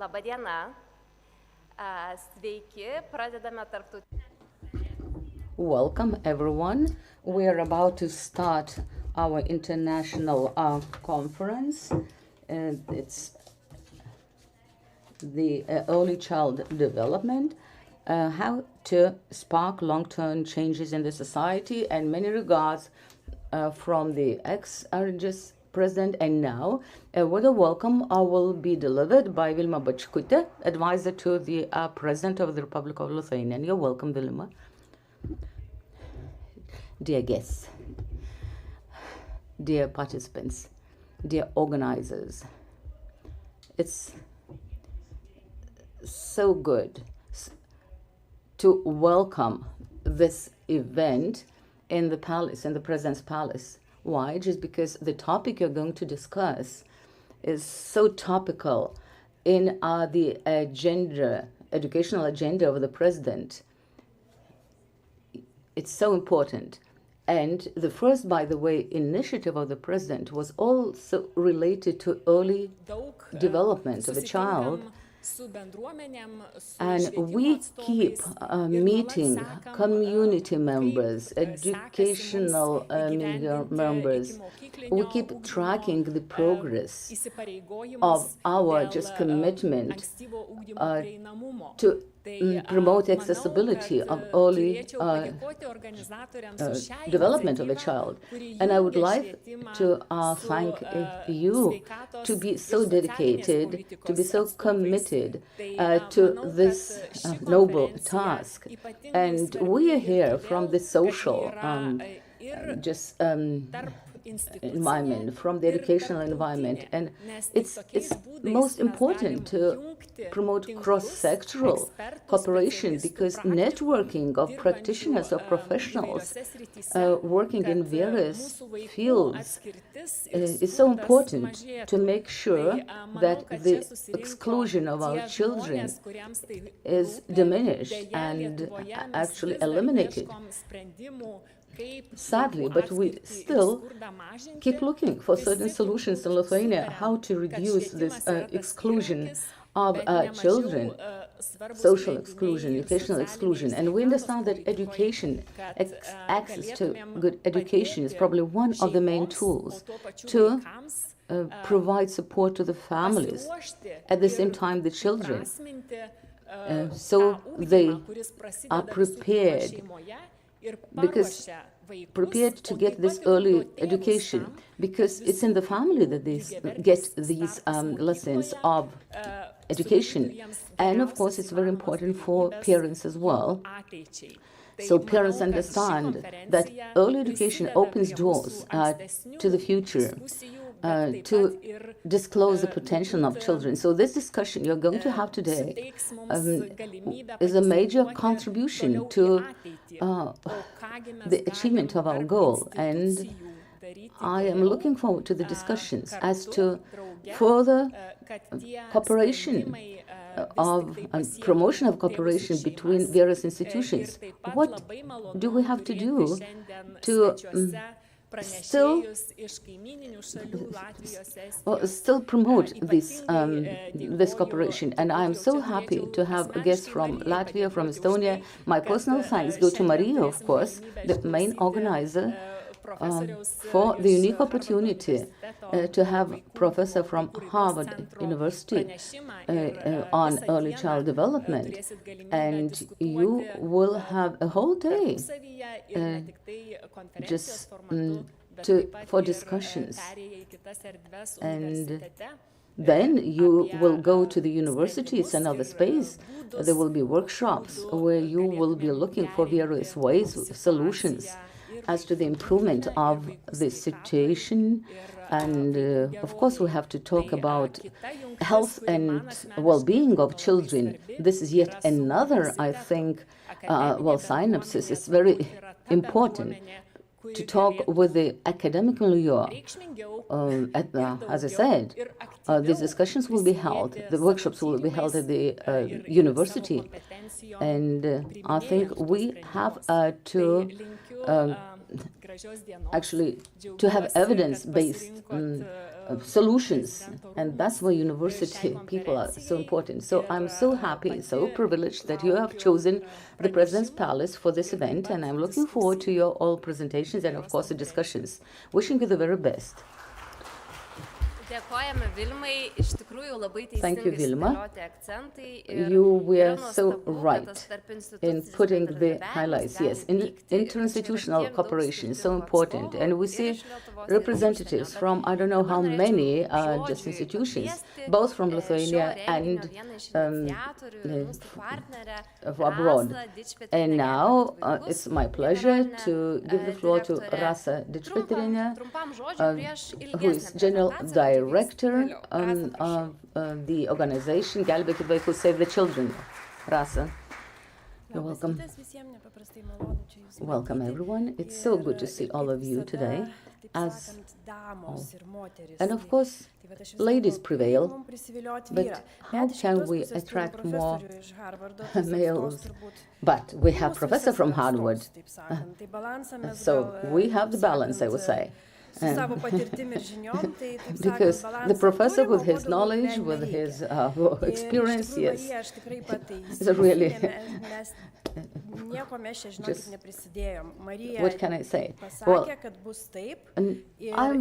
Labą dieną. Sveiki, pradedame tarptautinę. Welcome, everyone. We are about to start our international conference. It's the early child development, how to spark long-term changes in the society, and many regards from the ex-RGS president. And now, with a welcome will be delivered by Vilma Bačkutė, advisor to the President of the Republic of Lithuania. You're welcome, Vilma. Dear guests, dear participants, dear organizers, it's so good to welcome this event in the palace, in the President's Palace. Why? Just because the topic you're going to discuss is so topical in the agenda, educational agenda of the President. It's so important. And the first, by the way, initiative of the President was also related to early development of a child. And we keep meeting community members, educational members. We keep tracking the progress of our commitment to promote accessibility of early development of a child. And I would like to thank you to be so dedicated, to be so committed to this noble task. And we are here from the social environment, from the educational environment, and it's most important to promote cross-sectoral cooperation, because networking of practitioners, of professionals working in various fields is so important to make sure that the exclusion of our children is diminished and actually eliminated. Sadly, but we still keep looking for certain solutions in Lithuania, how to reduce this exclusion of children, social exclusion, educational exclusion. And we understand that education, access to good education is probably one of the main tools to provide support to the families, at the same time the children, so they are prepared to get this early education, because it's in the family that they get these lessons of education. And of course, it's very important for parents as well. So parents understand that early education opens doors to the future, to disclose the potential of children. So this discussion you're going to have today is a major contribution to the achievement of our goal. And I am looking forward to the discussions as to further cooperation of promotion of cooperation between various institutions. What do we have to do to still promote this cooperation? And I am so happy to have guests from Latvia, from Estonia. My personal thanks go to Maria, of course, the main organizer, for the unique opportunity to have professor from Harvard University on early child development. And you will have a whole day for discussions. And then you will go to the university. It's another space. There will be workshops where you will be looking for various ways, solutions as to the improvement of the situation. And of course, we have to talk about health and well-being of children. This is yet another, I think, synopsis. It's very important to talk with the academic milieu. As I said, these discussions will be held, the workshops will be held at the university. And I think we have to actually to have evidence-based solutions, and that's why university people are so important. So I'm so happy, so privileged that you have chosen the President's Palace for this event, and I'm looking forward to your all presentations and of course the discussions. Wishing you the very best. Dėkojame Vilmai, iš tikrųjų labai Thank you, teisingai Vilma. sudėlioti akcentai. You were yra so nuostabu, kad right tas tarpinstitucinis in putting the bendradarbiavimas highlights. gali Yes, vykti. interinstitutional Ir čia yra tiek daug cooperation is so skirtingų important, atstovų and we ir see iš Lietuvos, ir iš representatives užsienio. from I don't know how Dabar norėčiau many žodžiui just institutions, pakviesti, both from šio Lithuania renginio and vieną iš iniciatorių ir mūsų partnerę, abroad. Rasą Dičpetrienę, And now gelbėti vaikus, it's my pleasure generalinę, to give the floor to direktorę. Rasa Dičpetrienė, Trumpam žodžiui prieš who is ilgesnę General prezentaciją, Director kuri vyks toliau. Rasa, of the organization Gelbėkit vaikus, Save the Children. Rasa, you're welcome. Welcome everyone. It's so good to see all of you today. And of course, ladies prevail, but how can we attract more males? But we have professor from Harvard, so we have the balance, I would say. Because the professor with his knowledge, with his experience, yes, is really just, what can I say? Well, I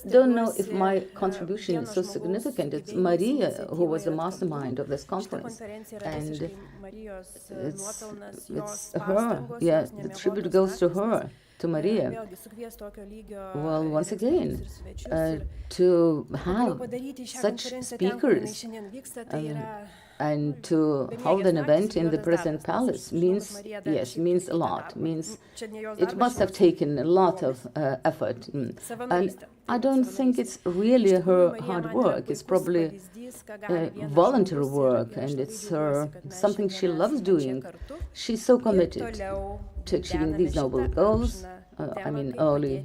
don't know if my contribution is so significant. It's Maria who was the mastermind of this conference, and it's her. Yeah, the tribute goes to her. To Maria. Well, once again, to have such speakers and to hold an event in the President's Palace means, yes, means a lot, means it must have taken a lot of effort. And I don't think it's really her hard work, it's probably voluntary work, and it's her, something she loves doing. She's so committed to achieving these noble goals, early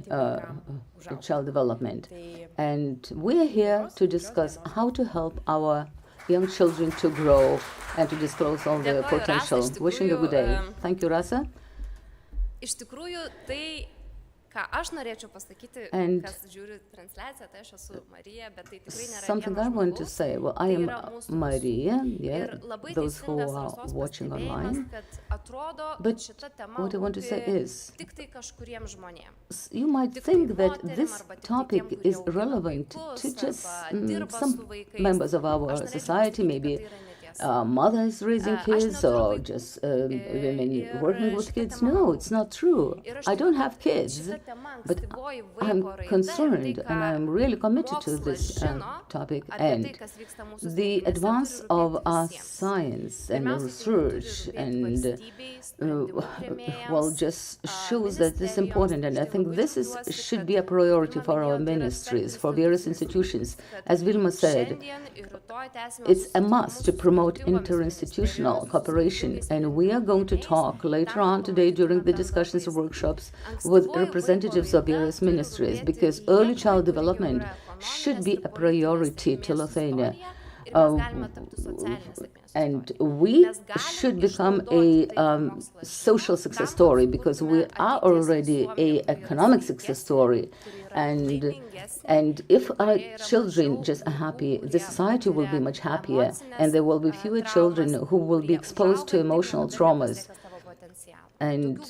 child development. And we're here to discuss how to help our young children to grow and to disclose all their potential. Wishing a good day. Thank you, Rasa. Iš tikrųjų, tai, ką aš norėčiau pasakyti, kas žiūri transliaciją, tai aš esu Marija, bet tai tikrai nėra something I want to say. Well, I am Maria, yeah, those who are watching online. But what I want to say is, you might think that this topic is relevant to just some members of our society, maybe mothers raising kids or just women working with kids. No, it's not true. I don't have kids, but I'm concerned and I'm really committed to this topic. And the advance of our science and research and well, just shows that this is important, and I think this should be a priority for our ministries, for various institutions. As Vilma said, it's a must to promote interinstitutional cooperation, and we are going to talk later on today during the discussions and workshops with representatives of various ministries, because early child development should be a priority to Lithuania. And we should become a social success story, because we are already an economic success story. And if our children just are happy, the society will be much happier, and there will be fewer children who will be exposed to emotional traumas, and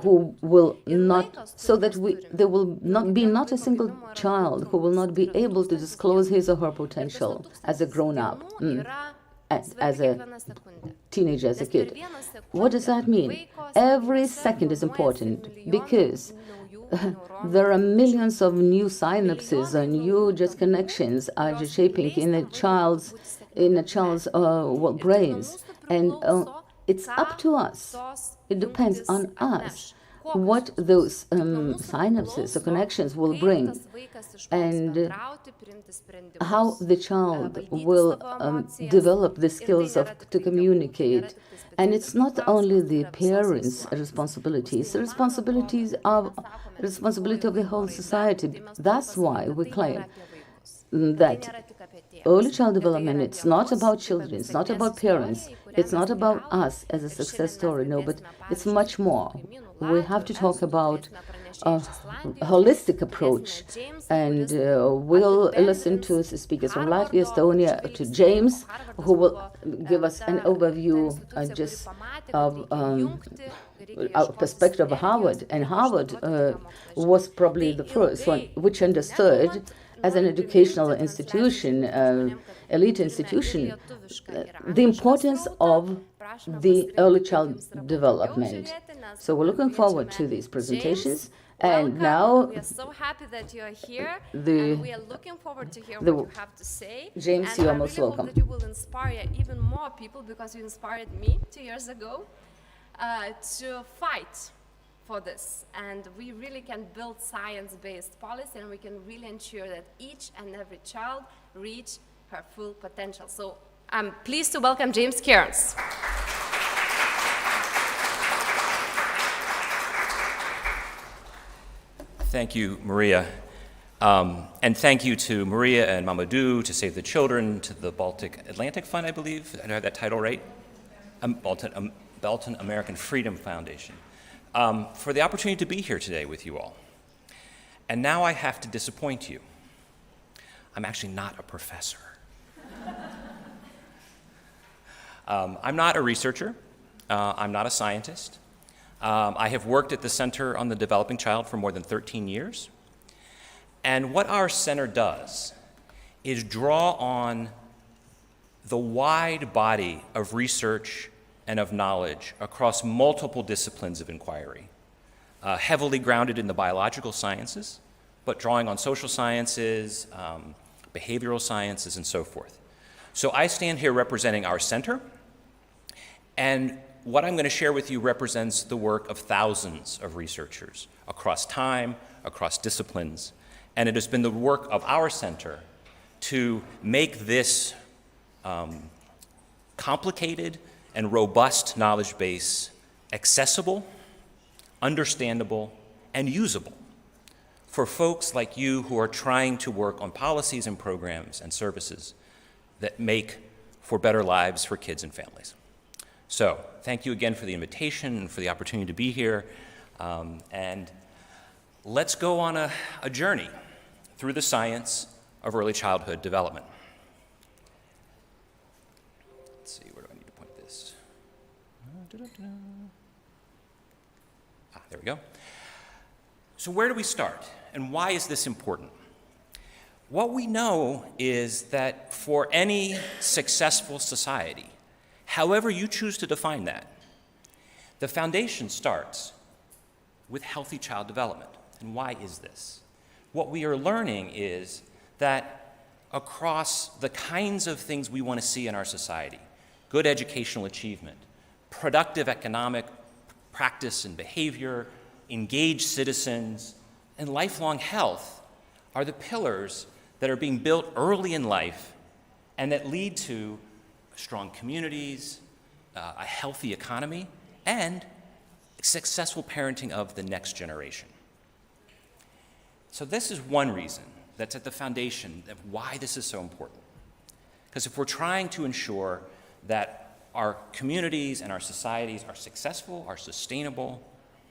who will not, so that there will not be a single child who will not be able to disclose his or her potential as a grown-up, as a teenager, as a kid. What does that mean? Every second is important, because there are millions of new synapses and new just connections are just shaping in a child's brains, and it's up to us. It depends on us what those synapses or connections will bring, and how the child will develop the skills to communicate. And it's not only the parents' responsibility, it's the responsibility of the whole society. That's why we claim that early child development, it's not about children, it's not about parents, it's not about us as a success story, no, but it's much more. we have to talk about a holistic approach, and we'll listen to the speakers from Latvia, Estonia, to James, who will give us an overview just of our perspective of Harvard. And Harvard was probably the first one which understood, as an educational institution, elite institution, the importance of the early child development. So we're looking forward to these presentations. And now, we are so happy that you are here, and we are looking forward to hear what you have to say. James, and you are most really welcome. Hope that you will inspire even more people, because you inspired me 2 years ago to fight for this. And we really can build science-based policy, and we can really ensure that each and every child reach her full potential. So I'm pleased to welcome James Cairns. Thank you, Maria. And thank you to Maria and Mamadou, to Save the Children, to the Baltic Atlantic Fund, I believe. I have that title right? Balkan American Freedom Foundation, for the opportunity to be here today with you all. And now I have to disappoint you. I'm actually not a professor. I'm not a researcher. I'm not a scientist. I have worked at the Center on the Developing Child for more than 13 years. And what our center does is draw on the wide body of research and of knowledge across multiple disciplines of inquiry, heavily grounded in the biological sciences, but drawing on social sciences, behavioral sciences, and so forth. So I stand here representing our center, and what I'm going to share with you represents the work of thousands of researchers across time, across disciplines, and it has been the work of our center to make this complicated and robust knowledge base accessible, understandable, and usable for folks like you who are trying to work on policies and programs and services that make for better lives for kids and families. So, thank you again for the invitation and for the opportunity to be here. And let's go on a journey through the science of early childhood development. Let's see, where do I need to point this? There we go. So where do we start? And why is this important? What we know is that for any successful society, however you choose to define that, the foundation starts with healthy child development. And why is this? What we are learning is that across the kinds of things we want to see in our society, good educational achievement, productive economic practice and behavior, engaged citizens, and lifelong health are the pillars that are being built early in life and that lead to strong communities, a healthy economy, and successful parenting of the next generation. So this is one reason that's at the foundation of why this is so important. Because if we're trying to ensure that our communities and our societies are successful, are sustainable,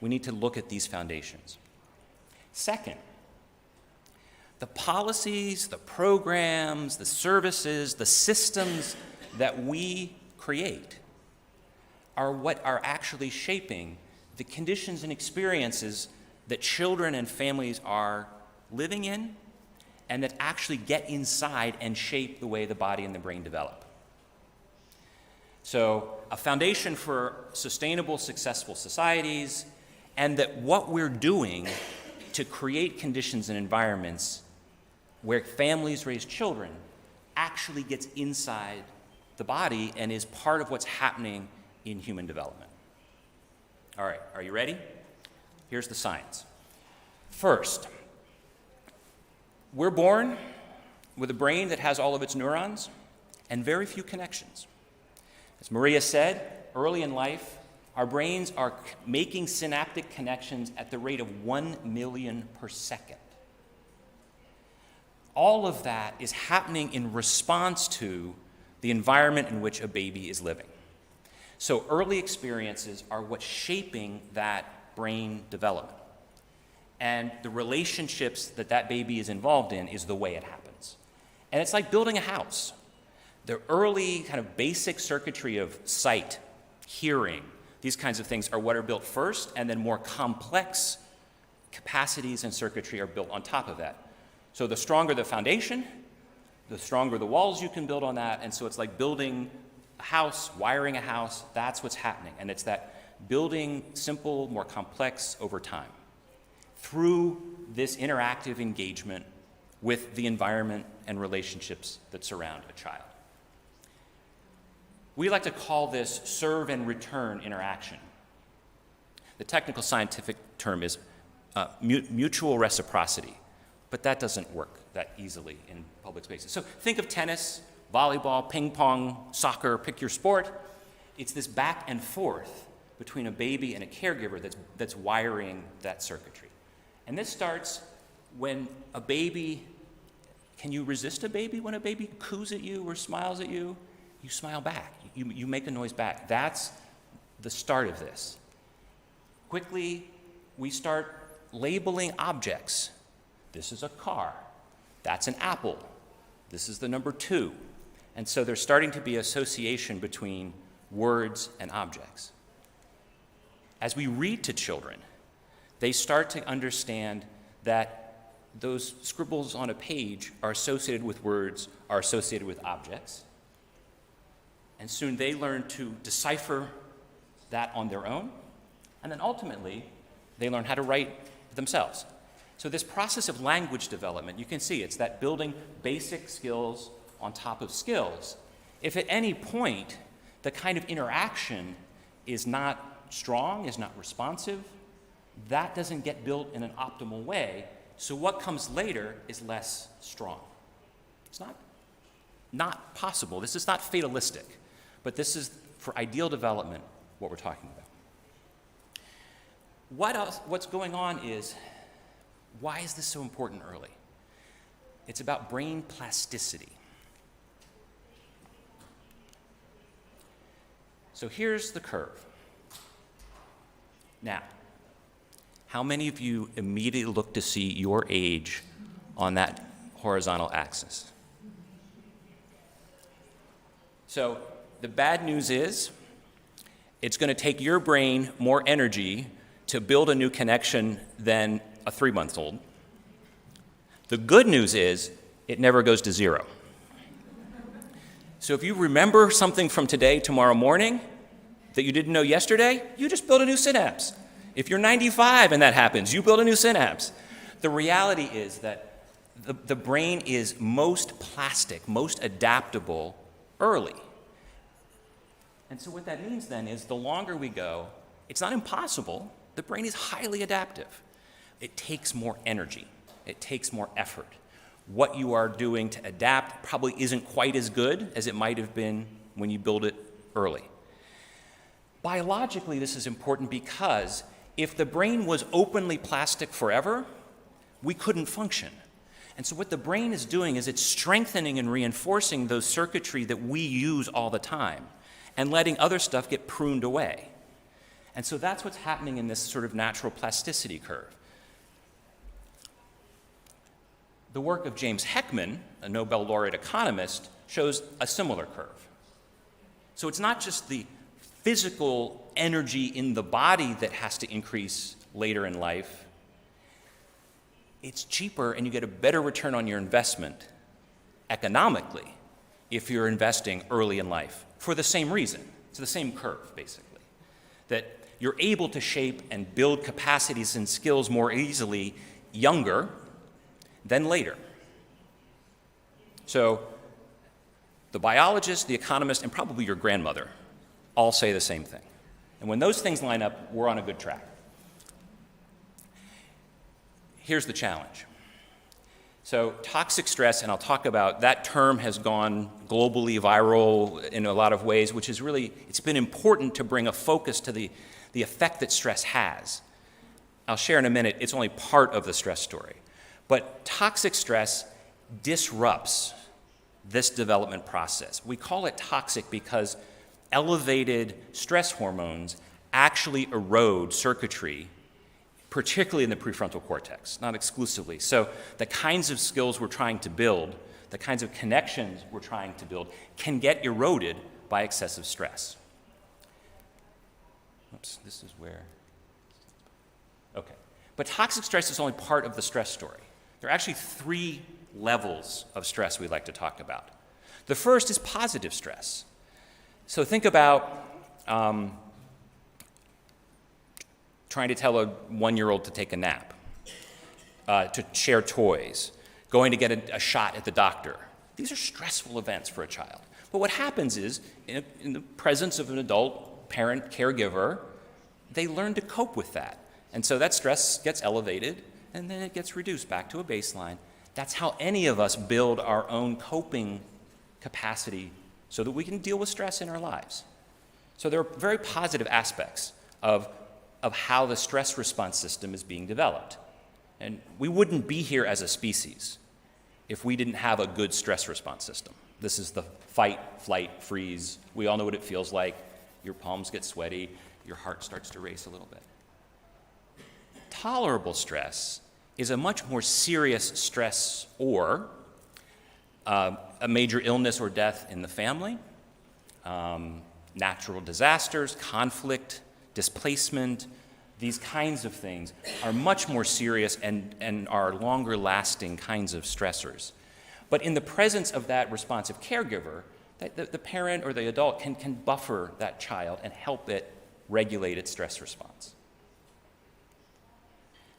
we need to look at these foundations. Second, the policies, the programs, the services, the systems that we create are what are actually shaping the conditions and experiences that children and families are living in and that actually get inside and shape the way the body and the brain develop. So, a foundation for sustainable, successful societies, and that what we're doing to create conditions and environments where families raise children actually gets inside the body and is part of what's happening in human development. All right, are you ready? Here's the science. First, we're born with a brain that has all of its neurons and very few connections. As Maria said, early in life, our brains are making synaptic connections at the rate of 1 million per second. All of that is happening in response to the environment in which a baby is living. So early experiences are what's shaping that brain development. And the relationships that that baby is involved in is the way it happens. And it's like building a house. The early kind of basic circuitry of sight, hearing, these kinds of things are what are built first, and then more complex capacities and circuitry are built on top of that. So the stronger the foundation, the stronger the walls you can build on that, and so it's like building a house, wiring a house, that's what's happening. And it's that building simple, more complex over time through this interactive engagement with the environment and relationships that surround a child. We like to call this serve and return interaction. The technical scientific term is mutual reciprocity, but that doesn't work that easily in public spaces. So think of tennis, volleyball, ping pong, soccer, pick your sport. It's this back and forth between a baby and a caregiver that's wiring that circuitry. And this starts when a baby, can you resist a baby when a baby coos at you or smiles at you? You smile back, you make a noise back. That's the start of this. Quickly, we start labeling objects. This is a car, that's an apple, this is the number 2. And so there's starting to be association between words and objects. As we read to children, they start to understand that those scribbles on a page are associated with words, are associated with objects. And soon they learn to decipher that on their own. And then ultimately, they learn how to write themselves. So this process of language development, you can see it's that building basic skills on top of skills. If at any point the kind of interaction is not strong, is not responsive, that doesn't get built in an optimal way. So what comes later is less strong. It's not possible. This is not fatalistic, but this is, for ideal development, what we're talking about. What's going on is, why is this so important early? It's about brain plasticity. So here's the curve. Now, how many of you immediately look to see your age on that horizontal axis? So the bad news is, it's going to take your brain more energy to build a new connection than a 3-month-old. The good news is, it never goes to 0. So if you remember something from today, tomorrow morning, that you didn't know yesterday, you just build a new synapse. If you're 95 and that happens, you build a new synapse. The reality is that the brain is most plastic, most adaptable early. And so what that means then is the longer we go, it's not impossible. The brain is highly adaptive. It takes more energy. It takes more effort. What you are doing to adapt probably isn't quite as good as it might have been when you build it early. Biologically, this is important because if the brain was openly plastic forever, we couldn't function. And so what the brain is doing is it's strengthening and reinforcing those circuitry that we use all the time and letting other stuff get pruned away. And so that's what's happening in this sort of natural plasticity curve. The work of James Heckman, a Nobel laureate economist, shows a similar curve. So it's not just the physical energy in the body that has to increase later in life. It's cheaper and you get a better return on your investment economically if you're investing early in life for the same reason. It's the same curve, basically. That you're able to shape and build capacities and skills more easily younger than later. So the biologist, the economist, and probably your grandmother all say the same thing. And when those things line up, we're on a good track. Here's the challenge. So toxic stress, and I'll talk about, that term has gone globally viral in a lot of ways, which is really, it's been important to bring a focus to the effect that stress has. I'll share in a minute, it's only part of the stress story. But toxic stress disrupts this development process. We call it toxic because elevated stress hormones actually erode circuitry particularly in the prefrontal cortex, not exclusively. So the kinds of skills we're trying to build, the kinds of connections we're trying to build, can get eroded by excessive stress. Oops, this is where, okay. But toxic stress is only part of the stress story. There are actually 3 levels of stress we'd like to talk about. The first is positive stress. So think about trying to tell a 1-year-old to take a nap, to share toys, going to get a shot at the doctor. These are stressful events for a child. But what happens is, in the presence of an adult, parent, caregiver, they learn to cope with that. And so that stress gets elevated, and then it gets reduced back to a baseline. That's how any of us build our own coping capacity so that we can deal with stress in our lives. So there are very positive aspects of how the stress response system is being developed. And we wouldn't be here as a species if we didn't have a good stress response system. This is the fight, flight, freeze. We all know what it feels like. Your palms get sweaty. Your heart starts to race a little bit. Tolerable stress is a much more serious stress, or a major illness or death in the family, natural disasters, conflict, displacement. These kinds of things are much more serious and are longer lasting kinds of stressors. But in the presence of that responsive caregiver, the parent or the adult can buffer that child and help it regulate its stress response.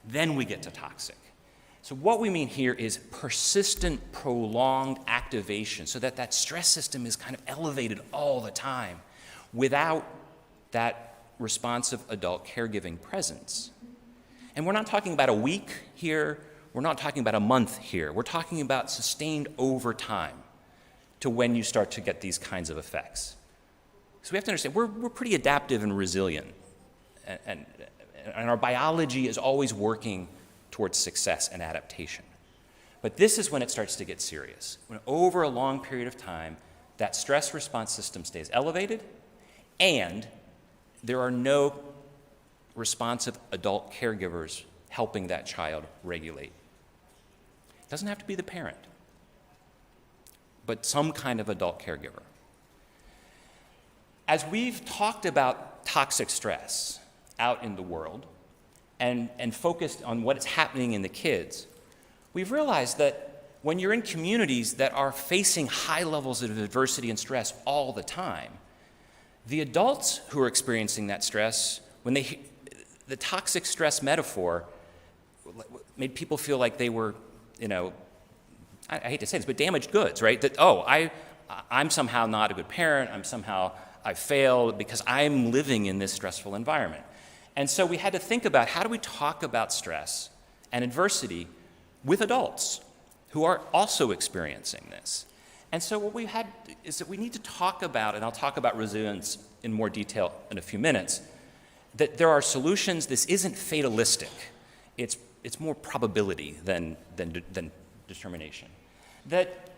Then we get to toxic. So what we mean here is persistent, prolonged activation, so that stress system is kind of elevated all the time without that responsive adult caregiving presence. And we're not talking about a week here, we're not talking about a month here, we're talking about sustained over time to when you start to get these kinds of effects. So we have to understand we're pretty adaptive and resilient, and our biology is always working towards success and adaptation. But this is when it starts to get serious, when over a long period of time that stress response system stays elevated and there are no responsive adult caregivers helping that child regulate. It doesn't have to be the parent, but some kind of adult caregiver. As we've talked about toxic stress out in the world and focused on what's happening in the kids, we've realized that when you're in communities that are facing high levels of adversity and stress all the time, the adults who are experiencing that stress, the toxic stress metaphor made people feel like they were, I hate to say this, but damaged goods, right? That, I'm somehow not a good parent, I failed because I'm living in this stressful environment. And so we had to think about how do we talk about stress and adversity with adults who are also experiencing this. And so what we had is that we need to talk about, and I'll talk about resilience in more detail in a few minutes, that there are solutions. This isn't fatalistic. It's more probability than determination. That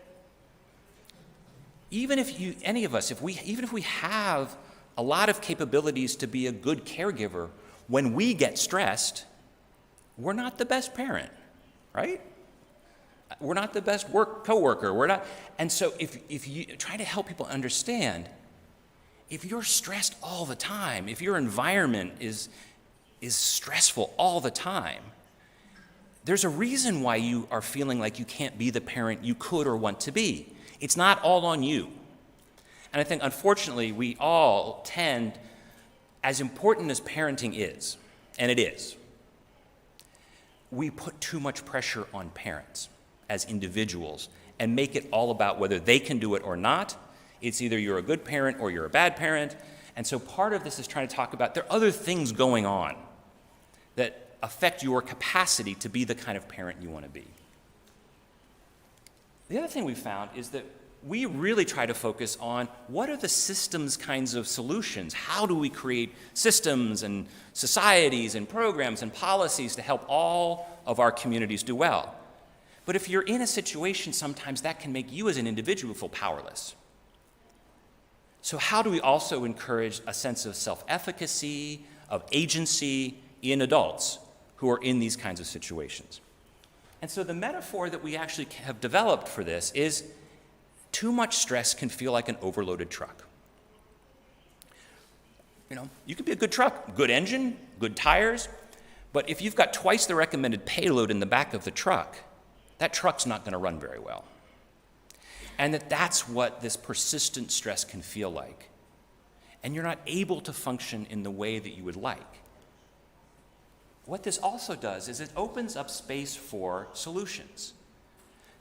even if any of us, even if we have a lot of capabilities to be a good caregiver, when we get stressed, we're not the best parent, right? We're not the best coworker. We're not, and so if you try to help people understand, if you're stressed all the time, if your environment is stressful all the time, there's a reason why you are feeling like you can't be the parent you could or want to be. It's not all on you. And I think, unfortunately, we all tend, as important as parenting is, and it is, we put too much pressure on parents as individuals and make it all about whether they can do it or not. It's either you're a good parent or you're a bad parent. And so part of this is trying to talk about there are other things going on that affect your capacity to be the kind of parent you want to be. The other thing we found is that we really try to focus on what are the systems kinds of solutions? How do we create systems and societies and programs and policies to help all of our communities do well? But if you're in a situation, sometimes that can make you as an individual feel powerless. So how do we also encourage a sense of self-efficacy, of agency in adults who are in these kinds of situations. And so the metaphor that we actually have developed for this is too much stress can feel like an overloaded truck. You know, you could be a good truck, good engine, good tires, but if you've got twice the recommended payload in the back of the truck, that truck's not going to run very well. And that's what this persistent stress can feel like. And you're not able to function in the way that you would like. What this also does is it opens up space for solutions.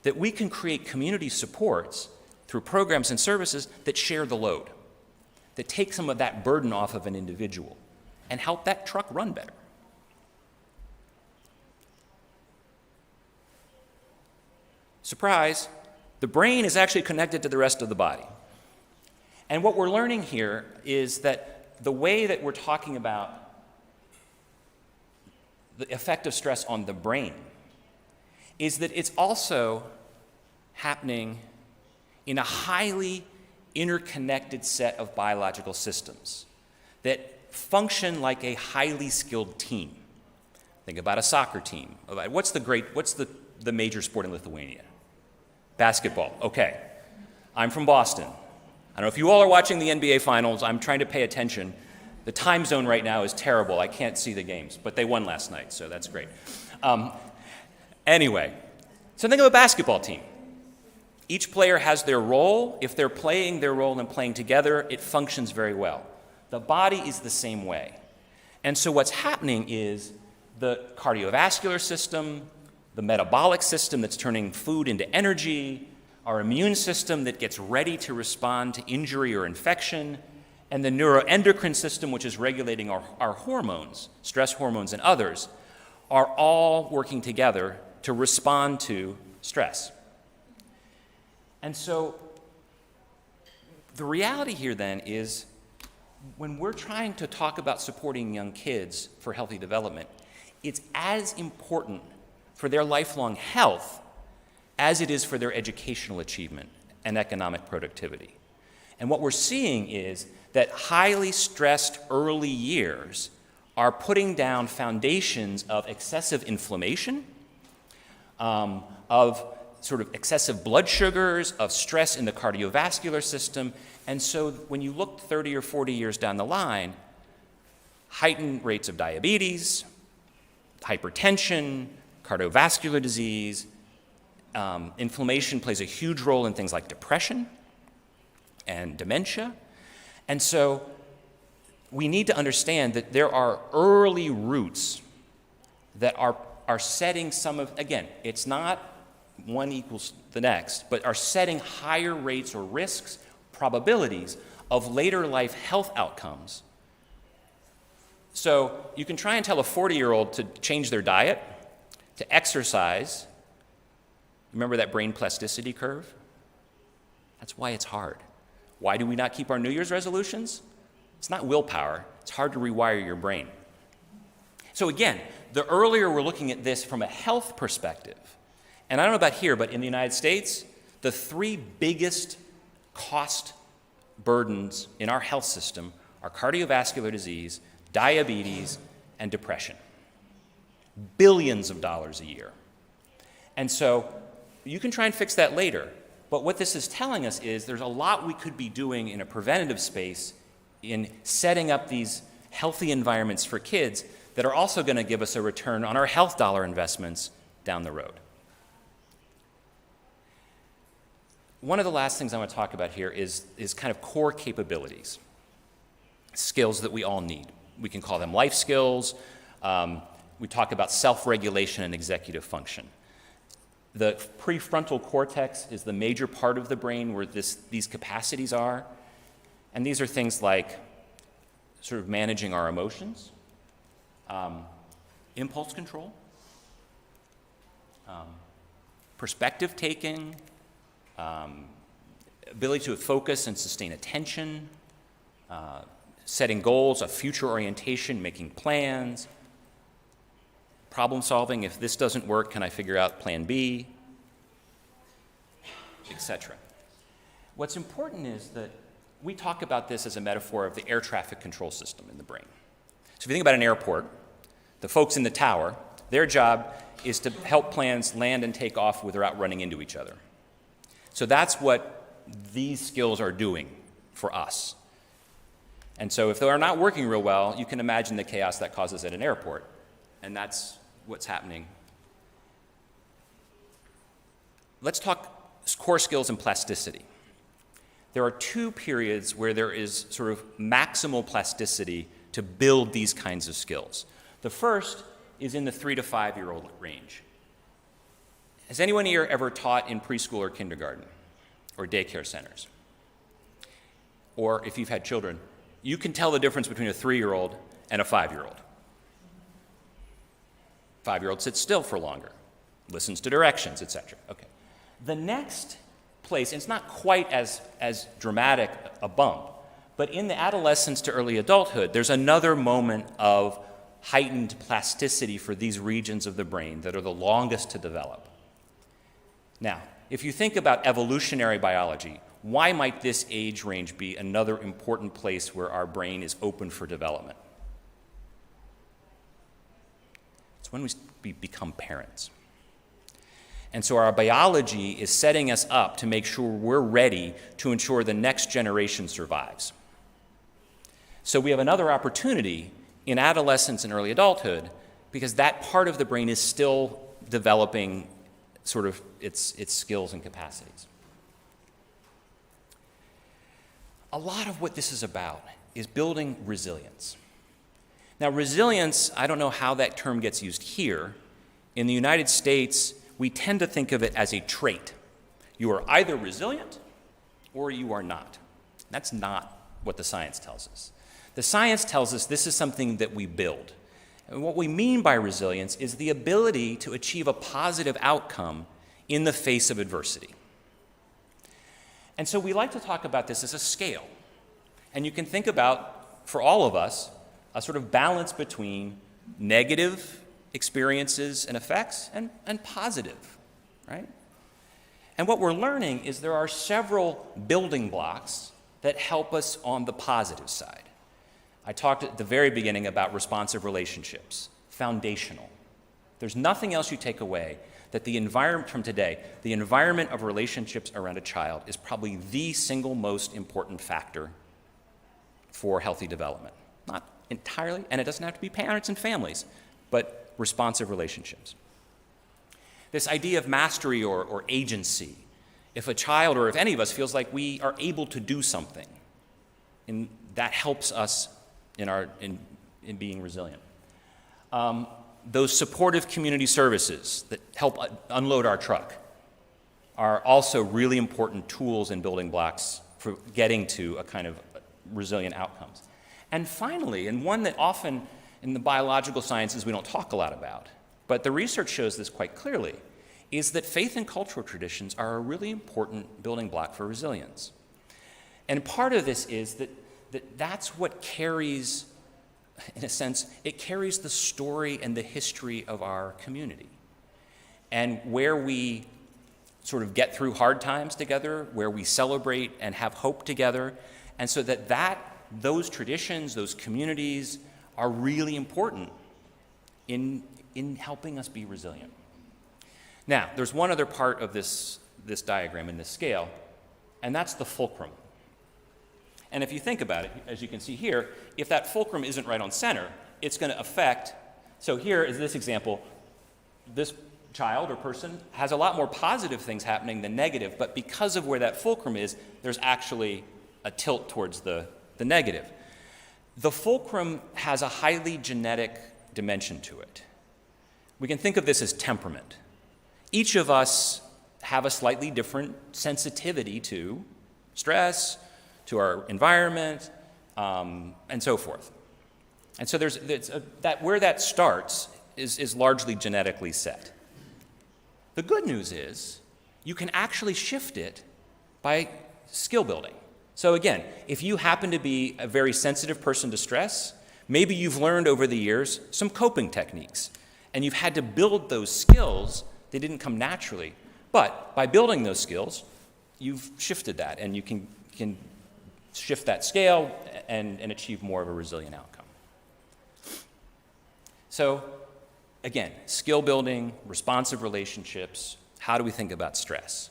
That we can create community supports through programs and services that share the load, that take some of that burden off of an individual and help that truck run better. Surprise, the brain is actually connected to the rest of the body. And what we're learning here is that the way that we're talking about the effect of stress on the brain is that it's also happening in a highly interconnected set of biological systems that function like a highly skilled team. Think about a soccer team. What's the major sport in Lithuania? Basketball. Okay. I'm from Boston. I don't know if you all are watching the NBA Finals. I'm trying to pay attention. The time zone right now is terrible. I can't see the games, but they won last night, so that's great. Anyway, so think of a basketball team. Each player has their role. If they're playing their role and playing together, it functions very well. The body is the same way. And so what's happening is the cardiovascular system, the metabolic system that's turning food into energy, our immune system that gets ready to respond to injury or infection, and the neuroendocrine system, which is regulating our hormones, stress hormones and others, are all working together to respond to stress. And so the reality here then is when we're trying to talk about supporting young kids for healthy development, it's as important for their lifelong health as it is for their educational achievement and economic productivity. And what we're seeing is that highly stressed early years are putting down foundations of excessive inflammation, of sort of excessive blood sugars, of stress in the cardiovascular system. And so when you look 30 or 40 years down the line, heightened rates of diabetes, hypertension, cardiovascular disease, inflammation plays a huge role in things like depression and dementia. And so we need to understand that there are early roots that are setting some of, again, it's not one equals the next, but are setting higher rates or risks, probabilities of later life health outcomes. So you can try and tell a 40-year-old to change their diet, to exercise. Remember that brain plasticity curve? That's why it's hard. Why do we not keep our New Year's resolutions? It's not willpower. It's hard to rewire your brain. So again, the earlier we're looking at this from a health perspective, and I don't know about here, but in the United States, the three biggest cost burdens in our health system are cardiovascular disease, diabetes, and depression. Billions of dollars a year. And so you can try and fix that later, but what this is telling us is there's a lot we could be doing in a preventative space in setting up these healthy environments for kids that are also going to give us a return on our health dollar investments down the road. One of the last things I want to talk about here is kind of core capabilities, skills that we all need. We can call them life skills. We talk about self-regulation and executive function. The prefrontal cortex is the major part of the brain where these capacities are. And these are things like sort of managing our emotions, impulse control, perspective taking, ability to focus and sustain attention, setting goals, a future orientation, making plans, problem solving. If this doesn't work, can I figure out plan B, etc. What's important is that we talk about this as a metaphor of the air traffic control system in the brain. So if you think about an airport, the folks in the tower Their job is to help planes land and take off without running into each other. So that's what these skills are doing for us. And so if they're not working real well, you can imagine the chaos that causes at an airport. And that's what's happening. Let's talk core skills and plasticity. There are two periods where there is sort of maximal plasticity to build these kinds of skills. The first is in the 3 to 5-year-old range. Has anyone here ever taught in preschool or kindergarten or daycare centers? Or if you've had children, you can tell the difference between a 3-year-old and a 5-year-old. 5-year-old sits still for longer, listens to directions, etc. Okay. The next place, and it's not quite as dramatic a bump, but in the adolescence to early adulthood, there's another moment of heightened plasticity for these regions of the brain that are the longest to develop. Now, if you think about evolutionary biology, why might this age range be another important place where our brain is open for development? It's when we become parents. And so our biology is setting us up to make sure we're ready to ensure the next generation survives. So we have another opportunity in adolescence and early adulthood because that part of the brain is still developing sort of its skills and capacities. A lot of what this is about is building resilience. Now, resilience, I don't know how that term gets used here. In the United States, we tend to think of it as a trait. You are either resilient or you are not. That's not what the science tells us. The science tells us this is something that we build. And what we mean by resilience is the ability to achieve a positive outcome in the face of adversity. And so we like to talk about this as a scale. And you can think about, for all of us, a sort of balance between negative experiences and effects and positive, right? And what we're learning is there are several building blocks that help us on the positive side. I talked at the very beginning about responsive relationships, foundational. There's nothing else you take away that the environment from today, the environment of relationships around a child is probably the single most important factor for healthy development. Not entirely, and it doesn't have to be parents and families, but responsive relationships. This idea of mastery or agency, if a child or if any of us feels like we are able to do something, and that helps us in being resilient. Those supportive community services that help unload our truck are also really important tools and building blocks for getting to a kind of resilient outcomes. And finally, and one that often in the biological sciences we don't talk a lot about, but the research shows this quite clearly, is that faith and cultural traditions are a really important building block for resilience. And part of this is that's what carries, in a sense, it carries the story and the history of our community. And where we sort of get through hard times together, where we celebrate and have hope together, and so those traditions, those communities are really important in helping us be resilient. Now, there's one other part of this diagram in this scale, and that's the fulcrum. And if you think about it, as you can see here, if that fulcrum isn't right on center, it's going to affect, so here is this example, this child or person has a lot more positive things happening than negative, but because of where that fulcrum is, there's actually a tilt towards the negative. The fulcrum has a highly genetic dimension to it. We can think of this as temperament. Each of us have a slightly different sensitivity to stress, to our environment, and so forth. And so where that starts is largely genetically set. The good news is you can actually shift it by skill building. So again, if you happen to be a very sensitive person to stress, maybe you've learned over the years some coping techniques, and you've had to build those skills. They didn't come naturally. But by building those skills, you've shifted that, and you can shift that scale and achieve more of a resilient outcome. So again, skill building, responsive relationships, how do we think about stress?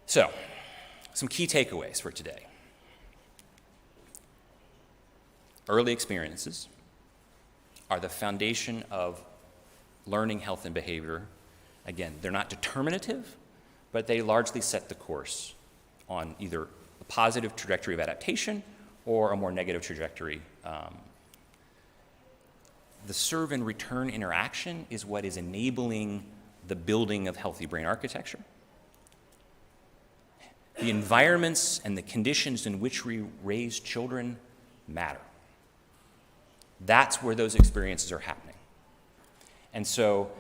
So, some key takeaways for today. Early experiences are the foundation of learning health and behavior. Again, they're not determinative, but they largely set the course on either a positive trajectory of adaptation or a more negative trajectory. The serve and return interaction is what is enabling the building of healthy brain architecture. The environments and the conditions in which we raise children matter. That's where those experiences are happening. And so,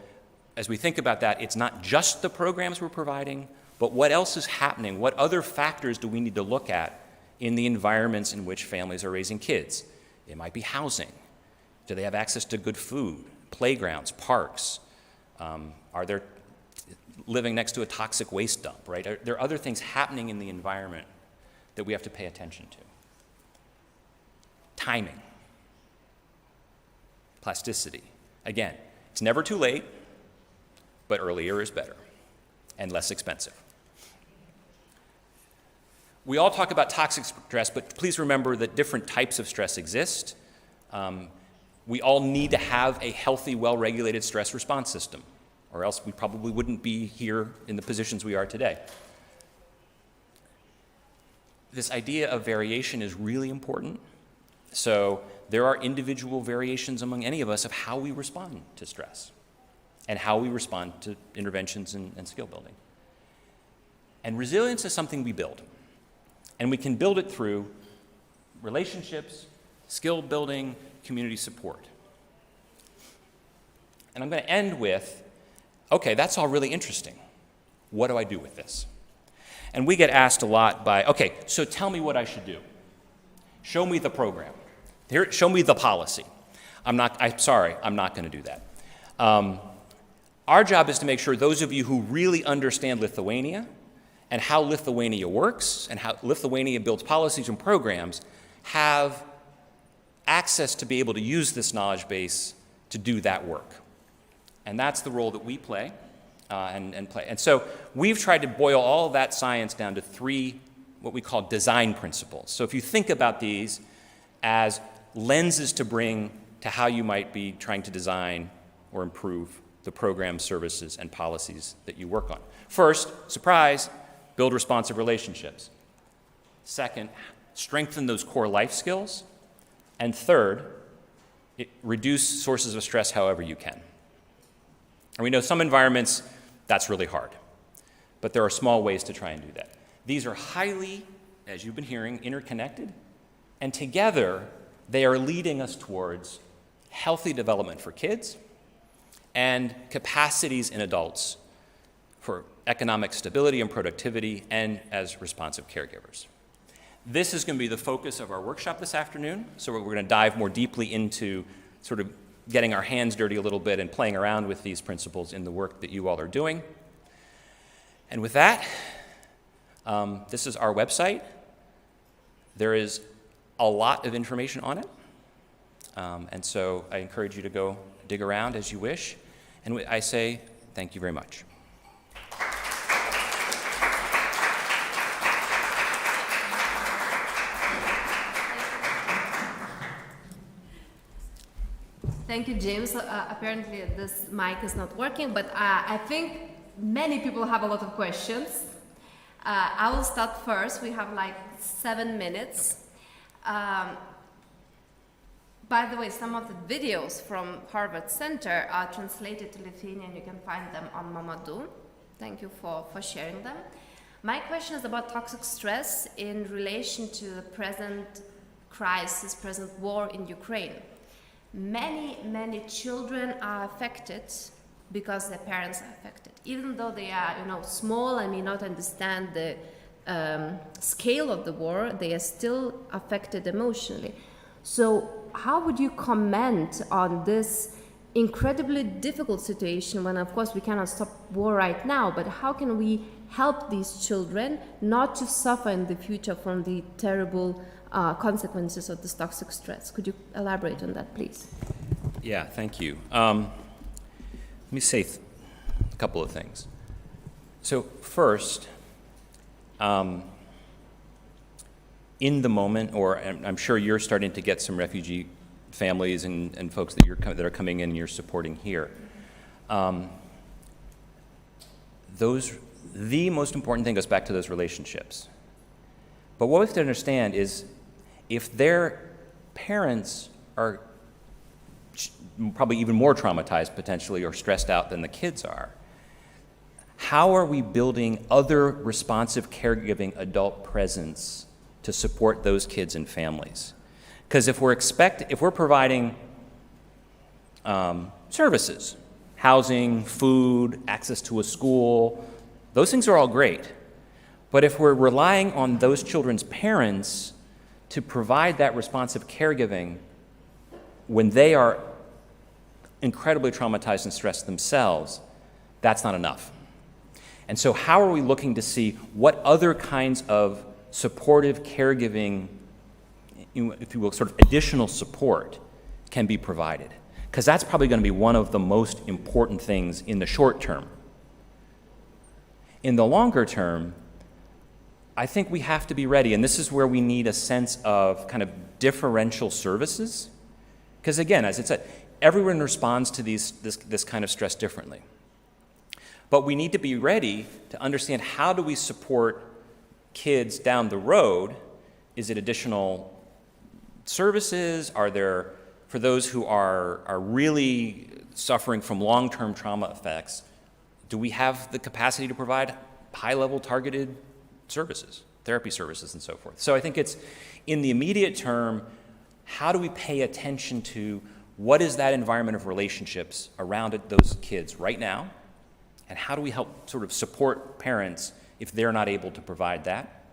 as we think about that, it's not just the programs we're providing, but what else is happening? What other factors do we need to look at in the environments in which families are raising kids? It might be housing. Do they have access to good food, playgrounds, parks? Are they living next to a toxic waste dump, right? Are there other things happening in the environment that we have to pay attention to? Timing. Plasticity. Again, it's never too late, but earlier is better and less expensive. We all talk about toxic stress, but please remember that different types of stress exist. We all need to have a healthy, well-regulated stress response system, or else we probably wouldn't be here in the positions we are today. This idea of variation is really important. So there are individual variations among any of us of how we respond to stress and how we respond to interventions and skill building. And resilience is something we build. And we can build it through relationships, skill building, community support. And I'm going to end with, okay, that's all really interesting. What do I do with this? And we get asked a lot by, okay, so tell me what I should do. Show me the program. Here, show me the policy. I'm sorry, I'm not going to do that. Our job is to make sure those of you who really understand Lithuania and how Lithuania works and how Lithuania builds policies and programs have access to be able to use this knowledge base to do that work. And that's the role that we play and play. And so we've tried to boil all of that science down to 3 what we call design principles. So if you think about these as lenses to bring to how you might be trying to design or improve the programs, services, and policies that you work on. First, surprise, build responsive relationships. Second, strengthen those core life skills. And third, reduce sources of stress however you can. And we know some environments, that's really hard. But there are small ways to try and do that. These are highly, as you've been hearing, interconnected. And together, they are leading us towards healthy development for kids and capacities in adults for economic stability and productivity and as responsive caregivers. This is going to be the focus of our workshop this afternoon, so we're going to dive more deeply into sort of getting our hands dirty a little bit and playing around with these principles in the work that you all are doing. And with that, this is our website. There is a lot of information on it, and so I encourage you to go dig around as you wish, and I say thank you very much. Thank you, James. Apparently this mic is not working, but I think many people have a lot of questions. I will start first. We have like 7 minutes. By the way, some of the videos from Harvard Center are translated to Lithuanian. You can find them on Mamadu. Thank you for sharing them. My question is about toxic stress in relation to the present crisis, present war in Ukraine. Many children are affected because their parents are affected. Even though they are, small and may not understand the scale of the war, they are still affected emotionally. So how would you comment on this incredibly difficult situation when, of course, we cannot stop war right now, but how can we help these children not to suffer in the future from the terrible consequences of this toxic stress? Could you elaborate on that, please? Yeah, thank you. Let me say a couple of things. So first, in the moment, or I'm sure you're starting to get some refugee families and folks that are coming in and you're supporting here. The most important thing goes back to those relationships. But what we have to understand is if their parents are probably even more traumatized potentially or stressed out than the kids are, how are we building other responsive caregiving adult presence to support those kids and families? Because if we're providing services, housing, food, access to a school, those things are all great. But if we're relying on those children's parents to provide that responsive caregiving when they are incredibly traumatized and stressed themselves, that's not enough. And so how are we looking to see what other kinds of supportive caregiving, if you will, sort of additional support can be provided? Because that's probably going to be one of the most important things in the short term. In the longer term, I think we have to be ready, and this is where we need a sense of kind of differential services. Because again, as I said, everyone responds to this kind of stress differently. But we need to be ready to understand, how do we support kids down the road? Is it additional services? Are there, for those who are really suffering from long-term trauma effects, do we have the capacity to provide high-level targeted services, therapy services, and so forth? So I think it's, in the immediate term, how do we pay attention to what is that environment of relationships around those kids right now? And how do we help sort of support parents if they're not able to provide that?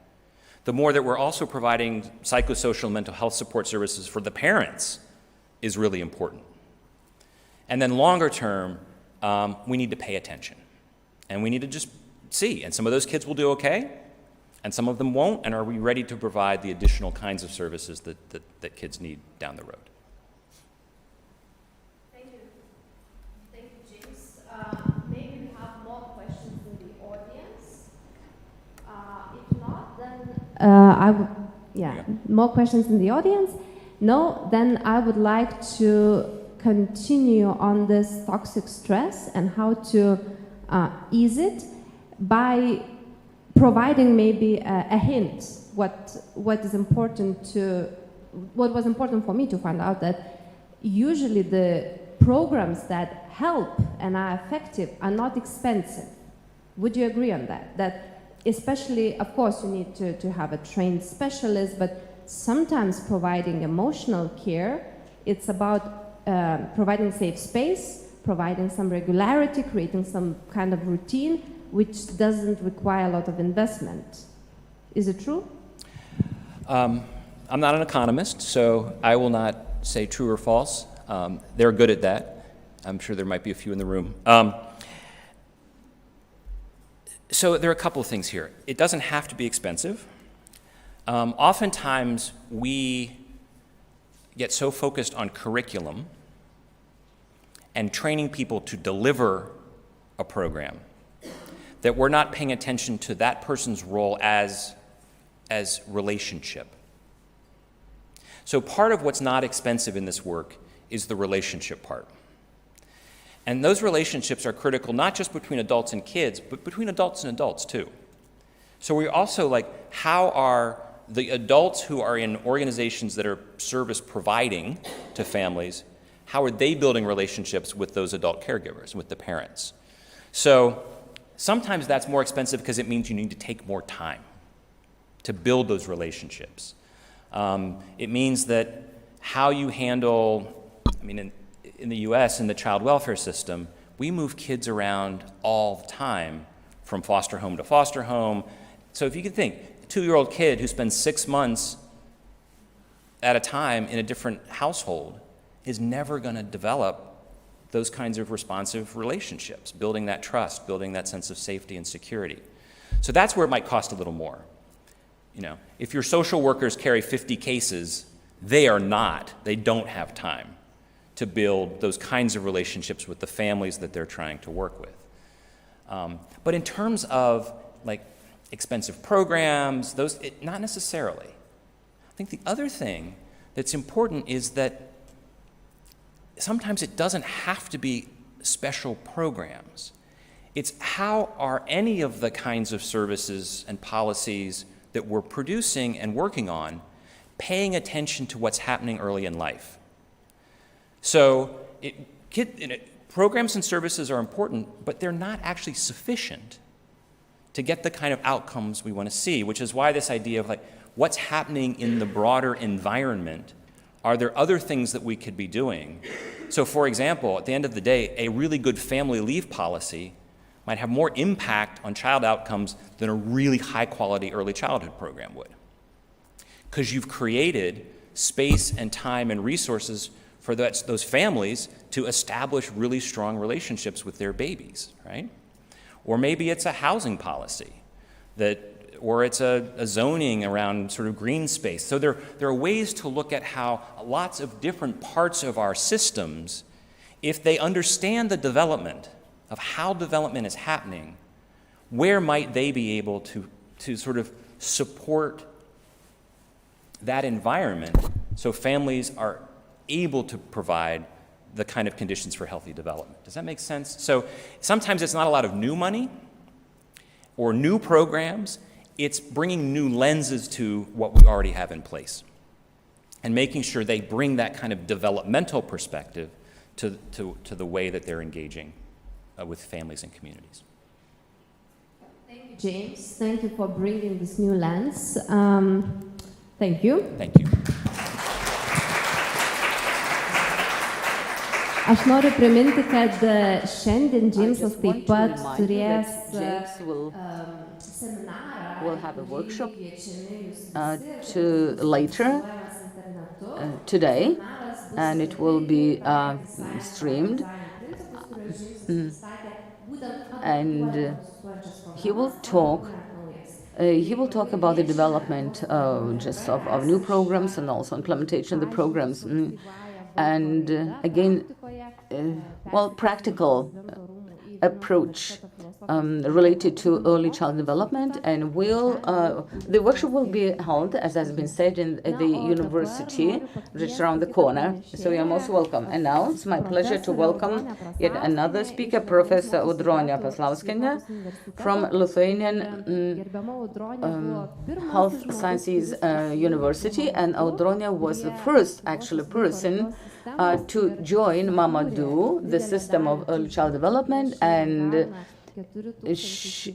The more that we're also providing psychosocial and mental health support services for the parents is really important. And then longer term, we need to pay attention. And we need to just see. And some of those kids will do okay, and some of them won't. And are we ready to provide the additional kinds of services that kids need down the road? Thank you. Thank you, James. Maybe we have more questions in the audience. If not, then more questions in the audience. No, then I would like to continue on this toxic stress and how to ease it by providing maybe a hint what was important for me to find out, that usually the programs that help and are effective are not expensive. Would you agree on that? That especially, of course, you need to have a trained specialist, but sometimes providing emotional care, it's about providing safe space, providing some regularity, creating some kind of routine, which doesn't require a lot of investment. Is it true? I'm not an economist, so I will not say true or false. They're good at that. I'm sure there might be a few in the room. So there are a couple of things here. It doesn't have to be expensive. Oftentimes, we get so focused on curriculum and training people to deliver a program that we're not paying attention to that person's role as relationship. So part of what's not expensive in this work is the relationship part. And those relationships are critical not just between adults and kids, but between adults and adults too. So we also how are the adults who are in organizations that are service providing to families, how are they building relationships with those adult caregivers, with the parents? So sometimes that's more expensive because it means you need to take more time to build those relationships. It means that how you handle, in the US, in the child welfare system, we move kids around all the time from foster home to foster home. So if you can think, a 2-year-old kid who spends 6 months at a time in a different household is never going to develop those kinds of responsive relationships, building that trust, building that sense of safety and security. So that's where it might cost a little more. If your social workers carry 50 cases, they don't have time to build those kinds of relationships with the families that they're trying to work with. But in terms of like expensive programs, not necessarily. I think the other thing that's important is that sometimes it doesn't have to be special programs. It's how are any of the kinds of services and policies that we're producing and working on paying attention to what's happening early in life. So programs and services are important, but they're not actually sufficient to get the kind of outcomes we want to see, which is why this idea of like what's happening in the broader environment, are there other things that we could be doing? So for example, at the end of the day, a really good family leave policy might have more impact on child outcomes than a really high quality early childhood program would. Because you've created space and time and resources for those families to establish really strong relationships with their babies, right? Or maybe it's a housing policy or it's a zoning around sort of green space. So there are ways to look at how lots of different parts of our systems, if they understand the development of how development is happening, where might they be able to sort of support that environment so families are able to provide the kind of conditions for healthy development. Does that make sense? So sometimes it's not a lot of new money or new programs. It's bringing new lenses to what we already have in place and making sure they bring that kind of developmental perspective to the way that they're engaging with families and communities. Thank you, James. Thank you for bringing this new lens. Thank you. Thank you. Aš noriu priminti, kad šiandien Jamesas taip pat turės seminarą. We'll have a workshop later today, and it will be streamed. And he will talk about the development just of new programs and also implementation of the programs. And again, practical approach related to early child development, and the workshop will be held, as has been said, in the university just around the corner. So you're most welcome. And now it's my pleasure to welcome yet another speaker, Professor Audronė Prasauskienė from Lithuanian Health Sciences University. And Audronė was the first actually person to join Mama-Do, the system of early child development, and she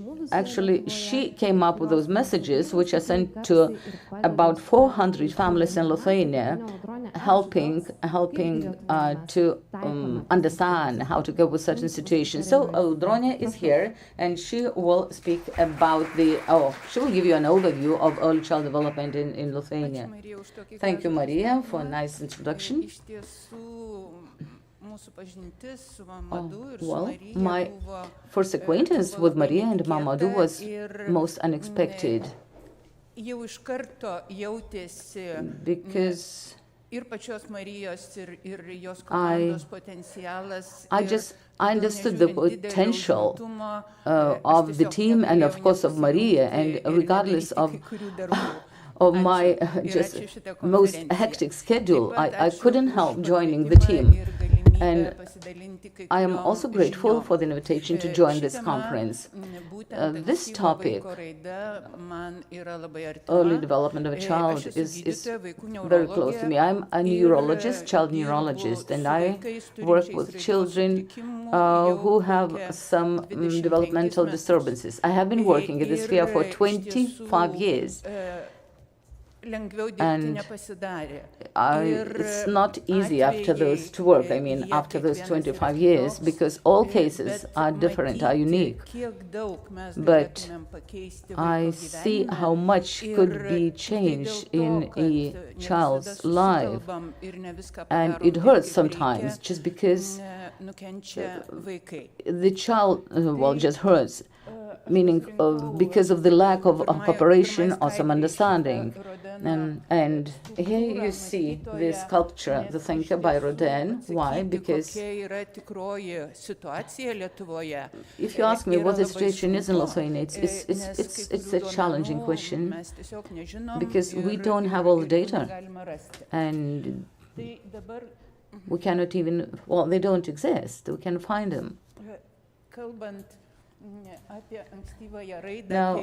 came up with those messages which are sent to about 400 families in Lithuania, helping to understand how to cope with certain situations. So Audronė is here, and she will speak about she will give you an overview of early child development in Lithuania. Thank you, Maria, for a nice introduction. My first acquaintance with Maria and Mama-Do was most unexpected, because I understood the potential of the team and of course of Maria, and regardless of my just most hectic schedule, I couldn't help joining the team. And I am also grateful for the invitation to join this conference. This topic, early development of a child, is very close to me. I'm a neurologist, child neurologist, and I work with children who have some developmental disturbances. I have been working in this sphere for 25 years. And it's not easy after those to work, after those 25 years, because all cases are different, are unique. But I see how much could be changed in a child's life. And it hurts sometimes, just because the child, just hurts. meaning because of the lack of cooperation or some understanding. And here you see this sculpture, The Thinker by Rodin. Why? Because if you ask me what the situation is in Lithuania, it's a challenging question because we don't have all the data, and we cannot even, well, they don't exist. We can find them. Now,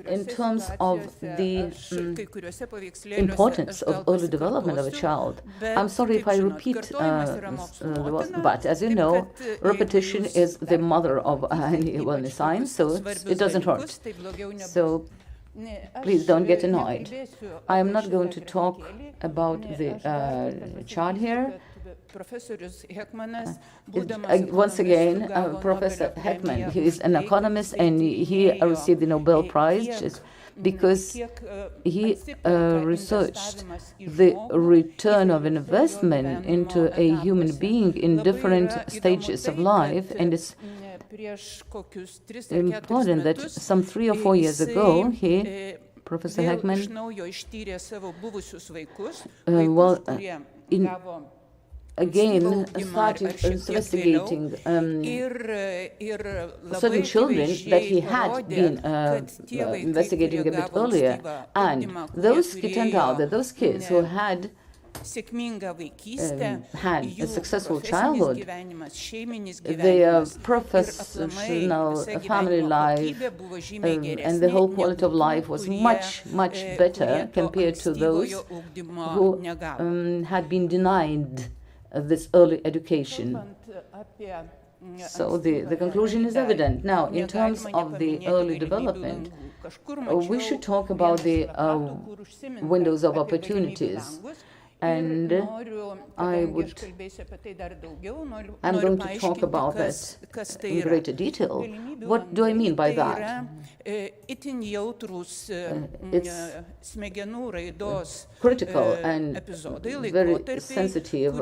in terms of the importance of early development of a child, I'm sorry if I repeat, but as you know, repetition is the mother of any wellness science, so it doesn't hurt. So please don't get annoyed. I am not going to talk about the chart here. Once again, Professor Heckman, he is an economist and he received the Nobel Prize because he researched the return of investment into a human being in different stages of life, and it's important that some 3 or 4 years ago, Professor Heckman, again started investigating certain children that he had been investigating a bit earlier, and it turned out that those kids who had had a successful childhood, their professional family life and the whole quality of life was much, much better compared to those who had been denied this early education. So the conclusion is evident. Now, in terms of the early development, we should talk about the windows of opportunities. And I'm going to talk about that in greater detail. What do I mean by that? It's critical and very sensitive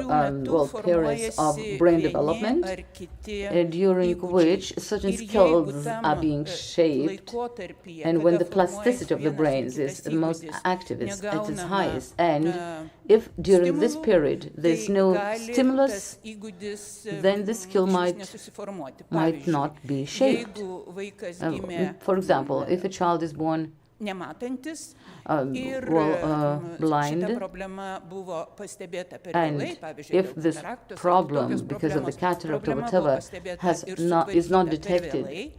periods of brain development during which certain skills are being shaped, and when the plasticity of the brains is the most active, it's at its highest. And if during this period there's no stimulus, then the skill might not be shaped. For example, if a child is born blind, and if this problem, because of the cataract or whatever, is not detected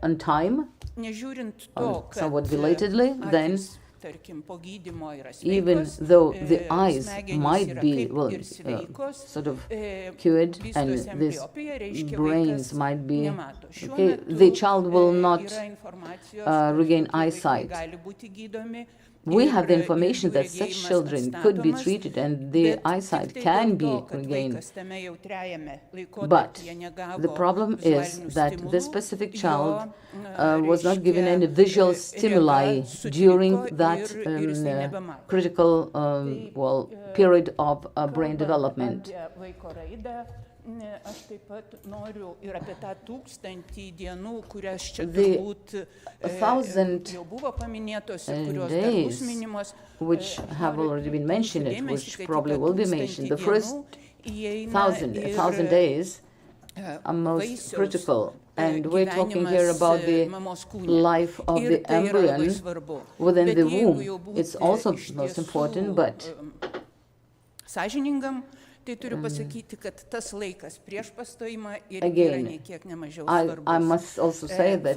on time, somewhat belatedly, then even though the eyes might be sort of cured and these brains might be okay, the child will not regain eyesight. We have the information that such children could be treated and their eyesight can be regained. But the problem is that this specific child was not given any visual stimuli during that critical period of brain development. The 1,000 days, which have already been mentioned, which probably will be mentioned, the first 1,000 days are most critical. And we're talking here about the life of the embryo within the womb. It's also most important, but again, I must also say that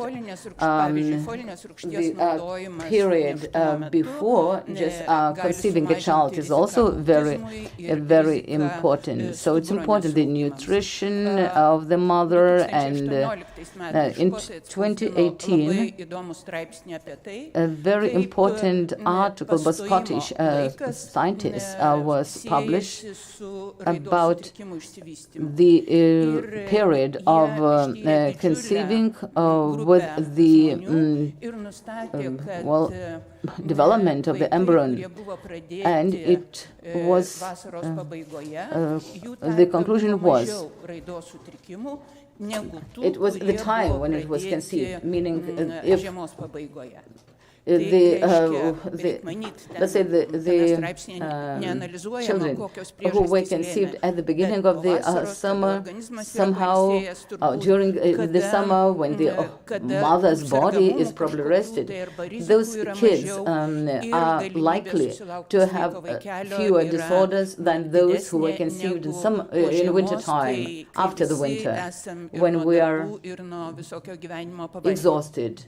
the period before just conceiving a child is also very important. So it's important, the nutrition of the mother, and in 2018, a very important article by Scottish scientists was published about the period of conceiving with the development of the embryo, and it was the conclusion was it was the time when it was conceived, meaning if let's say the children who were conceived at the beginning of the summer, somehow during the summer when the mother's body is probably rested, those kids are likely to have fewer disorders than those who were conceived in winter time, after the winter, when we are exhausted.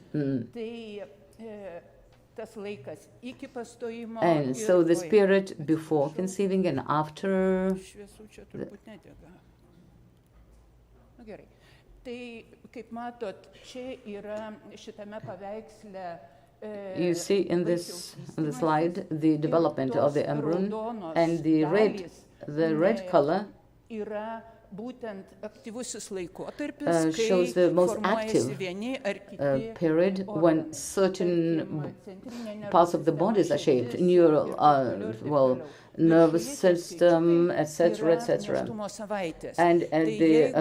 And so this period before conceiving and after. You see in this slide the development of the embryo, and the red color shows the most active period when certain parts of the bodies are shaped, neural, nervous system, etc., etc. And at the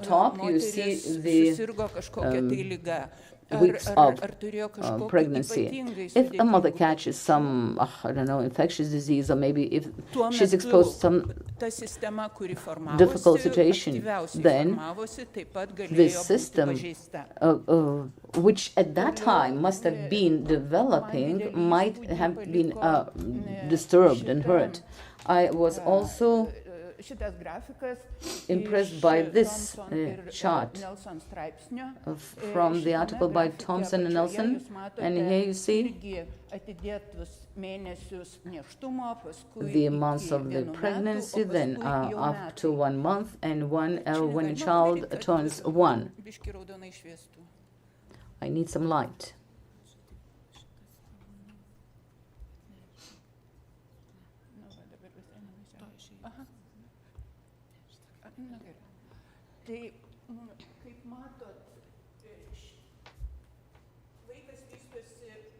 top you see the weeks of pregnancy. If a mother catches some, I don't know, infectious disease, or maybe if she's exposed to some difficult situation, then this system, which at that time must have been developing, might have been disturbed and hurt. I was also impressed by this chart from the article by Thompson and Nelson, and here you see the months of the pregnancy, then up to 1 month, and when a child turns 1. I need some light.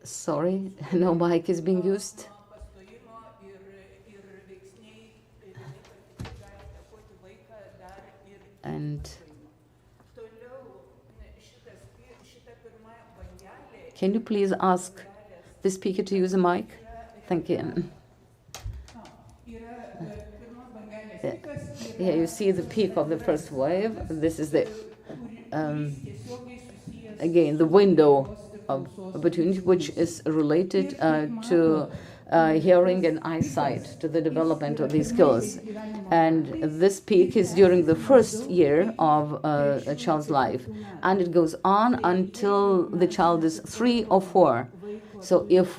Sorry, no mic is being used. And can you please ask the speaker to use a mic? Thank you. Here you see the peak of the first wave. This is the again the window of opportunity, which is related to hearing and eyesight, to the development of these skills. And this peak is during the first year of a child's life, and it goes on until the child is 3 or 4. So if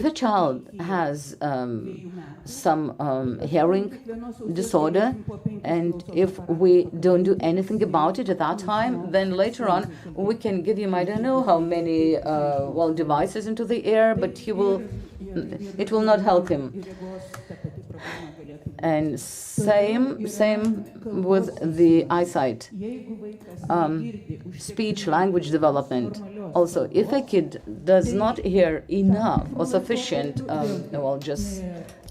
a child has some hearing disorder, and if we don't do anything about it at that time, then later on we can give him, I don't know how many devices into the ear, but it will not help him. And same with the eyesight, speech language development. Also, if a kid does not hear enough or sufficient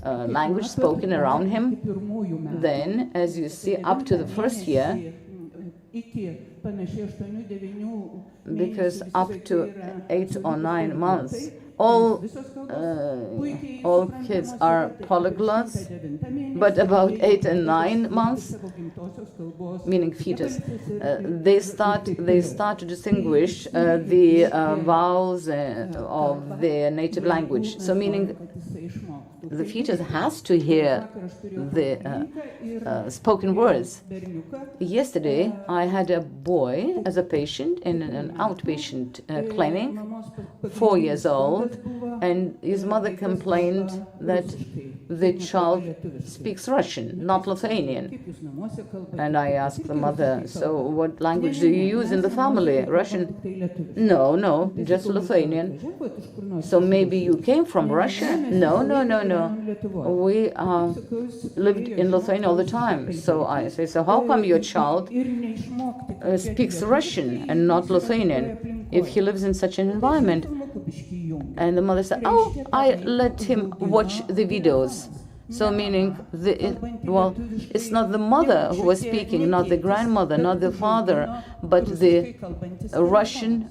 language spoken around him, then, as you see, up to the first year, because up to 8 or 9 months, all kids are polyglots, but about 8 and 9 months, meaning fetus, they start to distinguish the vowels of their native language. So, meaning the fetus has to hear the spoken words. Yesterday, I had a boy as a patient in an outpatient clinic, 4 years old, and his mother complained that the child speaks Russian, not Lithuanian. And I asked the mother, so what language do you use in the family? Russian? No, just Lithuanian. So maybe you came from Russia? No. we lived in Lithuania all the time. So I say, so how come your child speaks Russian and not Lithuanian if he lives in such an environment? And the mother said, oh, I let him watch the videos. So meaning, it's not the mother who was speaking, not the grandmother, not the father, but the Russian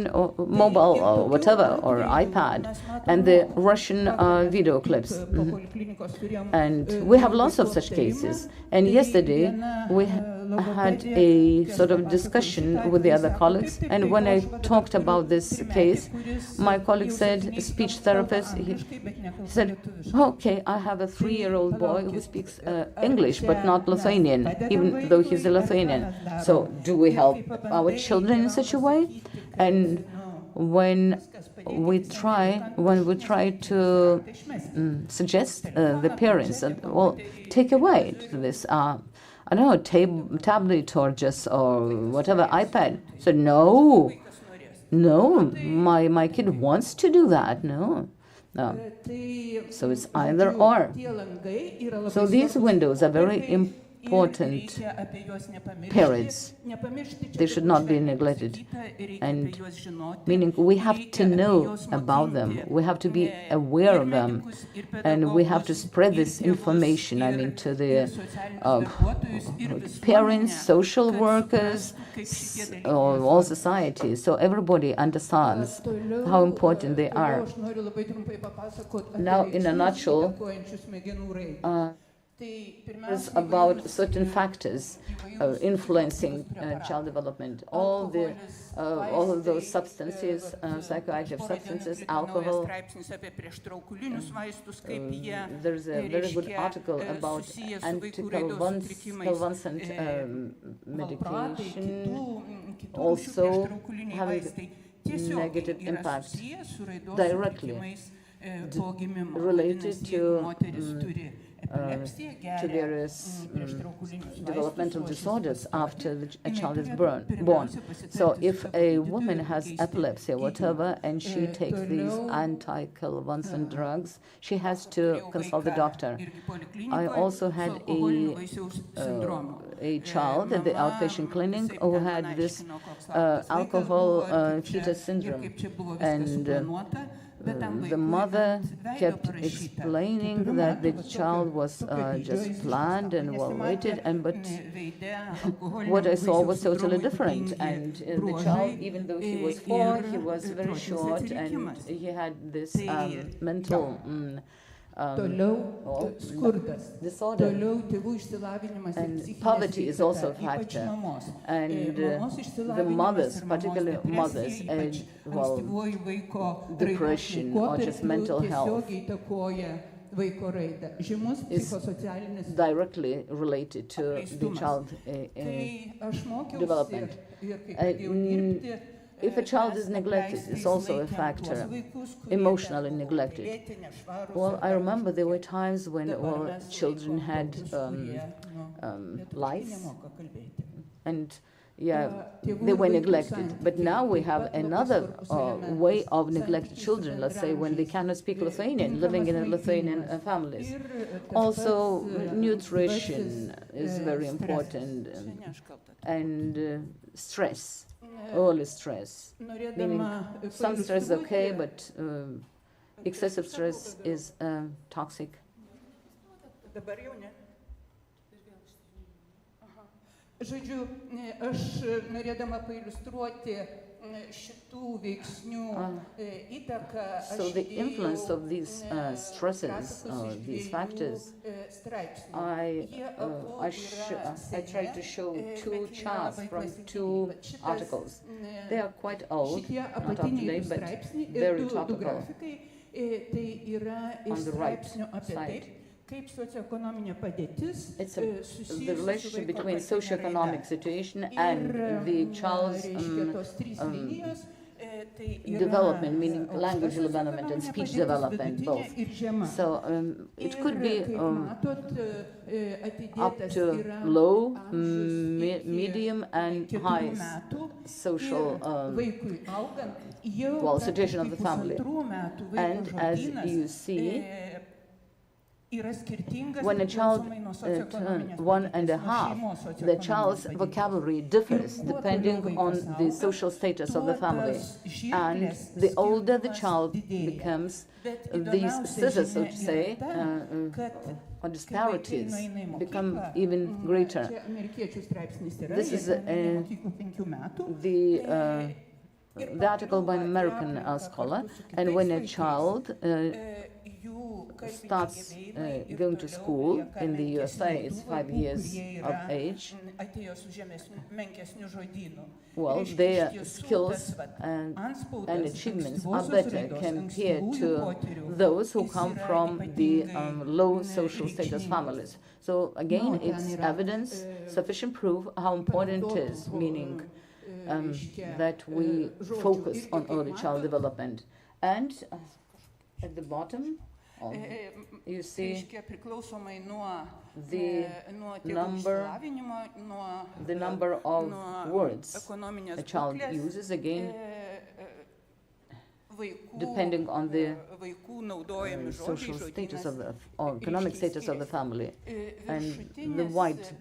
or mobile or whatever, or iPad, and the Russian video clips. And we have lots of such cases. And yesterday, we had a sort of discussion with the other colleagues, and when I talked about this case, my colleague said, speech therapist, he said, okay, I have a 3-year-old boy who speaks English but not Lithuanian, even though he's a Lithuanian. So do we help our children in such a way? And when we try to suggest the parents that, well, take away this I don't know, tablet or just or whatever, iPad. So no, my kid wants to do that. No. So it's either or. So these windows are very important periods. They should not be neglected. And meaning we have to know about them. We have to be aware of them. And we have to spread this information, I mean, to the parents, social workers, all society. So everybody understands how important they are. Now, in a nutshell, is about certain factors influencing child development. All of those substances, psychoactive substances, alcohol. There's a very good article about anticonvulsant medication, also having negative impacts directly related to various developmental disorders after a child is born. So if a woman has epilepsy or whatever, and she takes these anticonvulsant drugs, she has to consult the doctor. I also had a child at the outpatient clinic who had this alcohol fetus syndrome, and the mother kept explaining that the child was just planned and well-rated, but what I saw was totally different. And the child, even though he was 4, he was very short, and he had this mental disorder. And poverty is also a factor. And the mothers, particularly mothers, depression or just mental health is directly related to the child development. If a child is neglected, it's also a factor, emotionally neglected. Well, I remember there were times when children had lice, and they were neglected. But now we have another way of neglecting children, let's say when they cannot speak Lithuanian, living in a Lithuanian families. Also, nutrition is very important, and stress. Early stress, meaning some stress is okay, but excessive stress is toxic. Žodžiu, aš norėdama pailiustruoti šitų veiksnių įtaką, so the influence of these stresses, these factors, I tried to show 2 charts from 2 articles. They are quite old, not up to date, but very topical. On the right side, it's the relationship between socioeconomic situation and the child's development, meaning language development and speech development, both. So it could be up to low, medium, and high social situation of the family. And as you see, yra skirtingas When a child priklausomai nuo turns socioekonominės 1.5, the child's vocabulary differs depending on the social status of the family. And the older the child becomes, these scissors, so to say, or disparities become even greater. This is the article by an American scholar, and when a child starts going to school in the USA, it's 5 years of age, well, their skills and achievements are better compared to those who come from the low social status families. So again, it's evidence, sufficient proof how important it is, meaning that we focus on early child development. And at the bottom, you see the number of words a child uses, again, depending on the social status of the, or economic status of the family. And the white,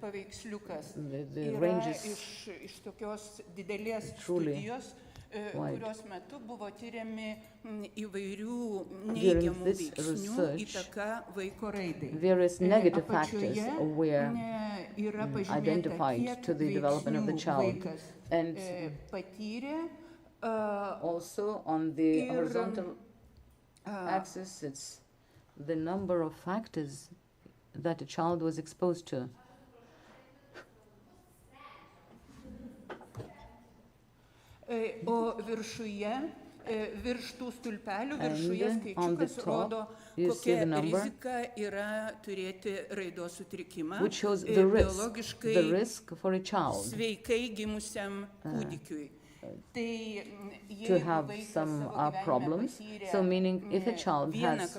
the range is truly wide. During this research, various negative factors were identified to the development of the child. And also on the horizontal axis, it's the number of factors that a child was exposed to. O viršuje, virš tų stulpelių, viršuje skaičiukas rodo, kokia rizika yra turėti raidos sutrikimą biologiškai sveikai gimusiam kūdikiui. To have some problems. So meaning if a child has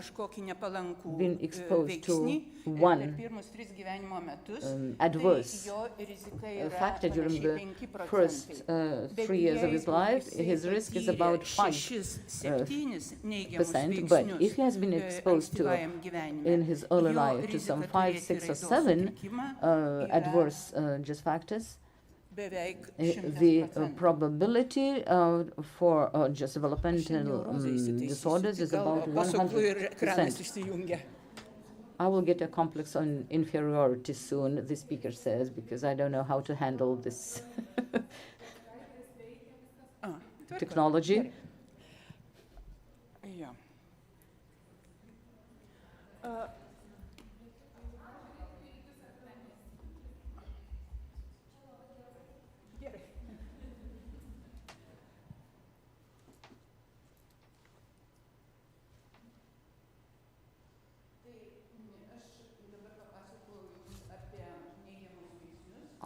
been exposed to one adverse factor during the first 3 years of his life, his risk is about 5%. But if he has been exposed to, in his early life, to some 5, 6, or 7 adverse just factors, the probability for just developmental disorders is about 100%. I will get a complex on inferiority soon, the speaker says, because I don't know how to handle this technology.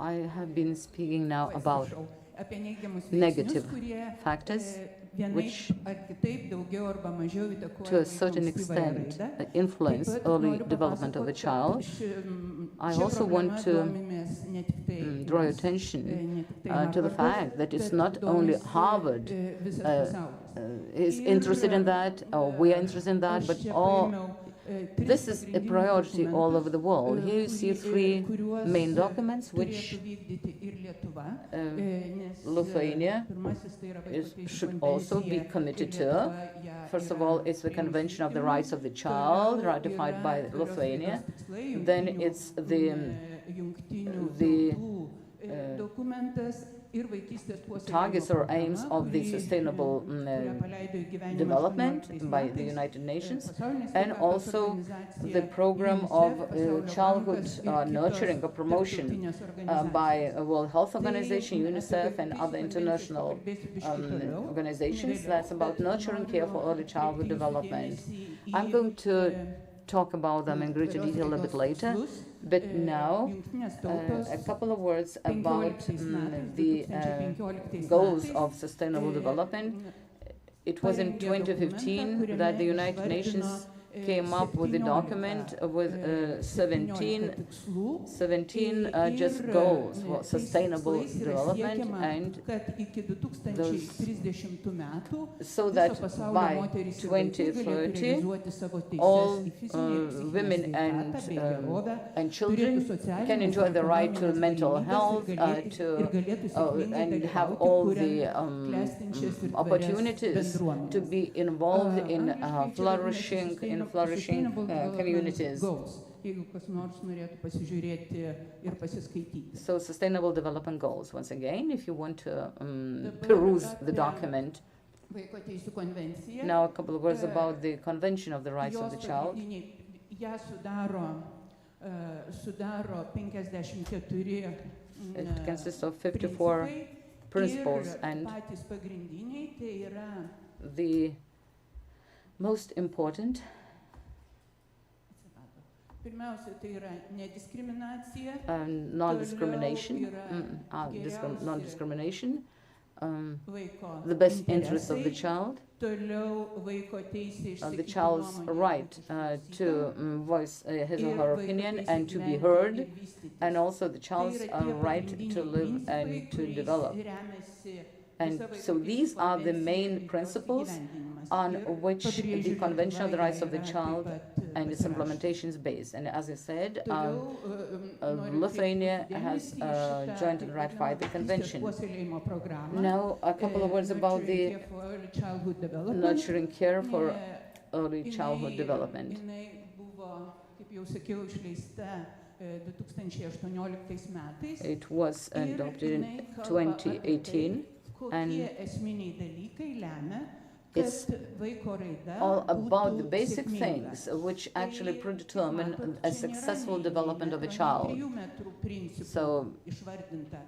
I have been speaking now about negative factors which, to a certain extent, influence early development of the child. I also want to draw your attention to the fact that it's not only Harvard is interested in that, or we are interested in that, but all. This is a priority all over the world. Here you see 3 main documents which Lithuania should also be committed to. First of all, it's the Convention of the Rights of the Child, ratified by Lithuania. Then it's the targets or aims of the sustainable development by the United Nations, and also the program of childhood nurturing or promotion by World Health Organization, UNICEF, and other international organizations. That's about nurturing care for early childhood development. I'm going to talk about them in greater detail a bit later. But now, a couple of words about the goals of sustainable development. It was in 2015 that the United Nations came up with the document with 17 just goals for sustainable development, and those, so that by 2030 all women and children can enjoy the right to mental health, and have all the opportunities to be involved in flourishing communities. So sustainable development goals, once again, if you want to peruse the document. Now a couple of words about the Convention of the Rights of the Child. It consists of 54 principles, and the most important non-discrimination, non-discrimination, the best interest of the child, the child's right to voice his or her opinion and to be heard, and also the child's right to live and to develop. And so these are the main principles on which the Convention of the Rights of the Child and its implementation is based. And as I said, Lithuania has joined and ratified the convention. Now, a couple of words about the nurturing care for early childhood development. It was adopted in 2018, and it's all about the basic things which actually predetermine a successful development of a child. So,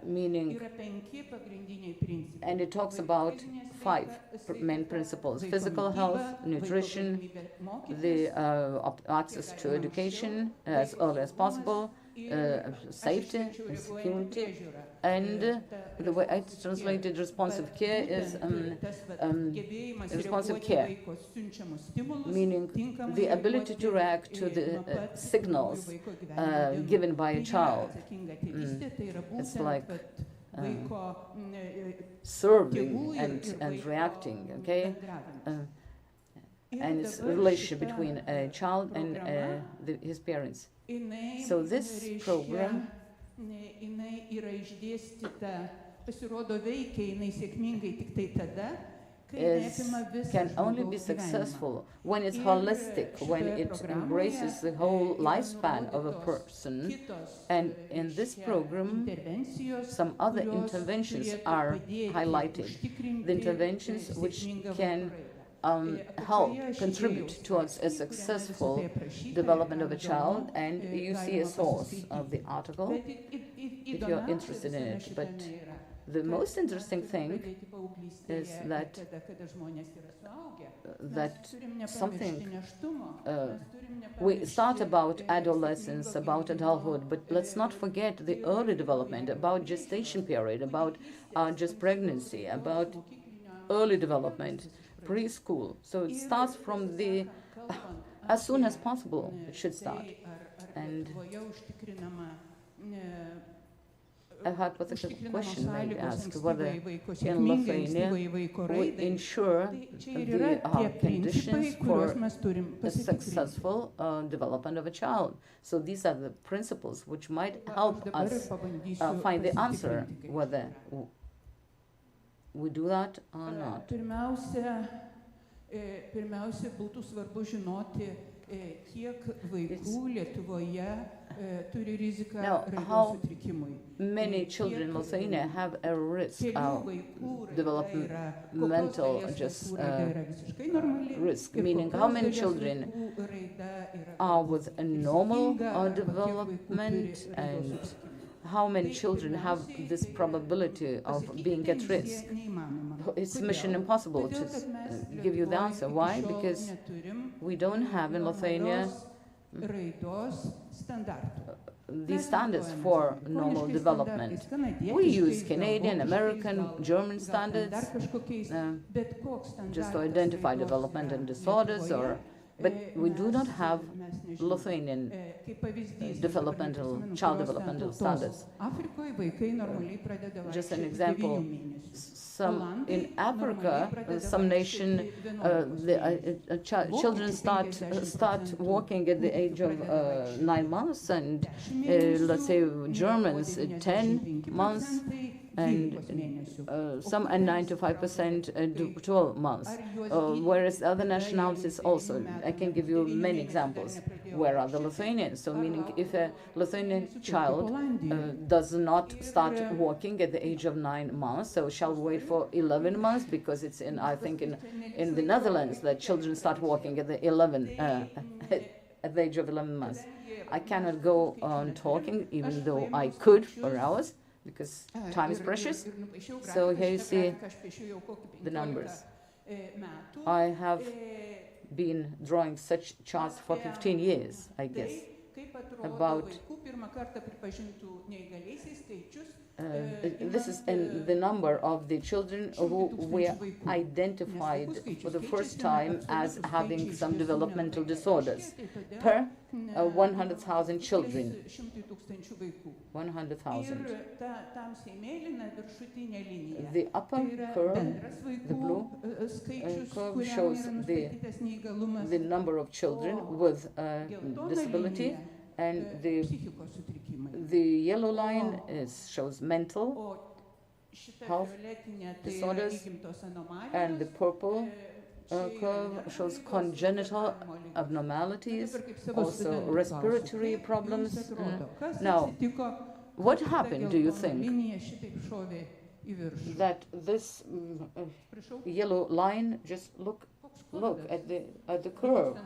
meaning, and it talks about 5 main principles: physical health, nutrition, the access to education as early as possible, safety and security, and the way it's translated, responsive care is responsive care, meaning the ability to react to the signals given by a child. It's like serving and reacting, okay? And it's a relationship between a child and his parents. So this program can only be successful when it's holistic, when it embraces the whole lifespan of a person. And in this program, some other interventions are highlighted. The interventions which can help contribute towards a successful development of a child, and you see a source of the article if you're interested in it. But the most interesting thing is that we start about adolescence, about adulthood, but let's not forget the early development, about gestation period, about just pregnancy, about early development, preschool. So it starts from the as soon as possible it should start. And a hypothetical question may be asked whether in Lithuania we ensure the conditions for a successful development of a child. So these are the principles which might help us find the answer whether we do that or not. Pirmiausia, būtų svarbu žinoti, kiek vaikų Lietuvoje turi riziką raidos sutrikimui. Many children in Lithuania have a risk of developmental risk, meaning how many children are with a normal development, and how many children have this probability of being at risk. It's mission impossible to give you the answer. Why? Because we don't have in Lithuania these standards for normal development. We use Canadian, American, German standards just to identify developmental disorders or But we do not have Lithuanian Kaip pavyzdys, developmental, prisimenu, child kurios developmental ten standards. tautos. Afrikoje vaikai normaliai pradeda Just an vaikščioti example, 9 mėnesių. some in Africa, some nation, children start walking at the age of 9 months, and let's say Germans 10 months, and some and 95% do 12 months. Whereas other nationalities also, I can give you many examples. Where are the Lithuanians? So meaning if a Lithuanian child does not start walking at the age of 9 months, so shall wait for 11 months, because it's in, I think in the Netherlands that children start walking at the at the age of 11 months. I cannot go on talking, even though I could for hours, because time is precious. So here you see the numbers. I have been drawing such charts for 15 years, I guess. About this is the number of the children who were identified for the first time as having some developmental disorders per 100,000 children. 100,000. The upper curve, the blue curve, shows the number of children with disability, and the yellow line shows mental health disorders, and the purple curve shows congenital abnormalities, also respiratory problems. Now, what happened, do you think, that this yellow line, just look at the curve?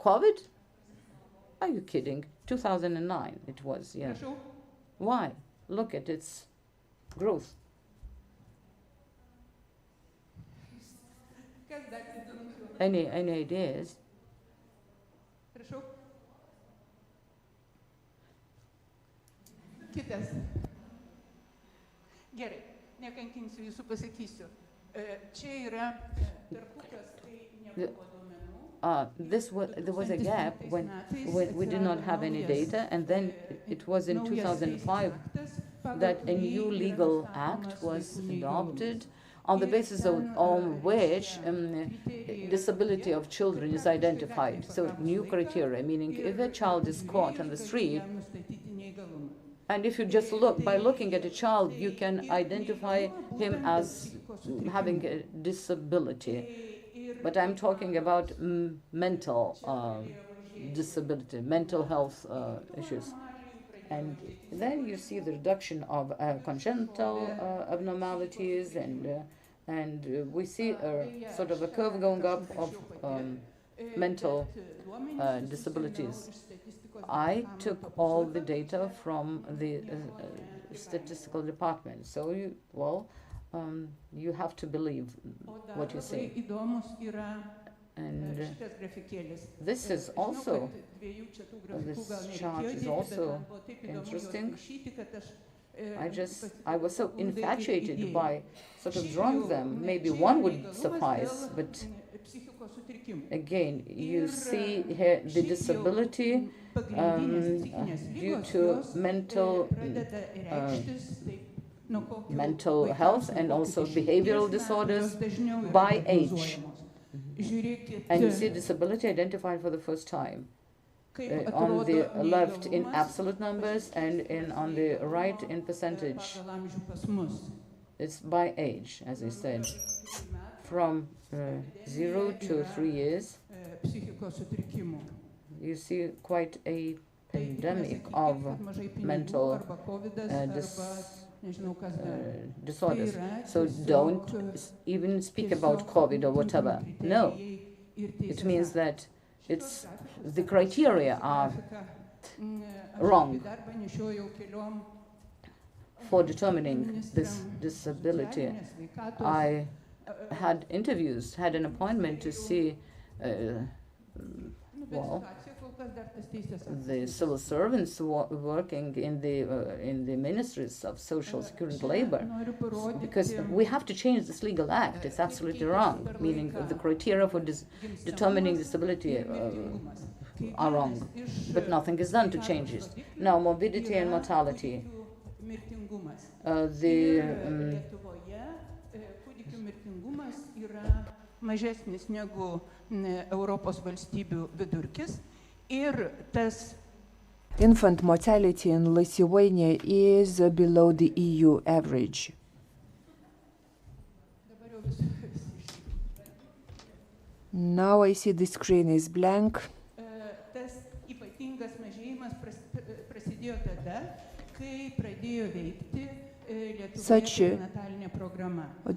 COVID? Are you kidding? 2009 it was, yeah. Why? Look at its growth. Any ideas? Kitas. Gerai, nekankinsiu jūsų, pasakysiu. Čia yra tarpukas, kai nebuvo duomenų. There was a gap when we did not have any data, and then it was in 2005 that a new legal act was adopted, on the basis on which disability of children is identified. So new criteria, meaning if a child is caught on the street, and if you just by looking at a child, you can identify him as having a disability. But I'm talking about mental disability, mental health issues. And then you see the reduction of congenital abnormalities, and we see a sort of a curve going up of mental disabilities. I took all the data from the statistical department. So you have to believe what you say. And this is also, this chart is also interesting. I was so infatuated by sort of drawing them. Maybe one would suffice, but again, you see here the disability due to mental health and also behavioral disorders by age. And you see disability identified for the first time. On the left in absolute numbers, and on the right in percentage. It's by age, as I said. From 0 to 3 years, you see quite a pandemic of mental disorders. So don't even speak about COVID or whatever. No, it means that the criteria are wrong for determining this disability. I had an appointment to see, the civil servants working in the ministries of social security and labor, because we have to change this legal act. It's absolutely wrong, meaning the criteria for determining disability are wrong, but nothing is done to change it. Now, morbidity and mortality. Kūdikių mirtingumas yra mažesnis negu Europos valstybių vidurkis ir tas infant mortality in Lithuania is below the EU average. Now I see the screen is blank. Tas ypatingas mažėjimas prasidėjo tada, kai pradėjo veikti Such a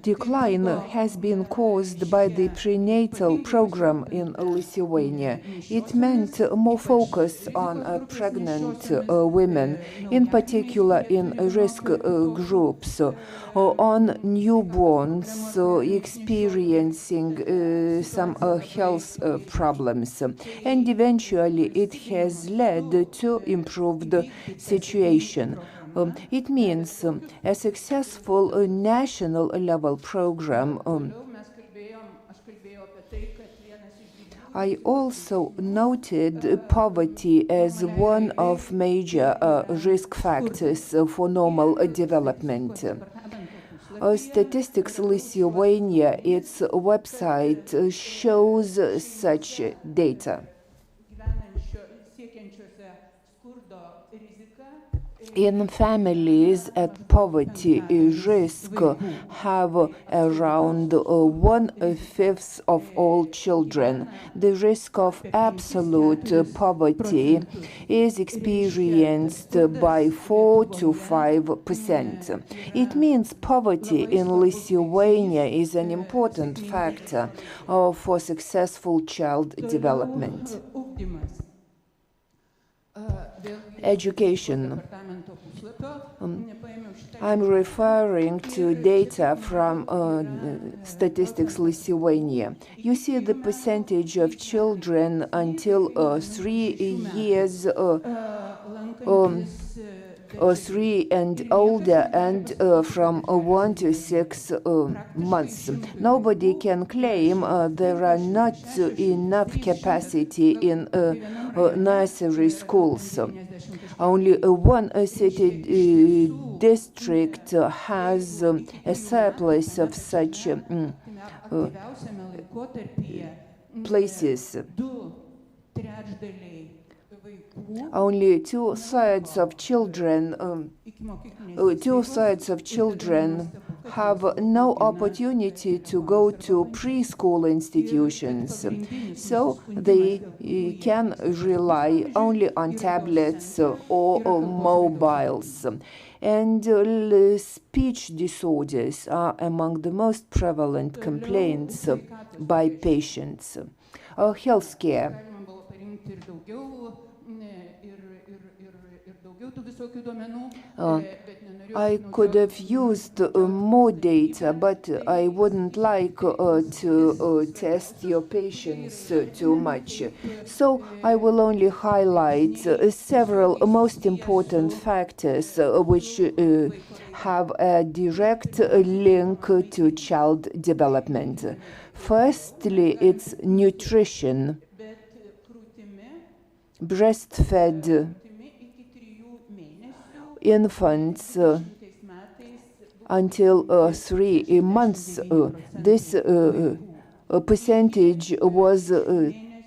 decline has been caused by the prenatal program in Lithuania. It meant more focus on pregnant women, in particular in risk groups, on newborns experiencing some health problems. And eventually it has led to improved situation. It means a successful national level program. I also noted poverty as one of major risk factors for normal development. Statistics Lithuania, its website, shows such data. In families at poverty risk have around 1/5 of all children. The risk of absolute poverty is experienced by 4 to 5%. It means poverty in Lithuania is an important factor for successful child development. Education. I'm referring to data from Statistics Lithuania. You see the percentage of children until 3 years or 3 and older, and from 1 to 6 months. Nobody can claim there are not enough capacity in nursery schools. Only one city district has a surplus of such places. Only 2/3 of children have no opportunity to go to preschool institutions, so they can rely only on tablets or mobiles. And speech disorders are among the most prevalent complaints by patients. Healthcare. I could have used more data, but I wouldn't like to test your patience too much. So I will only highlight several most important factors which have a direct link to child development. Firstly, it's nutrition. Breastfed infants until 3 months, this percentage was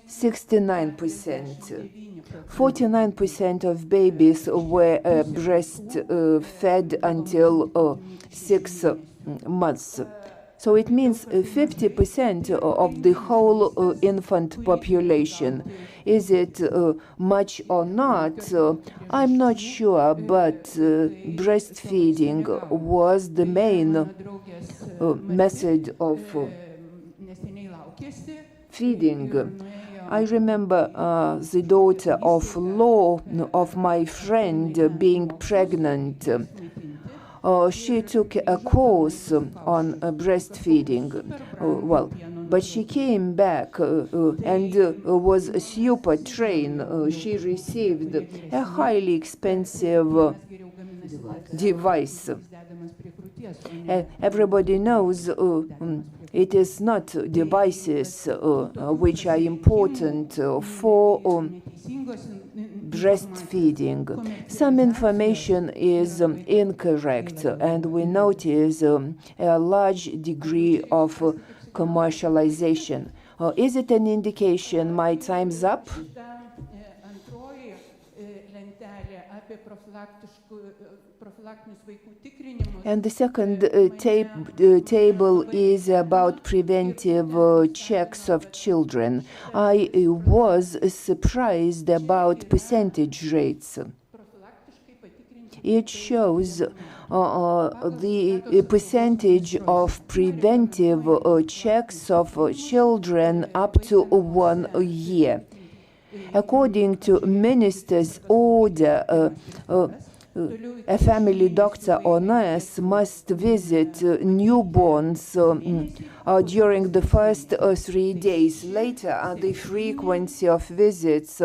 69%. 49% of babies were breastfed until 6 months. So it means 50% of the whole infant population. Is it much or not? I'm not sure, but breastfeeding was the main method of feeding. I remember the daughter-in-law of my friend being pregnant. She took a course on breastfeeding. but she came back and was super trained. She received a highly expensive device. Everybody knows it is not devices which are important for breastfeeding. Some information is incorrect, and we notice a large degree of commercialization. Is it an indication my time's up? And the second table is about preventive checks of children. I was surprised about percentage rates. It shows the percentage of preventive checks of children up to 1 year. According to minister's order, a family doctor or nurse must visit newborns during the first 3 days. Later, the frequency of visits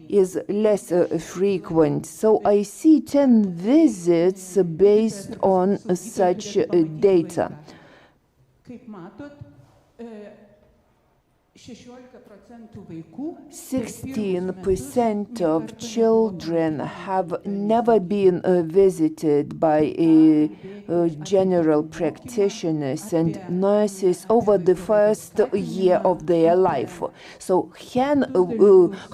is less frequent. So I see 10 visits based on such data. 16% of children have never been visited by general practitioners and nurses over the first year of their life. So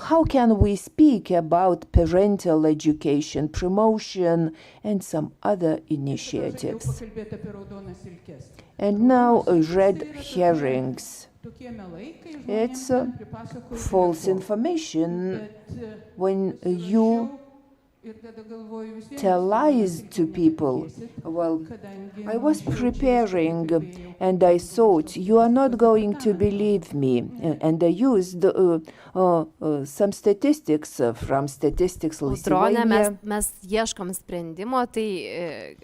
how can we speak about parental education, promotion, and some other initiatives? And now red herrings. It's false information when you tell lies to people. Well, I was preparing and I thought, you are not going to believe me. And I used some statistics from Statistics Lithuania. Audronė, mes ieškom sprendimo, tai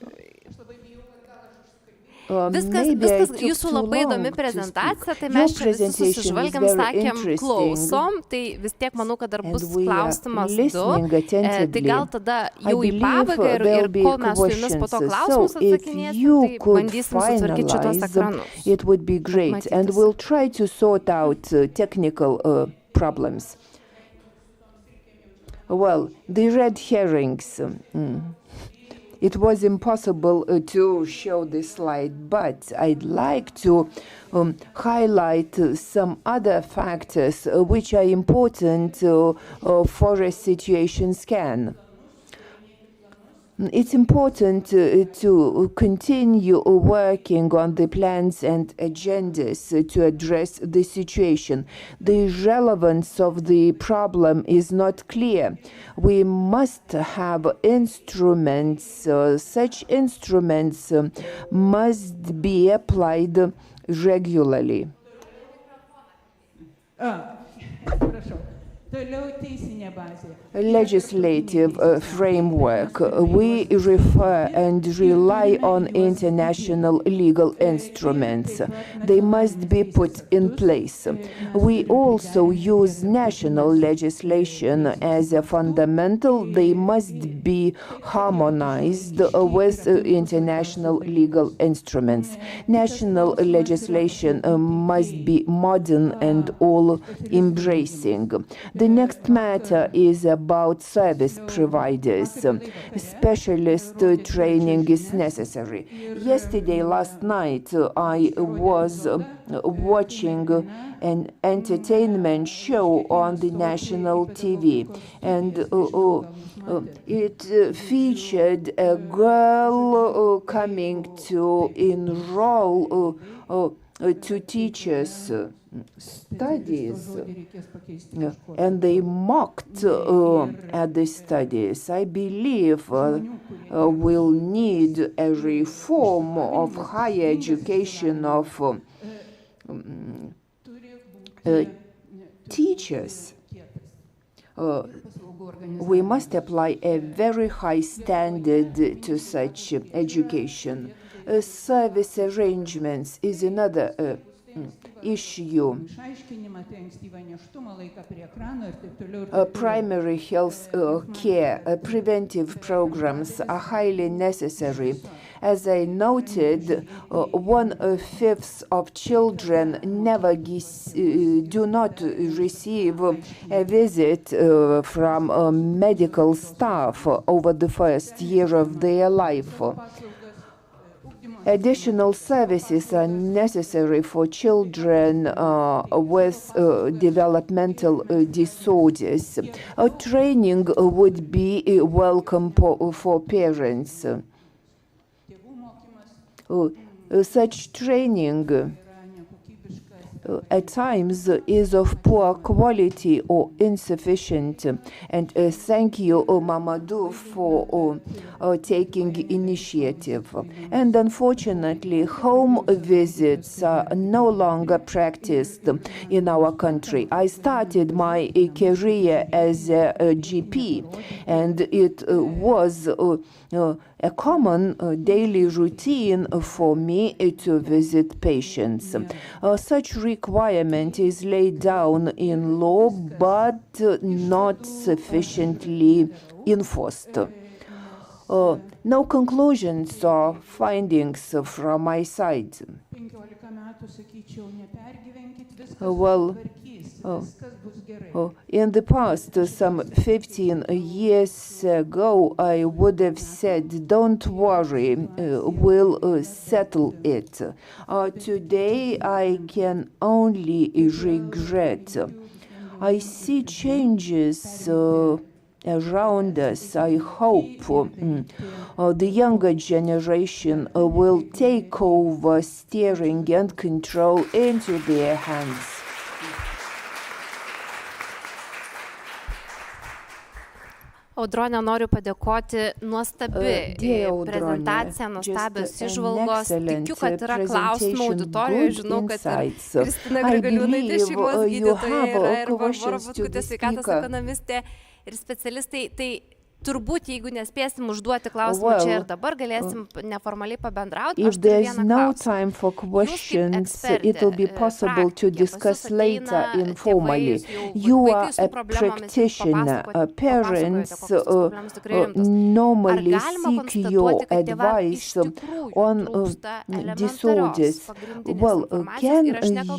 Viskas jūsų labai įdomi prezentacija, tai mes čia visi susižvalgiam, sakėm, klausom, tai vis tiek manau, kad dar bus klausimas 2. Tai gal tada jau į pabaigą ir kol mes su jumis po to klausimus atsakinėsim, tai bandysim sutvarkyti šitos ekranus. It would be great, and we'll try to sort out technical problems. Well, the red herrings. It was impossible to show this slide, but I'd like to highlight some other factors which are important for a situation scan. It's important to continue working on the plans and agendas to address the situation. The relevance of the problem is not clear. We must have instruments. Such instruments must be applied regularly. Legislative framework. We refer and rely on international legal instruments. They must be put in place. We also use national legislation as a fundamental. They must be harmonized with international legal instruments. National legislation must be modern and all-embracing. The next matter is about service providers. Specialist training is necessary. Last night, I was watching an entertainment show on the national TV, and it featured a girl coming to enroll to teachers' studies, and they mocked at the studies. I believe we'll need a reform of higher education of teachers. We must apply a very high standard to such education. Service arrangements is another issue. Išaiškinimą apie ankstyvą nėštumą, laiką prie ekrano ir taip toliau. Ir taip toliau. Primary health care, preventive programs are highly necessary. As I noted, 1/5 of children never do not receive a visit from medical staff over the first year of their life. Additional services are necessary for children with developmental disorders. Training would be welcome for parents. Such training at times is of poor quality or insufficient. And thank you, Mamadou, for taking initiative. And unfortunately, home visits are no longer practiced in our country. I started my career as a GP, and it was a common daily routine for me to visit patients. Such requirement is laid down in law, but not sufficiently enforced. No conclusions or findings from my side. Well, in the past, some 15 years ago, I would have said, don't worry, we'll settle it. Today, I can only regret. I see changes around us. I hope the younger generation will take over steering and control into their hands. Audronė, noriu padėkoti, nuostabi prezentacija, nuostabios įžvalgos. Tikiu, kad yra klausimų auditorijoje, žinau, kad ir Kristina Grigaliūnaitė, šeimos gydytoja, yra ir Barbora Butkutė, sveikatos ekonomistė ir specialistai. Tai turbūt, jeigu nespėsim užduoti klausimų čia ir dabar, galėsim neformaliai pabendrauti. If there's no time for questions, it will be possible to discuss later informally. You are a practitioner. Parents normally seek your advice on disorders. Well, can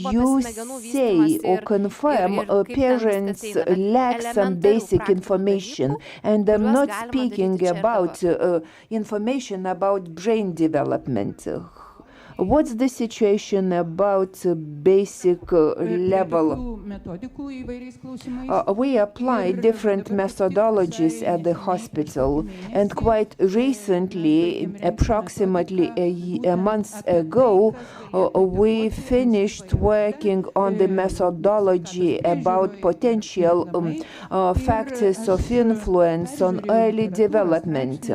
you say or confirm parents lack some basic information? And I'm not speaking about information about brain development. What's the situation about basic level? We apply different methodologies at the hospital, and quite recently, approximately a month ago, we finished working on the methodology about potential factors of influence on early development.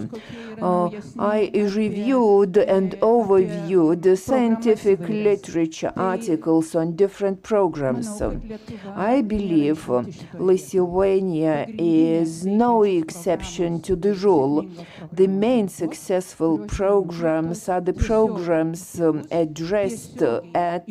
I reviewed and overviewed the scientific literature articles on different programs. I believe Lithuania is no exception to the rule. The main successful programs are the programs addressed at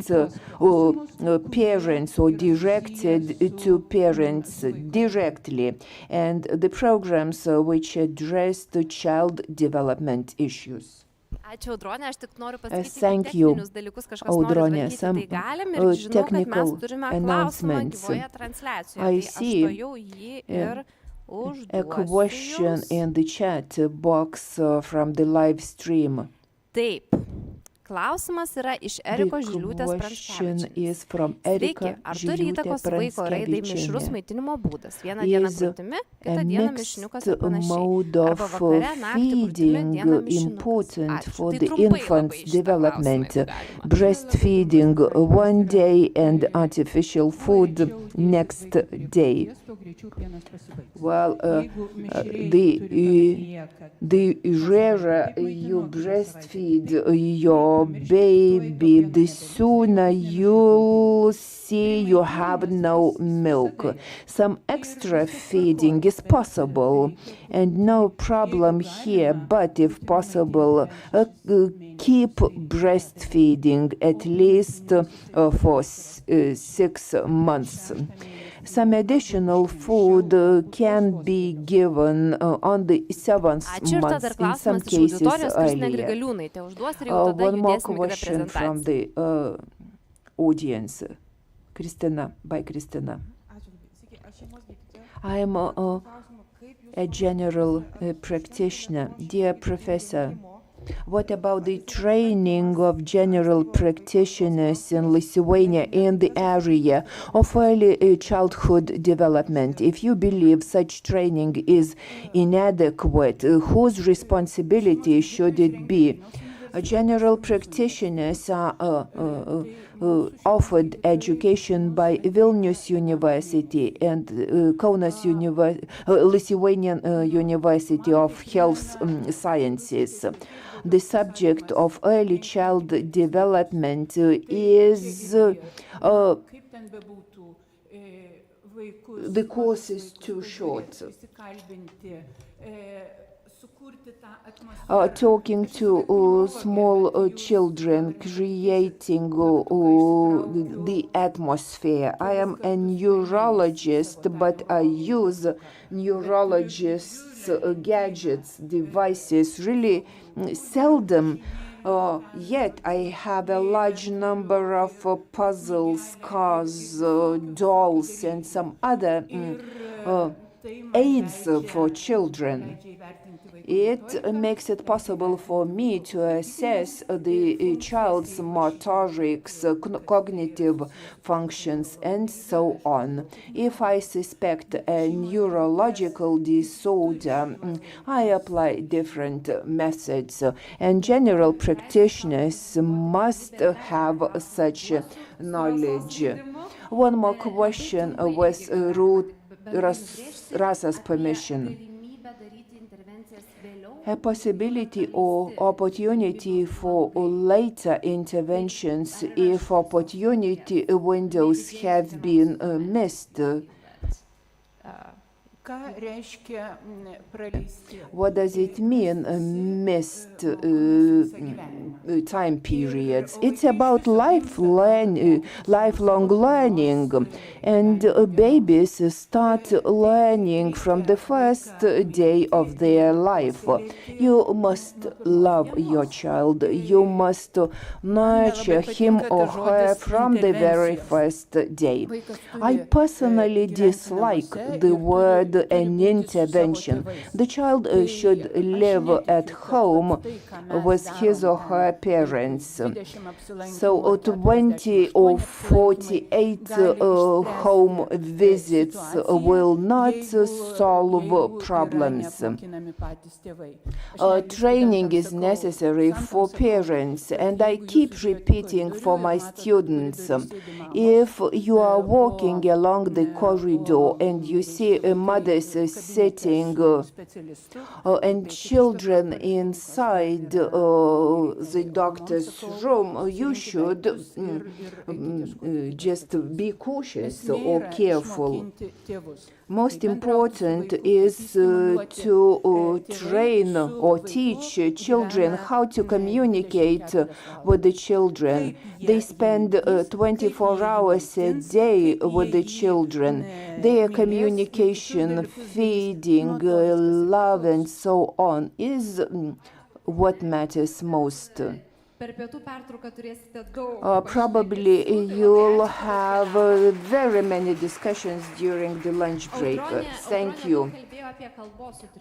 parents or directed to parents directly, and the programs which address the child development issues. Ačiū, Audronė, aš tik noriu pasakyti techninius dalykus, kažkas nori sakyti, tai galim ir žinau, kad mes turime klausimą gyvoje transliacijoje. Tai aš stojau jį ir užduosiu. A question in the chat box from the live stream. Taip. Klausimas yra iš Erikos Žiliūtės Pranskevičienės. Sveiki, ar turi įtakos vaiko raidai mišrus maitinimo būdas? Vieną dieną krūtimi, kitą dieną mišiniukas ir panašiai. Arba vakare, naktį krūtimi, dieną mišinukas. For the infant's development, breastfeeding one day and artificial food next day. Well, the rarer you breastfeed your your baby, the sooner you'll see you have no milk. Some extra feeding is possible and no problem here, but if possible, keep breastfeeding at least for 6 months. Some additional food can be given on the 7th month, in some cases earlier. One more question from the audience. Kristina, by Kristina. I am a general practitioner. Dear Professor, what about the training of general practitioners in Lithuania in the area of early childhood development? If you believe such training is inadequate, whose responsibility should it be? General practitioners are offered education by Vilnius University and Kaunas Lithuanian University of Health Sciences. The subject of early child development is the course is too short. Talking to small children, creating the atmosphere. I am a neurologist, but I use neurologists' gadgets, devices, really seldom. Yet I have a large number of puzzles, cars, dolls, and some other aids for children. It makes it possible for me to assess the child's motorics, cognitive functions, and so on. If I suspect a neurological disorder, I apply different methods, and general practitioners must have such knowledge. One more question with Rasa's permission. A possibility or opportunity for later interventions if opportunity windows have been missed. What does it mean, missed time periods? It's about lifelong learning, and babies start learning from the first day of their life. You must love your child. You must nurture him or her from the very first day. I personally dislike the word an intervention. The child should live at home with his or her parents. So 20 or 48 home visits will not solve problems. Training is necessary for parents, and I keep repeating for my students, if you are walking along the corridor and you see a mother's sitting and children inside the doctor's room, you should just be cautious or careful. Most important is to train or teach children how to communicate with the children. They spend 24 hours a day with the children. Their communication, feeding, love, and so on is what matters most. Probably you'll have very many discussions during the lunch break. Thank you.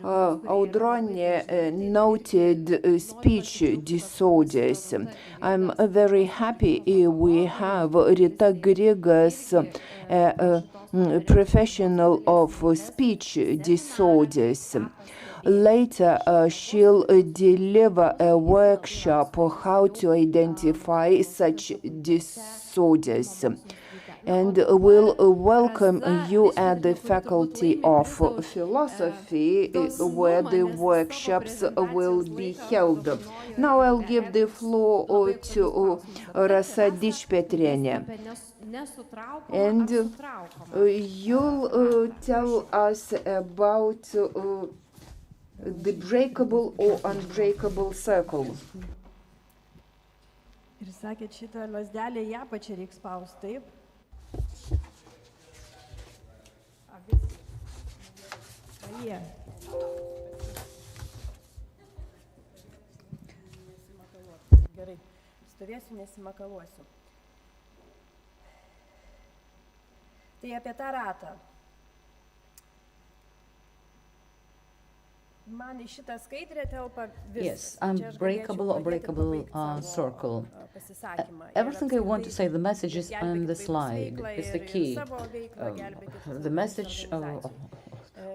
Audronė noted speech disorders. I'm very happy we have Rita Grigas, professional of speech disorders. Later, she'll deliver a workshop on how to identify such disorders. and will welcome you at the Faculty of Philosophy, where the workshops will be held. Now I'll give the floor to Rasa Dičpetrienė, and you'll tell us about the breakable or unbreakable circles. Ir sakėt, šitą lazdelę į apačią reiks spaust, taip? Gerai, stovėsiu, nesimakaluosiu. Tai apie tą ratą. Man į šitą skaidrę telpa Yes, viskas. unbreakable or breakable circle. Everything I want to say, the message is on the slide, is the key. The message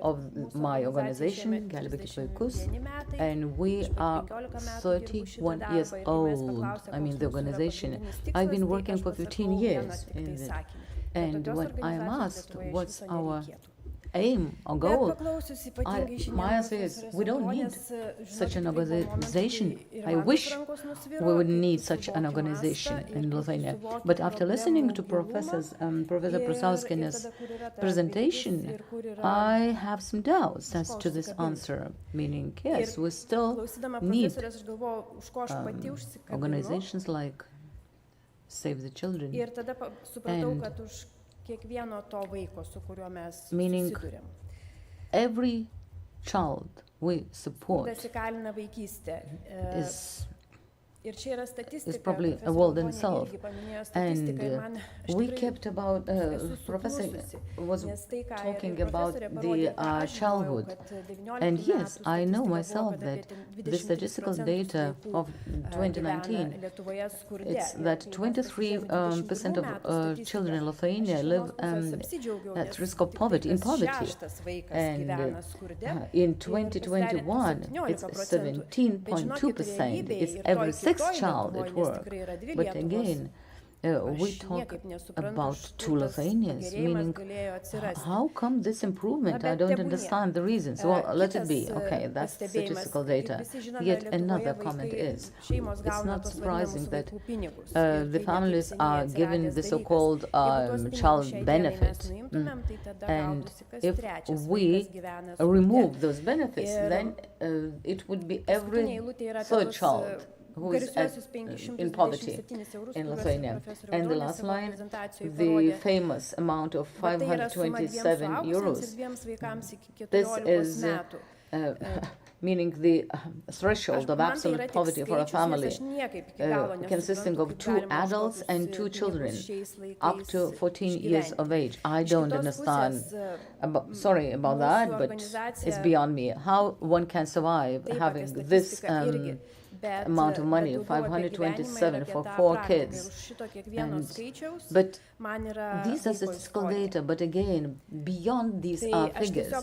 of my organization, Gelbėkit Vaikus, and we are 31 years old. I mean, the organization. I've been working for 15 years in it. And when I am asked what's our aim or goal, my answer is we don't need such an organization. I wish we would need such an organization in Lithuania. But after listening to Professor Prasauskienė's presentation, I have some doubts as to this answer, meaning, yes, we still need organizations like Save the Children. Meaning every child we support is probably a world in itself. And we kept about, Professor was talking about the childhood. And yes, I know myself that the statistical data of 2019, it's that 23% of children in Lithuania live at risk of poverty, in poverty. And in 2021, it's 17.2%. It's every sixth child at work. But again, we talk about two Lithuanians, meaning how come this improvement? I don't understand the reasons. Well, let it be. Okay, that's statistical data. Yet another comment is, it's not surprising that the families are given the so-called child benefit. And if we remove those benefits, then it would be every third child who is in poverty in Lithuania. And the last line, the famous amount of 527 euros. This is meaning the threshold of absolute poverty for a family, consisting of 2 adults and 2 children, up to 14 years of age. I don't understand, sorry about that, but it's beyond me. How one can survive having this amount of money, 527 for 4 kids. But these are statistical data, but again, beyond these figures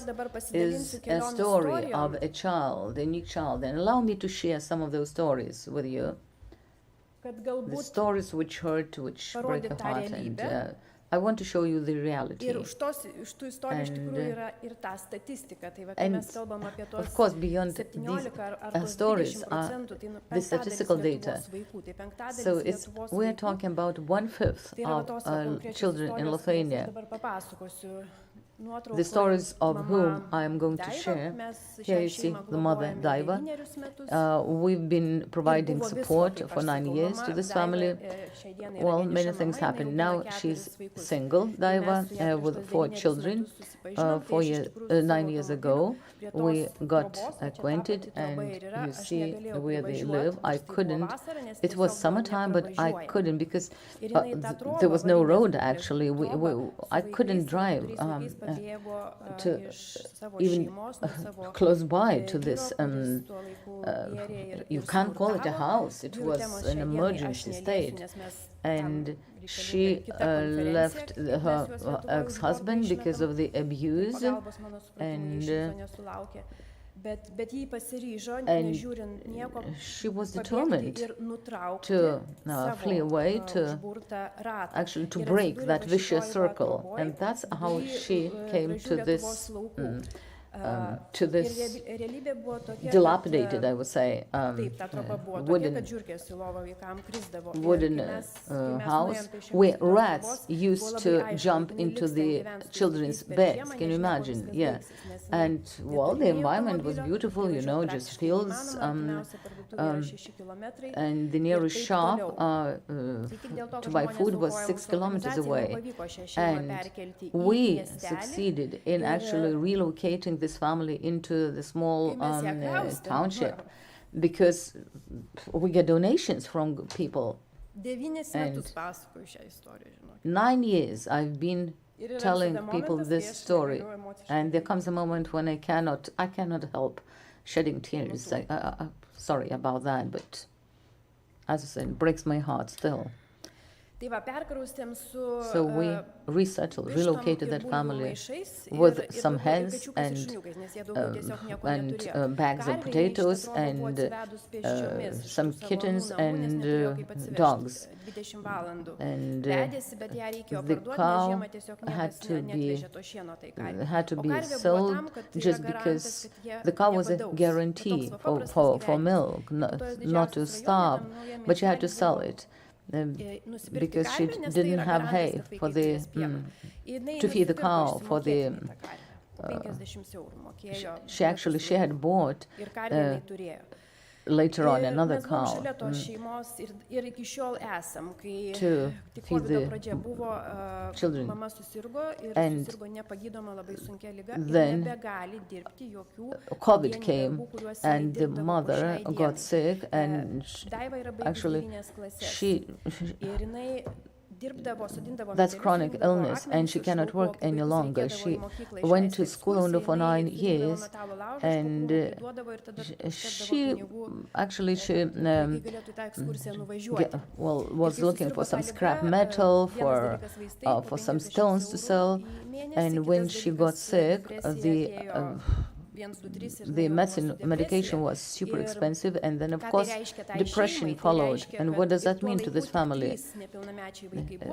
is a story of a child, a unique child. And allow me to share some of those stories with you. The stories which hurt, which break the heart, and I want to show you the reality. And of course, beyond these stories are the statistical data. So we're talking about 1/5 of children in Lithuania. The stories of whom I am going to share. Here you see the mother, Daiva. We've been providing support for 9 years to this family. Well, many things happened. Now she's single, Daiva, with 4 children. 9 years ago, we got acquainted, and you see where they live. I couldn't. It was summertime, but I couldn't because there was no road, actually. I couldn't drive to even close by to this. You can't call it a house. It was an emergency state. And she left her ex-husband because of the abuse, and Bet jį pasiryžo, And nežiūrint nieko, she was pabėgti determined ir nutraukti to savo flee away, to užburtą ratą. actually to Ir break atsidūrė that va vicious šitoj circle. globoj, And that's how vidury, she came gražių to Lietuvos this, laukų. to Ir this realybė buvo tokia, dilapidated, kad, I would say, taip, ta troba buvo tokia, wooden kad žiurkės į lovą vaikam krisdavo. Ir wooden kai mes house nuėjom pėsčiomis where iki tos rats trobos, used buvo to labai aišku, jump kad jinai into liks ten the gyvens tais children's laikais per beds. žiemą, Can you nežinia, kuo imagine? viskas Yeah. baigsis, nes jinai And well, the neturėjo environment was automobilio, beautiful, you važiuot know, just praktiškai fields, neįmanoma, artimiausia parduotuvė yra 6 kilometrai. and the ir nearest taip shop toliau. Tai tik dėl to, to kad buy žmonės food was aukojo 6 mūsų kilometers organizacijai, away. nepavyko šią šeimą And perkelti į we miestelį. succeeded in Ir, actually relocating this family into the small kai mes ją kraustėm, township because we get donations from people. 9 metus And pasakoju šią istoriją, žinok. 9 years I've been Ir yra telling visada people momentas, this kai aš story, negaliu emociškai and there veikti. comes a moment when I cannot help shedding tears. Sorry about that, but as I said, it breaks my heart still. Tai va, perkraustėm su So we resettled, vištom relocated ir that bulvių family maišais with ir some daugiau- ir hens kačiukais ir and šuniukais, nes jie daugiau tiesiog nieko and neturėjo. bags of Karvė jinai potatoes šitą trobą buvo and atsivedus pėsčiomis iš some tų savo kittens namų, nes and neturėjo kaip atsivežti dogs. 20 valandų. And Vedėsi, bet ją reikėjo the parduoti, nes cow žiemą tiesiog had niekas to be neatvežė to šieno tai karvei. had to O be karvė buvo sold tam, kad tai just yra garantas, because kad jie the cow was a nebadaus. Va guarantee toks va for, paprastas for gyvenimas. milk, Po to jos not to didžiausias starve, rajone, tam naujam but you had to miestely sell buvo, it nusipirkti because she karvę, nes tai didn't yra have garantas, hay kad for vaikai the turės pieną. Jinai to feed the nusipirko cow for the išsimokėti tą karvę. Po 50 eurų mokėjo. she had bought Ir karvę jinai turėjo. later on Ir another mes buvom cow šalia tos šeimos ir iki šiol esam, kai to tik feed COVID the pradžia buvo, children. mama susirgo ir And susirgo nepagydoma labai sunkia liga then ir nebegali dirbti jokių COVID dieninių came darbų, kuriuos jinai and the dirbdavo po mother šiai got dienai. sick and Daiva yra baigusi actually devynias klases. she Ir jinai dirbdavo, sodindavo that's medelius, chronic rinkdavo illness and she akmenis iš cannot laukų, work kai any vaikus longer. reikėdavo She į mokyklą went išleisti to school only for ekskursijai, 9 jinai years metalo laužą, and iš kur duodavo ir tada užtekdavo she pinigų, actually she kad vaikai galėtų į tą ekskursiją nuvažiuoti. was looking for some scrap metal for some stones to sell, and when she got sick the medication was super expensive, and then of course depression followed. And what does that mean to this family?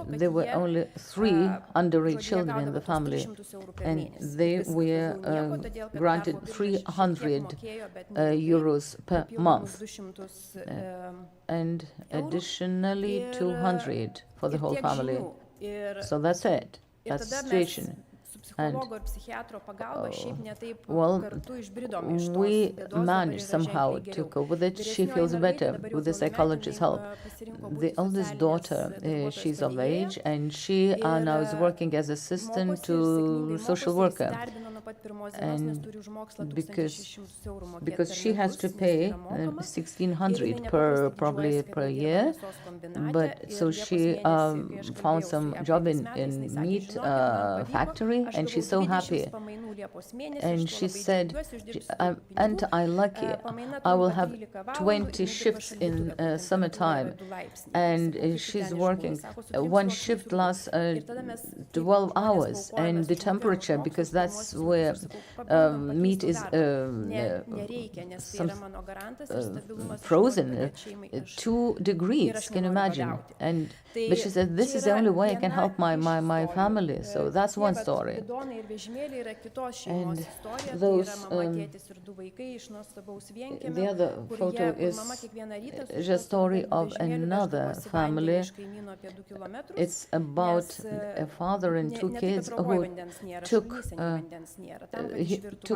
There were only 3 underage children in the family, and they were granted 300 euros per month, and additionally 200 for the whole family. So that's it. That's the situation. And well, we managed somehow to cope with it. She feels better with the psychologist's help. The eldest daughter, she's of age, and she now is working as assistant to social worker. And because she has to pay 1,600 probably per year, but so she found some job in meat factory, and she's so happy. And she said, "And I lucky, I will have 20 shifts in summertime." And she's working. One shift lasts 12 hours, and the temperature, because that's where meat is frozen, 2 degrees. Can you imagine? And but she said, "This is the only way I can help my family." So that's one story. And those, the other photo is a story of another family. It's about a father and 2 kids who took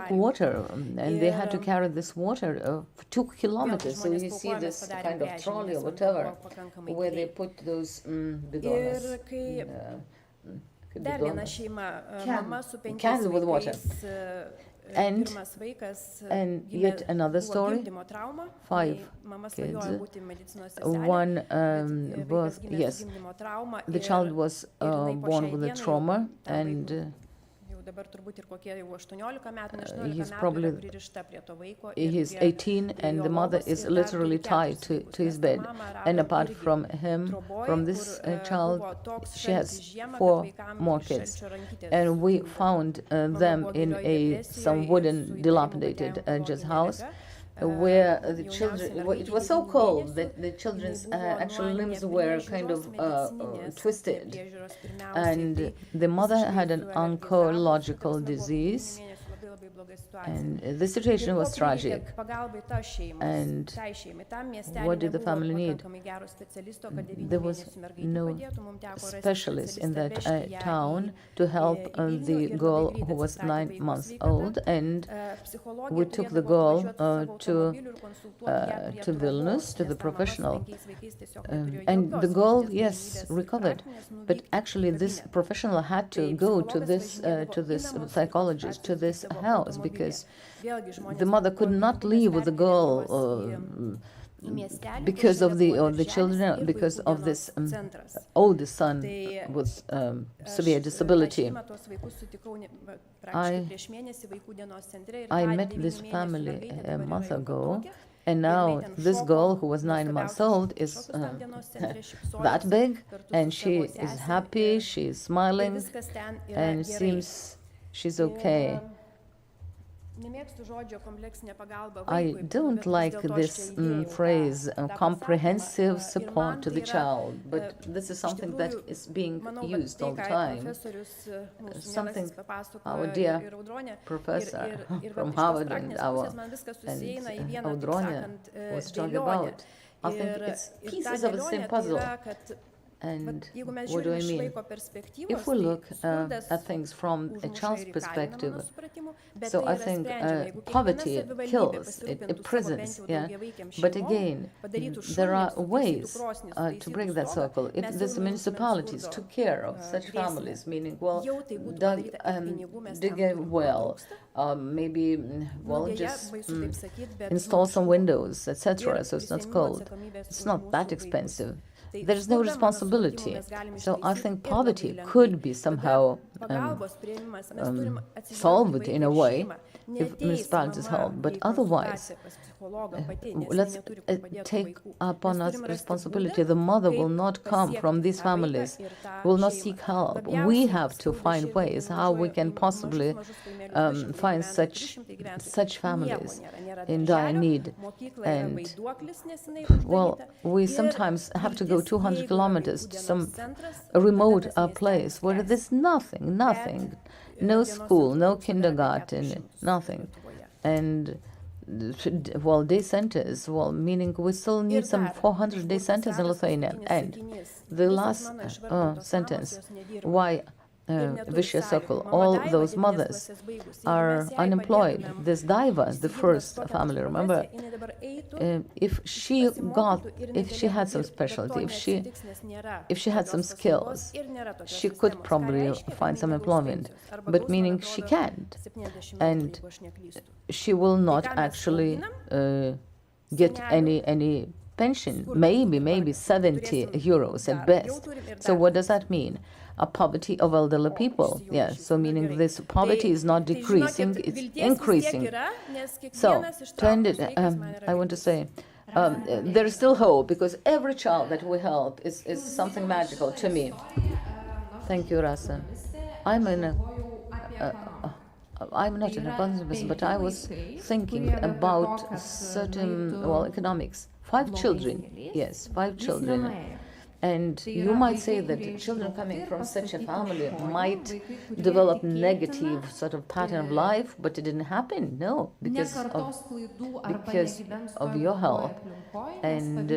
water, and they had to carry this water 2 kilometers. So you see this kind of trolley or whatever, where they put those bidonas. Dar viena šeima, mama su 5 cans with water. And yet another story, 5 kids. One birth, yes, the child was born with a trauma, and He's probably, he's 18 and the mother is literally tied to his bed. And apart from him, from this child, she has 4 more kids. And we found them in some wooden, dilapidated just house, where the children, it was so cold that the children's actual limbs were kind of twisted. And the mother had an oncological disease, and the situation was tragic. And what did the family need? There was no specialist in that town to help the girl who was 9 months old, and we took the girl to Vilnius, to the professional. And the girl, yes, recovered. But actually this professional had to go to this psychologist, to this house, because the mother could not leave with the girl because of the children, because of this oldest son with severe disability. I met this family a month ago, and now this girl who was 9 months old is that big, and she is happy, she is smiling, and seems she's okay. I don't like this phrase, comprehensive support to the child, but this is something that is being used all the time. Something our dear professor from Harvard and Audronė was talking about. I think it's pieces of the same puzzle. And what do I mean? If we look at things from a child's perspective, so I think poverty kills, it imprisons, yeah. But again, there are ways to break that circle. If the municipalities took care of such families, meaning, well, dig a well, maybe, well, just install some windows, etc., so it's not cold. It's not that expensive. There is no responsibility. So I think poverty could be somehow solved in a way if municipalities help. But otherwise, let's take upon us responsibility. The mother will not come from these families, will not seek help. We have to find ways how we can possibly find such families in dire need. And, well, we sometimes have to go 200 kilometers to some remote place where there's nothing, no school, no kindergarten, nothing. And, well, day centers, well, meaning we still need some 400 day centers in Lithuania. And the last sentence, why vicious circle? All those mothers are unemployed. This diva, the first family, remember, if she had some specialty, if she had some skills, she could probably find some employment, but meaning she can't, and she will not actually get any pension, maybe 70 euros at best. So what does that mean? A poverty of elderly people. Yeah, so meaning this poverty is not decreasing, it's increasing. So, to end it, I want to say, there is still hope, because every child that we help is something magical to me. Thank you, Rasa. I'm not an economist, but I was thinking about certain, well, economics. 5 children, yes, 5 children. And you might say that children coming from such a family might develop negative sort of pattern of life, but it didn't happen, no, because of your help. And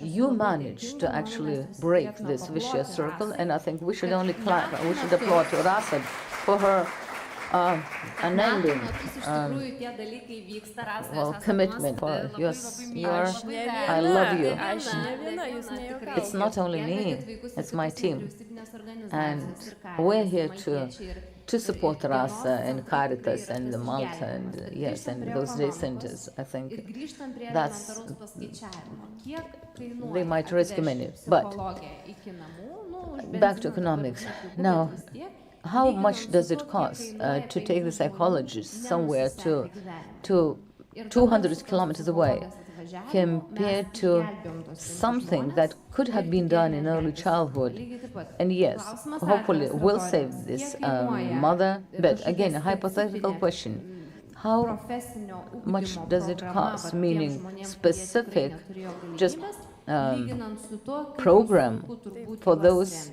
you managed to actually break this vicious circle, and I think we should only clap, we should applaud to Rasa for her unending well, commitment for I love you. It's not only me, it's my team. And we're here to support Rasa and Caritas and the Malta and yes, and those day centers. I think that's, they might rescue many. But back to economics. Now, how much does it cost to take the psychologist somewhere to 200 kilometers away, compared to something that could have been done in early childhood? And yes, hopefully we'll save this mother. But again, a hypothetical question. How much does it cost? Meaning specific, just program for those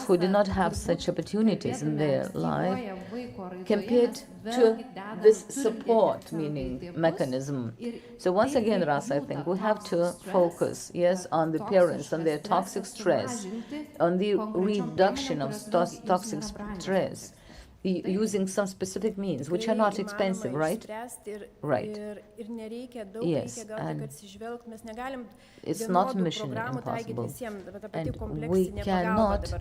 who did not have such opportunities in their life, compared to this support, meaning mechanism. So once again, Rasa, I think we have to focus, yes, on the parents, on their toxic stress, on the reduction of toxic stress, using some specific means, which are not expensive, right? Right. Yes, and it's not mission impossible. And we cannot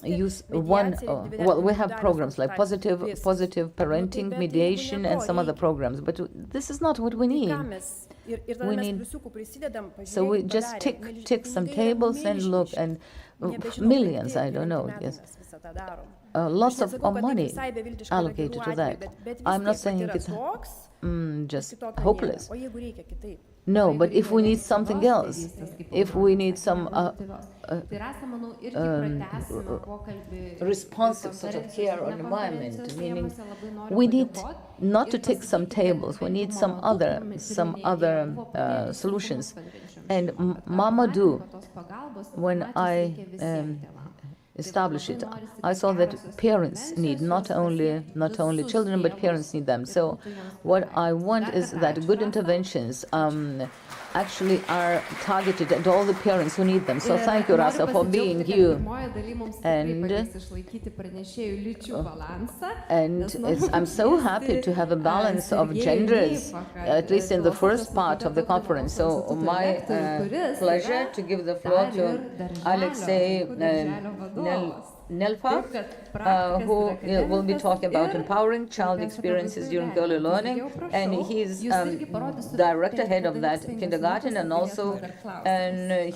use one, well, we have programs like positive parenting, mediation, and some other programs, but this is not what we need. We need, so we just tick some tables and look, and millions, I don't know, yes. Lots of money allocated to that. I'm not saying it's just hopeless. No, but if we need something else, if we need some responsive sort of care or environment, meaning we need not to take some tables, we need some other solutions. And Mamadou, when I establish it, I saw that parents need not only children, but parents need them. So what I want is that good interventions actually are targeted at all the parents who need them. So thank you, Rasa, for being you. And I'm so happy to have a balance of genders, at least in the first part of the conference. So my pleasure to give the floor to Alexei Neifachas, who will be talking about empowering child experiences during early learning, and he's director head of that kindergarten, and also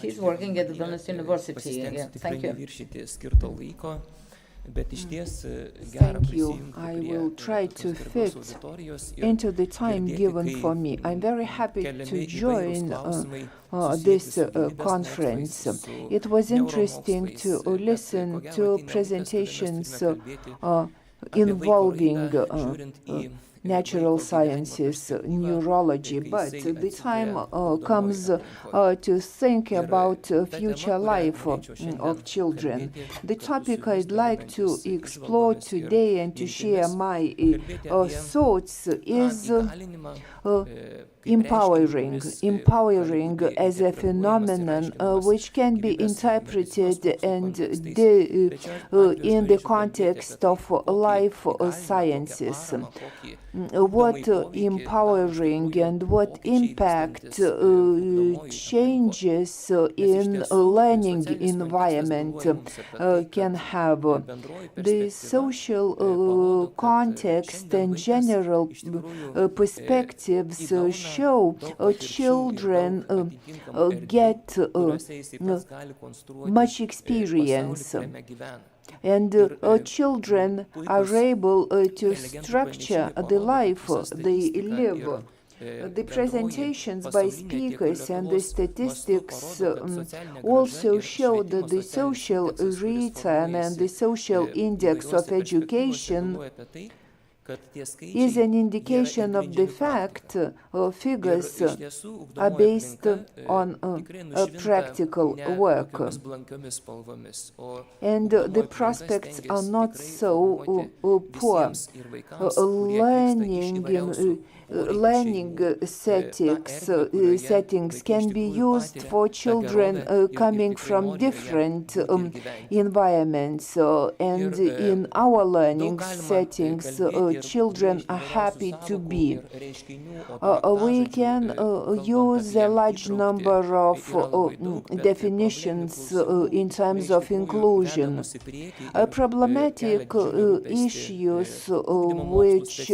he's working at the Vilnius University. Yeah, thank you. Thank you. I will try to fit into the time given for me. I'm very happy to join this conference. It was interesting to listen to presentations involving natural sciences, neurology, but the time comes to think about future life of children. The topic I'd like to explore today and to share my thoughts is empowering as a phenomenon which can be interpreted and in the context of life sciences. What empowering and what impact changes in learning environment can have. The social context and general perspectives show children get much experience. And children are able to structure the life they live. The presentations by speakers and the statistics also show that the social return and the social index of education is an indication of the fact figures are based on practical work. And the prospects are not so poor. Learning settings can be used for children coming from different environments, and in our learning settings, children are happy to be. We can use a large number of definitions in terms of inclusion. Problematic issues which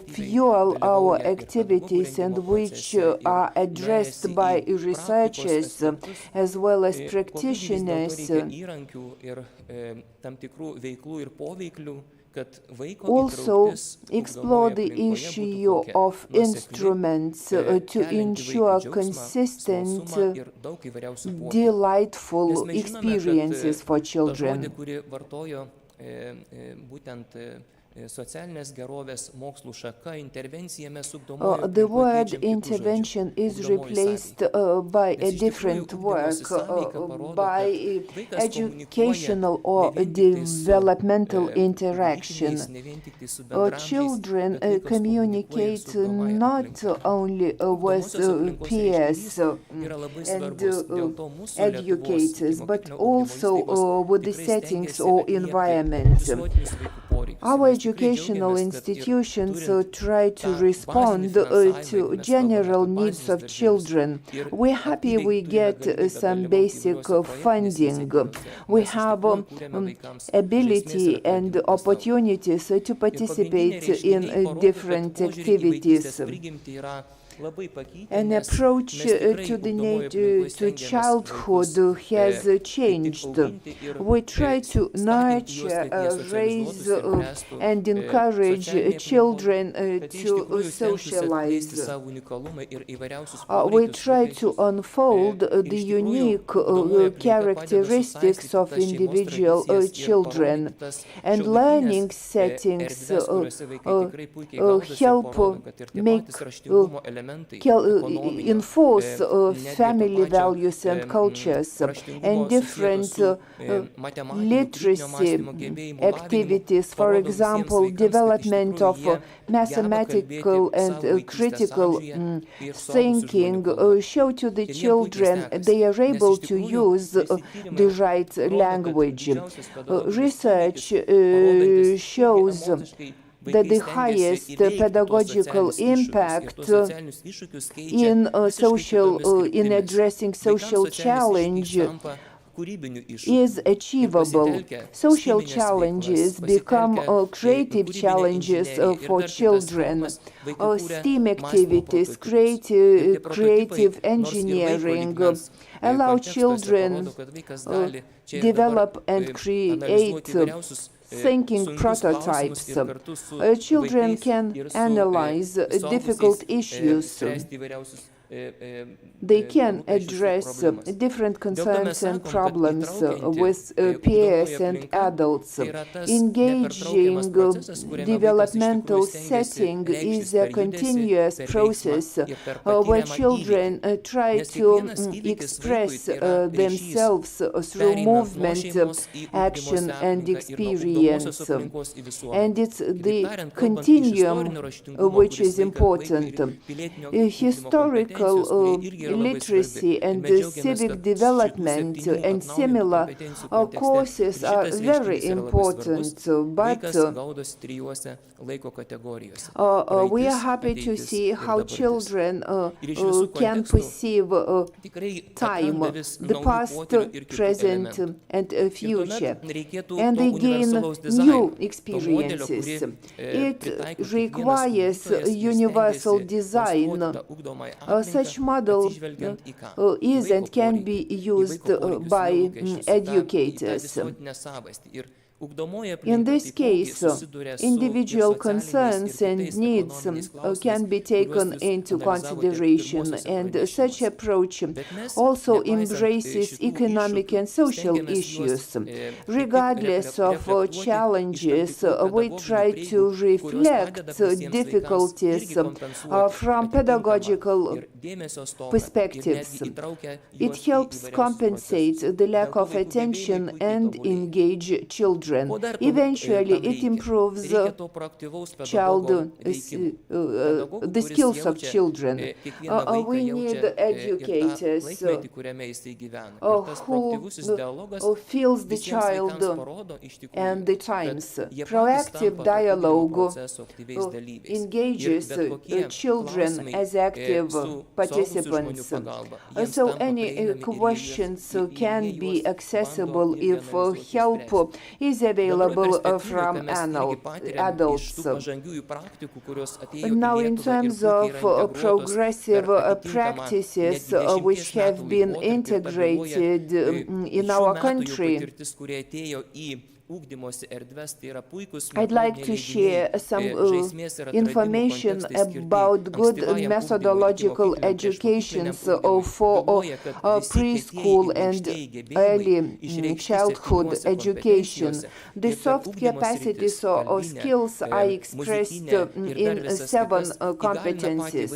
fuel all our activities and which are addressed by researchers as well as practitioners also explore the issue of instruments to ensure consistent, delightful experiences for children. The word intervention is replaced by a different work, by educational or developmental interaction. Children communicate not only with peers and educators, but also with the settings or environment. Our educational institutions try to respond to general needs of children. We're happy we get some basic funding. We have ability and opportunities to participate in different activities. An approach to childhood has changed. We try to nurture, raise, and encourage children to socialize. We try to unfold the unique characteristics of individual children, and learning settings help enforce family values and cultures, and different literacy activities, for example, development of mathematical and critical thinking, show to the children they are able to use the right language. Research shows that the highest pedagogical impact in addressing social challenge is achievable. Social challenges become creative challenges for children. STEAM activities, creative engineering, allow children develop and create thinking prototypes. Children can analyze difficult issues. They can address different concerns and problems with peers and adults. Engaging developmental setting is a continuous process where children try to express themselves through movement, action, and experience. And it's the continuum which is important. Historical literacy and civic development and similar courses are very important, but we are happy to see how children can perceive time, the past, present, and future, and they gain new experiences. It requires universal design. Such model is and can be used by educators. In this case, individual concerns and needs can be taken into consideration, and such approach also embraces economic and social issues. Regardless of challenges, we try to reflect difficulties from pedagogical perspectives. It helps compensate the lack of attention and engage children. Eventually, it improves the skills of children. We need educators who feels the child and the times. Proactive dialogue engages children as active participants. So any questions can be accessible if help is is available from adults. Now, in terms of progressive practices which have been integrated in our country, I'd like to share some information about good methodological education for preschool and early childhood education. The soft capacities or skills are expressed in 7 competencies.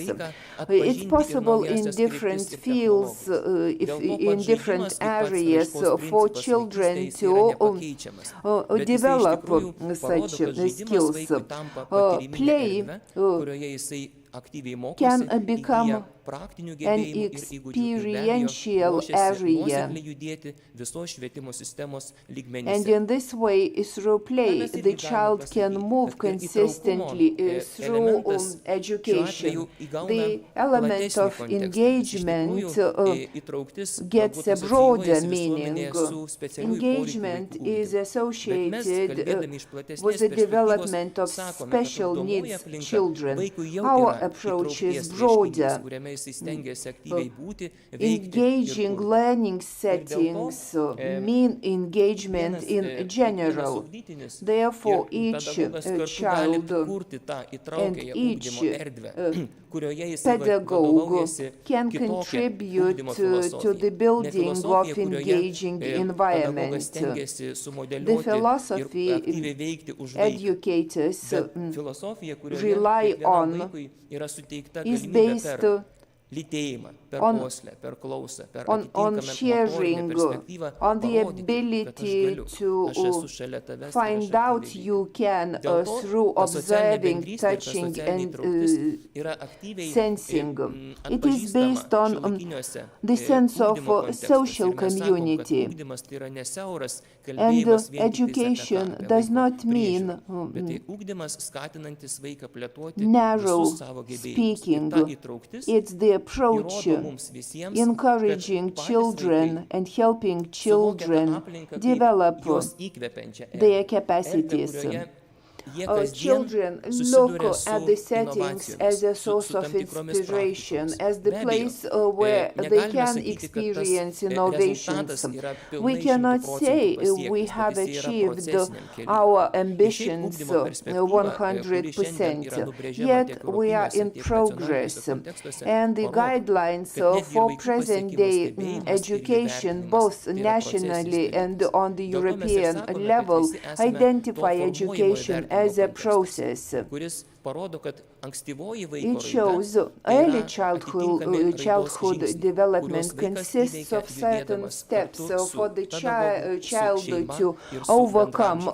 It's possible in different fields, in different areas for children to develop such skills. Play can become an experiential area. And in this way, through play, the child can move consistently through education. The element of engagement gets a broader meaning. Engagement is associated with the development of special needs children. Our approach is broader. Engaging learning settings mean engagement in general. Therefore, each child and each pedagogue can contribute to the building of engaging environment. The philosophy educators rely on is based on sharing, on the ability to find out you can through observing, touching, and sensing. It is based on the sense of social community. And education does not mean narrow speaking. It's the approach encouraging children and helping children develop their capacities. Children look at the settings as a source of inspiration, as the place where they can experience innovations. We cannot say we have achieved our ambitions 100%, yet we are in progress. And the guidelines for present-day education, both nationally and on the European level, identify education as a process. It shows early childhood development consists of certain steps for the child to overcome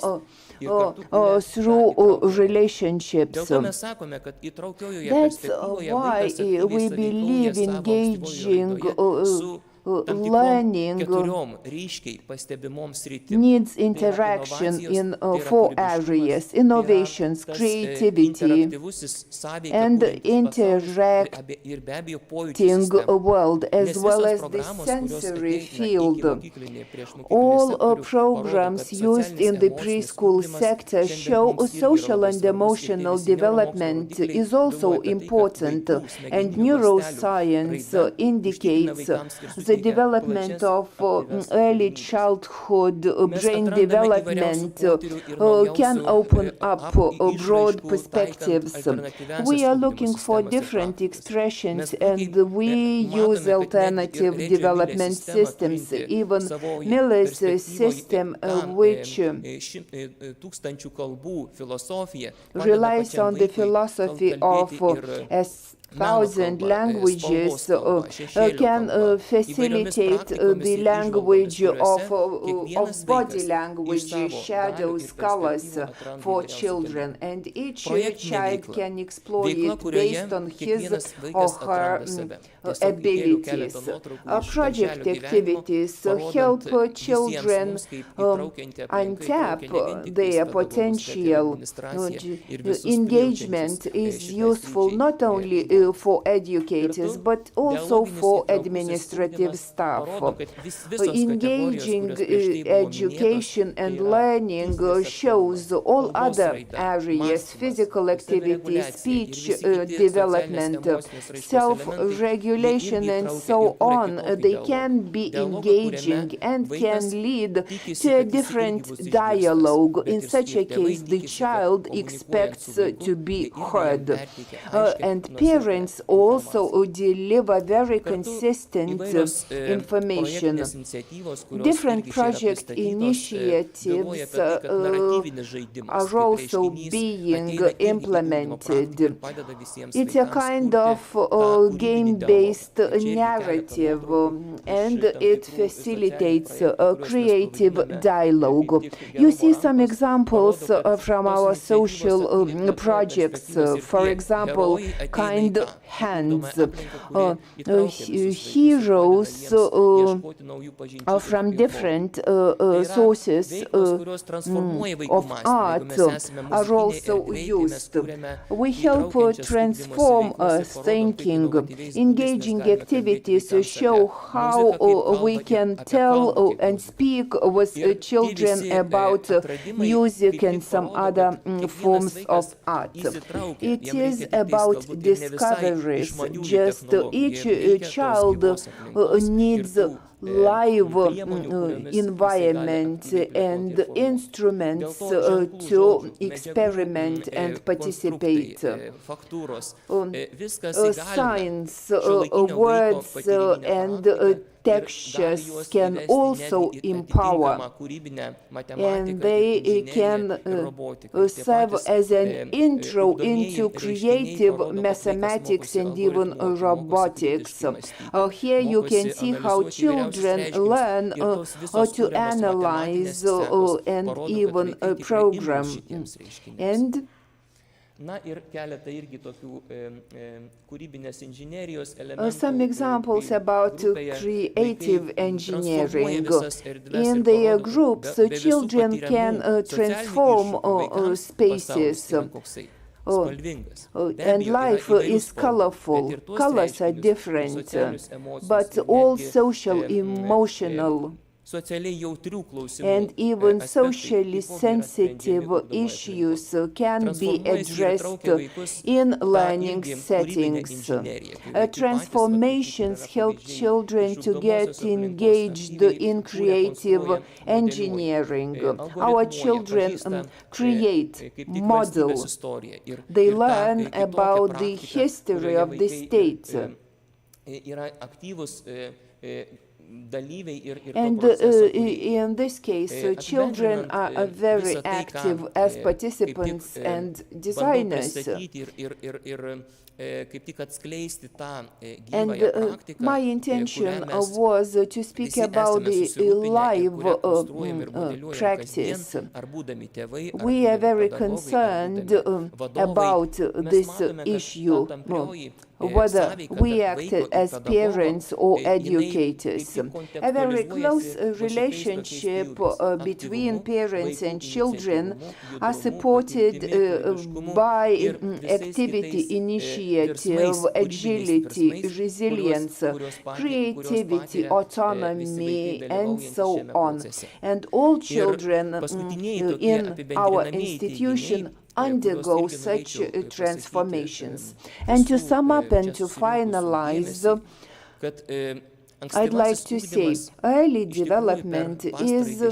through relationships. That's why we believe engaging learning needs interaction in 4 areas: innovations, creativity, and interacting world, as well as the sensory field. All programs used in the preschool sector show social and emotional development is also important, and neuroscience indicates the development of early childhood brain development can open up broad perspectives. We are looking for different expressions, and we use alternative development systems, even Miller's system, which relies on the philosophy of 1,000 languages, can facilitate the language of body language, shadows, colors for children, and each child can explore it based on his or her abilities. Project activities help children untap their potential. Engagement is useful not only for educators, but also for administrative staff. Engaging education and learning shows all other areas, physical activity, speech development, self-regulation, and so on. They can be engaging and can lead to a different dialogue. In such a case, the child expects to be heard. And parents also deliver very consistent information. Different project initiatives are also being implemented. It's a kind of game-based narrative, and it facilitates creative dialogue. You see some examples from our social projects. For example, Kind Hands. Heroes from different sources of art are also used. We help transform thinking. Engaging activities show how we can tell and speak with children about music and some other forms of art. It is about discoveries. Just each child needs live environment and instruments to experiment and participate. Science, words and textures can also empower, and they can serve as an intro into creative mathematics and even robotics. Here you can see how children learn to analyze and even program. And some examples about creative engineering. In their groups, children can transform spaces. And life is colorful. Colors are different, but all social, emotional, and even socially sensitive issues can be addressed in learning settings. Transformations help children to get engaged in creative engineering. Our children create, model. They learn about the history of the state. And in this case, children are very active as participants and designers. And my intention was to speak about the live practice. We are very concerned about this issue, whether we act as parents or educators. A very close relationship between parents and children are supported by activity initiative, agility, resilience, creativity, autonomy, and so on. And all children in our institution undergo such transformations. And to sum up and to finalize, I'd like to say early development has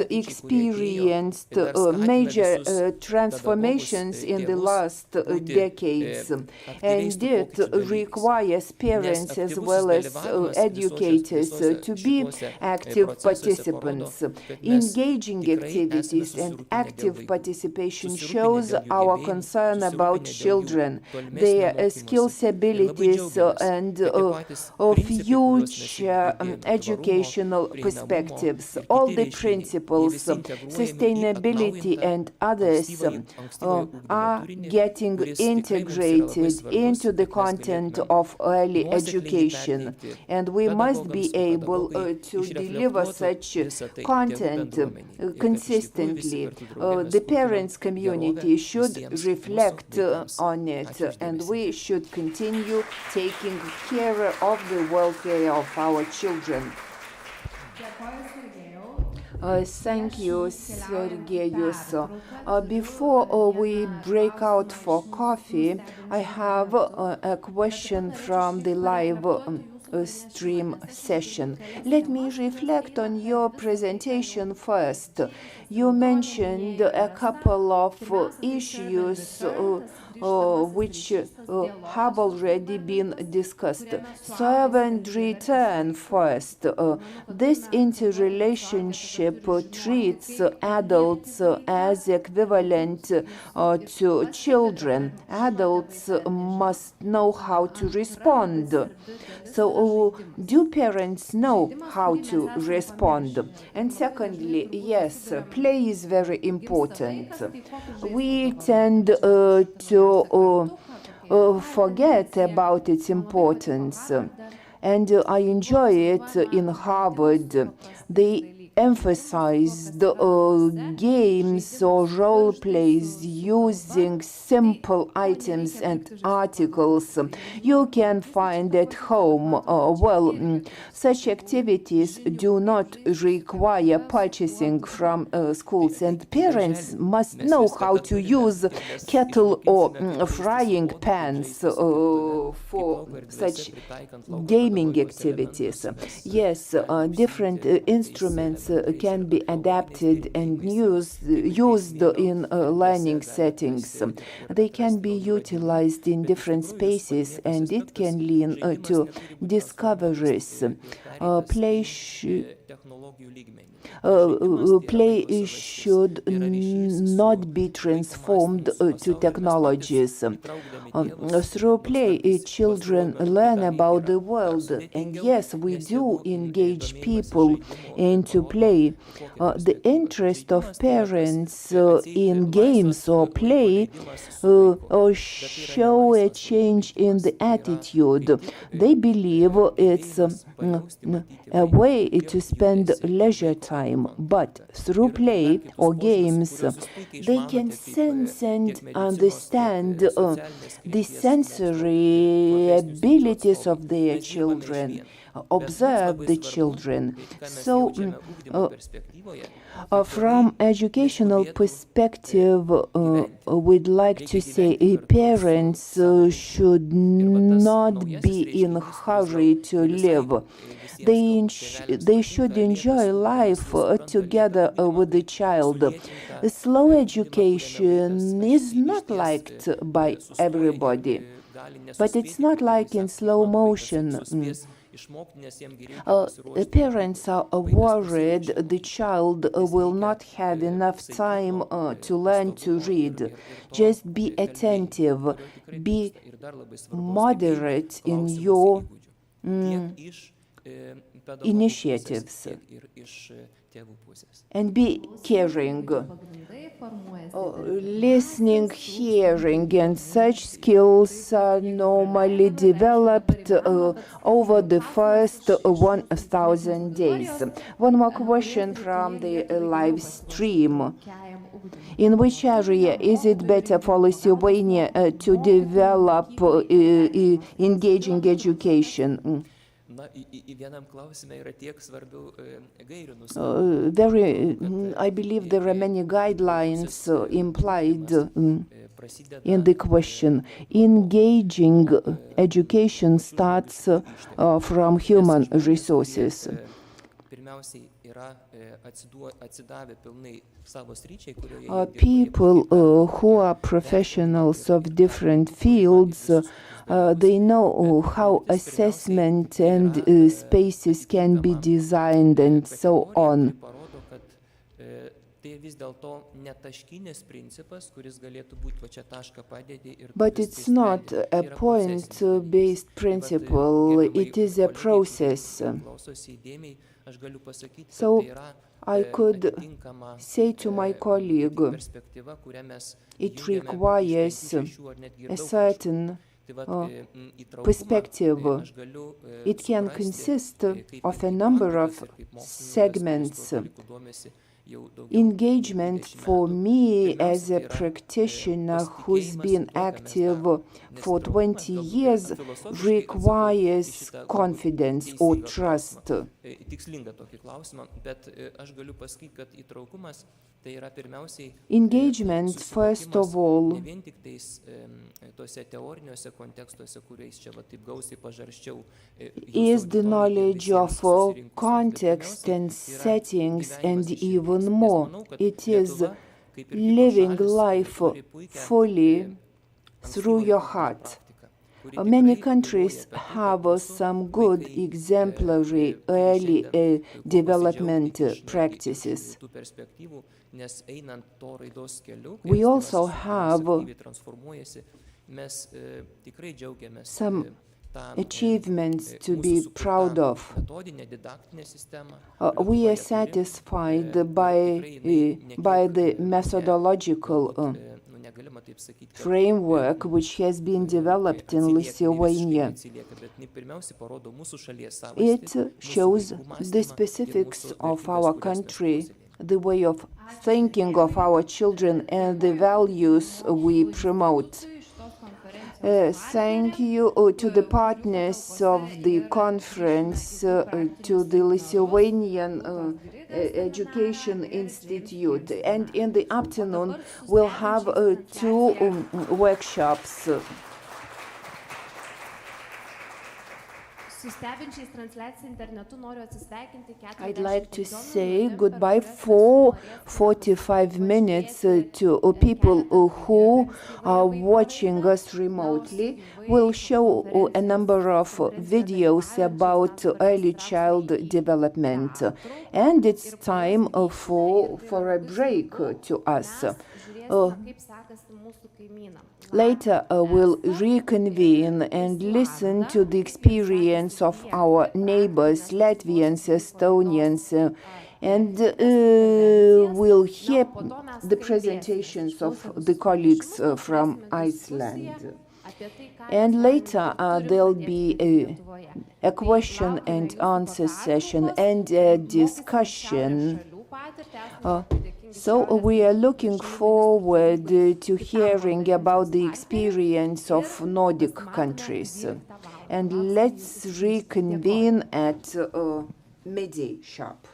experienced major transformations in the last decades, and it requires parents as well as educators to be active participants. Engaging activities and active participation shows our concern about children, their skills, abilities, and future educational perspectives. perspectives, all the principles, sustainability and others are getting integrated into the content of early education. And we must be able to deliver such content consistently. The parents' community should reflect on it, and we should continue taking care of the welfare of our children. Thank you, Sergejus. Before we break out for coffee, I have a question from the live stream session. Let me reflect on your presentation first. You mentioned a couple of issues which have already been discussed. Serve and return first. This interrelationship treats adults as equivalent to children. Adults must know how to respond. So, do parents know how to respond? And secondly, yes, play is very important. We tend to forget about its importance. And I enjoy it in Harvard. They emphasized games or role plays using simple items and articles you can find at home. Such activities do not require purchasing from schools, and parents must know how to use kettle or frying pans for such gaming activities. Yes, different instruments can be adapted and used in learning settings. They can be utilized in different spaces, and it can lead to discoveries. Play should not be transformed to technologies. Through play, children learn about the world, and yes, we do engage people into play. The interest of parents in games or play show a change in the attitude. They believe it's a way to spend leisure time, but through play or games, they can sense and understand the sensory abilities of their children, observe the children. So, from educational perspective, we'd like to say parents should not be in a hurry to live. They should enjoy life together with the child. Slow education is not liked by everybody, but it's not like in slow motion. Parents are worried the child will not have enough time to learn to read. Just be attentive, be moderate in your initiatives, and be caring. Listening, hearing, and such skills are normally developed over the first 1,000 days. One more question from the live stream. In which area is it better for Lithuania to develop engaging education? I believe there are many guidelines implied in the question. Engaging education starts from human resources. People who are professionals of different fields, they know how assessment and spaces can be designed and so on. But it's not a point-based principle, it is a process. So I could say to my colleague, it requires a certain perspective. It can consist of a number of segments. Engagement for me as a practitioner who's been active for 20 years requires confidence or trust. Engagement, first of all, is the knowledge of context and settings, and even more. It is living life fully through your heart. Many countries have some good exemplary early development practices. We also have some achievements to be proud of. We are satisfied by the methodological framework which has been developed in Lithuania. It shows the specifics of our country, the way of thinking of our children, and the values we promote. Thank you to the partners of the conference, to the Lithuanian Education Institute. And in the afternoon, we'll have 2 workshops. I'd like to say goodbye for 45 minutes to people who are watching us remotely. We'll show a number of videos about early child development. And it's time for a break to us. Later, we'll reconvene and listen to the experience of our neighbors, Latvians, Estonians, and we'll hear the presentations of the colleagues from Iceland. And later, there'll be a question and answer session and a discussion. So we are looking forward to hearing about the experience of Nordic countries. And let's reconvene at midday sharp.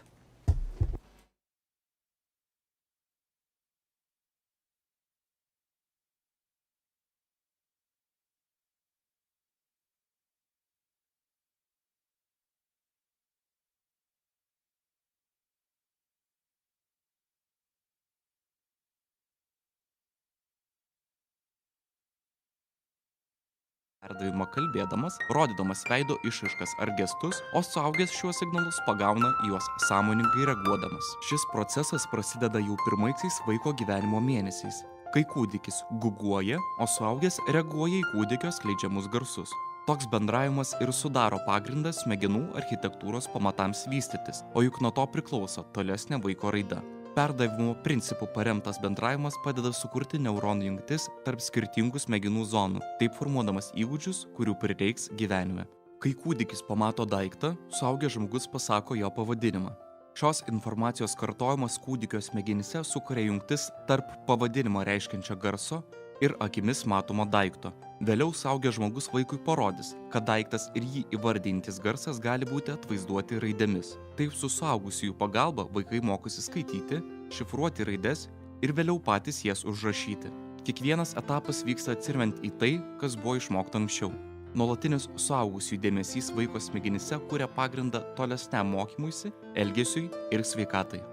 Perdavimą kalbėdamas, rodydamas veido išraiškas ar gestus, o suaugęs šiuos signalus pagauna juos sąmoningai reaguodamas. Šis procesas prasideda jau pirmaisiais vaiko gyvenimo mėnesiais, kai kūdikis guguoja, o suaugęs reaguoja į kūdikio skleidžiamus garsus. Toks bendravimas ir sudaro pagrindą smegenų architektūros pamatams vystytis, o juk nuo to priklauso tolesnė vaiko raida. Perdavimo principų paremtas bendravimas padeda sukurti neuronų jungtis tarp skirtingų smegenų zonų, taip formuodamas įgūdžius, kurių prireiks gyvenime. Kai kūdikis pamato daiktą, suaugęs žmogus pasako jo pavadinimą. Šios informacijos kartojimas kūdikio smegenyse sukuria jungtis tarp pavadinimą reiškiančio garso ir akimis matomo daikto. Vėliau suaugęs žmogus vaikui parodys, kad daiktas ir jį įvardintis garsas gali būti atvaizduoti raidėmis. Taip su suaugusiųjų pagalba vaikai mokosi skaityti, šifruoti raides ir vėliau patys jas užrašyti. Kiekvienas etapas vyksta atsiremiant į tai, kas buvo išmokta anksčiau. Nuolatinis suaugusiųjų dėmesys vaiko smegenyse kuria pagrindą tolesniam mokymuisi, elgesiui ir sveikatai.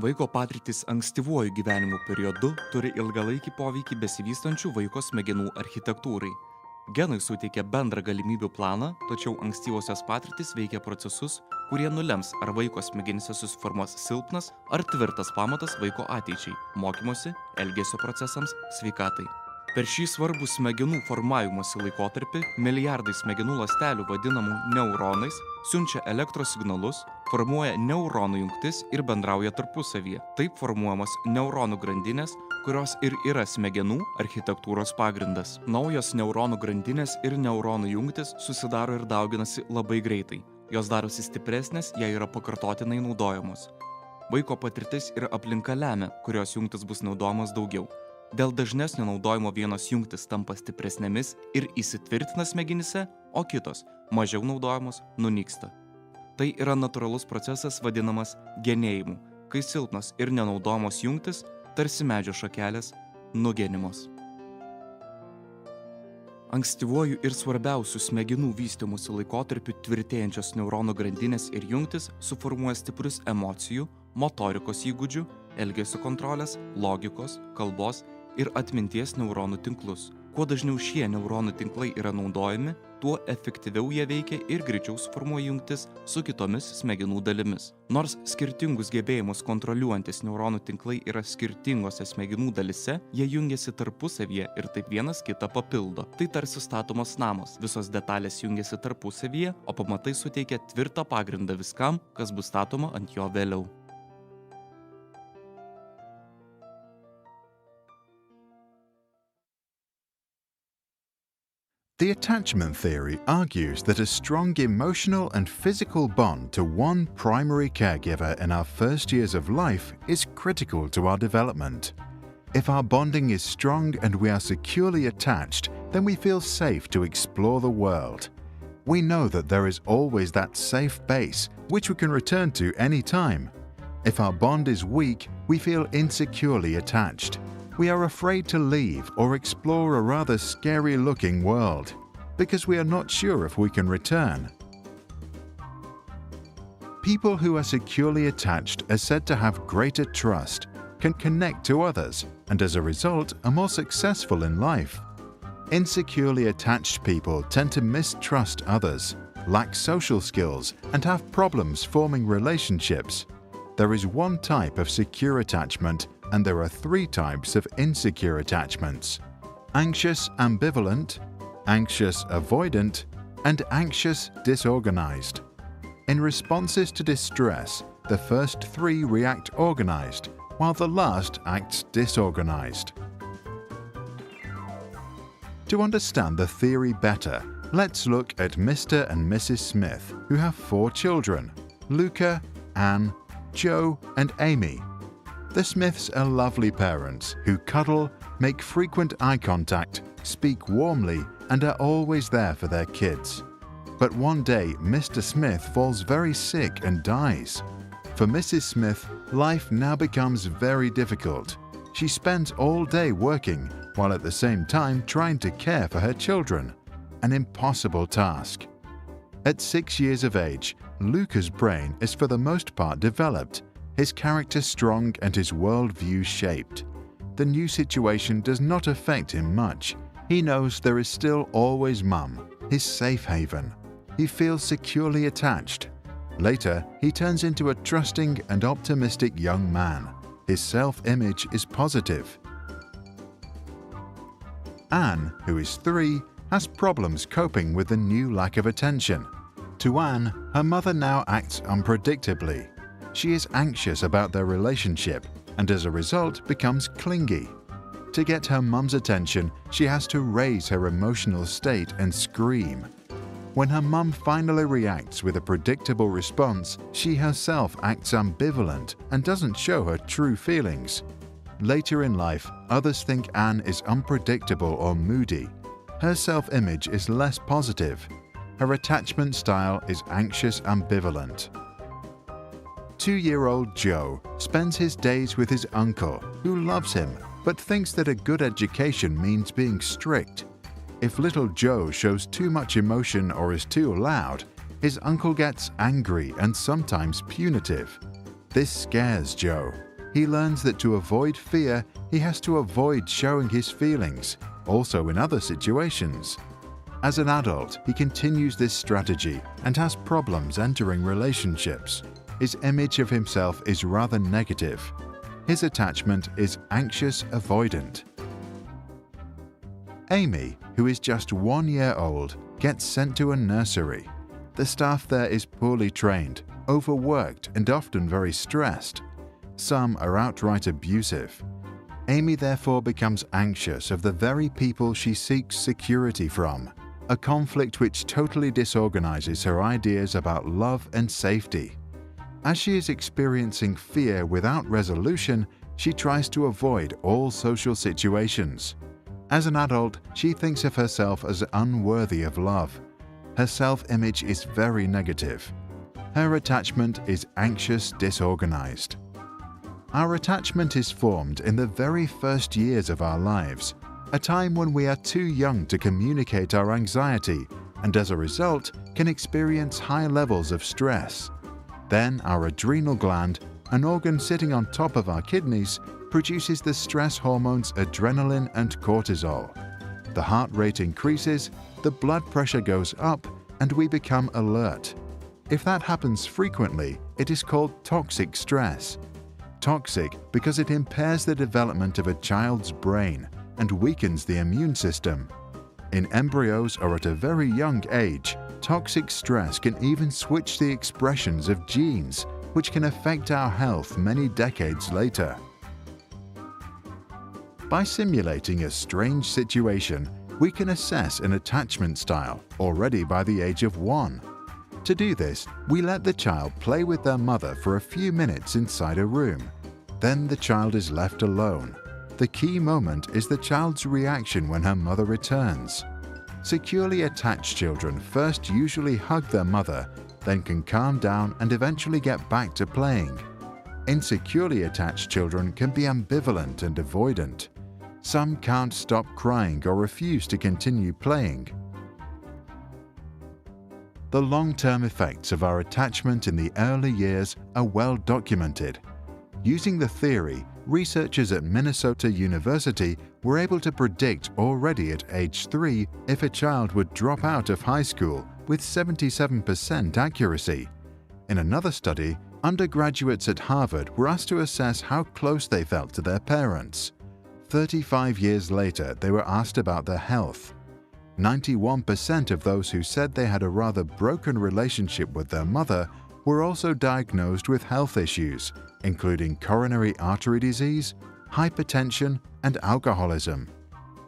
Vaiko patirtis ankstyvuoju gyvenimo periodu turi ilgalaikį poveikį besivystančių vaiko smegenų architektūrai. Genai suteikia bendrą galimybių planą, tačiau ankstyvosios patirtis veikia procesus, kurie nulems, ar vaiko smegenyse susiformuos silpnas ar tvirtas pamatas vaiko ateičiai, mokymosi, elgesio procesams, sveikatai. Per šį svarbų smegenų formavimosi laikotarpį milijardai smegenų ląstelių vadinamų neuronais siunčia elektros signalus, formuoja neuronų jungtis ir bendrauja tarpusavyje. Taip formuojamos neuronų grandinės, kurios ir yra smegenų architektūros pagrindas. Naujos neuronų grandinės ir neuronų jungtis susidaro ir dauginasi labai greitai. Jos darosi stipresnės, jei yra pakartotinai naudojamos. Vaiko patirtis ir aplinka lemia, kurios jungtis bus naudojamos daugiau. Dėl dažnesnio naudojimo vienos jungtis tampa stipresnėmis ir įsitvirtina smegenyse, o kitos, mažiau naudojamos, nunyksta. Tai yra natūralus procesas vadinamas genėjimu, kai silpnos ir nenaudojamos jungtis, tarsi medžio šakelės, nugenimos. Ankstyvuoju ir svarbiausių smegenų vystymosi laikotarpiu tvirtėjančios neuronų grandinės ir jungtis suformuoja stiprius emocijų, motorikos įgūdžių, elgesio kontrolės, logikos, kalbos ir atminties neuronų tinklus. Kuo dažniau šie neuronų tinklai yra naudojami, tuo efektyviau jie veikia ir greičiau suformuoja jungtis su kitomis smegenų dalimis. Nors skirtingus gebėjimus kontroliuojantis neuronų tinklai yra skirtingose smegenų dalise, jie jungiasi tarpusavyje ir taip vienas kitą papildo. Tai tarsi statomas namas, visos detalės jungiasi tarpusavyje, o pamatai suteikia tvirtą pagrindą viskam, kas bus statoma ant jo vėliau. The attachment theory argues that a strong emotional and physical bond to one primary caregiver in our first years of life is critical to our development. If our bonding is strong and we are securely attached, then we feel safe to explore the world. We know that there is always that safe base, which we can return to any time. If our bond is weak, we feel insecurely attached. We are afraid to leave or explore a rather scary-looking world because we are not sure if we can return. People who are securely attached are said to have greater trust, can connect to others, and as a result are more successful in life. Insecurely attached people tend to mistrust others, lack social skills, and have problems forming relationships. There is one type of secure attachment, and there are three types of insecure attachments: anxious ambivalent, anxious avoidant, and anxious disorganized. In responses to distress, the first three react organized, while the last acts disorganized. To understand the theory better, let's look at Mr. and Mrs. Smith, who have 4 children: Luca, Anne, Joe, and Amy. The Smiths are lovely parents who cuddle, make frequent eye contact, speak warmly, and are always there for their kids. But one day, Mr. Smith falls very sick and dies. For Mrs. Smith, life now becomes very difficult. She spends all day working, while at the same time trying to care for her children. An impossible task. At 6 years of age, Luca's brain is for the most part developed, his character strong and his worldview shaped. The new situation does not affect him much. He knows there is still always Mum, his safe haven. He feels securely attached. Later, he turns into a trusting and optimistic young man. His self-image is positive. Anne, who is 3, has problems coping with the new lack of attention. To Anne, her mother now acts unpredictably. She is anxious about their relationship and as a result becomes clingy. To get her mum's attention, she has to raise her emotional state and scream. When her mum finally reacts with a predictable response, she herself acts ambivalent and doesn't show her true feelings. Later in life, others think Anne is unpredictable or moody. Her self-image is less positive. Her attachment style is anxious ambivalent. 2-year-old Joe spends his days with his uncle, who loves him, but thinks that a good education means being strict. If little Joe shows too much emotion or is too loud, his uncle gets angry and sometimes punitive. This scares Joe. he learns that to avoid fear, he has to avoid showing his feelings, also in other situations. As an adult, he continues this strategy and has problems entering relationships. His image of himself is rather negative. His attachment is anxious avoidant. Amy, who is just 1 year old, gets sent to a nursery. The staff there is poorly trained, overworked, and often very stressed. Some are outright abusive. Amy therefore becomes anxious of the very people she seeks security from, a conflict which totally disorganizes her ideas about love and safety. As she is experiencing fear without resolution, she tries to avoid all social situations. As an adult, she thinks of herself as unworthy of love. Her self-image is very negative. Her attachment is anxious, disorganized. Our attachment is formed in the very first years of our lives, a time when we are too young to communicate our anxiety and as a result can experience high levels of stress. Then our adrenal gland, an organ sitting on top of our kidneys, produces the stress hormones adrenaline and cortisol. The heart rate increases, the blood pressure goes up, and we become alert. If that happens frequently, it is called toxic stress. Toxic because it impairs the development of a child's brain and weakens the immune system. In embryos or at a very young age, toxic stress can even switch the expressions of genes, which can affect our health many decades later. By simulating a strange situation, we can assess an attachment style already by the age of 1. To do this, we let the child play with their mother for a few minutes inside a room. Then the child is left alone. The key moment is the child's reaction when her mother returns. Securely attached children first usually hug their mother, then can calm down and eventually get back to playing. Insecurely attached children can be ambivalent and avoidant. Some can't stop crying or refuse to continue playing. The long-term effects of our attachment in the early years are well documented. Using the theory, researchers at Minnesota University were able to predict already at age 3 if a child would drop out of high school with 77% accuracy. In another study, undergraduates at Harvard were asked to assess how close they felt to their parents. 35 years later, they were asked about their health. 91% of those who said they had a rather broken relationship with their mother were also diagnosed with health issues, including coronary artery disease, hypertension, and alcoholism.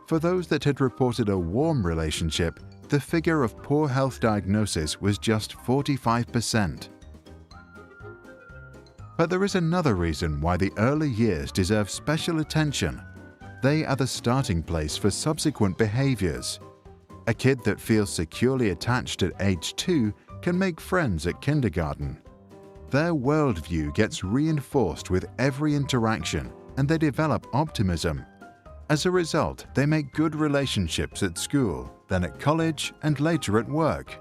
For those that had reported a warm relationship, the figure of poor health diagnosis was just 45%. But there is another reason why the early years deserve special attention. They are the starting place for subsequent behaviors. A kid that feels securely attached at age 2 can make friends at kindergarten. Their worldview gets reinforced with every interaction and they develop optimism. As a result, they make good relationships at school, then at college, and later at work.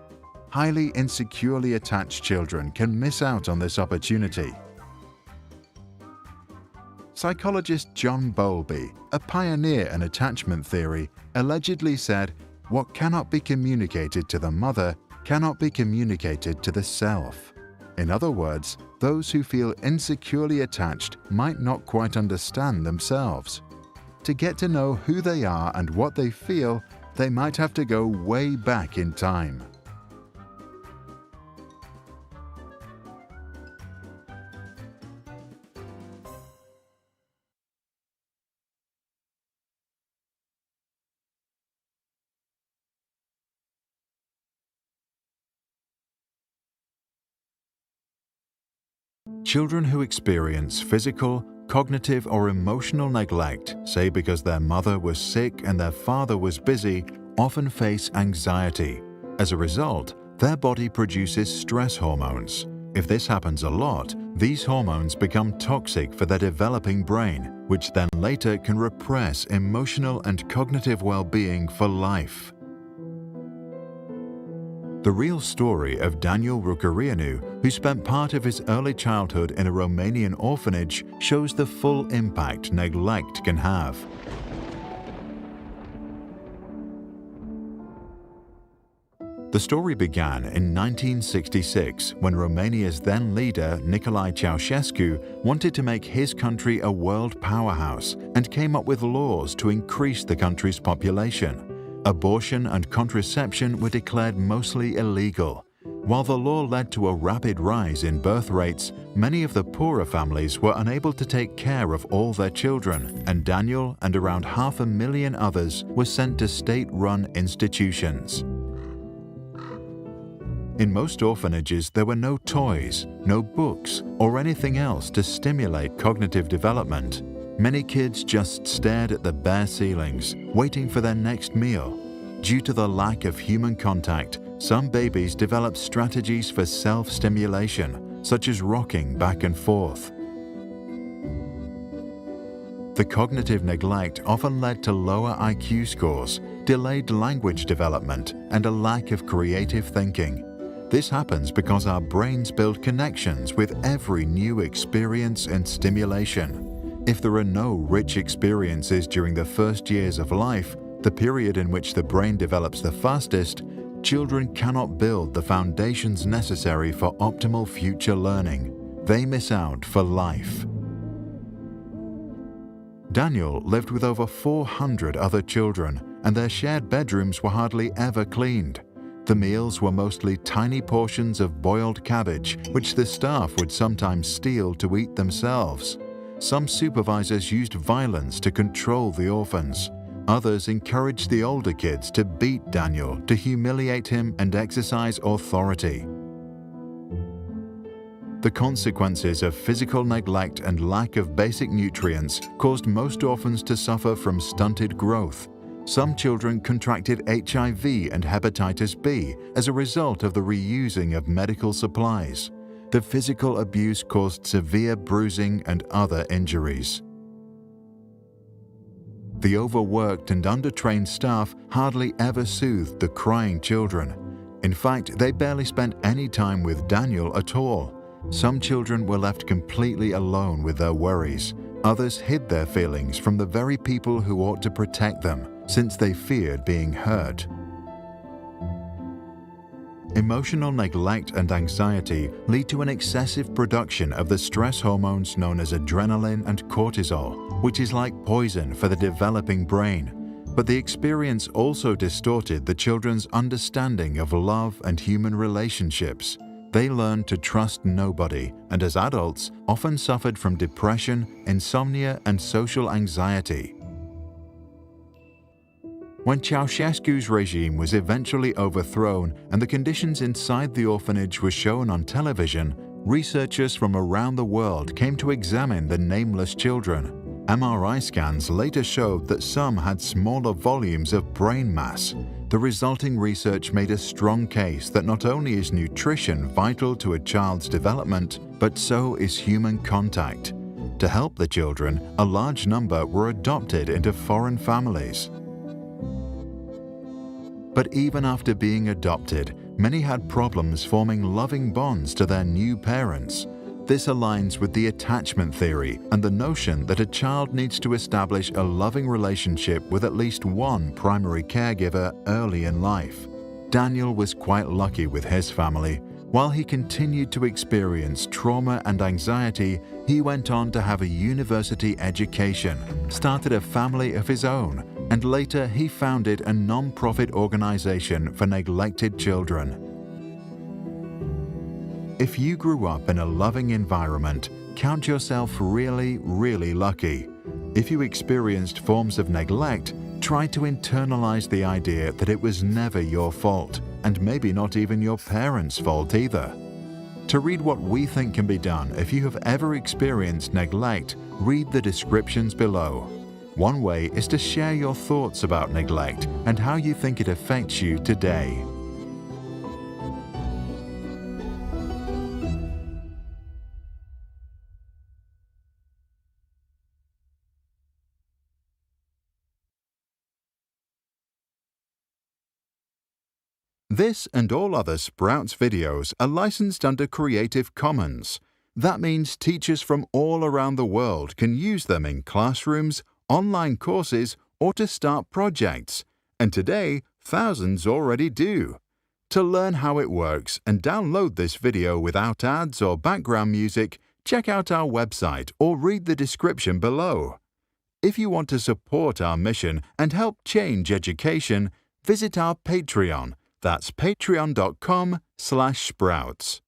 Highly insecurely attached children can miss out on this opportunity. Psychologist John Bowlby, a pioneer in attachment theory, allegedly said, "What cannot be communicated to the mother cannot be communicated to the self." In other words, those who feel insecurely attached might not quite understand themselves. To get to know who they are and what they feel, they might have to go way back in time. Children who experience physical, cognitive, or emotional neglect, say because their mother was sick and their father was busy, often face anxiety. As a result, their body produces stress hormones. If this happens a lot, these hormones become toxic for their developing brain, which then later can repress emotional and cognitive well-being for life. The real story of Daniel Rucarianu, who spent part of his early childhood in a Romanian orphanage, shows the full impact neglect can have. The story began in 1966 when Romania's then leader, Nicolae Ceausescu, wanted to make his country a world powerhouse and came up with laws to increase the country's population. Abortion and contraception were declared mostly illegal. While the law led to a rapid rise in birth rates, many of the poorer families were unable to take care of all their children, and Daniel and around 500,000 others were sent to state-run institutions. In most orphanages, there were no toys, no books, or anything else to stimulate cognitive development. Many kids just stared at the bare ceilings, waiting for their next meal. Due to the lack of human contact, some babies develop strategies for self-stimulation, such as rocking back and forth. The cognitive neglect often led to lower IQ scores, delayed language development, and a lack of creative thinking. This happens because our brains build connections with every new experience and stimulation. If there are no rich experiences during the first years of life, the period in which the brain develops the fastest, children cannot build the foundations necessary for optimal future learning. They miss out for life. Daniel lived with over 400 other children, and their shared bedrooms were hardly ever cleaned. The meals were mostly tiny portions of boiled cabbage, which the staff would sometimes steal to eat themselves. Some supervisors used violence to control the orphans. Others encouraged the older kids to beat Daniel, to humiliate him and exercise authority. The consequences of physical neglect and lack of basic nutrients caused most orphans to suffer from stunted growth. Some children contracted HIV and hepatitis B as a result of the reusing of medical supplies. The physical abuse caused severe bruising and other injuries. The overworked and undertrained staff hardly ever soothed the crying children. In fact, they barely spent any time with Daniel at all. Some children were left completely alone with their worries. Others hid their feelings from the very people who ought to protect them, since they feared being hurt. Emotional neglect and anxiety lead to an excessive production of the stress hormones known as adrenaline and cortisol, which is like poison for the developing brain. But the experience also distorted the children's understanding of love and human relationships. They learned to trust nobody, and as adults, often suffered from depression, insomnia, and social anxiety. When Ceausescu's regime was eventually overthrown and the conditions inside the orphanage were shown on television, researchers from around the world came to examine the nameless children. MRI scans later showed that some had smaller volumes of brain mass. The resulting research made a strong case that not only is nutrition vital to a child's development, but so is human contact. To help the children, a large number were adopted into foreign families. But even after being adopted, many had problems forming loving bonds to their new parents. This aligns with the attachment theory and the notion that a child needs to establish a loving relationship with at least one primary caregiver early in life. Daniel was quite lucky with his family. While he continued to experience trauma and anxiety, he went on to have a university education, started a family of his own, and later he founded a non-profit organization for neglected children. If you grew up in a loving environment, count yourself really, really lucky. If you experienced forms of neglect, try to internalize the idea that it was never your fault, and maybe not even your parents' fault either. To read what we think can be done if you have ever experienced neglect, read the descriptions below. One way is to share your thoughts about neglect and how you think it affects you today. This and all other Sprouts videos are licensed under Creative Commons. That means teachers from all around the world can use them in classrooms, online courses, or to start projects. And today, thousands already do. To learn how it works and download this video without ads or background music, check out our website or read the description below. If you want to support our mission and help change education, visit our Patreon. That's patreon.com/sprouts.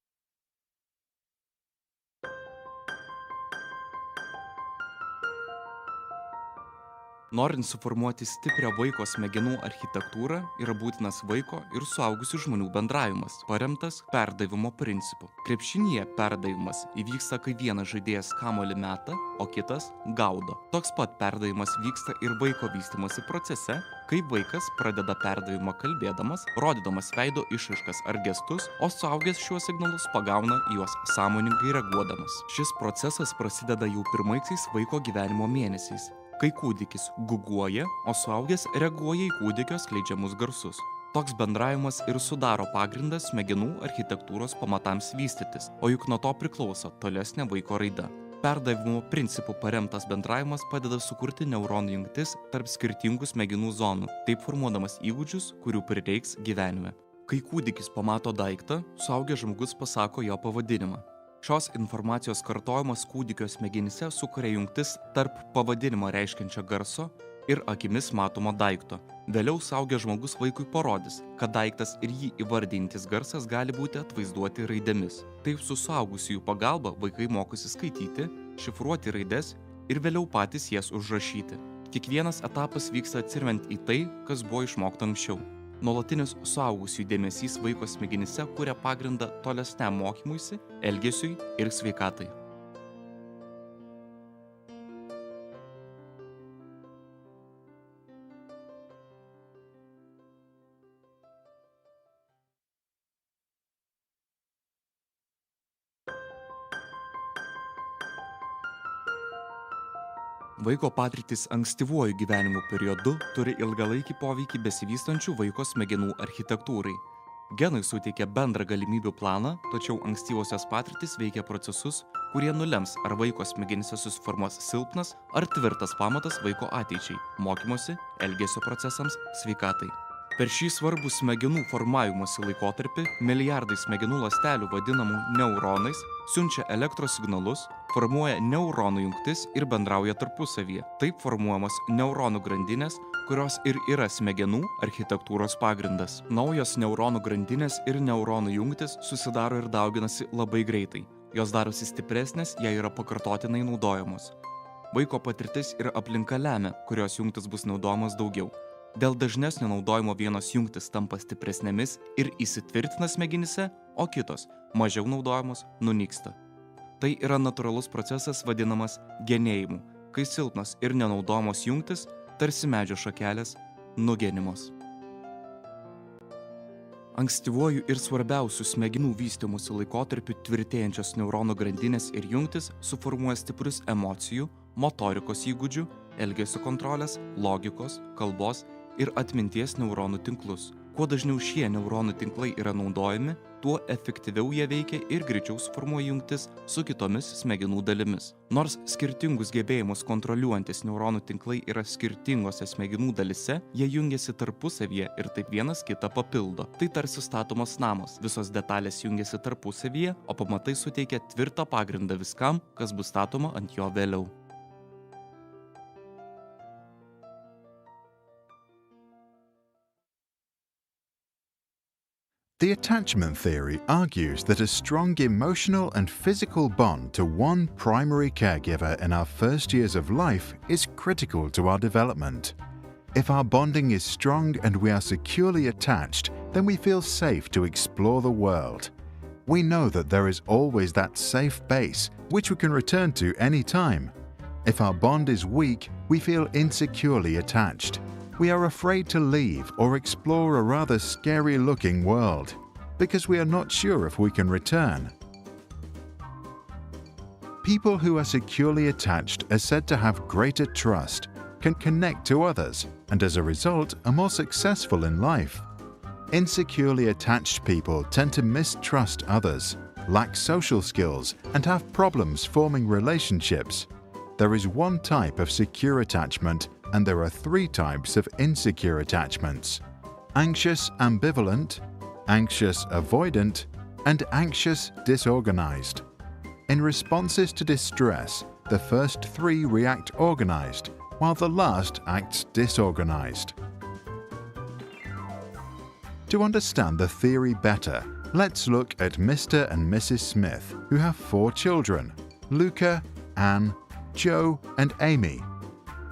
Norint suformuoti stiprią vaiko smegenų architektūrą, yra būtinas vaiko ir suaugusių žmonių bendravimas, paremtas perdavimo principu. Krepšinyje perdavimas įvyksta, kai vienas žaidėjas kamuolį meta, o kitas gaudo. Toks pat perdavimas vyksta ir vaiko vystymosi procese, kai vaikas pradeda perdavimą kalbėdamas, rodydamas veido išraiškas ar gestus, o suaugęs šiuos signalus pagauna juos sąmoningai reaguodamas. Šis procesas prasideda jau pirmaisiais vaiko gyvenimo mėnesiais, kai kūdikis guguoja, o suaugęs reaguoja į kūdikio skleidžiamus garsus. Toks bendravimas ir sudaro pagrindą smegenų architektūros pamatams vystytis, o juk nuo to priklauso tolesnė vaiko raida. Perdavimo principų paremtas bendravimas padeda sukurti neuronų jungtis tarp skirtingų smegenų zonų, taip formuodamas įgūdžius, kurių prireiks gyvenime. Kai kūdikis pamato daiktą, suaugęs žmogus pasako jo pavadinimą. Šios informacijos kartojimas kūdikio smegenyse sukuria jungtis tarp pavadinimą reiškiančio garso ir akimis matomo daikto. Vėliau suaugęs žmogus vaikui parodys, kad daiktas ir jį įvardintis garsas gali būti atvaizduoti raidėmis. Taip su suaugusiųjų pagalba vaikai mokosi skaityti, šifruoti raides ir vėliau patys jas užrašyti. Kiekvienas etapas vyksta atsiremiant į tai, kas buvo išmokta anksčiau. Nuolatinis suaugusiųjų dėmesys vaiko smegenyse kuria pagrindą tolesniam mokymuisi, elgesiui ir sveikatai. Vaiko patirtis ankstyvuoju gyvenimo periodu turi ilgalaikį poveikį besivystančių vaiko smegenų architektūrai. Genai suteikia bendrą galimybių planą, tačiau ankstyvosios patirtis veikia procesus, kurie nulems, ar vaiko smegenyse susiformuos silpnas ar tvirtas pamatas vaiko ateičiai, mokymosi, elgesio procesams, sveikatai. Per šį svarbų smegenų formavimosi laikotarpį milijardai smegenų ląstelių vadinamų neuronais siunčia elektros signalus, formuoja neuronų jungtis ir bendrauja tarpusavyje. Taip formuojamos neuronų grandinės, kurios ir yra smegenų architektūros pagrindas. Naujos neuronų grandinės ir neuronų jungtis susidaro ir dauginasi labai greitai. Jos darosi stipresnės, jei yra pakartotinai naudojamos. Vaiko patirtis ir aplinka lemia, kurios jungtis bus naudojamos daugiau. Dėl dažnesnio naudojimo vienos jungtis tampa stipresnėmis ir įsitvirtina smegenyse, o kitos, mažiau naudojamos, nunyksta. Tai yra natūralus procesas vadinamas genėjimu, kai silpnos ir nenaudojamos jungtis, tarsi medžio šakelės, nugenimos. Ankstyvuoju ir svarbiausių smegenų vystymosi laikotarpiu tvirtėjančios neuronų grandinės ir jungtis suformuoja stiprius emocijų, motorikos įgūdžių, elgesio kontrolės, logikos, kalbos ir atminties neuronų tinklus. Kuo dažniau šie neuronų tinklai yra naudojami, tuo efektyviau jie veikia ir greičiau suformuoja jungtis su kitomis smegenų dalimis. Nors skirtingus gebėjimus kontroliuojantis neuronų tinklai yra skirtingose smegenų dalise, jie jungiasi tarpusavyje ir taip vienas kitą papildo. Tai tarsi statomas namas, visos detalės jungiasi tarpusavyje, o pamatai suteikia tvirtą pagrindą viskam, kas bus statoma ant jo vėliau. The attachment theory argues that a strong emotional and physical bond to one primary caregiver in our first years of life is critical to our development. If our bonding is strong and we are securely attached, then we feel safe to explore the world. We know that there is always that safe base, which we can return to any time. If our bond is weak, we feel insecurely attached. We are afraid to leave or explore a rather scary-looking world because we are not sure if we can return. People who are securely attached are said to have greater trust, can connect to others, and as a result are more successful in life. Insecurely attached people tend to mistrust others, lack social skills, and have problems forming relationships. There is one type of secure attachment, and there are 3 types of insecure attachments: anxious ambivalent, anxious avoidant, and anxious disorganized. In responses to distress, the first 3 react organized, while the last acts disorganized. To understand the theory better, let's look at Mr. and Mrs. Smith, who have 4 children: Luca, Anne, Joe, and Amy.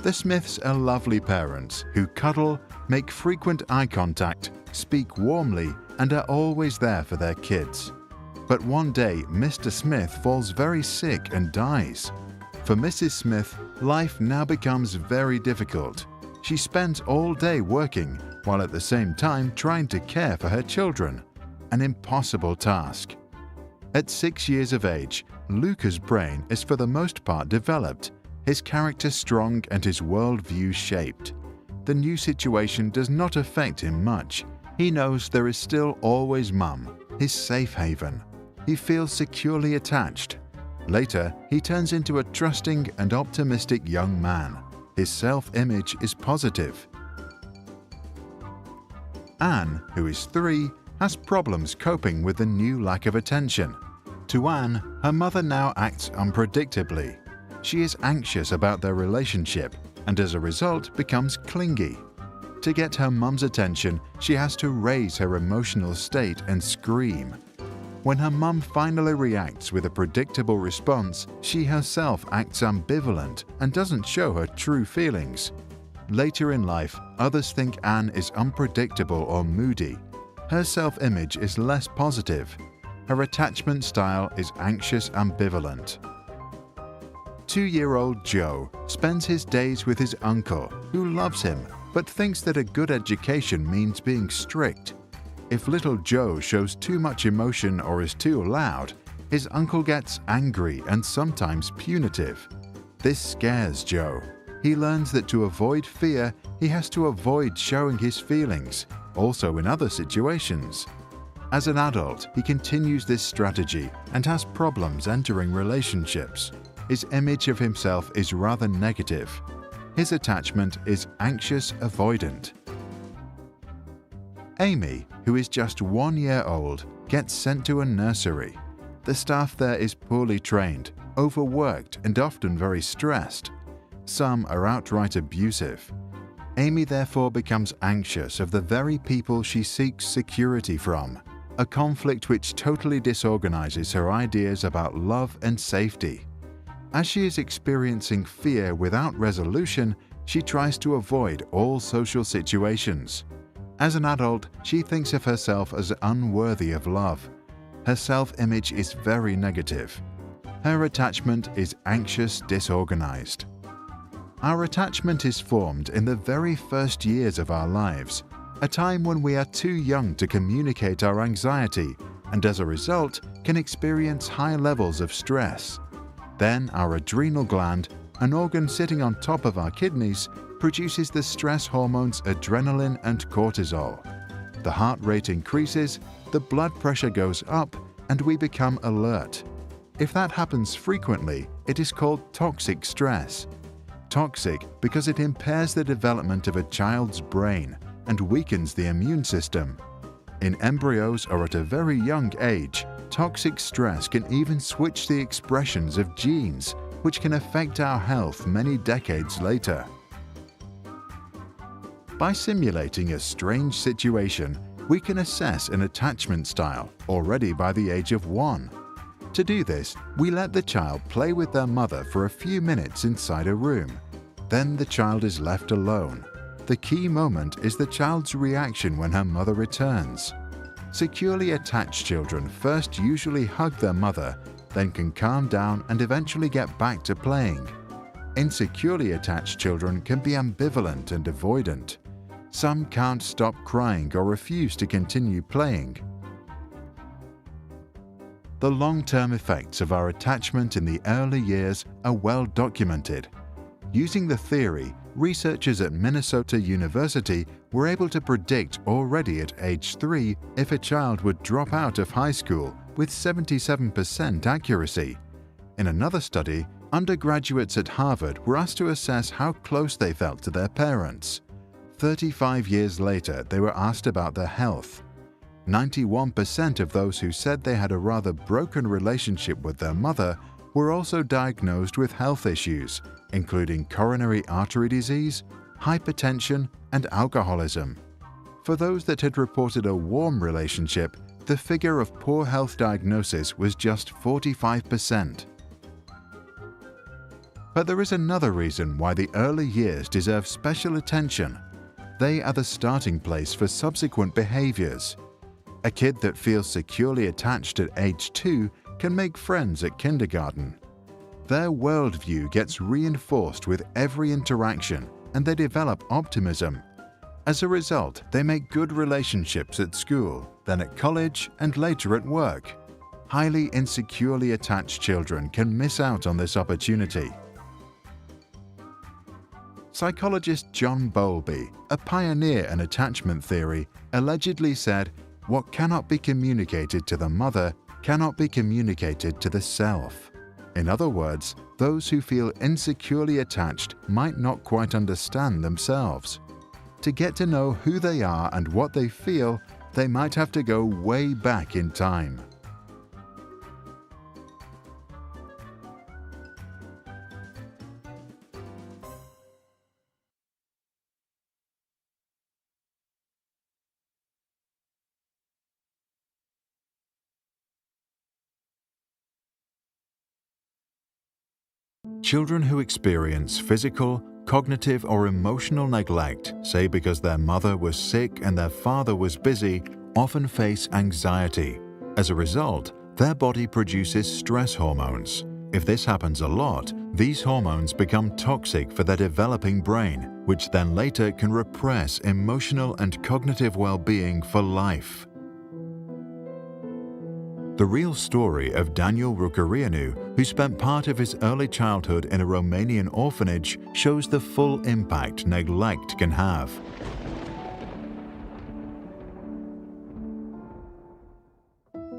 The Smiths are lovely parents who cuddle, make frequent eye contact, speak warmly, and are always there for their kids. But one day, Mr. Smith falls very sick and dies. For Mrs. Smith, life now becomes very difficult. She spends all day working, while at the same time trying to care for her children. An impossible task. At 6 years of age, Luca's brain is for the most part developed, his character strong and his worldview shaped. The new situation does not affect him much. He knows there is still always Mum, his safe haven. He feels securely attached. Later, he turns into a trusting and optimistic young man. His self-image is positive. Anne, who is 3, has problems coping with the new lack of attention. To Anne, her mother now acts unpredictably. She is anxious about their relationship and as a result becomes clingy. To get her mum's attention, she has to raise her emotional state and scream. When her mum finally reacts with a predictable response, she herself acts ambivalent and doesn't show her true feelings. Later in life, others think Anne is unpredictable or moody. Her self-image is less positive. Her attachment style is anxious ambivalent. 2-year-old Joe spends his days with his uncle, who loves him, but thinks that a good education means being strict. If little Joe shows too much emotion or is too loud, his uncle gets angry and sometimes punitive. This scares Joe. He learns that to avoid fear, he has to avoid showing his feelings, also in other situations. As an adult, he continues this strategy and has problems entering relationships. His image of himself is rather negative. His attachment is anxious avoidant. Amy, who is just 1 year old, gets sent to a nursery. The staff there is poorly trained, overworked, and often very stressed. Some are outright abusive. Amy therefore becomes anxious of the very people she seeks security from, a conflict which totally disorganizes her ideas about love and safety. As she is experiencing fear without resolution, she tries to avoid all social situations. As an adult, she thinks of herself as unworthy of love. Her self-image is very negative. Her attachment is anxious disorganized. Our attachment is formed in the very first years of our lives, a time when we are too young to communicate our anxiety and as a result can experience high levels of stress. Then our adrenal gland, an organ sitting on top of our kidneys, produces the stress hormones adrenaline and cortisol. The heart rate increases, the blood pressure goes up, and we become alert. If that happens frequently, it is called toxic stress. Toxic because it impairs the development of a child's brain and weakens the immune system. In embryos or at a very young age, toxic stress can even switch the expressions of genes, which can affect our health many decades later. By simulating a strange situation, we can assess an attachment style already by the age of 1. To do this, we let the child play with their mother for a few minutes inside a room. Then the child is left alone. The key moment is the child's reaction when her mother returns. Securely attached children first usually hug their mother, then can calm down and eventually get back to playing. Insecurely attached children can be ambivalent and avoidant. Some can't stop crying or refuse to continue playing. The long-term effects of our attachment in the early years are well documented. Using the theory, researchers at Minnesota University were able to predict already at age 3 if a child would drop out of high school with 77% accuracy. In another study, undergraduates at Harvard were asked to assess how close they felt to their parents. 35 years later, they were asked about their health. 91% of those who said they had a rather broken relationship with their mother were also diagnosed with health issues, including coronary artery disease, hypertension, and alcoholism. For those that had reported a warm relationship, the figure of poor health diagnosis was just 45%. But there is another reason why the early years deserve special attention. They are the starting place for subsequent behaviors. A kid that feels securely attached at age 2 can make friends at kindergarten. Their worldview gets reinforced with every interaction, and they develop optimism. As a result, they make good relationships at school, then at college, and later at work. Highly insecurely attached children can miss out on this opportunity. Psychologist John Bowlby, a pioneer in attachment theory, allegedly said, "What cannot be communicated to the mother cannot be communicated to the self." In other words, those who feel insecurely attached might not quite understand themselves. To get to know who they are and what they feel, they might have to go way back in time. Children who experience physical, cognitive, or emotional neglect, say because their mother was sick and their father was busy, often face anxiety. As a result, their body produces stress hormones. If this happens a lot, these hormones become toxic for their developing brain, which then later can repress emotional and cognitive well-being for life. The real story of Daniel Rucărianu, who spent part of his early childhood in a Romanian orphanage, shows the full impact neglect can have.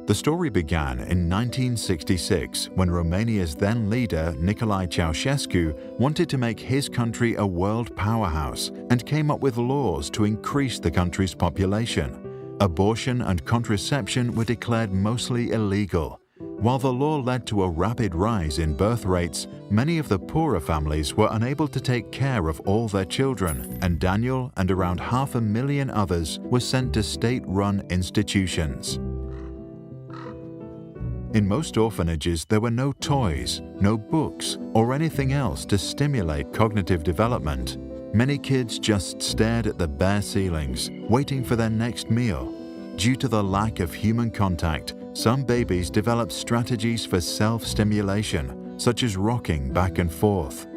The story began in 1966 when Romania's then leader, Nicolae Ceausescu, wanted to make his country a world powerhouse and came up with laws to increase the country's population. Abortion and contraception were declared mostly illegal. While the law led to a rapid rise in birth rates, many of the poorer families were unable to take care of all their children, and Daniel and around 500,000 others were sent to state-run institutions. In most orphanages, there were no toys, no books, or anything else to stimulate cognitive development. Many kids just stared at the bare ceilings, waiting for their next meal. Due to the lack of human contact, some babies develop strategies for self-stimulation, such as rocking back and forth.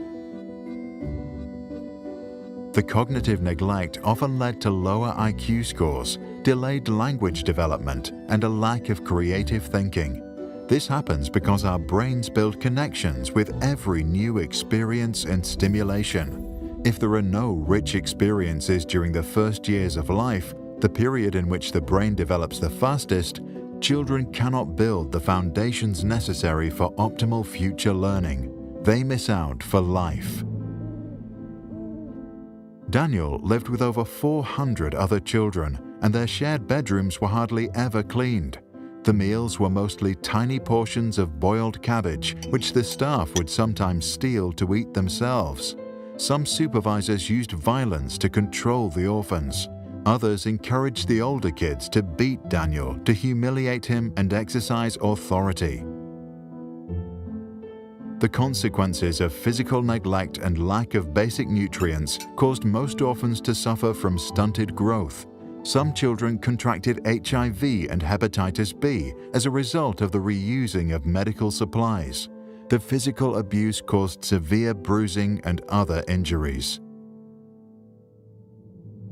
The cognitive neglect often led to lower IQ scores, delayed language development, and a lack of creative thinking. This happens because our brains build connections with every new experience and stimulation. If there are no rich experiences during the first years of life, the period in which the brain develops the fastest, children cannot build the foundations necessary for optimal future learning. They miss out for life. Daniel lived with over 400 other children, and their shared bedrooms were hardly ever cleaned. The meals were mostly tiny portions of boiled cabbage, which the staff would sometimes steal to eat themselves. Some supervisors used violence to control the orphans. Others encouraged the older kids to beat Daniel, to humiliate him and exercise authority. The consequences of physical neglect and lack of basic nutrients caused most orphans to suffer from stunted growth. Some children contracted HIV and hepatitis B as a result of the reusing of medical supplies. The physical abuse caused severe bruising and other injuries.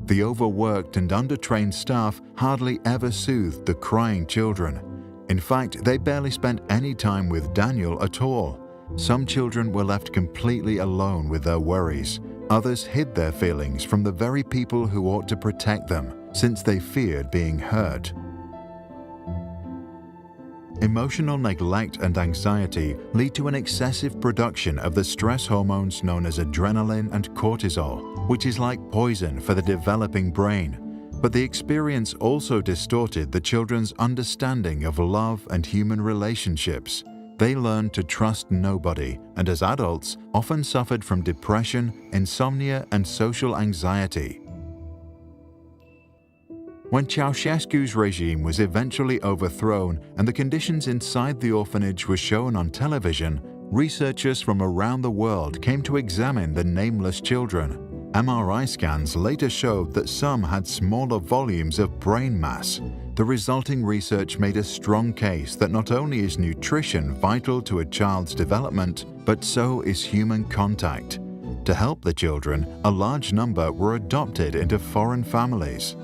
The overworked and undertrained staff hardly ever soothed the crying children. In fact, they barely spent any time with Daniel at all. Some children were left completely alone with their worries, Others hid their feelings from the very people who ought to protect them, since they feared being hurt. Emotional neglect and anxiety lead to an excessive production of the stress hormones known as adrenaline and cortisol, which is like poison for the developing brain. But the experience also distorted the children's understanding of love and human relationships. They learned to trust nobody, and as adults, often suffered from depression, insomnia, and social anxiety. When Ceausescu's regime was eventually overthrown and the conditions inside the orphanage were shown on television, researchers from around the world came to examine the nameless children. MRI scans later showed that some had smaller volumes of brain mass. The resulting research made a strong case that not only is nutrition vital to a child's development, but so is human contact. To help the children, a large number were adopted into foreign families.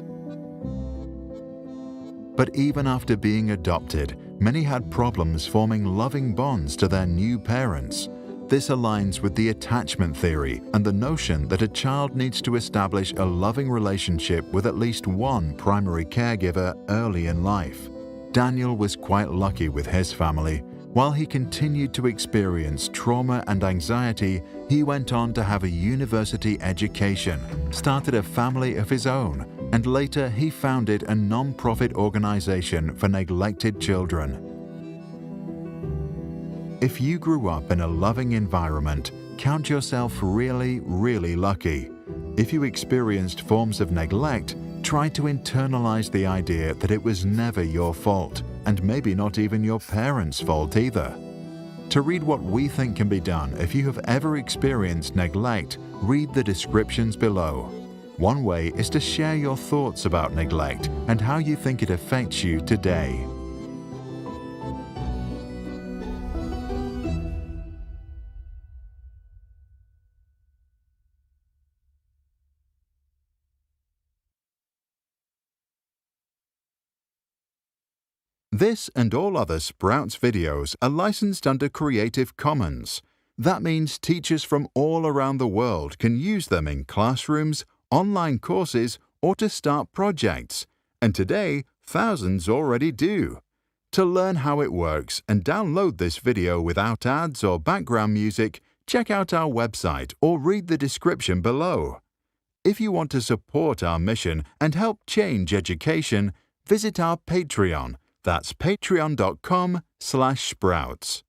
But even after being adopted, many had problems forming loving bonds to their new parents. This aligns with the attachment theory and the notion that a child needs to establish a loving relationship with at least one primary caregiver early in life. Daniel was quite lucky with his family. While he continued to experience trauma and anxiety, he went on to have a university education, started a family of his own, and later he founded a non-profit organization for neglected children. If you grew up in a loving environment, count yourself really, really lucky. If you experienced forms of neglect, try to internalize the idea that it was never your fault, and maybe not even your parents' fault either. To read what we think can be done if you have ever experienced neglect, read the descriptions below. One way is to share your thoughts about neglect and how you think it affects you today. This and all other Sprouts videos are licensed under Creative Commons. That means teachers from all around the world can use them in classrooms, online courses, or to start projects. And today, thousands already do. To learn how it works and download this video without ads or background music, check out our website or read the description below. If you want to support our mission and help change education, visit our Patreon. That's patreon.com/sprouts.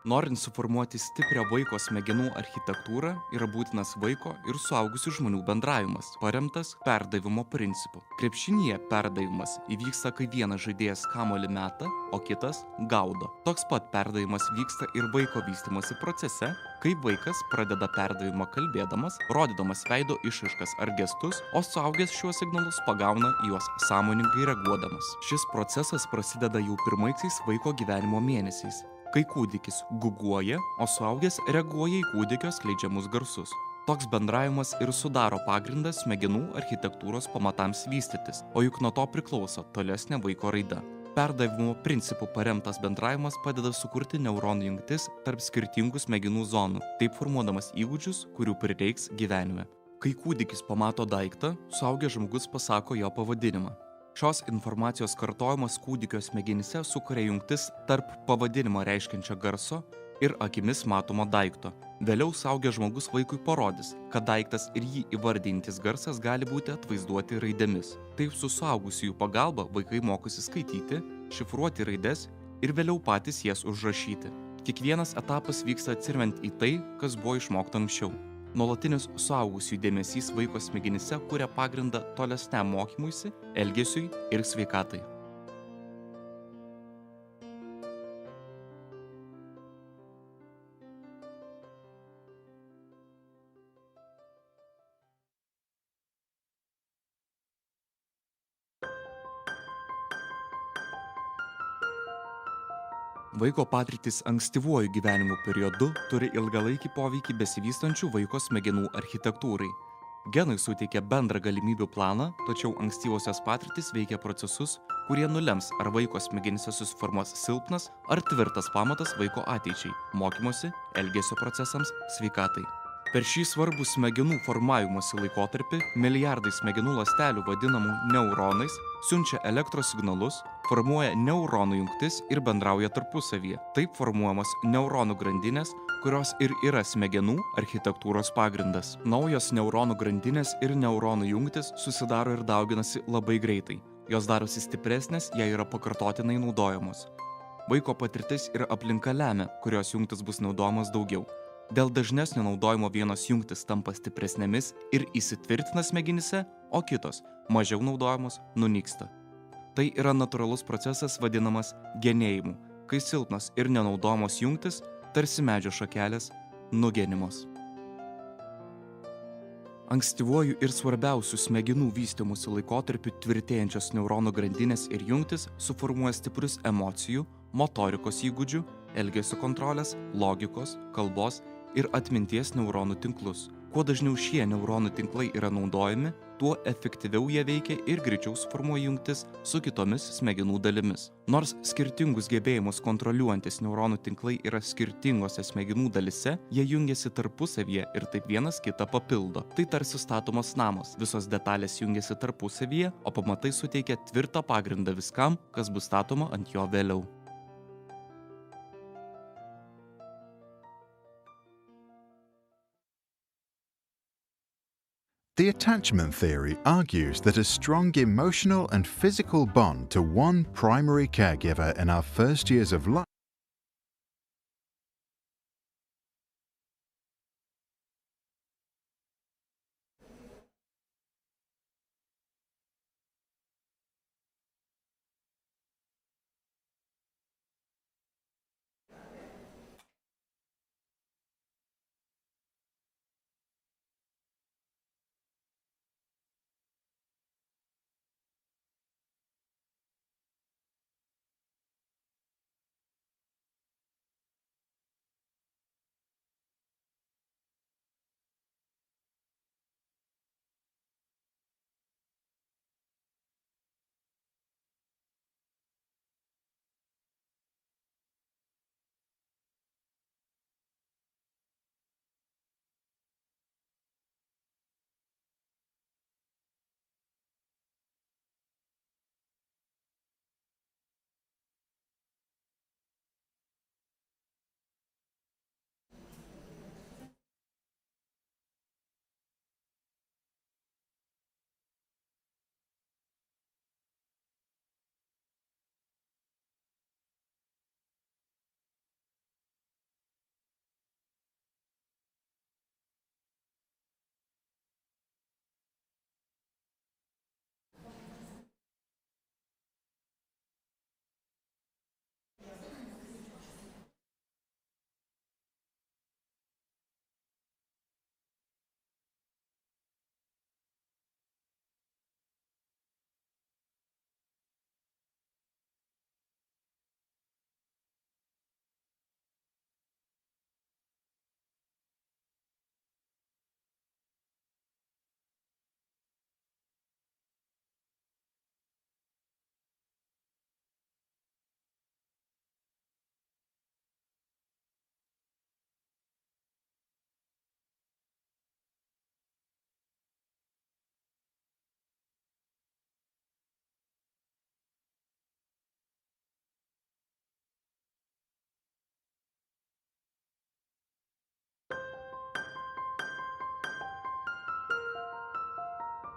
Norint suformuoti stiprią vaiko smegenų architektūrą, yra būtinas vaiko ir suaugusių žmonių bendravimas, paremtas perdavimo principu. Krepšinyje perdavimas įvyksta, kai vienas žaidėjas kamuolį meta, o kitas gaudo. Toks pat perdavimas vyksta ir vaiko vystymosi procese, kai vaikas pradeda perdavimą kalbėdamas, rodydamas veido išraiškas ar gestus, o suaugęs šiuos signalus pagauna juos sąmoningai reaguodamas. Šis procesas prasideda jau pirmaisiais vaiko gyvenimo mėnesiais, kai kūdikis guguoja, o suaugęs reaguoja į kūdikio skleidžiamus garsus. Toks bendravimas ir sudaro pagrindą smegenų architektūros pamatams vystytis, o juk nuo to priklauso tolesnė vaiko raida. Perdavimo principų paremtas bendravimas padeda sukurti neuronų jungtis tarp skirtingų smegenų zonų, taip formuodamas įgūdžius, kurių prireiks gyvenime. Kai kūdikis pamato daiktą, suaugęs žmogus pasako jo pavadinimą. Šios informacijos kartojimas kūdikio smegenyse sukuria jungtis tarp pavadinimą reiškiančio garso ir akimis matomo daikto. Vėliau suaugęs žmogus vaikui parodys, kad daiktas ir jį įvardintis garsas gali būti atvaizduoti raidėmis. Taip su suaugusiųjų pagalba vaikai mokosi skaityti, šifruoti raides ir vėliau patys jas užrašyti. Kiekvienas etapas vyksta atsiremiant į tai, kas buvo išmokta anksčiau. Nuolatinis suaugusiųjų dėmesys vaiko smegenyse kuria pagrindą tolesniam mokymuisi, elgesiui ir sveikatai. Vaiko patirtis ankstyvuoju gyvenimo periodu turi ilgalaikį poveikį besivystančių vaiko smegenų architektūrai. Genai suteikia bendrą galimybių planą, tačiau ankstyvosios patirtys veikia procesus, kurie nulems, ar vaiko smegenyse susiformuos silpnas ar tvirtas pamatas vaiko ateičiai, mokymosi, elgesio procesams, sveikatai. Per šį svarbų smegenų formavimosi laikotarpį milijardai smegenų ląstelių vadinamų neuronais siunčia elektros signalus, formuoja neuronų jungtis ir bendrauja tarpusavyje. Taip formuojamos neuronų grandinės, kurios ir yra smegenų architektūros pagrindas. Naujos neuronų grandinės ir neuronų jungtis susidaro ir dauginasi labai greitai. Jos darosi stipresnės, jei yra pakartotinai naudojamos. Vaiko patirtis ir aplinka lemia, kurios jungtis bus naudojamos daugiau. Dėl dažnesnio naudojimo vienos jungtis tampa stipresnėmis ir įsitvirtina smegenyse, o kitos, mažiau naudojamos, nunyksta. Tai yra natūralus procesas vadinamas genėjimu, kai silpnos ir nenaudojamos jungtis, tarsi medžio šakelės, nugenimos. Ankstyvuoju ir svarbiausių smegenų vystymosi laikotarpiu tvirtėjančios neuronų grandinės ir jungtis suformuoja stiprius emocijų, motorikos įgūdžių, elgesio kontrolės, logikos, kalbos ir atminties neuronų tinklus. Kuo dažniau šie neuronų tinklai yra naudojami, tuo efektyviau jie veikia ir greičiau suformuoja jungtis su kitomis smegenų dalimis. Nors skirtingus gebėjimus kontroliuojantis neuronų tinklai yra skirtingose smegenų dalise, jie jungiasi tarpusavyje ir taip vienas kitą papildo. Tai tarsi statomas namas. Visos detalės jungiasi tarpusavyje, o pamatai suteikia tvirtą pagrindą viskam, kas bus statoma ant jo vėliau. The attachment theory argues that a strong emotional and physical bond to one primary caregiver in our first years of life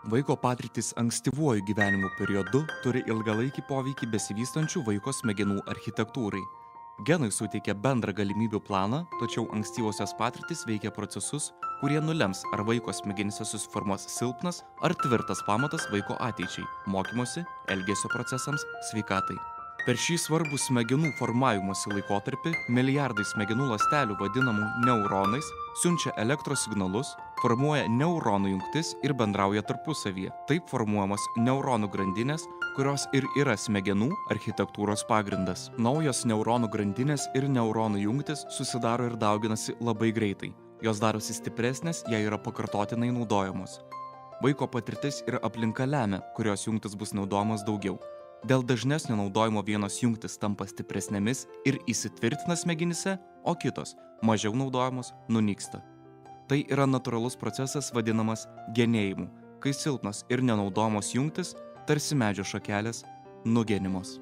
Vaiko patirtis ankstyvuoju gyvenimo periodu turi ilgalaikį poveikį besivystančių vaiko smegenų architektūrai. Genai suteikia bendrą galimybių planą, tačiau ankstyvosios patirtis veikia procesus, kurie nulems, ar vaiko smegenyse susiformuos silpnas ar tvirtas pamatas vaiko ateičiai, mokymosi, elgesio procesams, sveikatai. Per šį svarbų smegenų formavimosi laikotarpį milijardai smegenų ląstelių vadinamų neuronais siunčia elektros signalus, formuoja neuronų jungtis ir bendrauja tarpusavyje. Taip formuojamos neuronų grandinės, kurios ir yra smegenų architektūros pagrindas. Naujos neuronų grandinės ir neuronų jungtis susidaro ir dauginasi labai greitai. Jos darosi stipresnės, jei yra pakartotinai naudojamos. Vaiko patirtis ir aplinka lemia, kurios jungtis bus naudojamos daugiau. Dėl dažnesnio naudojimo vienos jungtis tampa stipresnėmis ir įsitvirtina smegenyse, o kitos, mažiau naudojamos, nunyksta. Tai yra natūralus procesas vadinamas genėjimu, kai silpnos ir nenaudojamos jungtis, tarsi medžio šakelės, nugenimos.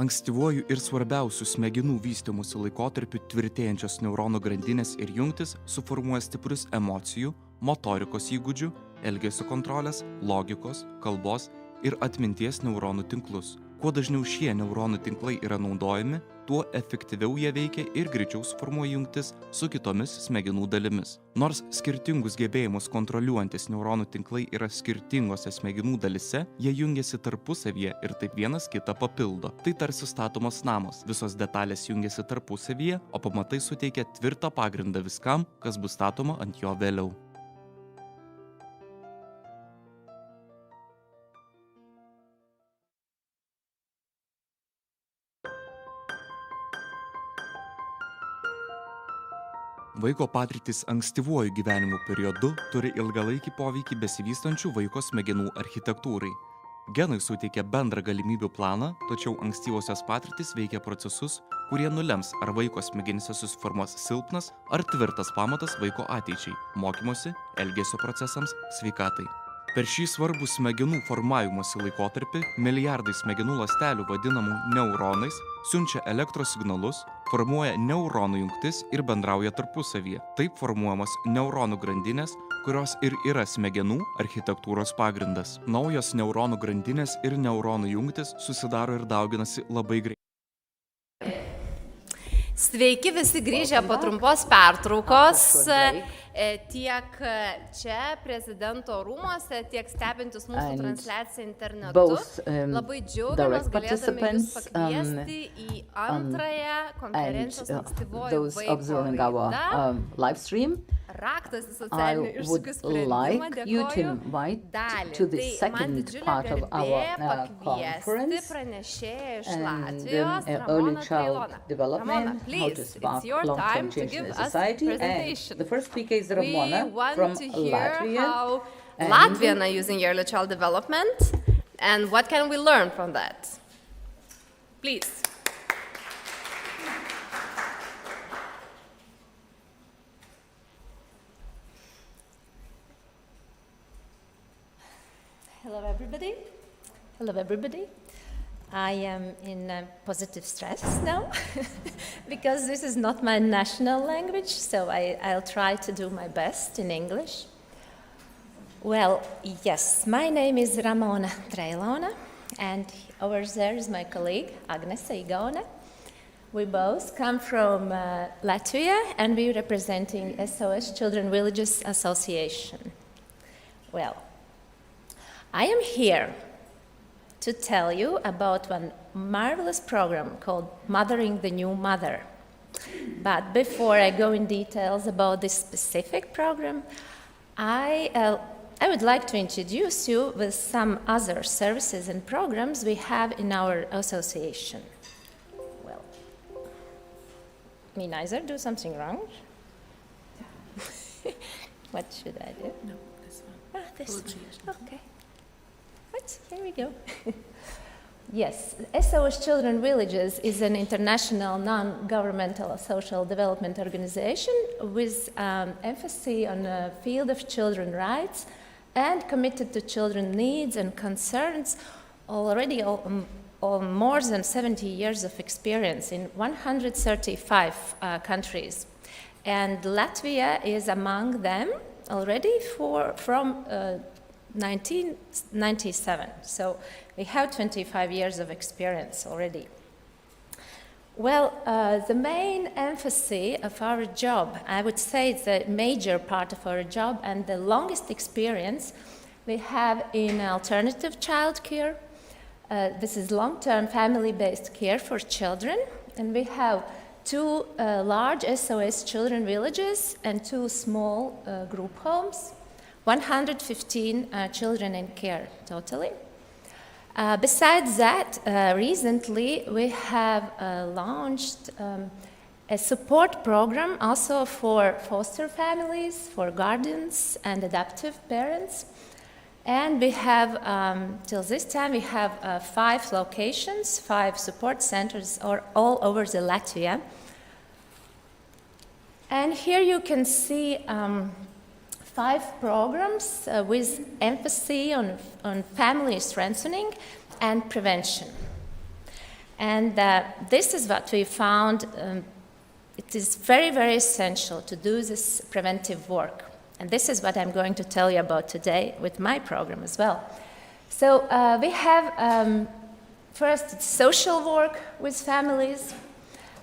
Ankstyvuoju ir svarbiausiu smegenų vystymosi laikotarpiu tvirtėjančios neuronų grandinės ir jungtis suformuoja stiprius emocijų, motorikos įgūdžių, elgesio kontrolės, logikos, kalbos ir atminties neuronų tinklus. Kuo dažniau šie neuronų tinklai yra naudojami, tuo efektyviau jie veikia ir greičiau suformuoja jungtis su kitomis smegenų dalimis. Nors skirtingus gebėjimus kontroliuojantis neuronų tinklai yra skirtingose smegenų dalise, jie jungiasi tarpusavyje ir taip vienas kitą papildo. Tai tarsi statomas namas, visos detalės jungiasi tarpusavyje, o pamatai suteikia tvirtą pagrindą viskam, kas bus statoma ant jo vėliau. Vaiko patirtis ankstyvuoju gyvenimo periodu turi ilgalaikį poveikį besivystančių vaiko smegenų architektūrai. Genai suteikia bendrą galimybių planą, tačiau ankstyvosios patirtis veikia procesus, kurie nulems, ar vaiko smegenyse susiformuos silpnas ar tvirtas pamatas vaiko ateičiai, mokymosi, elgesio procesams, sveikatai. Per šį svarbų smegenų formavimosi laikotarpį milijardai smegenų ląstelių vadinamų neuronais siunčia elektros signalus, formuoja neuronų jungtis ir bendrauja tarpusavyje. Taip formuojamos neuronų grandinės, kurios ir yra smegenų architektūros pagrindas. Naujos neuronų grandinės ir neuronų jungtis susidaro ir dauginasi labai greitai. Sveiki visi grįžę po trumpos pertraukos, tiek čia prezidento rūmuose, tiek stebintis mūsų transliaciją internetu. Labai džiaugiamės galėdami jūs pakviesti į antrąją konferencijos ankstyvoji vaiko raida. Raktas į socialinių iššūkių sprendimą. Dėkoju dalį. Tai man didžiulė garbė pakviesti pranešėją iš Latvijos, Ramona Treilona. Ramona, please, it's your time to give us a presentation. The first speaker is Ramona from We want to hear Latvia. How Latvian are using early child development and what can we learn from that. Please. Hello everybody. Hello everybody. I am in positive stress now because this is not my national language, so I'll try to do my best in English. Well, yes, my name is Ramona Treilona, and over there is my colleague, Joanna. We both come from Latvia, and we're representing SOS Children Villages Association. Well, I am here to tell you about one marvelous program called Mothering the New Mother. But before I go in details about this specific program, I would like to introduce you with some other services and programs we have in our association. Well, me neither do something wrong. What should I do? No, this one. This one. Okay. Here we go. Yes, SOS Children Villages is an international non-governmental social development organization with emphasis on the field of children's rights and committed to children's needs and concerns, already more than 70 years of experience in 135 countries. And Latvia is among them already from 1997, so we have 25 years of experience already. Well, the main emphasis of our job, I would say the major part of our job and the longest experience we have in alternative child care. This is long-term family-based care for children, and we have 2 large SOS children villages and 2 small group homes. 115 children in care totally. Besides that, recently we have launched a support program also for foster families, for guardians and adoptive parents. And we have, till this time, we have 5 locations, 5 support centers all over the Latvia. And here you can see 5 programs with emphasis on family strengthening and prevention. And this is what we found. It is very, very essential to do this preventive work. And this is what I'm going to tell you about today with my program as well. So we have, first, social work with families.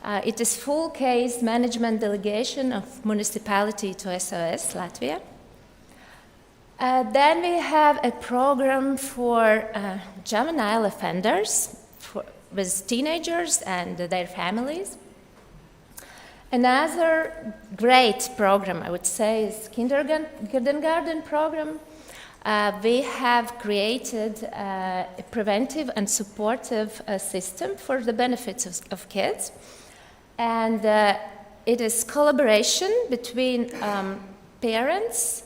It is full case management delegation of municipality to SOS Latvia. Then we have a program for juvenile offenders with teenagers and their families. Another great program, I would say, is kindergarten program. We have created a preventive and supportive system for the benefits of kids. And it is collaboration between parents,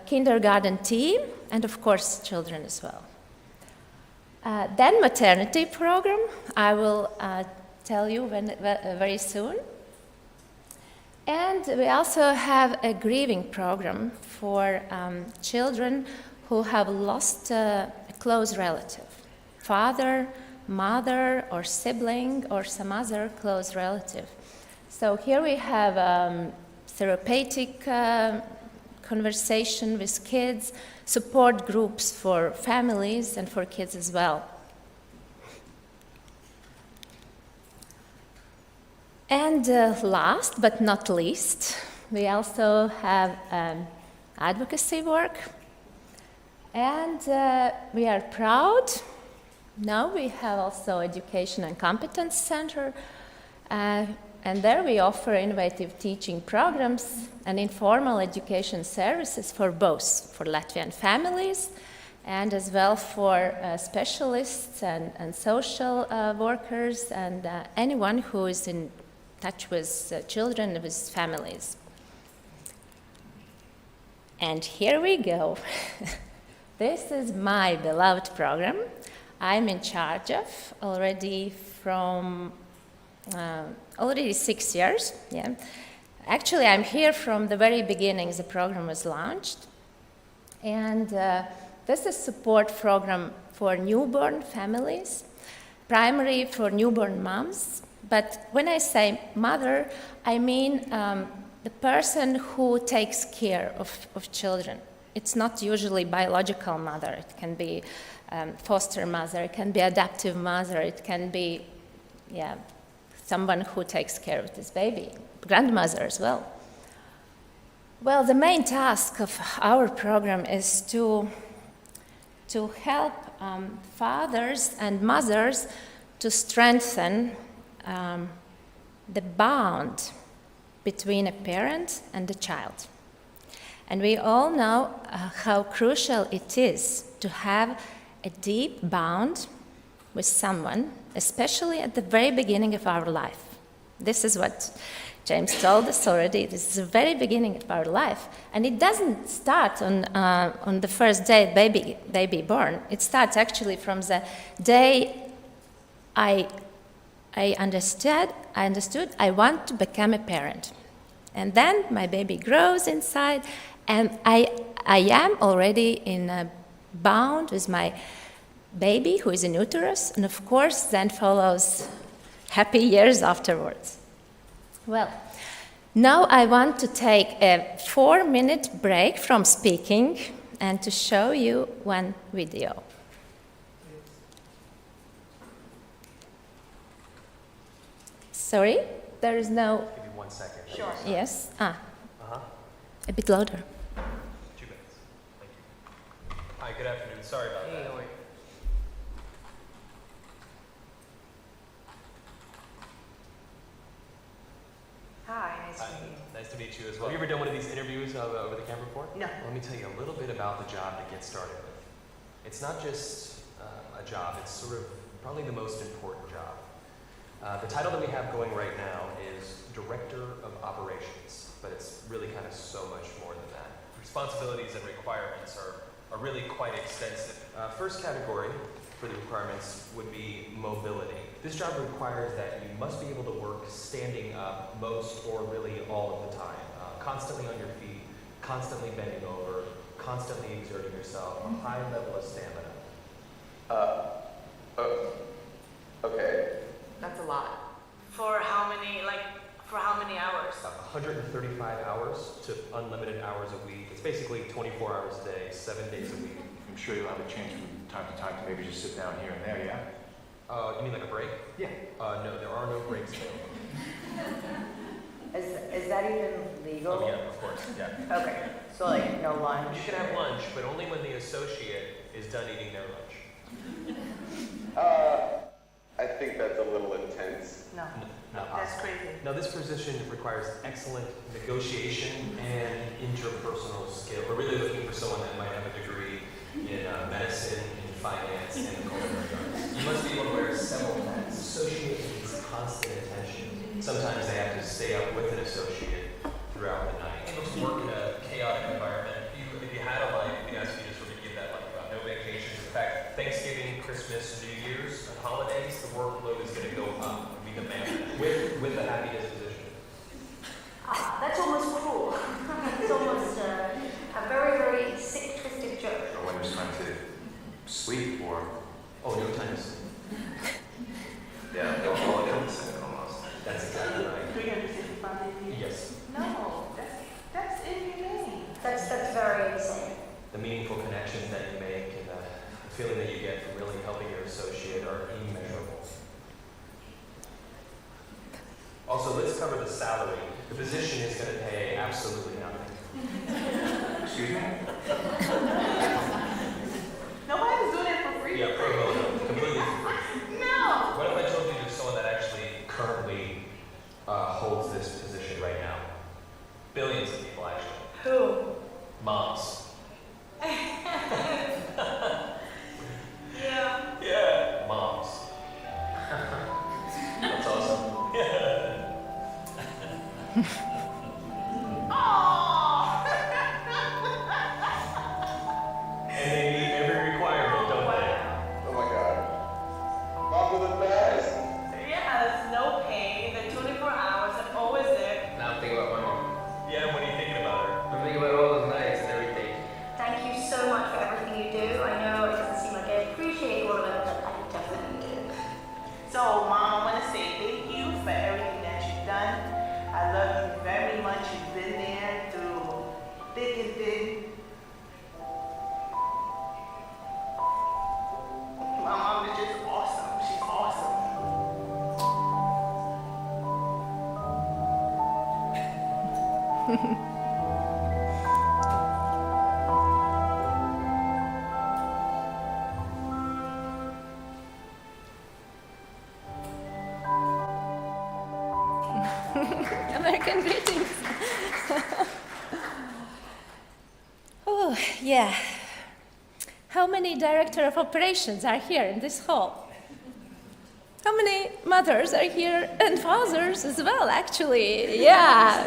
kindergarten team, and of course children as well. Then maternity program, I will tell you very soon. And we also have a grieving program for children who have lost a close relative, father, mother, or sibling, or some other close relative. So here we have therapeutic conversation with kids, support groups for families and for kids as well. And last but not least, we also have advocacy work. And we are proud. Now we have also Education and Competence Center. And there we offer innovative teaching programs and informal education services for both, for Latvian families and as well for specialists and social workers and anyone who is in touch with children, with families. And here we go. This is my beloved program. I'm in charge of already from already 6 years. Yeah. Actually, I'm here from the very beginning the program was launched. And this is support program for newborn families, primary for newborn moms. But when I say mother, I mean the person who takes care of children. It's not usually biological mother. It can be foster mother, it can be adoptive mother, it can be someone who takes care of this baby, grandmother as well. Well, the main task of our program is to help fathers and mothers to strengthen the bond between a parent and a child. And we all know how crucial it is to have a deep bond with someone, especially at the very beginning of our life. This is what James told us already. This is the very beginning of our life. And it doesn't start on the first day baby born. It starts actually from the day I understood I want to become a parent. And then my baby grows inside, and I am already in a bond with my baby who is in uterus, and of course then follows happy years afterwards. Well, now I want to take a 4-minute break from speaking and to show you one video. Sorry, there is no... Give me 1 second. Sure. Yes? A bit louder. 2 minutes. Thank you. Hi, good afternoon. Sorry about that. Hi, nice to meet you. Nice to meet you as well. Have you ever done one of these interviews over the camera before? No. Let me tell you a little bit about the job to get started with. It's not just a job, it's sort of probably the most important job. The title that we have going right now is Director of Operations, but it's really kind of so much more than that. Responsibilities and requirements are really quite extensive. First category for the requirements would be mobility. This job requires that you must be able to work standing up most or really all of the time, constantly on your feet, constantly bending over, constantly exerting yourself, a high level of stamina. Okay. That's a lot. For how many hours? 135 hours to unlimited hours a week. It's basically 24 hours a day, 7 days a week. I'm sure you'll have a chance from time to time to maybe just sit down here and there, yeah? You mean like a break? Yeah. No, there are no breaks available. Is that even legal? Oh, yeah, of course, yeah. Okay, so like no lunch? You can have lunch, but only when the associate is done eating their lunch. I think that's a little intense. No, Not that's possible. crazy. Now, this position requires excellent negotiation and interpersonal skill. We're really looking for someone that might have a degree in medicine, in finance, and culinary arts. You must be able to wear several hats. Associate needs constant attention. Sometimes they have to stay up with an associate throughout the night. You must work in a chaotic environment. If you had a life, we'd ask you to sort of give that life up. No vacations. In fact, Thanksgiving, Christmas, New Year's, and holidays, the workload is going to go up. We demand that. With a happy disposition. That's almost cruel. It's almost a very, very sick, twisted joke. Or when there's time to sleep or... Oh, no time to sleep. Yeah, no holiday almost. That's exactly right. 365 days a year? Yes. No, that's inhumane. That's very insane. The meaningful connections that you make and the feeling that you get from really helping your associate are immeasurable. Also, let's cover the salary. The position is going to pay absolutely nothing. Excuse me? Nobody's doing it for free. Yeah, pro bono, completely for free. No! What if I told you there's someone that actually currently holds this position right now? Billions of people, actually. Who? Moms. Yeah. Yeah, moms. That's awesome. And they meet every requirement, don't they? Oh my god. Moms are the best. Yes, no pain, the 24 hours, I'm always there. Now I'm thinking about my mom. Yeah, what are you thinking about her? I'm thinking about all those nights and everything. Thank you so much for everything you do. I know it doesn't seem like I appreciate all of it, but I definitely do. So, Mom, I want to say thank you for everything that you've done. I love you very much. You've been there through thick and thin. My mom is just awesome. She's awesome. American greetings. Oh, yeah. How many director of operations are here in this hall? How many mothers are here and fathers as well, actually? Yeah.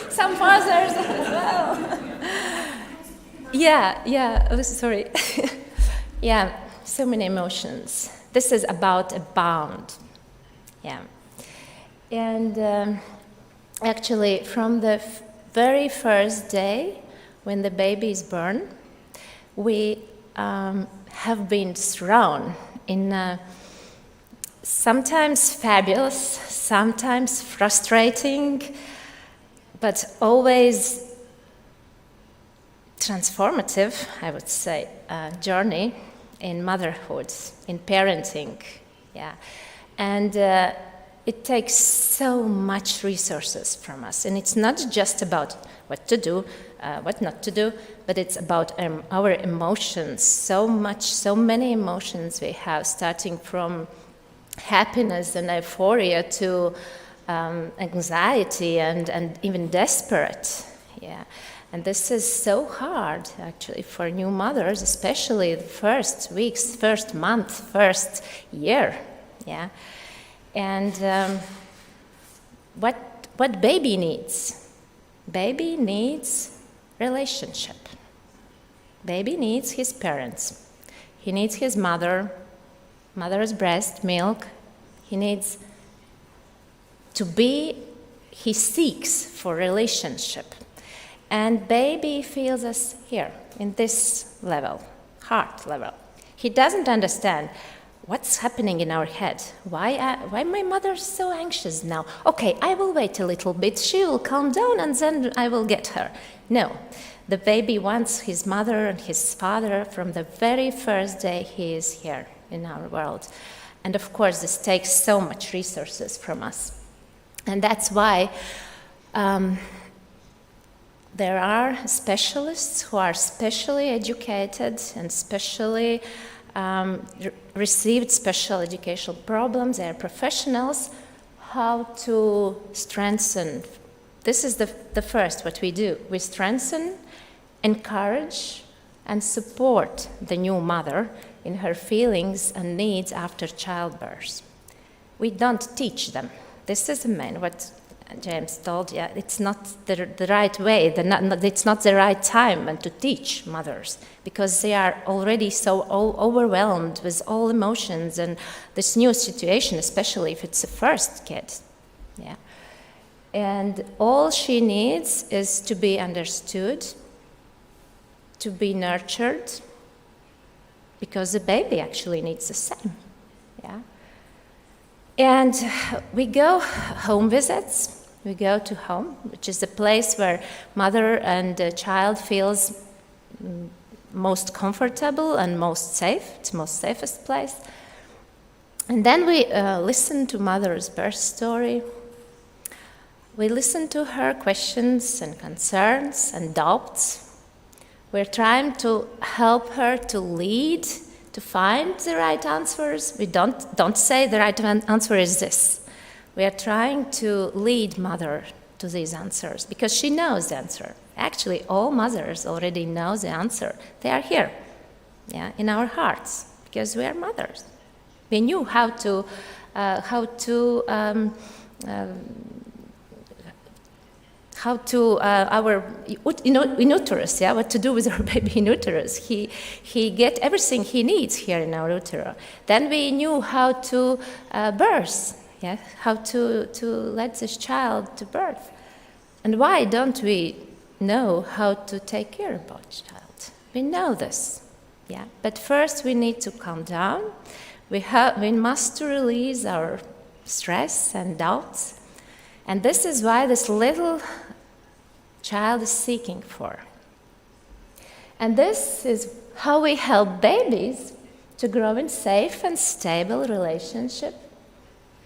Some fathers as well. Yeah, oh, sorry. Yeah, so many emotions. This is about a bond. Yeah. And actually, from the very first day when the baby is born, we have been thrown in sometimes fabulous, sometimes frustrating, but always transformative, I would say, journey in motherhood, in parenting. Yeah. And it takes so much resources from us, and it's not just about what to do, what not to do, but it's about our emotions. So many emotions we have, starting from happiness and euphoria to anxiety and even desperate. Yeah, and this is so hard actually for new mothers, especially the first weeks, first month, first year. Yeah. And what baby needs? Baby needs relationship. Baby needs his parents. He needs his mother's breast, milk. He needs to be, he seeks for relationship. And baby feels us here, in this level, heart level. He doesn't understand what's happening in our head. Why my mother is so anxious now? Okay, I will wait a little bit. She will calm down and then I will get her. No, the baby wants his mother and his father from the very first day he is here in our world. And of course, this takes so much resources from us. And that's why there are specialists who are specially educated and specially received special educational programs. They are professionals how to strengthen. This is the first what we do. We strengthen, encourage, and support the new mother in her feelings and needs after childbirth. We don't teach them. This is the main, what James told you, it's not the right way, it's not the right time to teach mothers, because they are already so overwhelmed with all emotions and this new situation, especially if it's a first kid. Yeah. And all she needs is to be understood, to be nurtured, because the baby actually needs the same. Yeah. And we go home visits. We go to home, which is a place where mother and child feels most comfortable and most safe. It's the most safest place. And then we listen to mother's birth story. We listen to her questions and concerns and doubts. We're trying to help her to lead, to find the right answers. We don't say the right answer is this. We are trying to lead mother to these answers because she knows the answer. Actually, all mothers already know the answer. They are here, yeah, in our hearts, because we are mothers. We knew how to our in uterus, yeah, what to do with our baby in uterus. He get everything he needs here in our utero. Then we knew how to birth, yeah, how to let this child to birth. And why don't we know how to take care about child? We know this, yeah. But first we need to calm down. We must release our stress and doubts. And this is why this little child is seeking for. And this is how we help babies to grow in safe and stable relationship,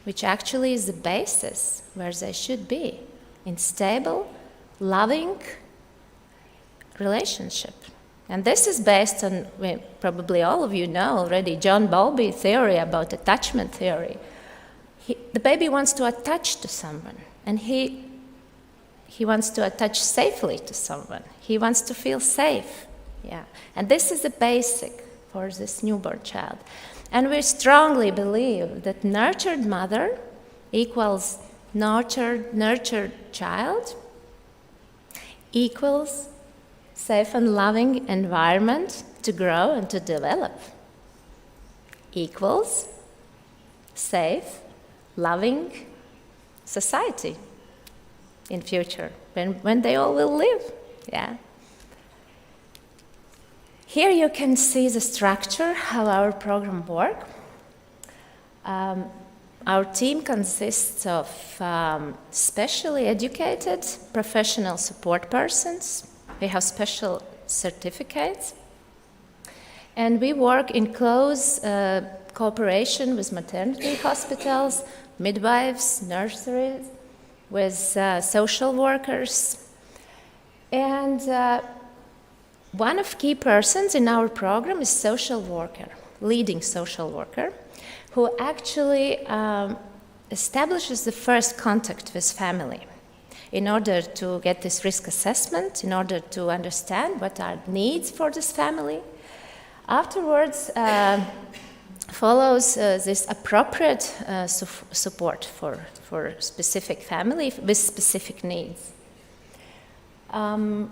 which actually is the basis where they should be, in stable, loving relationship. And this is based on, probably all of you know already, John Bowlby theory about attachment theory. The baby wants to attach to someone, and he wants to attach safely to someone. He wants to feel safe, yeah. And this is the basic for this newborn child. And we strongly believe that nurtured mother equals nurtured child equals safe and loving environment to grow and to develop equals safe, loving society in future, when they all will live, yeah. Here you can see the structure, how our program works. Our team consists of specially educated professional support persons. We have special certificates. And we work in close cooperation with maternity hospitals, midwives, nurseries, with social workers. And one of key persons in our program is social worker, leading social worker, who actually establishes the first contact with family in order to get this risk assessment, in order to understand what are needs for this family. Afterwards, follows this appropriate support for specific family with specific needs. And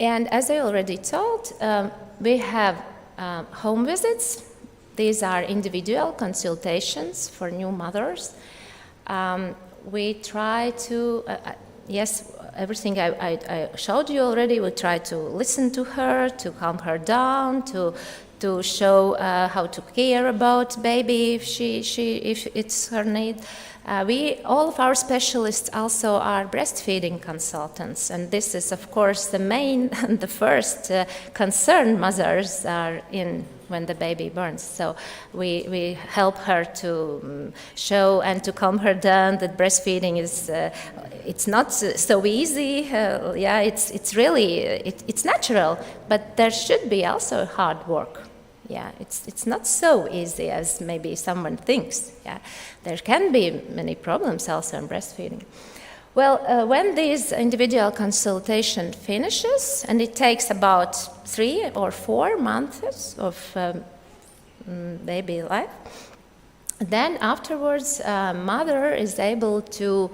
as I already told, we have home visits. These are individual consultations for new mothers. We try to, yes, everything I showed you already, we try to listen to her, to calm her down, to show how to care about baby if it's her need. All of our specialists also are breastfeeding consultants, and this is, of course, the main and the first concern mothers are in when the baby burns. So we help her to show and to calm her down that breastfeeding is it's not so easy. It's really it's natural, but there should be also hard work. Yeah, it's not so easy as maybe someone thinks. Yeah, there can be many problems also in breastfeeding. Well, when this individual consultation finishes, and it takes about 3 or 4 months of baby life, then afterwards, mother is able to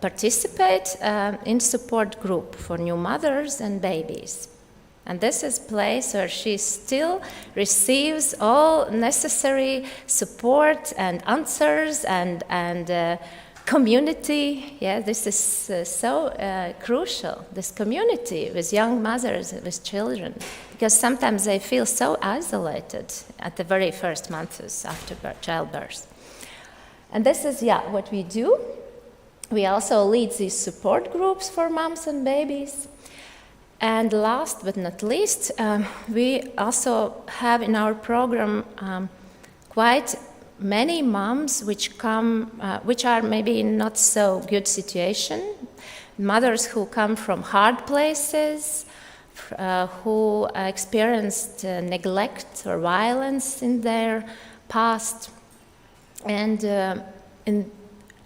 participate in support group for new mothers and babies. And this is a place where she still receives all necessary support and answers and community. Yeah, this is so crucial, this community with young mothers, with children, because sometimes they feel so isolated at the very first months after childbirth. And this is, what we do. We also lead these support groups for moms and babies. And last but not least, we also have in our program quite many moms which are maybe in not so good situation, mothers who come from hard places, who experienced neglect or violence in their past. And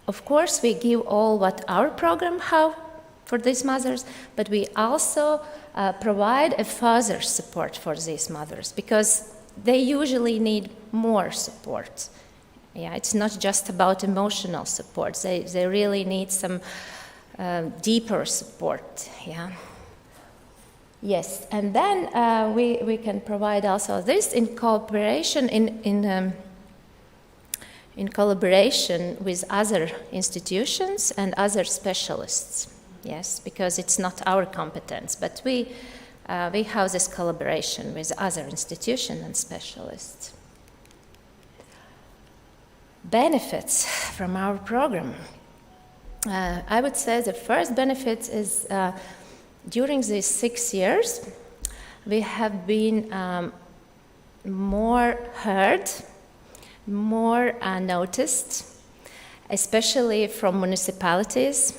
of course, we give all what our program have for these mothers, but we also provide a further support for these mothers because they usually need more support. Yeah, it's not just about emotional support. They really need some deeper support. Yeah. Yes, and then we can provide also this in cooperation in collaboration with other institutions and other specialists. Yes, because it's not our competence, but we have this collaboration with other institutions and specialists. Benefits from our program. I would say the first benefit is during these 6 years, we have been more heard, more noticed, especially from municipalities.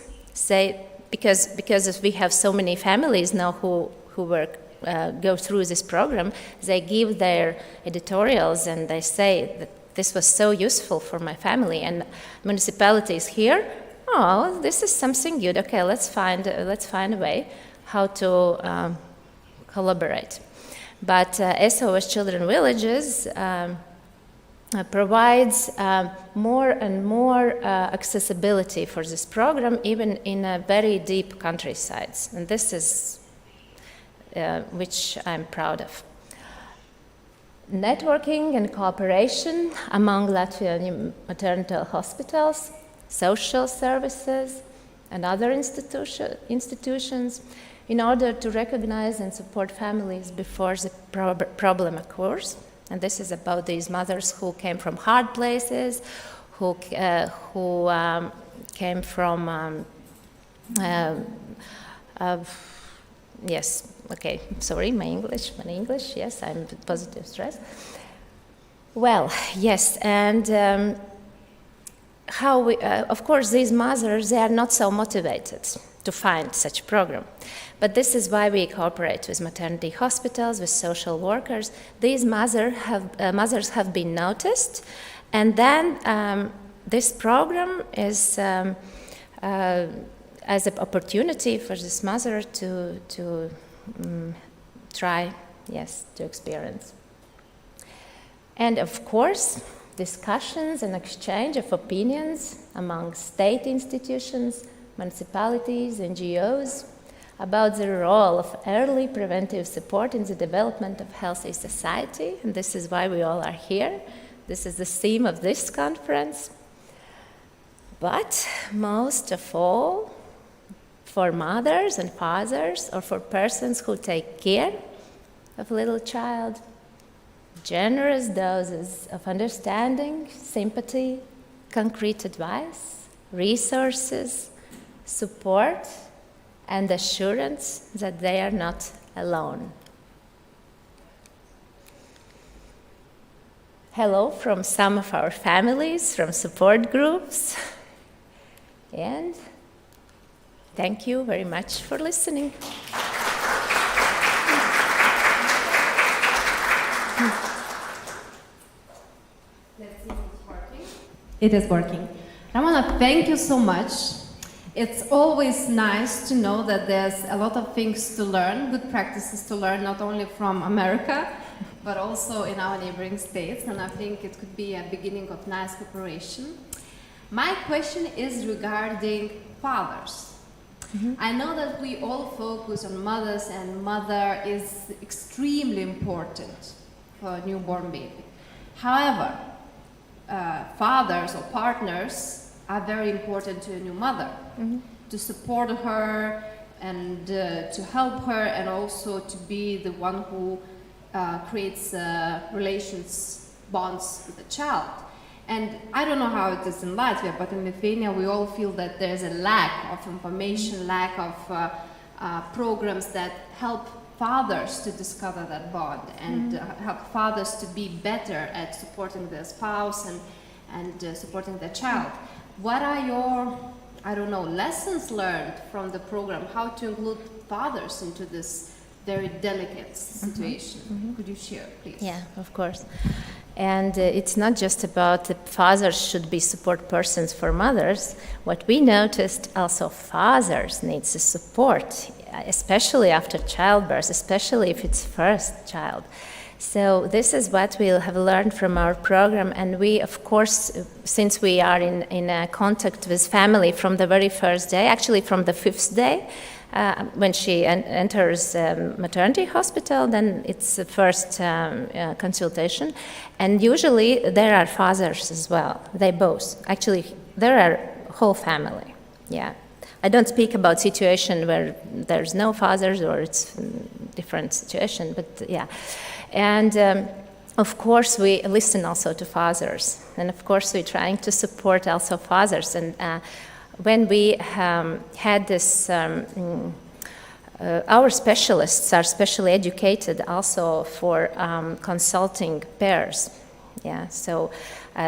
Because we have so many families now who go through this program, they give their editorials and they say that this was so useful for my family. And municipalities here, oh, this is something good. Okay, let's find a way how to collaborate. But SOS Children Villages provides more and more accessibility for this program, even in very deep countrysides. And this is which I'm proud of. Networking and cooperation among Latvian maternity hospitals, social services, and other institutions in order to recognize and support families before the problem occurs. And this is about these mothers who came from hard places, who came from, yes, okay, sorry, my English, yes, I'm positive stress. Well, yes, and how we, of course, these mothers, they are not so motivated to find such a program. But this is why we cooperate with maternity hospitals, with social workers. These mothers have been noticed, and then this program is as an opportunity for this mother to try, yes, to experience. And of course, discussions and exchange of opinions among state institutions, municipalities, NGOs, about the role of early preventive support in the development of healthy society. And this is why we all are here. This is the theme of this conference. But most of all, for mothers and fathers, or for persons who take care of a little child, generous doses of understanding, sympathy, concrete advice, resources, support, and assurance that they are not alone. Hello from some of our families, from support groups, and thank you very much for listening. Let's see if it's working. It is working. Ramona, thank you so much. It's always nice to know that there's a lot of things to learn, good practices to learn, not only from America, but also in our neighboring states, and I think it could be a beginning of nice cooperation. My question is regarding fathers. I know that we all focus on mothers, and mother is extremely important for a newborn baby. However, fathers or partners are very important to a new mother, to support her and to help her, and also to be the one who creates relations, bonds with the child. And I don't know how it is in Latvia, but in Lithuania we all feel that there's a lack of information, lack of programs that help fathers to discover that bond and help fathers to be better at supporting their spouse and supporting their child. What are your, I don't know, lessons learned from the program, how to include fathers into this very delicate situation? Could you share, please? Yeah, of course. And it's not just about the fathers should be support persons for mothers. What we noticed, also fathers need the support, especially after childbirth, especially if it's first child. So this is what we have learned from our program, and we, of course, since we are in contact with family from the very first day, actually from the 5th day, when she enters maternity hospital, then it's the first consultation, and usually there are fathers as well. They both. Actually, there are whole family. Yeah. I don't speak about situation where there's no fathers or it's different situation, but yeah. And of course, we listen also to fathers, and of course, we're trying to support also fathers. And when we had this, our specialists are specially educated also for consulting pairs. Yeah, so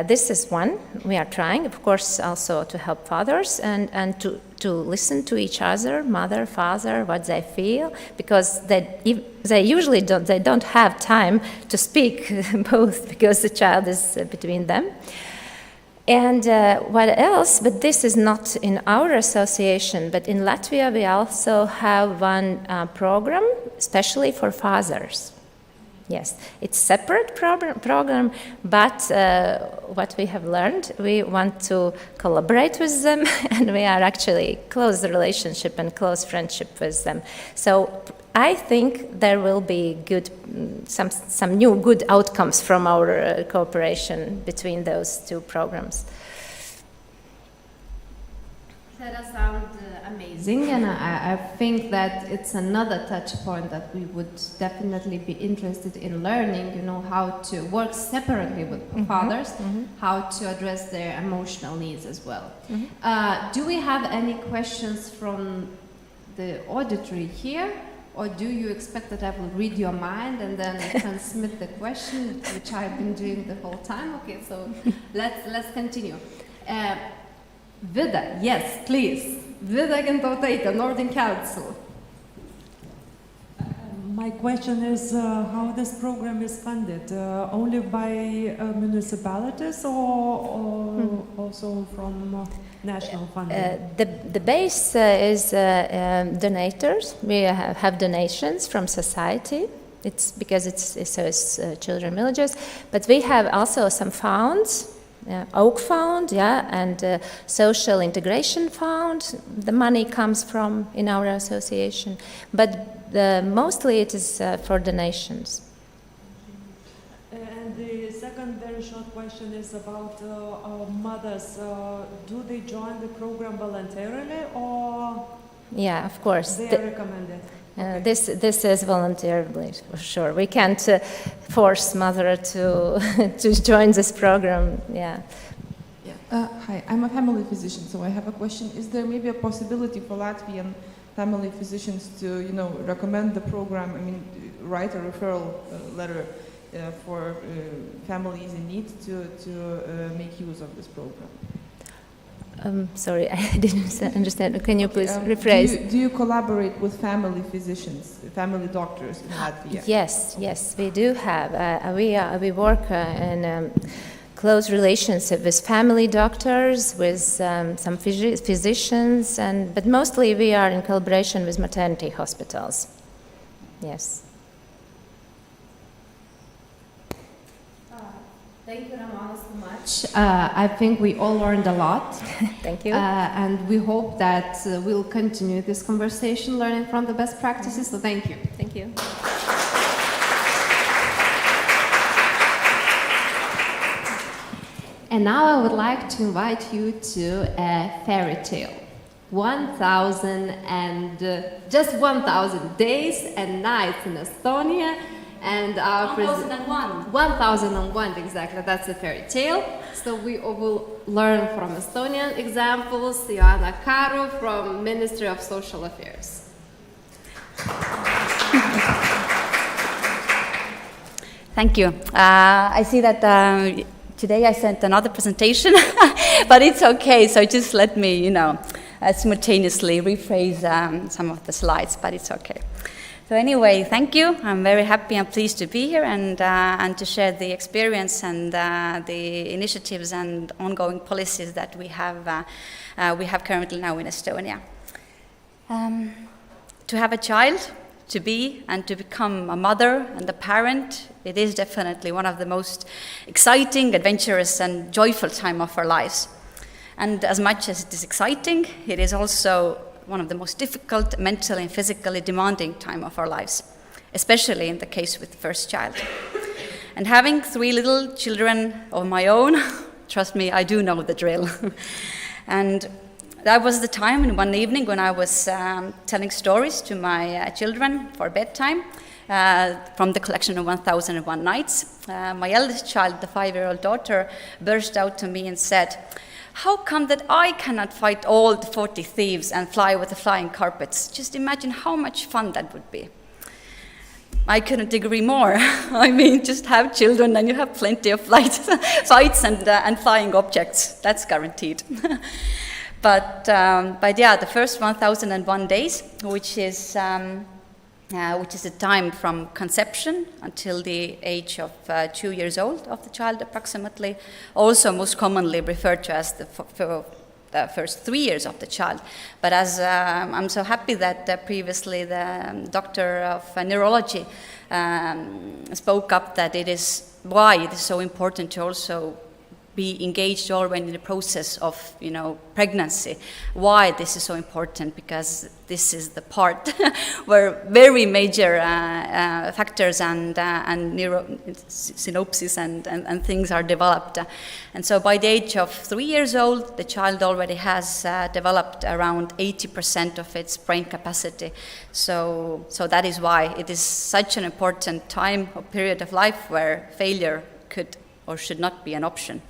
this is one we are trying, of course, also to help fathers and to listen to each other, mother, father, what they feel, because they usually don't have time to speak both because the child is between them. And what else? But this is not in our association, but in Latvia we also have one program, especially for fathers. Yes, it's separate program, but what we have learned, we want to collaborate with them, and we are actually close relationship and close friendship with them. So I think there will be good, some new good outcomes from our cooperation between those two programs. That does sound amazing, and I think that it's another touch point that we would definitely be interested in learning, you know, how to work separately with fathers, how to address their emotional needs as well. Do we have any questions from the auditory here, or do you expect that I will read your mind and then transmit the question, which I've been doing the whole time? Okay, so let's continue. Vida, yes, please. Vida Gintautaitė, Northern Council. My question is how this program is funded, only by municipalities or also from national funding? The base is donators. We have donations from society, It's because it's children villages. But we have also some funds, Oak Fund, and Social Integration Fund. The money comes from in our association, but mostly it is for donations. And the second very short question is about mothers. Do they join the program voluntarily or? Yeah, of course. They are recommended. This is voluntarily, for sure. We can't force mother to to join this program. Yeah. Hi, I'm a family physician, so I have a question. Is there maybe a possibility for Latvian family physicians to, recommend the program? I mean, write a referral letter for families in need to make use of this program. Sorry, I didn't understand. Can you please rephrase? Do you collaborate with family physicians, family doctors in Latvia? Yes, we do have. We work in close relationship with family doctors, with some physicians, but mostly we are in collaboration with maternity hospitals. Yes. Thank you, Ramona, so much. I think we all learned a lot. Thank you. And we hope that we'll continue this conversation, learning from the best practices. So thank you. Thank you. And now I would like to invite you to a fairy tale. 1,000 days and nights in Estonia. And our 1001. 1001, exactly. That's a fairy tale. So we will learn from Estonian examples. Joanna Karu from Ministry of Social Affairs. Thank you. I see that today I sent another presentation, but it's okay. So just let me, simultaneously rephrase some of the slides, but it's okay. So anyway, thank you. I'm very happy and pleased to be here and to share the experience and the initiatives and ongoing policies that we have currently now in Estonia. To have a child, to be and to become a mother and a parent, it is definitely one of the most exciting, adventurous and joyful time of our lives. And as much as it is exciting, it is also one of the most difficult, mentally and physically demanding time of our lives, especially in the case with the first child. And having 3 little children of my own, trust me, I do know the drill. And that was the time in one evening when I was telling stories to my children for bedtime from the collection of 1001 Nights. My eldest child, the 5-year-old daughter, burst out to me and said, "How come that I cannot fight all the 40 thieves and fly with the flying carpets? Just imagine how much fun that would be." I couldn't agree more. I mean, just have children and you have plenty of fights and flying objects. That's guaranteed. But yeah, the first 1001 days, which is the time from conception until the age of 2 years old of the child approximately, also most commonly referred to as the first 3 years of the child. But as I'm so happy that previously the doctor of neurology spoke up that it is why it is so important to also be engaged already in the process of, pregnancy. Why this is so important? Because this is the part where very major factors and synapses and things are developed. And so by the age of 3 years old, the child already has developed around 80% of its brain capacity. So that is why it is such an important time or period of life where failure could or should not be an option.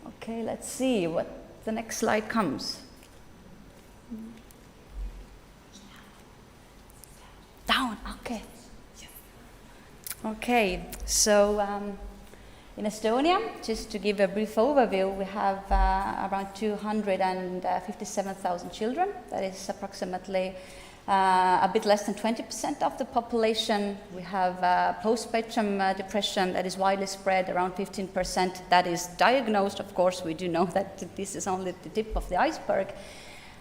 Okay, let's see what the next slide comes. Down, okay. Okay, so in Estonia, just to give a brief overview, we have around 257,000 children. That is approximately a bit less than 20% of the population. We have post-spectrum depression that is widely spread, around 15%. That is diagnosed, of course. We do know that this is only the tip of the iceberg.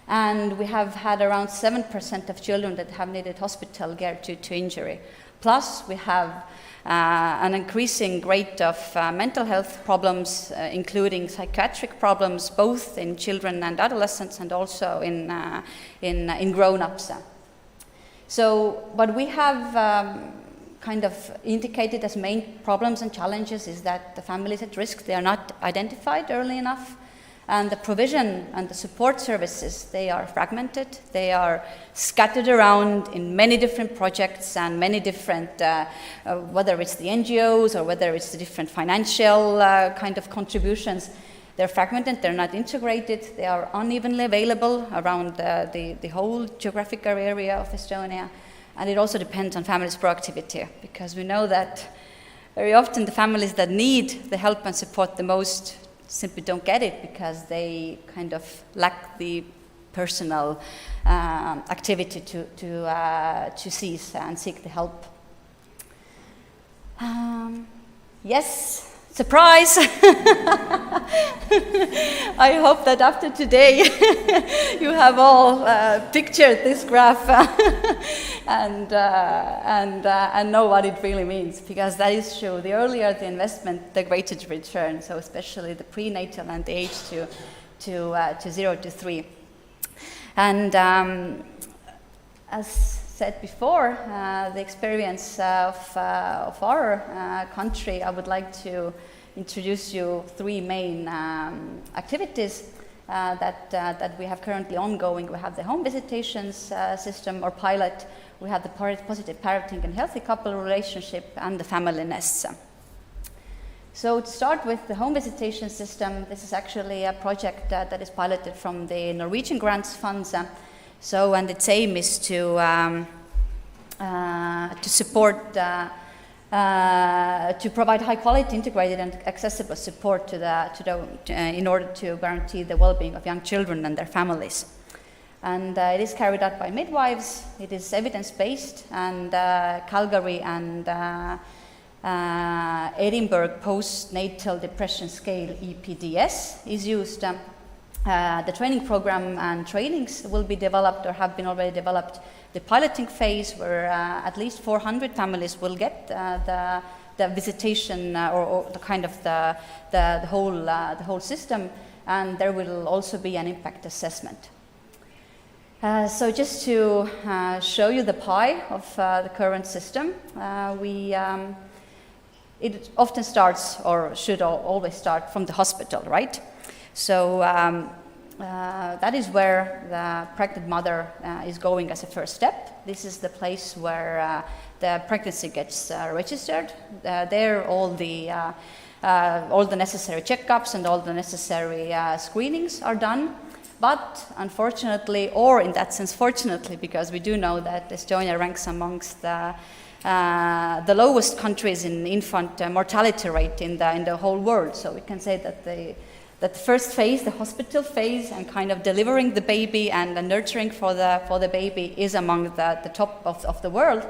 And we have had around 7% of children that have needed hospital care due to injury. Plus, we have an increasing rate of mental health problems, including psychiatric problems, both in children and adolescents, and also in grown-ups. So, what we have kind of indicated as main problems and challenges is that the families at risk, they are not identified early enough. And the provision and the support services, they are fragmented. They are scattered around in many different projects and many different, whether it's the NGOs or whether it's the different financial kind of contributions. They're fragmented, they're not integrated, they are unevenly available around the whole geographical area of Estonia. And it also depends on families' proactivity, because we know that very often the families that need the help and support the most simply don't get it because they kind of lack the personal activity to seize and seek the help. Yes, surprise! I hope that after today you have all pictured this graph and know what it really means, because that is true. The earlier the investment, the greater the return. So especially the prenatal and the age to 0 to 3. And as said before, the experience of our country, I would like to introduce you 3 main activities that we have currently ongoing. We have the home visitations system or pilot, we have the positive parenting and healthy couple relationship, and the family nests. So to start with the home visitation system, this is actually a project that is piloted from the Norwegian grants funds. And its aim is to support, to provide high quality, integrated and accessible support in order to guarantee the well-being of young children and their families. And it is carried out by midwives. It is evidence-based, and Calgary and Edinburgh postnatal depression scale (EPDS) is used. The training program and trainings will be developed or have been already developed. The piloting phase, where at least 400 families will get the visitation or the kind of the whole system, and there will also be an impact assessment. So just to show you the pie of the current system, it often starts, or should always start, from the hospital, right? So that is where the pregnant mother is going as a first step. This is the place where the pregnancy gets registered. There all the necessary checkups and all the necessary screenings are done. But unfortunately, or in that sense fortunately, because we do know that Estonia ranks amongst the lowest countries in infant mortality rate in the whole world. So we can say that the first phase, the hospital phase, and kind of delivering the baby and the nurturing for the baby is among the top of the world.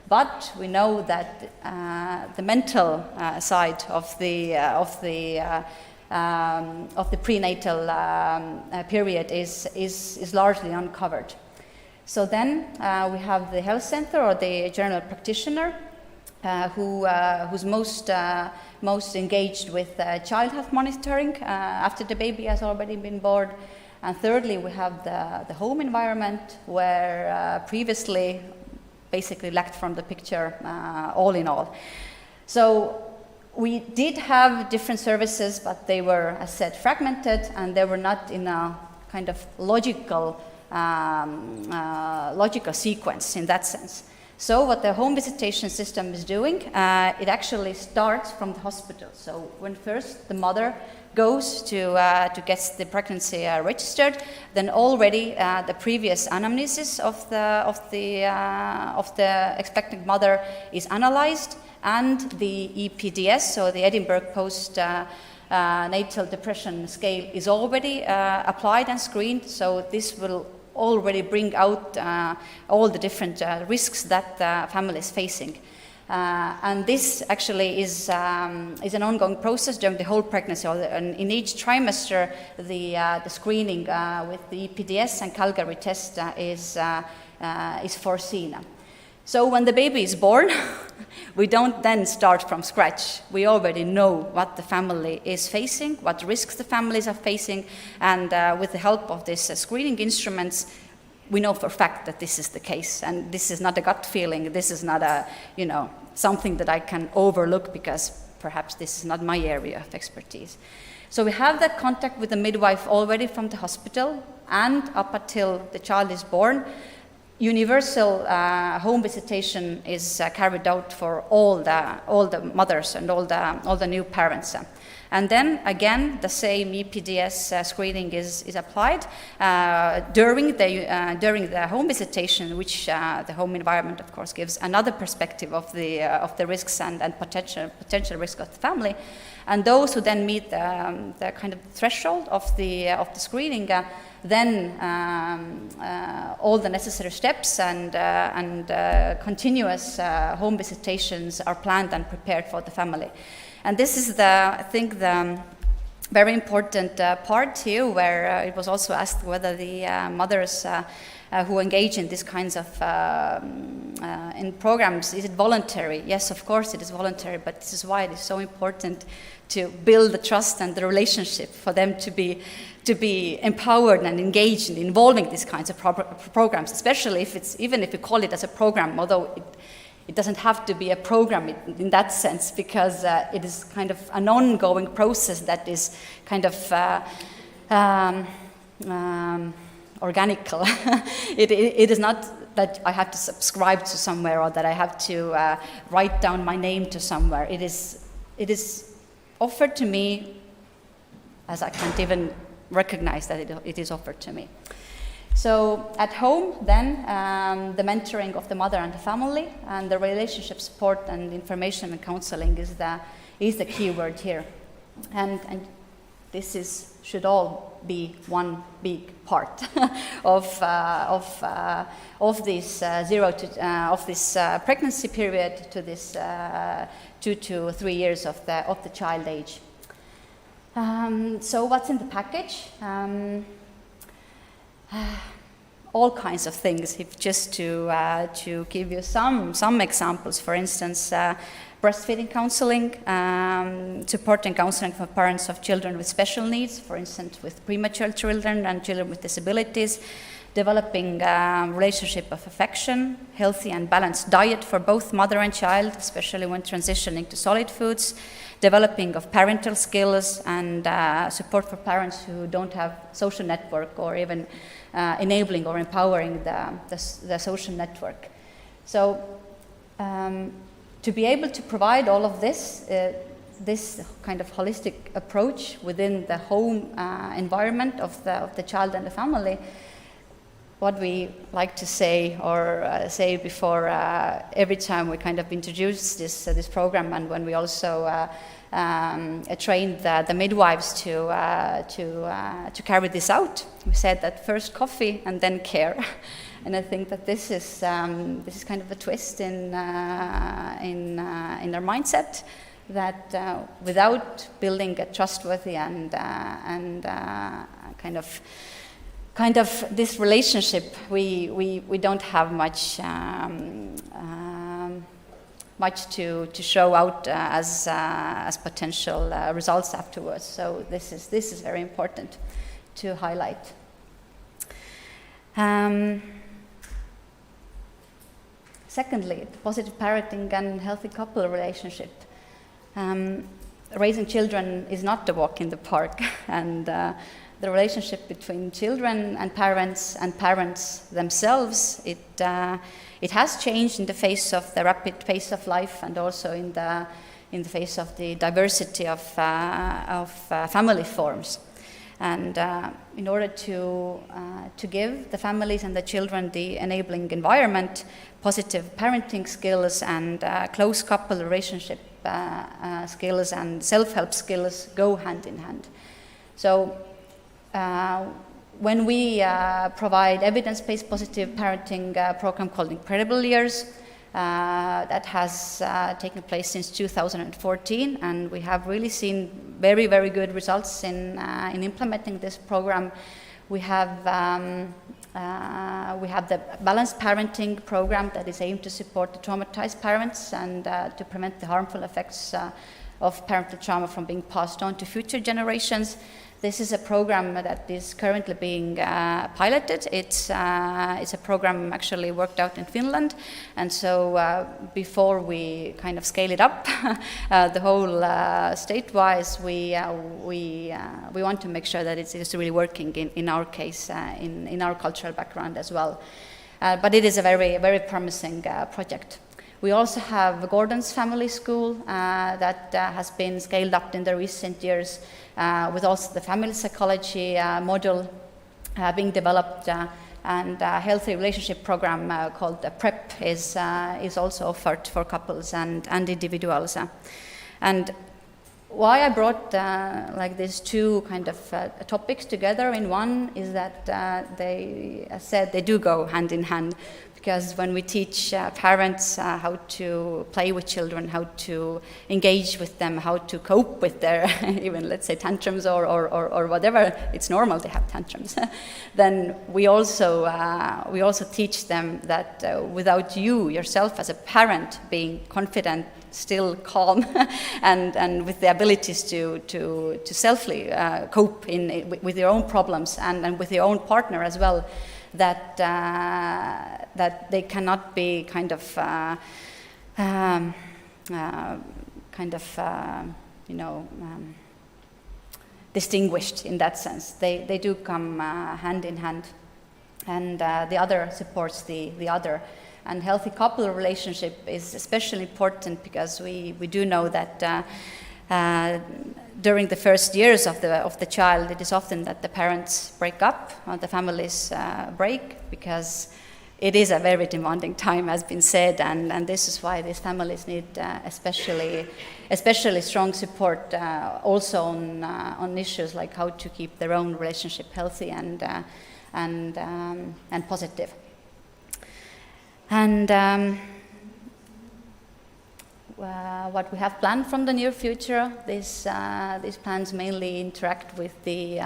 But we know that the mental side of the prenatal period is largely uncovered. So then we have the health center or the general practitioner who's most engaged with child health monitoring after the baby has already been born. And thirdly, we have the home environment, where previously basically lacked from the picture all in all. So we did have different services, but they were, as said, fragmented, and they were not in a kind of logical sequence in that sense. So what the home visitation system is doing, it actually starts from the hospital. So when first the mother goes to get the pregnancy registered, then already the previous anamnesis of the expectant mother is analyzed, and the EPDS, so the Edinburgh postnatal depression scale, is already applied and screened. So this will already bring out all the different risks that the family is facing. And this actually is an ongoing process during the whole pregnancy. And in each trimester, the screening with the EPDS and Calgary test is foreseen. So when the baby is born, we don't then start from scratch. We already know what the family is facing, what risks the families are facing, and with the help of these screening instruments, we know for a fact that this is the case. And this is not a gut feeling. This is not a, something that I can overlook because perhaps this is not my area of expertise. So we have that contact with the midwife already from the hospital, and up until the child is born, universal home visitation is carried out for all the mothers and all the new parents. And then again, the same EPDS screening is applied during the home visitation, which the home environment, of course, gives another perspective of the risks and potential risk of the family. And those who then meet the kind of threshold of the screening, then all the necessary steps and continuous home visitations are planned and prepared for the family. And this is I think the very important part here, where it was also asked whether the mothers who engage in these kinds of in programs, is it voluntary? Yes, of course it is voluntary, but this is why it is so important to build the trust and the relationship for them to be empowered and engaged in involving these kinds of programs, especially even if you call it as a program, although it doesn't have to be a program in that sense, because it is kind of an ongoing process that is kind of organical. It is not that I have to subscribe to somewhere or that I have to write down my name to somewhere. It is offered to me as I can't even recognize that it is offered to me. So at home, then, the mentoring of the mother and the family, and the relationship support and information and counseling is the key word here. And this should all be one big part of this this pregnancy period to this 2 to 3 years of the child age. So what's in the package? All kinds of things. If just to give you some examples, for instance, breastfeeding counseling, supporting counseling for parents of children with special needs, for instance, with premature children and children with disabilities, developing relationship of affection, healthy and balanced diet for both mother and child, especially when transitioning to solid foods, developing of parental skills, and support for parents who don't have social network, or even enabling or empowering the social network. So to be able to provide all of this, this kind of holistic approach within the home environment of the child and the family, what we like to say or say before every time we kind of introduce this program, and when we also trained the midwives to carry this out, we said that first coffee and then care. And I think that this is kind of a twist in our mindset, that without building a trustworthy and kind of this relationship, we don't have much to show out as potential results afterwards. So this is very important to highlight. Secondly, positive parenting and healthy couple relationship. Raising children is not a walk in the park, and the relationship between children and parents themselves, it has changed in the face of the rapid pace of life, and also in the face of the diversity of family forms. And in order to give the families and the children the enabling environment, positive parenting skills and close couple relationship skills and self-help skills go hand in hand. So when we provide evidence-based positive parenting program called Incredible Years, that has taken place since 2014, and we have really seen very, very good results in implementing this program. We have the balanced parenting program that is aimed to support the traumatized parents and to prevent the harmful effects of parental trauma from being passed on to future generations. This is a program that is currently being piloted. It's a program actually worked out in Finland, and so before we kind of scale it up, the whole state-wise, we want to make sure that it's really working in our case, in our cultural background as well. But it is a very, very promising project. We also have Gordon's Family School that has been scaled up in the recent years, with also the family psychology module being developed, and a healthy relationship program called PrEP is also offered for couples and individuals. And why I brought like these two kind of topics together in one is that they, as said, they do go hand in hand. Because when we teach parents how to play with children, how to engage with them, how to cope with their even, let's say, tantrums or whatever, it's normal to have tantrums, then we also teach them that without you yourself as a parent being confident, still calm, and with the abilities to selfly cope with your own problems and with your own partner as well, that they cannot be distinguished in that sense. They do come hand in hand, and the other supports the other. And healthy couple relationship is especially important because we do know that during the first years of the child, it is often that the parents break up, or the families break, because it is a very demanding time, has been said, and this is why these families need especially strong support, also on issues like how to keep their own relationship healthy and positive. And what we have planned from the near future, these plans mainly interact with the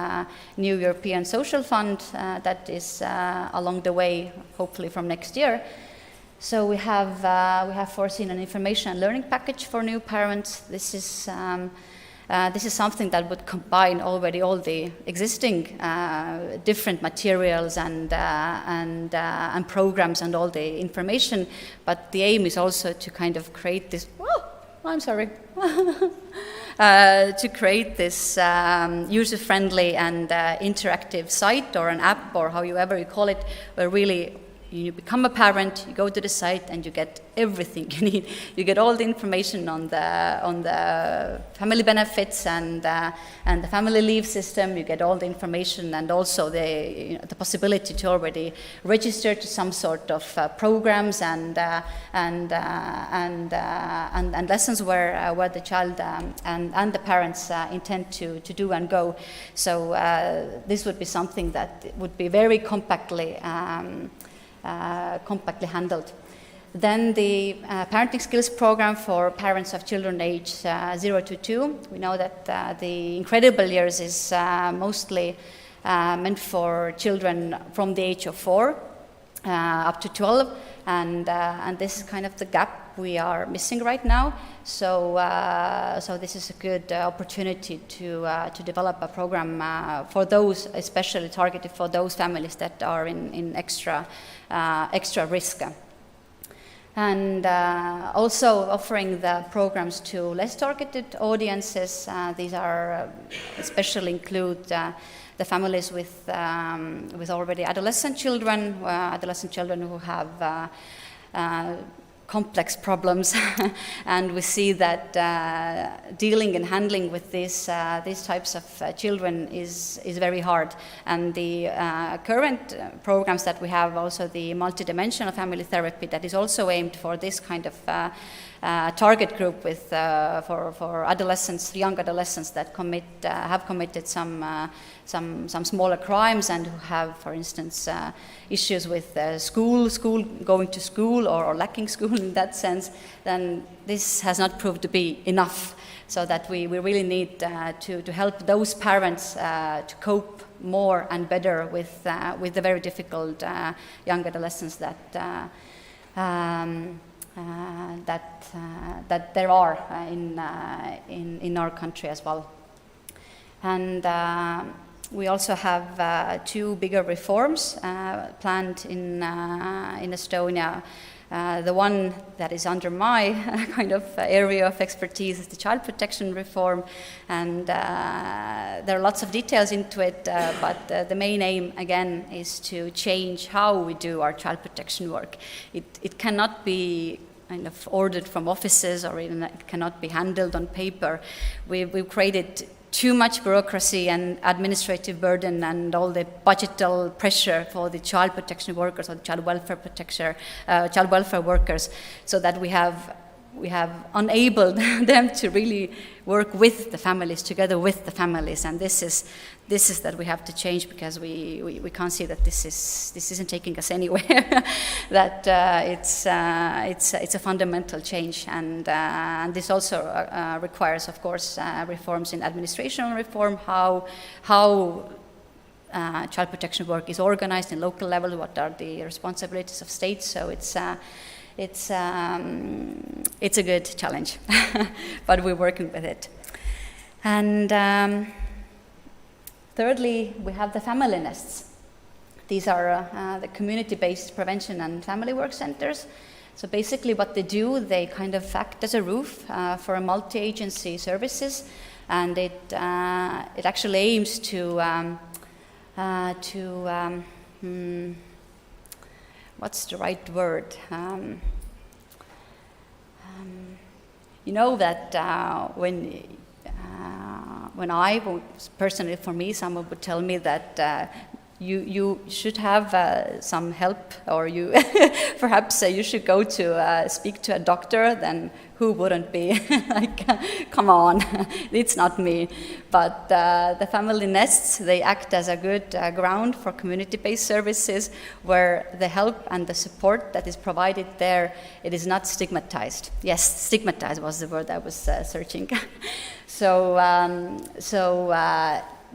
new European Social Fund that is along the way, hopefully from next year. So we have foreseen an information and learning package for new parents. This is something that would combine already all the existing different materials and programs and all the information, but the aim is also to kind of create this. To create this user-friendly and interactive site or an app or however you call it, where really you become a parent, you go to the site, and you get everything you need. You get all the information on the family benefits and the family leave system. You get all the information and also the possibility to already register to some sort of programs and lessons where the child and the parents intend to do and go. So this would be something that would be very compactly handled. Then the parenting skills program for parents of children aged 0 to 2. We know that the Incredible Years is mostly meant for children from the age of 4 up to 12, and this is kind of the gap we are missing right now. So this is a good opportunity to develop a program for those, especially targeted for those families that are in extra risk. And also offering the programs to less targeted audiences. These are especially include the families with already adolescent children who have complex problems, and we see that dealing and handling with these types of children is very hard. And the current programs that we have, also the multidimensional family therapy, that is also aimed for this kind of target group with for adolescents, young adolescents that have committed some smaller crimes and who have, for instance, issues with going to school or lacking school in that sense, then this has not proved to be enough. So that we really need to help those parents to cope more and better with the very difficult young adolescents that there are in our country as well. And we also have 2 bigger reforms planned in Estonia. The one that is under my kind of area of expertise is the child protection reform, and there are lots of details into it, but the main aim again is to change how we do our child protection work. It cannot be kind of ordered from offices, or even it cannot be handled on paper. We've created too much bureaucracy and administrative burden and all the budgetal pressure for the child protection workers or the child welfare workers, so that we have enabled them to really work with the families, together with the families, and this is that we have to change, because we can't see that this isn't taking us anywhere. That it's a fundamental change, and this also requires, of course, reforms in administration reform, how child protection work is organized in local level, what are the responsibilities of states. So it's a good challenge, but we're working with it. And thirdly, we have the family nests. These are the community-based prevention and family work centers. So basically what they do, they kind of act as a roof for a multi-agency services, and it actually aims to what's the right word? You know that when I personally, for me, someone would tell me that you should have some help, or you perhaps you should go to speak to a doctor, then who wouldn't be like, come on, it's not me. But the family nests, they act as a good ground for community-based services, where the help and the support that is provided there, it is not stigmatized. Yes, stigmatized was the word I was searching. So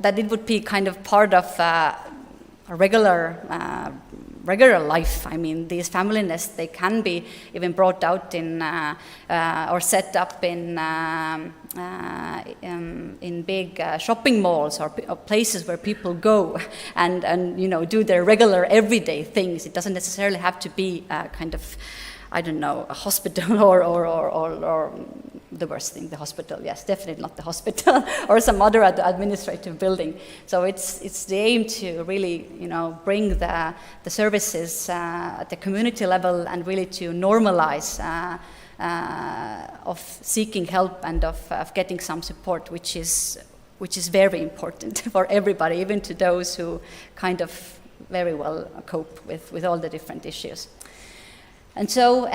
that it would be kind of part of a regular life. I mean, these family nests, they can be even brought out in or set up in big shopping malls or places where people go and do their regular everyday things. It doesn't necessarily have to be kind of, I don't know, a hospital or the worst thing, the hospital. Yes, definitely not the hospital or some other administrative building. So it's the aim to really, bring the services at the community level and really to normalize of seeking help and of getting some support, which is very important for everybody, even to those who kind of very well cope with all the different issues. And so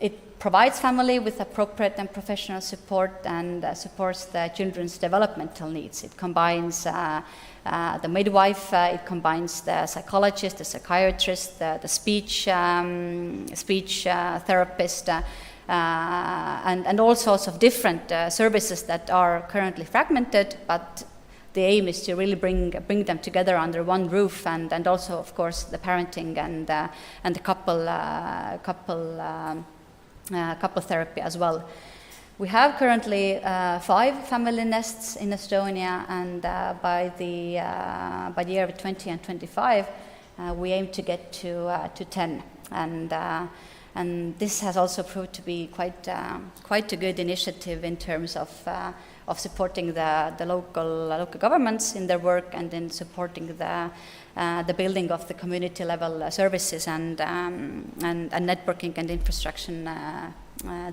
it provides family with appropriate and professional support and supports the children's developmental needs. It combines the midwife, it combines the psychologist, the psychiatrist, the speech therapist, and all sorts of different services that are currently fragmented, but the aim is to really bring them together under one roof, and also, of course, the parenting and the couple therapy as well. We have currently 5 family nests in Estonia, and by the year of 20 and 25, we aim to get to 10. And this has also proved to be quite a good initiative in terms of supporting the local governments in their work, and in supporting the building of the community level services and networking and infrastructure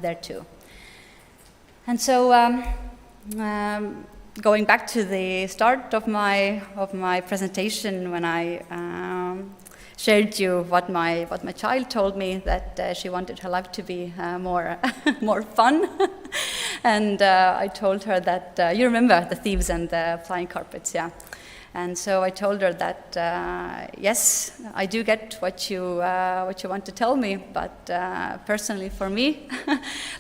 there too. And so going back to the start of my presentation, when I shared you what my child told me, that she wanted her life to be more more fun. And I told her that you remember the thieves and the flying carpets, yeah. And so I told her that yes, I do get what you want to tell me, but personally for me,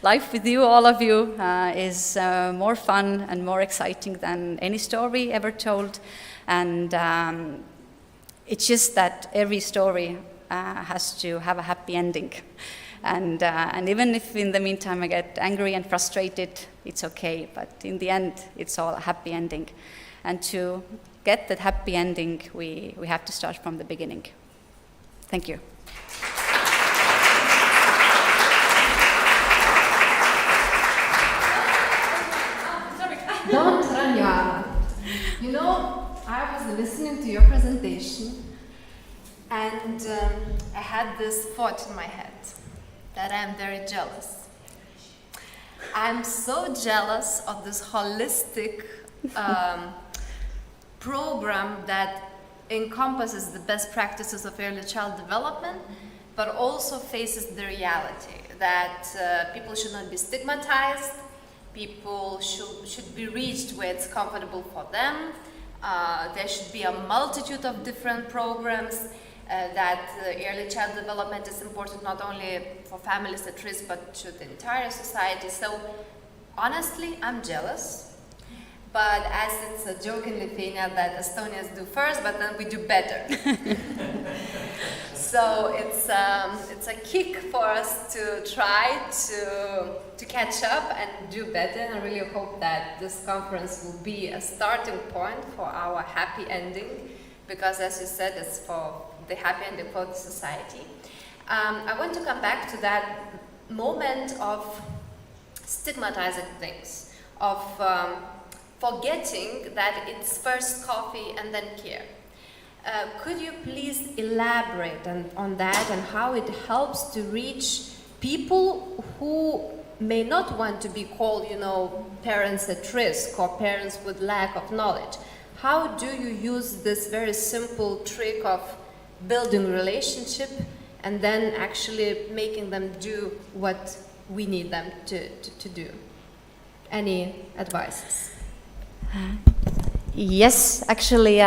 life with you, all of you, is more fun and more exciting than any story ever told. And it's just that every story has to have a happy ending. And even if in the meantime I get angry and frustrated, it's okay. But in the end, it's all a happy ending. And to get that happy ending, we have to start from the beginning. Thank you. Don't run, Joanna. You know, I was listening to your presentation, and I had this thought in my head that I'm very jealous. I'm so jealous of this holistic program that encompasses the best practices of early child development, but also faces the reality that people should not be stigmatized, people should be reached where it's comfortable for them, there should be a multitude of different programs, that early child development is important not only for families at risk, but to the entire society. So honestly, I'm jealous. But as it's a joke in Lithuania that Estonians do first, but then we do better. So it's a kick for us to try to catch up and do better. And I really hope that this conference will be a starting point for our happy ending, because as you said, it's for the happy ending for the society. I want to come back to that moment of stigmatizing things, of forgetting that it's first coffee and then care. Could you please elaborate on that and how it helps to reach people who may not want to be called, parents at risk or parents with lack of knowledge? How do you use this very simple trick of building relationship and then actually making them do what we need them to do? Any advices? Yes, actually,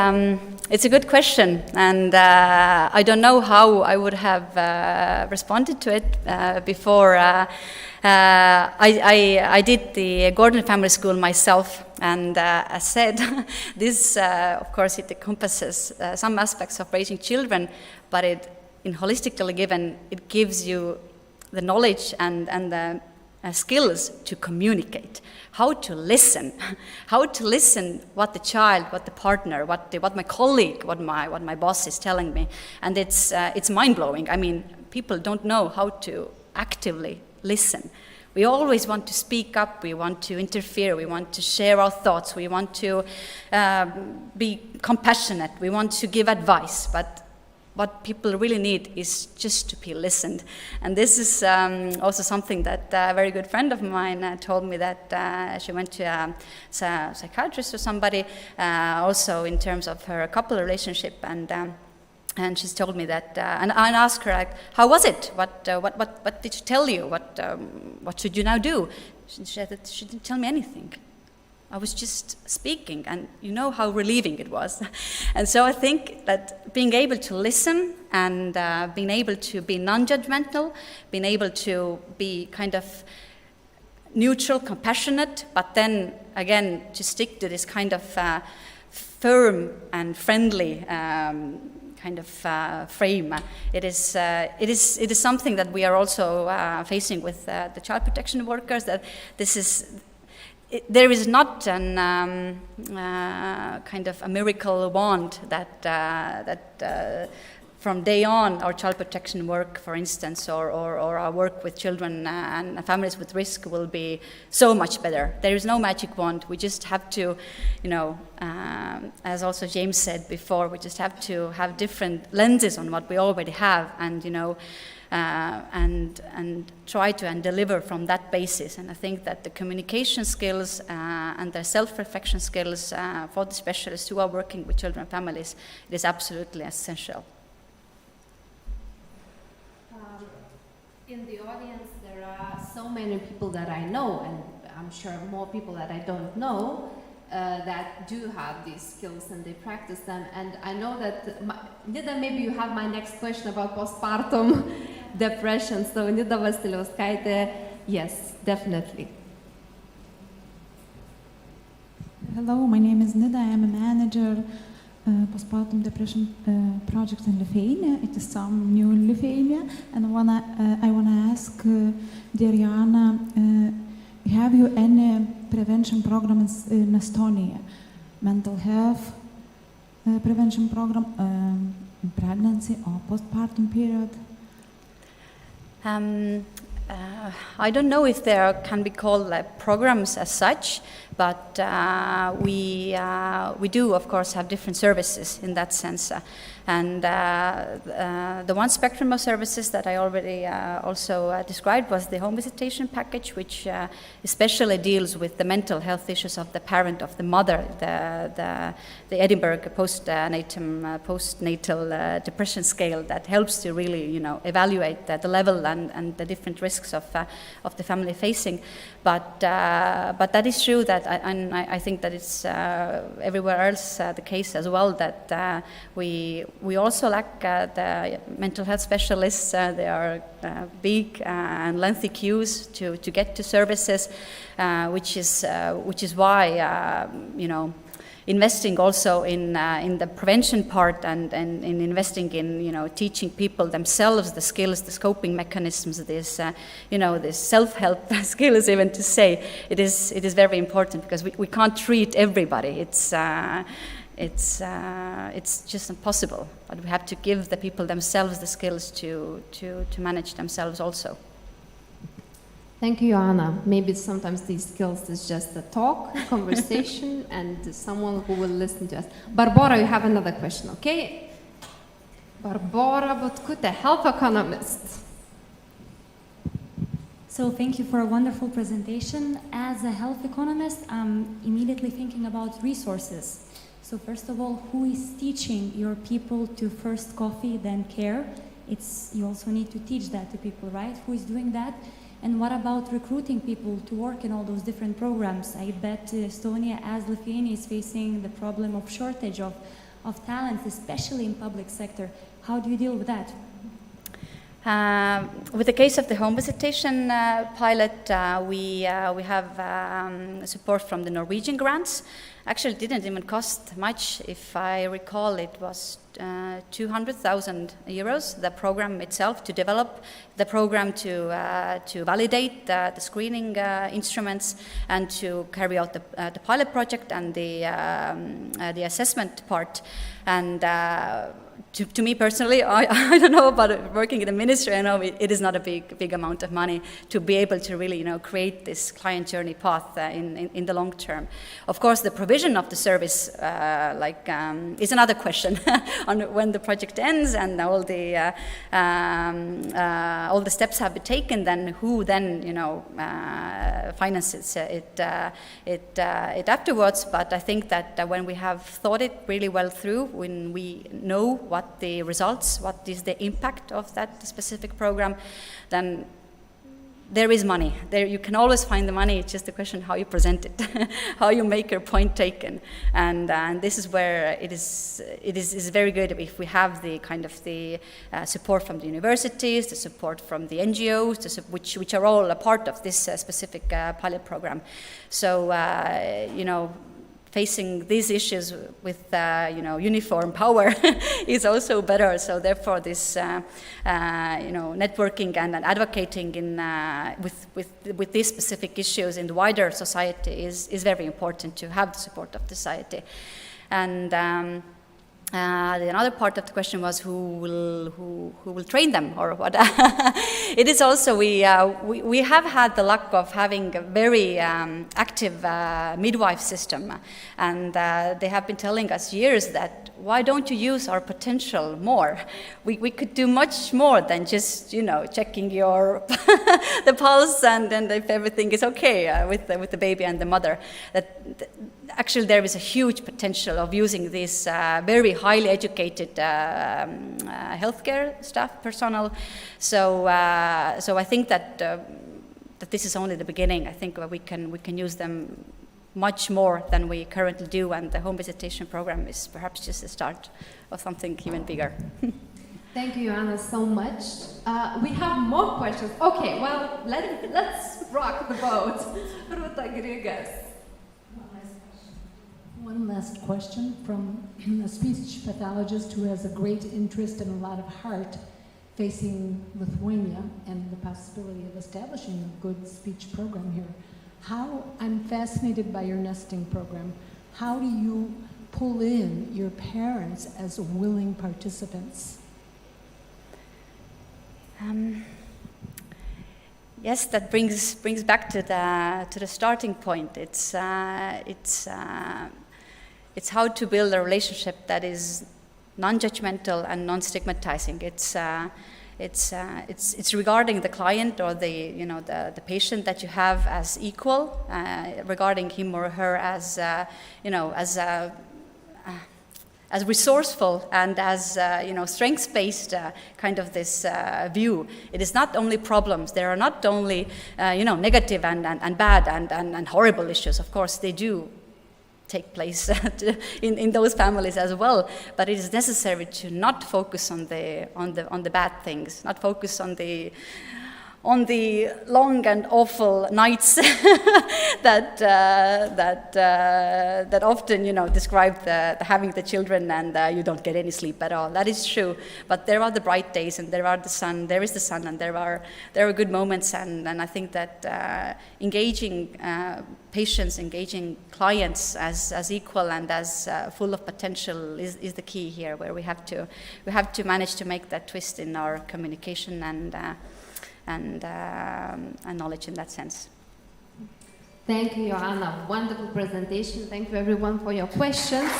it's a good question, and I don't know how I would have responded to it before. I did the Gordon Family School myself, and as said, this, of course, it encompasses some aspects of raising children, but in holistically given, it gives you the knowledge and the skills to communicate, how to listen what the child, what the partner, what my colleague, what my boss is telling me, and it's mind-blowing. I mean, people don't know how to actively listen. We always want to speak up, we want to interfere, we want to share our thoughts, we want to be compassionate, we want to give advice, but what people really need is just to be listened. And this is also something that a very good friend of mine told me, that she went to a psychiatrist or somebody, also in terms of her couple relationship, and she's told me that, and I asked her, like, how was it? What did she tell you? What should you now do? She said that she didn't tell me anything. I was just speaking, and you know how relieving it was. And so I think that being able to listen and being able to be non-judgmental, being able to be kind of neutral, compassionate, but then again to stick to this kind of firm and friendly kind of frame. It is something that we are also facing with the child protection workers. That this is. There is not an kind of a miracle wand that from day on our child protection work, for instance, or our work with children and families with risk will be so much better. There is no magic wand. We just have to, as also James said before, we just have to have different lenses on what we already have, and and try to and deliver from that basis. And I think that the communication skills and the self-reflection skills for the specialists who are working with children and families, it is absolutely essential. In the audience, there are so many people that I know, and I'm sure more people that I don't know, that do have these skills and they practice them. And I know that, Nida, maybe you have my next question about postpartum depression. So Nida Vasiliauskaitė, yes, definitely. Hello, my name is Nida. I am a manager postpartum depression project in Lithuania. It is some new in Lithuania, and I wanna ask, dear Joanna, have you any prevention programs in Estonia? Mental health prevention program in pregnancy or postpartum period? I don't know if there can be called programs as such, but we do, of course, have different services in that sense. And the one spectrum of services that I already also described was the home visitation package, which especially deals with the mental health issues of the parent, of the mother, the Edinburgh postnatal depression scale that helps to really, evaluate the level and the different risks of the family facing. But that is true that, I think that it's everywhere else the case as well, that we also lack the mental health specialists. There are big and lengthy queues to get to services, which is why investing also in the prevention part and in investing in teaching people themselves the skills, the scoping mechanisms, this this self-help skills, even to say it is very important, because we can't treat everybody. It's just impossible. But we have to give the people themselves the skills to manage themselves also. Thank you, Joanna. Maybe sometimes these skills is just a talk, conversation, and someone who will listen to us. Barbora, you have another question, okay? Barbora Butkute, health economist. So thank you for a wonderful presentation. As a health economist, I'm immediately thinking about resources. So first of all, who is teaching your people to first coffee, then care? You also need to teach that to people, right? Who is doing that? And what about recruiting people to work in all those different programs? I bet Estonia, as Lithuania, is facing the problem of shortage of talents, especially in public sector. How do you deal with that? With the case of the home visitation pilot, we have support from the Norwegian grants. Actually, it didn't even cost much. If I recall, it was 200,000 euros, the program itself, to develop the program, to validate the screening instruments, and to carry out the pilot project and the assessment part. And to me personally, I don't know about working in the ministry. I know it is not a big amount of money to be able to really create this client journey path in the long term. Of course, the provision of the service is another question on when the project ends and all the steps have been taken. Then who then finances it afterwards? But I think that when we have thought it really well through, when we know what the results, what is the impact of that specific program, then there is money. There you can always find the money. It's just a question how you present it, how you make your point taken, and this is where it is very good if we have the kind of the support from the universities, the support from the NGOs, which are all a part of this specific pilot program. So facing these issues with uniform power is also better. So therefore, this networking and advocating with these specific issues in the wider society is very important to have the support of the society. And the another part of the question was who will train them, or what? It is also we have had the luck of having a very active midwife system, and they have been telling us years that why don't you use our potential more? We could do much more than just checking your the pulse and if everything is okay with the baby and the mother. actually there is a huge potential of using this very highly educated healthcare staff personnel. So I think that this is only the beginning. I think we can use them much more than we currently do, and the home visitation program is perhaps just the start of something even bigger. Thank you, Joanna, so much. We have more questions. Okay, well, let's rock the boat. Ruta Grigas. One last question from a speech pathologist who has a great interest and a lot of heart facing Lithuania and the possibility of establishing a good speech program here. I'm fascinated by your nesting program. How do you pull in your parents as willing participants? Yes, that brings back to the starting point. It's how to build a relationship that is non-judgmental and non-stigmatizing. It's regarding the client or the patient that you have as equal, regarding him or her as as resourceful and as strengths-based kind of this view. It is not only problems. There are not only negative and bad and horrible issues. Of course, they do take place in those families as well. But it is necessary to not focus on the bad things, not focus on the long and awful nights that often describe having the children and you don't get any sleep at all. That is true, but there are the bright days and there is the sun and there are good moments, and I think that engaging patients, engaging clients as equal and as full of potential is the key here, where we have to manage to make that twist in our communication and knowledge in that sense. Thank you, Joanna. Wonderful presentation. Thank you, everyone, for your questions.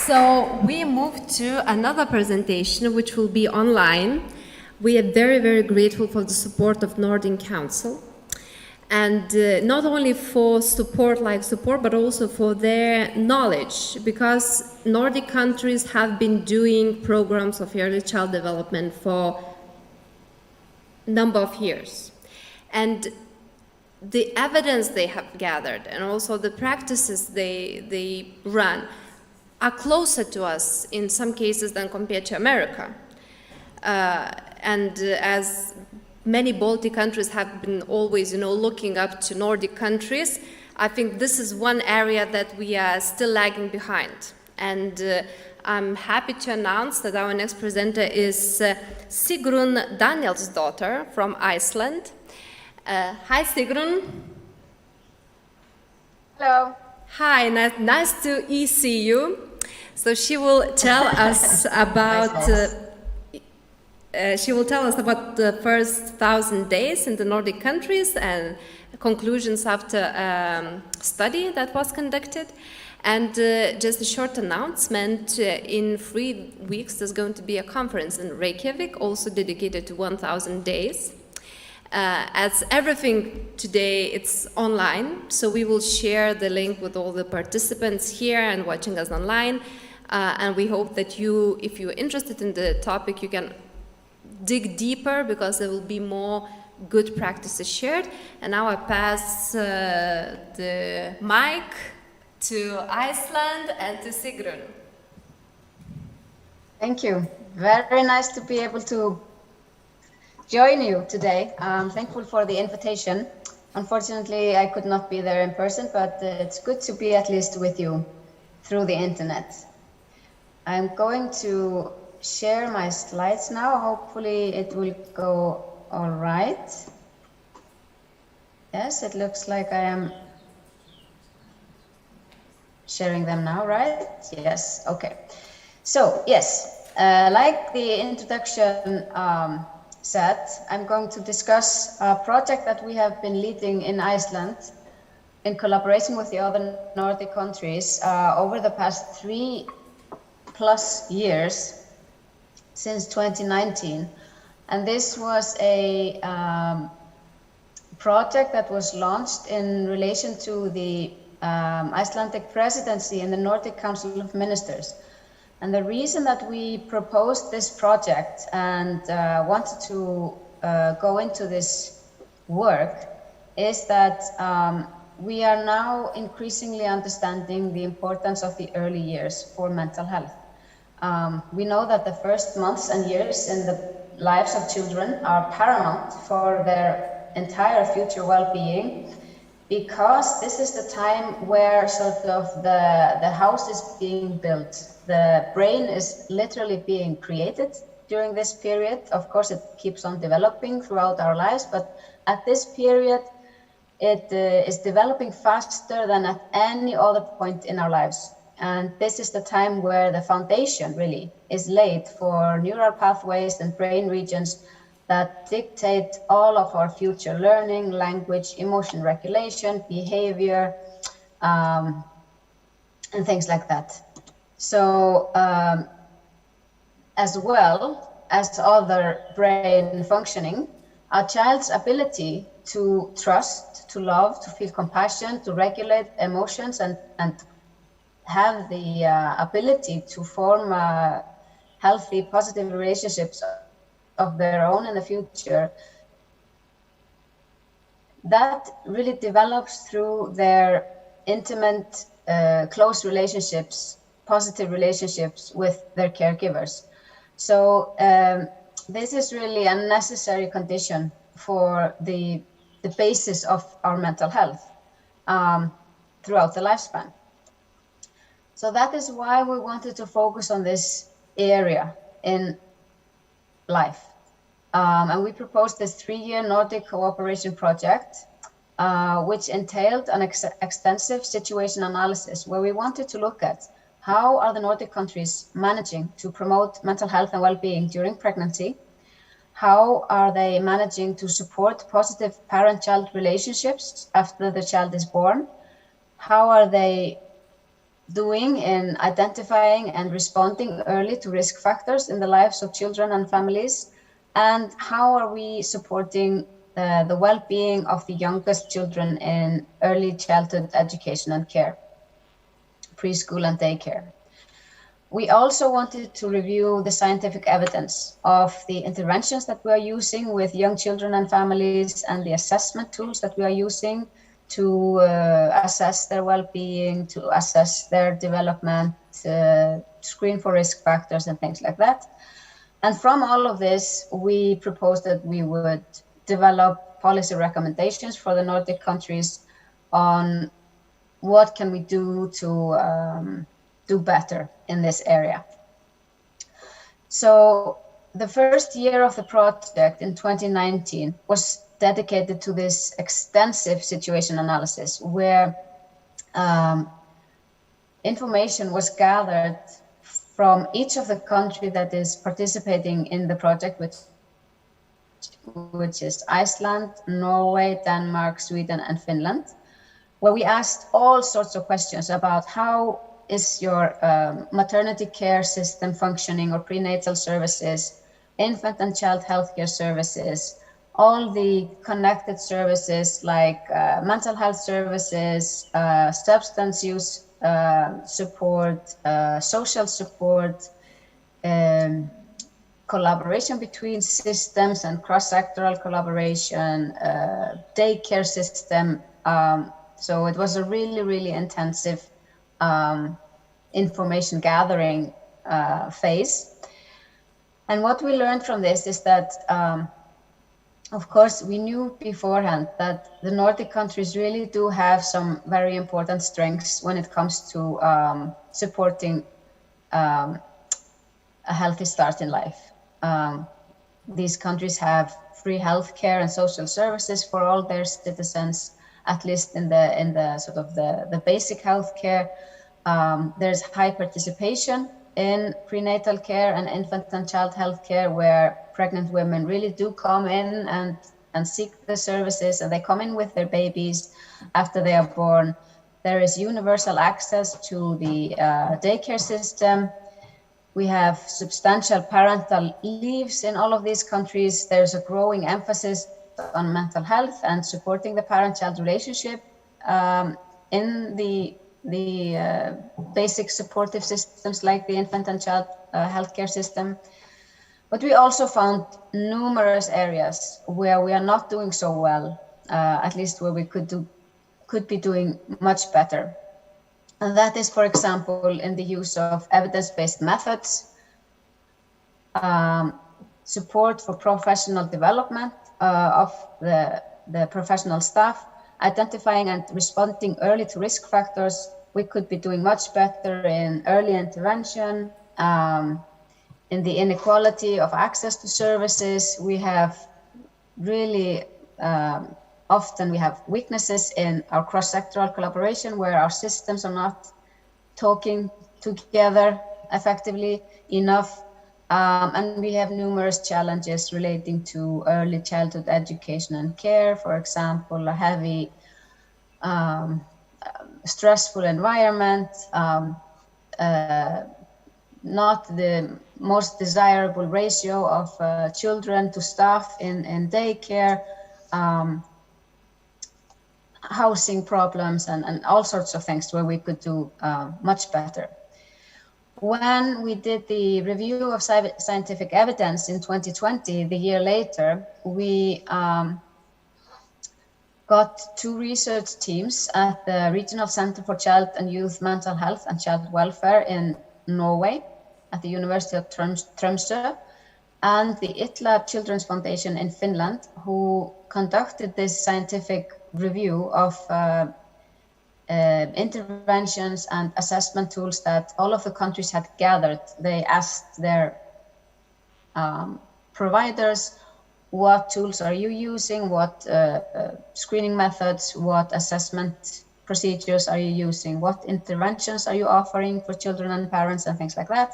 So we move to another presentation, which will be online. We are very, very grateful for the support of Nordic Council. And not only for support, but also for their knowledge, because Nordic countries have been doing programs of early child development for a number of years. And the evidence they have gathered and also the practices they run are closer to us in some cases than compared to America. And as many Baltic countries have been always, looking up to Nordic countries, I think this is one area that we are still lagging behind. And I'm happy to announce that our next presenter is Sigrun Danielsdottir from Iceland. Hi, Sigrun. Hello. Hi, nice to see you. So she will tell us about the first 1,000 days in the Nordic countries and conclusions after a study that was conducted. And just a short announcement, in 3 weeks there's going to be a conference in Reykjavik, also dedicated to 1,000 days. As everything today, it's online, so we will share the link with all the participants here and watching us online. And we hope that you, if you're interested in the topic, you can dig deeper, because there will be more good practices shared. And now I pass the mic to Iceland and to Sigrun. Thank you. Very nice to be able to join you today. I'm thankful for the invitation. Unfortunately, I could not be there in person, but it's good to be at least with you through the internet. I'm going to share my slides now. Hopefully it will go all right. Yes, it looks like I am sharing them now, right? Yes, okay. So, yes, like the introduction said, I'm going to discuss a project that we have been leading in Iceland in collaboration with the other Nordic countries over the past 3+ years, since 2019. And this was a project that was launched in relation to the Icelandic presidency in the Nordic Council of Ministers. And the reason that we proposed this project and wanted to go into this work is that we are now increasingly understanding the importance of the early years for mental health. We know that the first months and years in the lives of children are paramount for their entire future well-being, because this is the time where sort of the house is being built. The brain is literally being created during this period. Of course, it keeps on developing throughout our lives, but at this period, it is developing faster than at any other point in our lives. And this is the time where the foundation really is laid for neural pathways and brain regions that dictate all of our future learning, language, emotion regulation, behavior, and things like that. So, as well as other brain functioning, a child's ability to trust, to love, to feel compassion, to regulate emotions, and have the ability to form healthy, positive relationships of their own in the future, that really develops through their intimate, close relationships, positive relationships with their caregivers. So this is really a necessary condition for the basis of our mental health throughout the lifespan. So that is why we wanted to focus on this area in life. And we proposed this 3-year Nordic cooperation project, which entailed an extensive situation analysis where we wanted to look at how are the Nordic countries managing to promote mental health and well-being during pregnancy? How are they managing to support positive parent-child relationships after the child is born? How are they doing in identifying and responding early to risk factors in the lives of children and families? And how are we supporting the well-being of the youngest children in early childhood education and care, preschool and daycare? We also wanted to review the scientific evidence of the interventions that we are using with young children and families and the assessment tools that we are using to assess their well-being, to assess their development, screen for risk factors and things like that. And from all of this, we proposed that we would develop policy recommendations for the Nordic countries on what can we do to do better in this area. So the first year of the project in 2019 was dedicated to this extensive situation analysis where information was gathered from each of the country that is participating in the project, which is Iceland, Norway, Denmark, Sweden, and Finland, where we asked all sorts of questions about how is your maternity care system functioning, or prenatal services, infant and child healthcare services, all the connected services like mental health services, substance use support, social support, collaboration between systems and cross-sectoral collaboration, daycare system. So it was a really, really intensive information gathering phase. And what we learned from this is that, of course, we knew beforehand that the Nordic countries really do have some very important strengths when it comes to supporting a healthy start in life. These countries have free healthcare and social services for all their citizens, at least in the sort of the basic healthcare. There's high participation in prenatal care and infant and child health care, where pregnant women really do come in and seek the services, and they come in with their babies after they are born. There is universal access to the daycare system. We have substantial parental leaves in all of these countries. There's a growing emphasis on mental health and supporting the parent-child relationship in the basic supportive systems like the infant and child healthcare system. But we also found numerous areas where we are not doing so well, at least where we could be doing much better. And that is, for example, in the use of evidence-based methods, support for professional development of the professional staff, identifying and responding early to risk factors. We could be doing much better in early intervention, in the inequality of access to services. We have really, often we have weaknesses in our cross-sectoral collaboration where our systems are not talking together effectively enough. And we have numerous challenges relating to early childhood education and care. For example, a heavy, stressful environment, not the most desirable ratio of children to staff in daycare, housing problems, and all sorts of things where we could do much better. When we did the review of scientific evidence in 2020, the year later, we got 2 research teams at the Regional Center for Child and Youth Mental Health and Child Welfare in Norway at the University of Tromsø, and the ITLA Children's Foundation in Finland, who conducted this scientific review of interventions and assessment tools that all of the countries had gathered. They asked their providers, what tools are you using, what screening methods, what assessment procedures are you using, what interventions are you offering for children and parents, and things like that.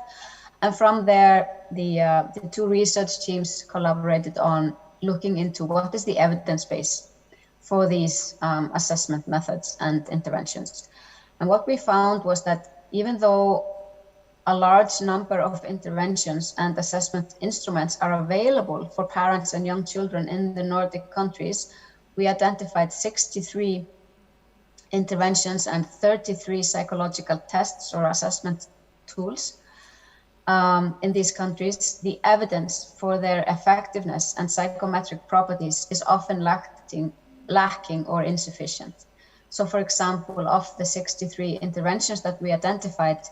And from there, the 2 research teams collaborated on looking into what is the evidence base for these assessment methods and interventions. And what we found was that even though a large number of interventions and assessment instruments are available for parents and young children in the Nordic countries, we identified 63 interventions and 33 psychological tests or assessment tools in these countries. The evidence for their effectiveness and psychometric properties is often lacking or insufficient. So, for example, of the 63 interventions that we identified,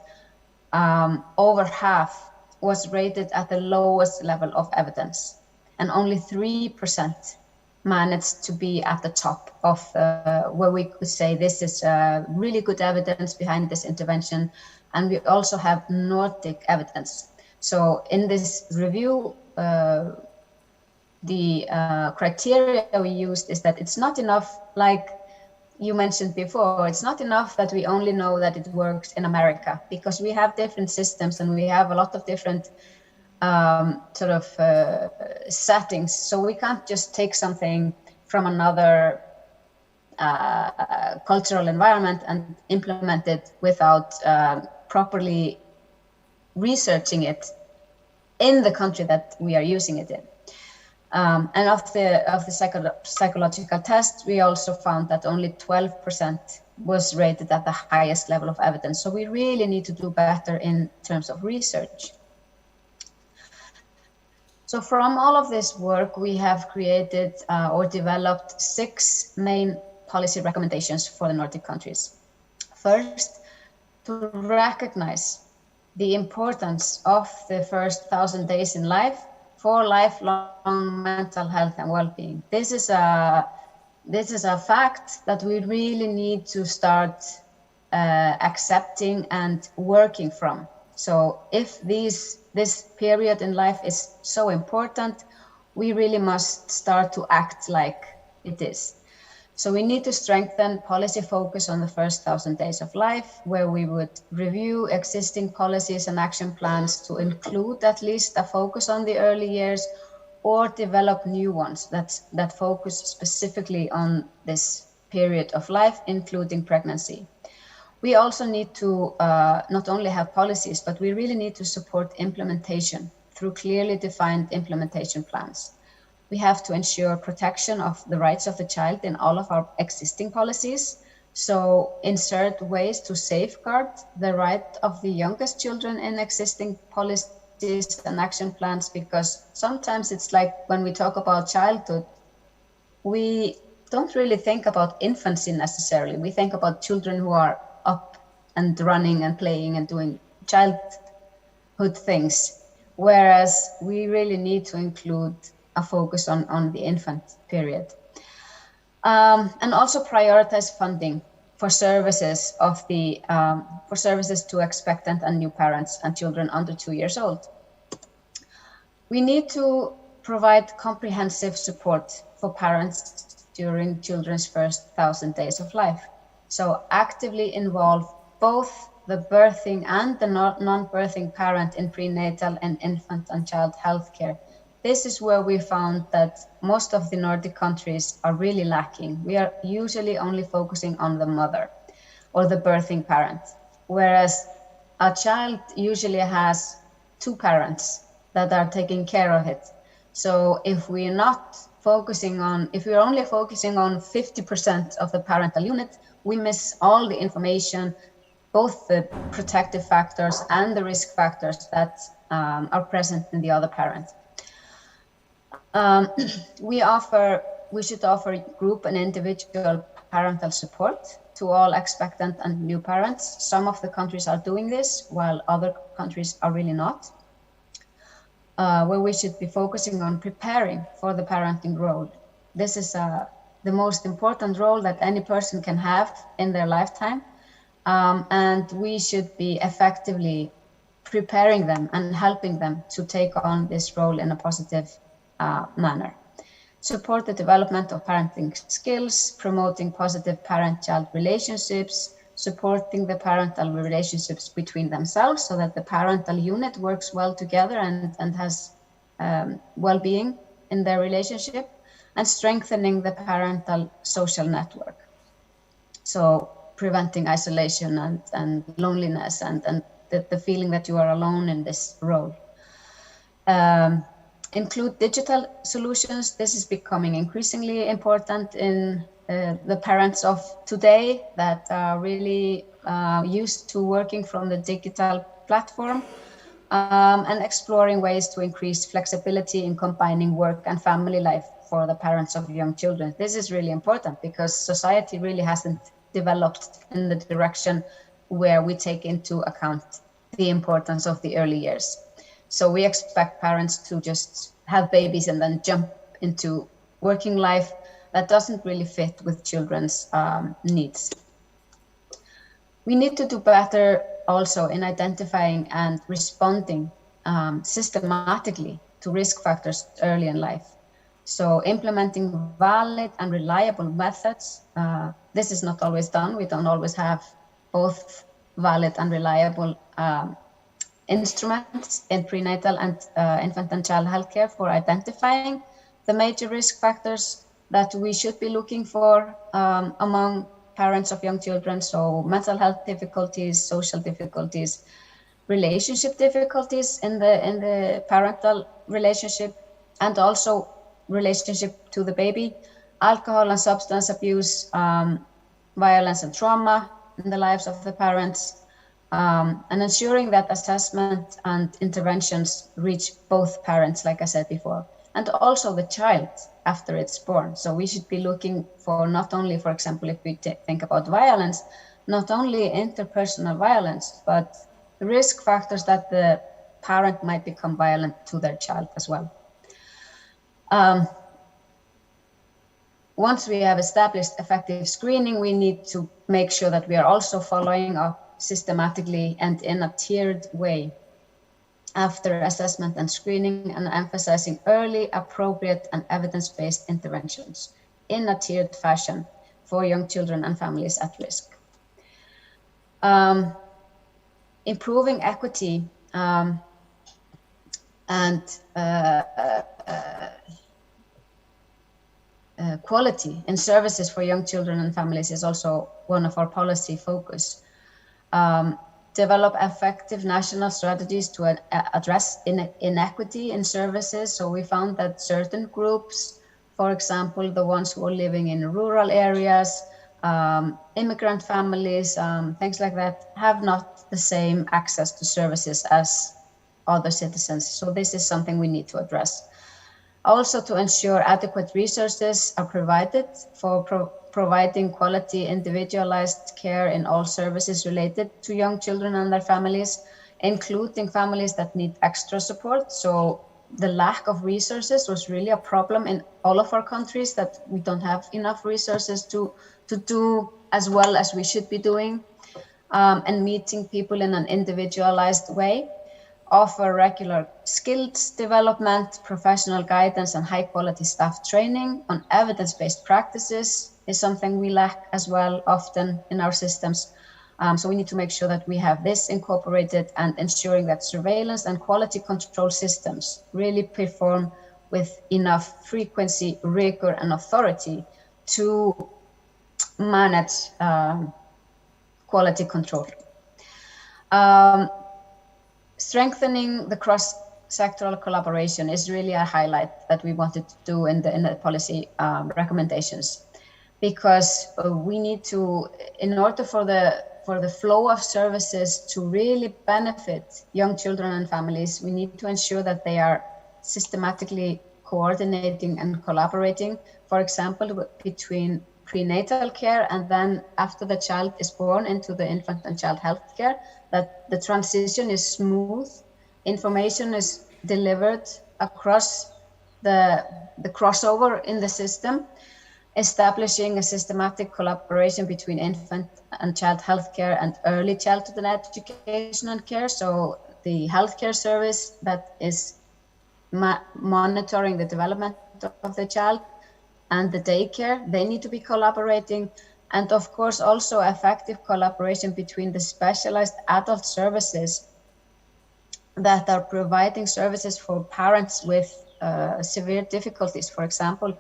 over half was rated at the lowest level of evidence, and only 3% managed to be at the top of where we could say this is really good evidence behind this intervention. And we also have Nordic evidence. So in this review, the criteria we used is that it's not enough, like you mentioned before, it's not enough that we only know that it works in America, because we have different systems and we have a lot of different settings. So we can't just take something from another cultural environment and implement it without properly researching it in the country that we are using it in. And of the psychological test, we also found that only 12% was rated at the highest level of evidence. So we really need to do better in terms of research. So from all of this work, we have created or developed 6 main policy recommendations for the Nordic countries. First, to recognize the importance of the first 1,000 days in life for lifelong mental health and well-being. This is a fact that we really need to start accepting and working from. So if this period in life is so important, we really must start to act like it is. So we need to strengthen policy focus on the first 1,000 days of life, where we would review existing policies and action plans to include at least a focus on the early years, or develop new ones that focus specifically on this period of life, including pregnancy. We also need to not only have policies, but we really need to support implementation through clearly defined implementation plans. we have to ensure protection of the rights of the child in all of our existing policies. So insert ways to safeguard the right of the youngest children in existing policies and action plans, because sometimes it's like when we talk about childhood, we don't really think about infancy necessarily. We think about children who are up and running and playing and doing childhood things, whereas we really need to include a focus on the infant period. And also prioritize funding for services for services to expectant and new parents and children under 2 years old. We need to provide comprehensive support for parents during children's first 1,000 days of life. So actively involve both the birthing and the non-birthing parent in prenatal and infant and child healthcare. This is where we found that most of the Nordic countries are really lacking. We are usually only focusing on the mother or the birthing parent, whereas a child usually has 2 parents that are taking care of it. So if we're only focusing on 50% of the parental unit, we miss all the information, both the protective factors and the risk factors that are present in the other parent. We should offer group and individual parental support to all expectant and new parents. Some of the countries are doing this, while other countries are really not. Where we should be focusing on preparing for the parenting role. This is the most important role that any person can have in their lifetime. And we should be effectively preparing them and helping them to take on this role in a positive manner. Support the development of parenting skills, promoting positive parent-child relationships, supporting the parental relationships between themselves so that the parental unit works well together and has well-being in their relationship, and strengthening the parental social network. So preventing isolation and loneliness and the feeling that you are alone in this role. Include digital solutions. This is becoming increasingly important in the parents of today that are really used to working from the digital platform, and exploring ways to increase flexibility in combining work and family life for the parents of young children. This is really important because society really hasn't developed in the direction where we take into account the importance of the early years. So we expect parents to just have babies and then jump into working life. That doesn't really fit with children's needs. We need to do better also in identifying and responding systematically to risk factors early in life. So implementing valid and reliable methods. This is not always done. We don't always have both valid and reliable instruments in prenatal and infant and child healthcare for identifying the major risk factors that we should be looking for among parents of young children. So mental health difficulties, social difficulties, relationship difficulties in the parental relationship, and also relationship to the baby, alcohol and substance abuse, violence and trauma in the lives of the parents, and ensuring that assessment and interventions reach both parents, like I said before, and also the child after it's born. So we should be looking for not only, for example, if we think about violence, not only interpersonal violence, but the risk factors that the parent might become violent to their child as well. Once we have established effective screening, we need to make sure that we are also following up systematically and in a tiered way after assessment and screening, and emphasizing early, appropriate and evidence-based interventions in a tiered fashion for young children and families at risk. Improving equity and quality in services for young children and families is also one of our policy focus. develop effective national strategies to address inequity in services. So we found that certain groups, for example, the ones who are living in rural areas, immigrant families, things like that, have not the same access to services as other citizens. So this is something we need to address. Also, to ensure adequate resources are provided for providing quality individualized care in all services related to young children and their families, including families that need extra support. So the lack of resources was really a problem in all of our countries, that we don't have enough resources to do as well as we should be doing, and meeting people in an individualized way. Offer regular skills development, professional guidance, and high quality staff training on evidence-based practices is something we lack as well often in our systems. So we need to make sure that we have this incorporated, and ensuring that surveillance and quality control systems really perform with enough frequency, rigor, and authority to manage quality control. Strengthening the cross-sectoral collaboration is really a highlight that we wanted to do in the policy recommendations, because we need to, in order for the flow of services to really benefit young children and families, we need to ensure that they are systematically coordinating and collaborating, for example, between prenatal care and then after the child is born into the infant and child health care, that the transition is smooth, information is delivered across the crossover in the system, establishing a systematic collaboration between infant and child health care and early childhood and education and care. So the healthcare service that is monitoring the development of the child and the daycare, they need to be collaborating. And of course, also effective collaboration between the specialized adult services that are providing services for parents with severe difficulties, for example,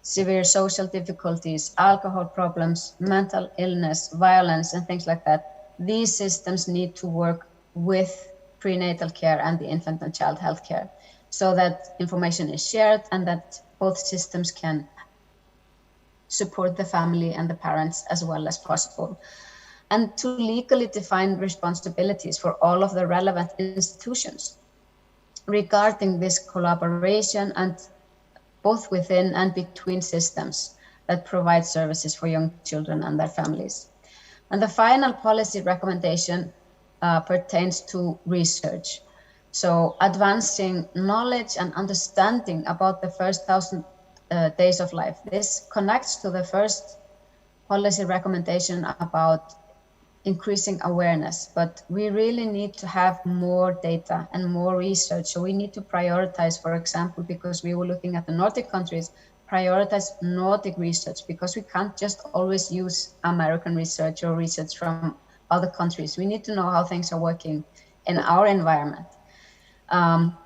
severe social difficulties, alcohol problems, mental illness, violence, and things like that. These systems need to work with prenatal care and the infant and child health care, so that information is shared and that both systems can support the family and the parents as well as possible. And to legally define responsibilities for all of the relevant institutions regarding this collaboration, and both within and between systems that provide services for young children and their families. And the final policy recommendation pertains to research. So advancing knowledge and understanding about the first 1,000 days of life. This connects to the first policy recommendation about increasing awareness, but we really need to have more data and more research. So we need to prioritize, for example, because we were looking at the Nordic countries, prioritize Nordic research, because we can't just always use American research or research from other countries. We need to know how things are working in our environment,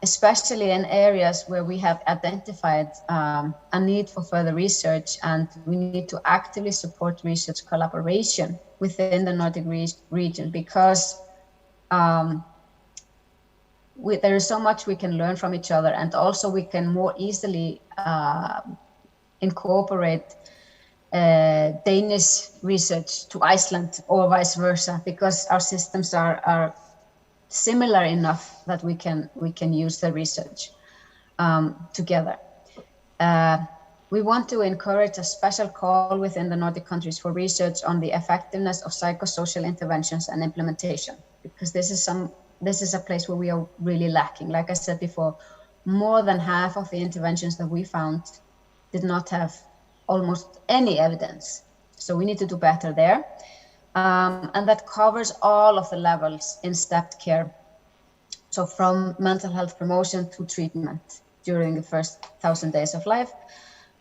especially in areas where we have identified a need for further research, and we need to actively support research collaboration within the Nordic region, because there is so much we can learn from each other, and also we can more easily incorporate Danish research to Iceland or vice versa, because our systems are similar enough that we can use the research together. We want to encourage a special call within the Nordic countries for research on the effectiveness of psychosocial interventions and implementation, because this is a place where we are really lacking. Like I said before, more than half of the interventions that we found did not have almost any evidence. So we need to do better there. And that covers all of the levels in stepped care. So from mental health promotion to treatment during the first 1,000 days of life.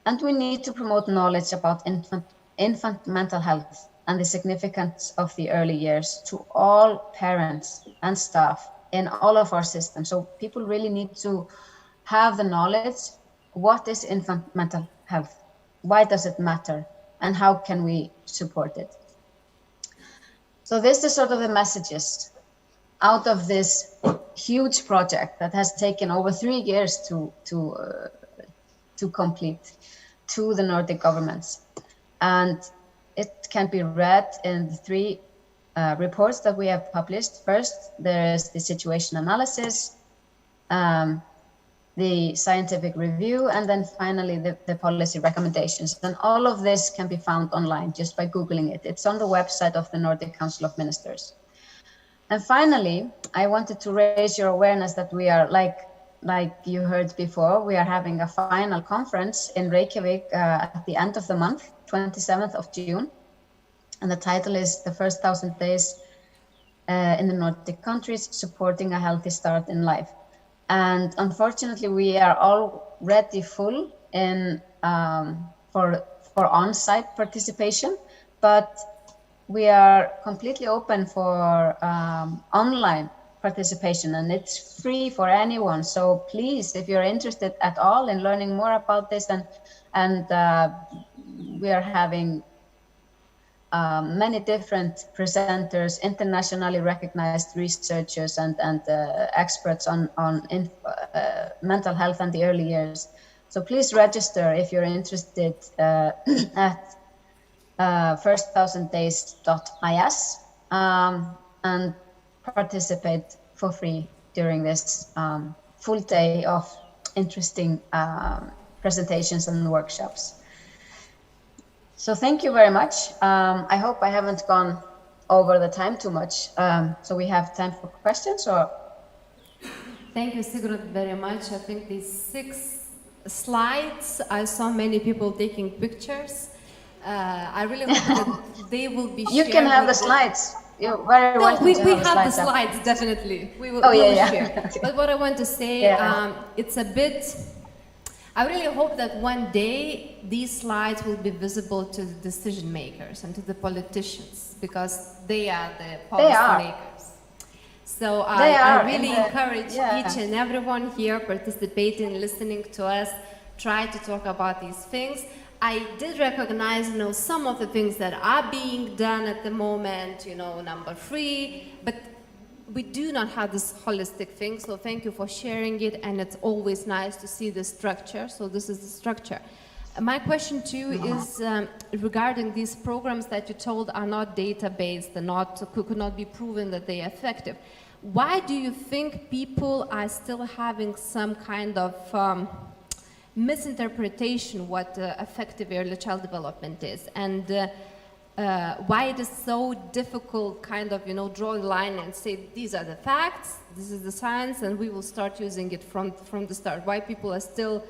And we need to promote knowledge about infant mental health and the significance of the early years to all parents and staff in all of our systems. So people really need to have the knowledge. What is infant mental health? Why does it matter? And how can we support it? So this is sort of the messages out of this huge project that has taken over 3 years to complete to the Nordic governments. And it can be read in the 3 reports that we have published. First, there is the situation analysis, the scientific review, and then finally the policy recommendations. And all of this can be found online just by Googling it. It's on the website of the Nordic Council of Ministers. And finally, I wanted to raise your awareness that we are, like you heard before, we are having a final conference in Reykjavik at the end of the month, 27th of June. And the title is The First 1,000 Days in the Nordic Countries, Supporting a Healthy Start in Life. And unfortunately, we are already full in for on-site participation, but we are completely open for online participation, and it's free for anyone. So please, if you're interested at all in learning more about this, and we are having many different presenters, internationally recognized researchers and experts on mental health and the early years. So please register if you're interested at first1000days.is and participate for free during this full day of interesting presentations and workshops. So thank you very much. I hope I haven't gone over the time too much. So we have time for questions, or? Thank you, Sigrun, very much. I think these 6 slides, I saw many people taking pictures. I really hope that they will be shared. You can have the slides. You're very welcome. We have the slides, definitely. We will share. But what I want to say, it's a bit, I really hope that one day these slides will be visible to the decision makers and to the politicians, because they are the policy makers. So I really encourage each and everyone here participating, listening to us, try to talk about these things. I did recognize, some of the things that are being done at the moment, number 3, but we do not have this holistic thing, so thank you for sharing it, and it's always nice to see the structure. So this is the structure. My question to you is regarding these programs that you told are not data-based and could not be proven that they are effective. Why do you think people are still having some kind of misinterpretation what effective early child development is, and why it is so difficult draw a line and say these are the facts, this is the science, and we will start using it from the start? Why people are still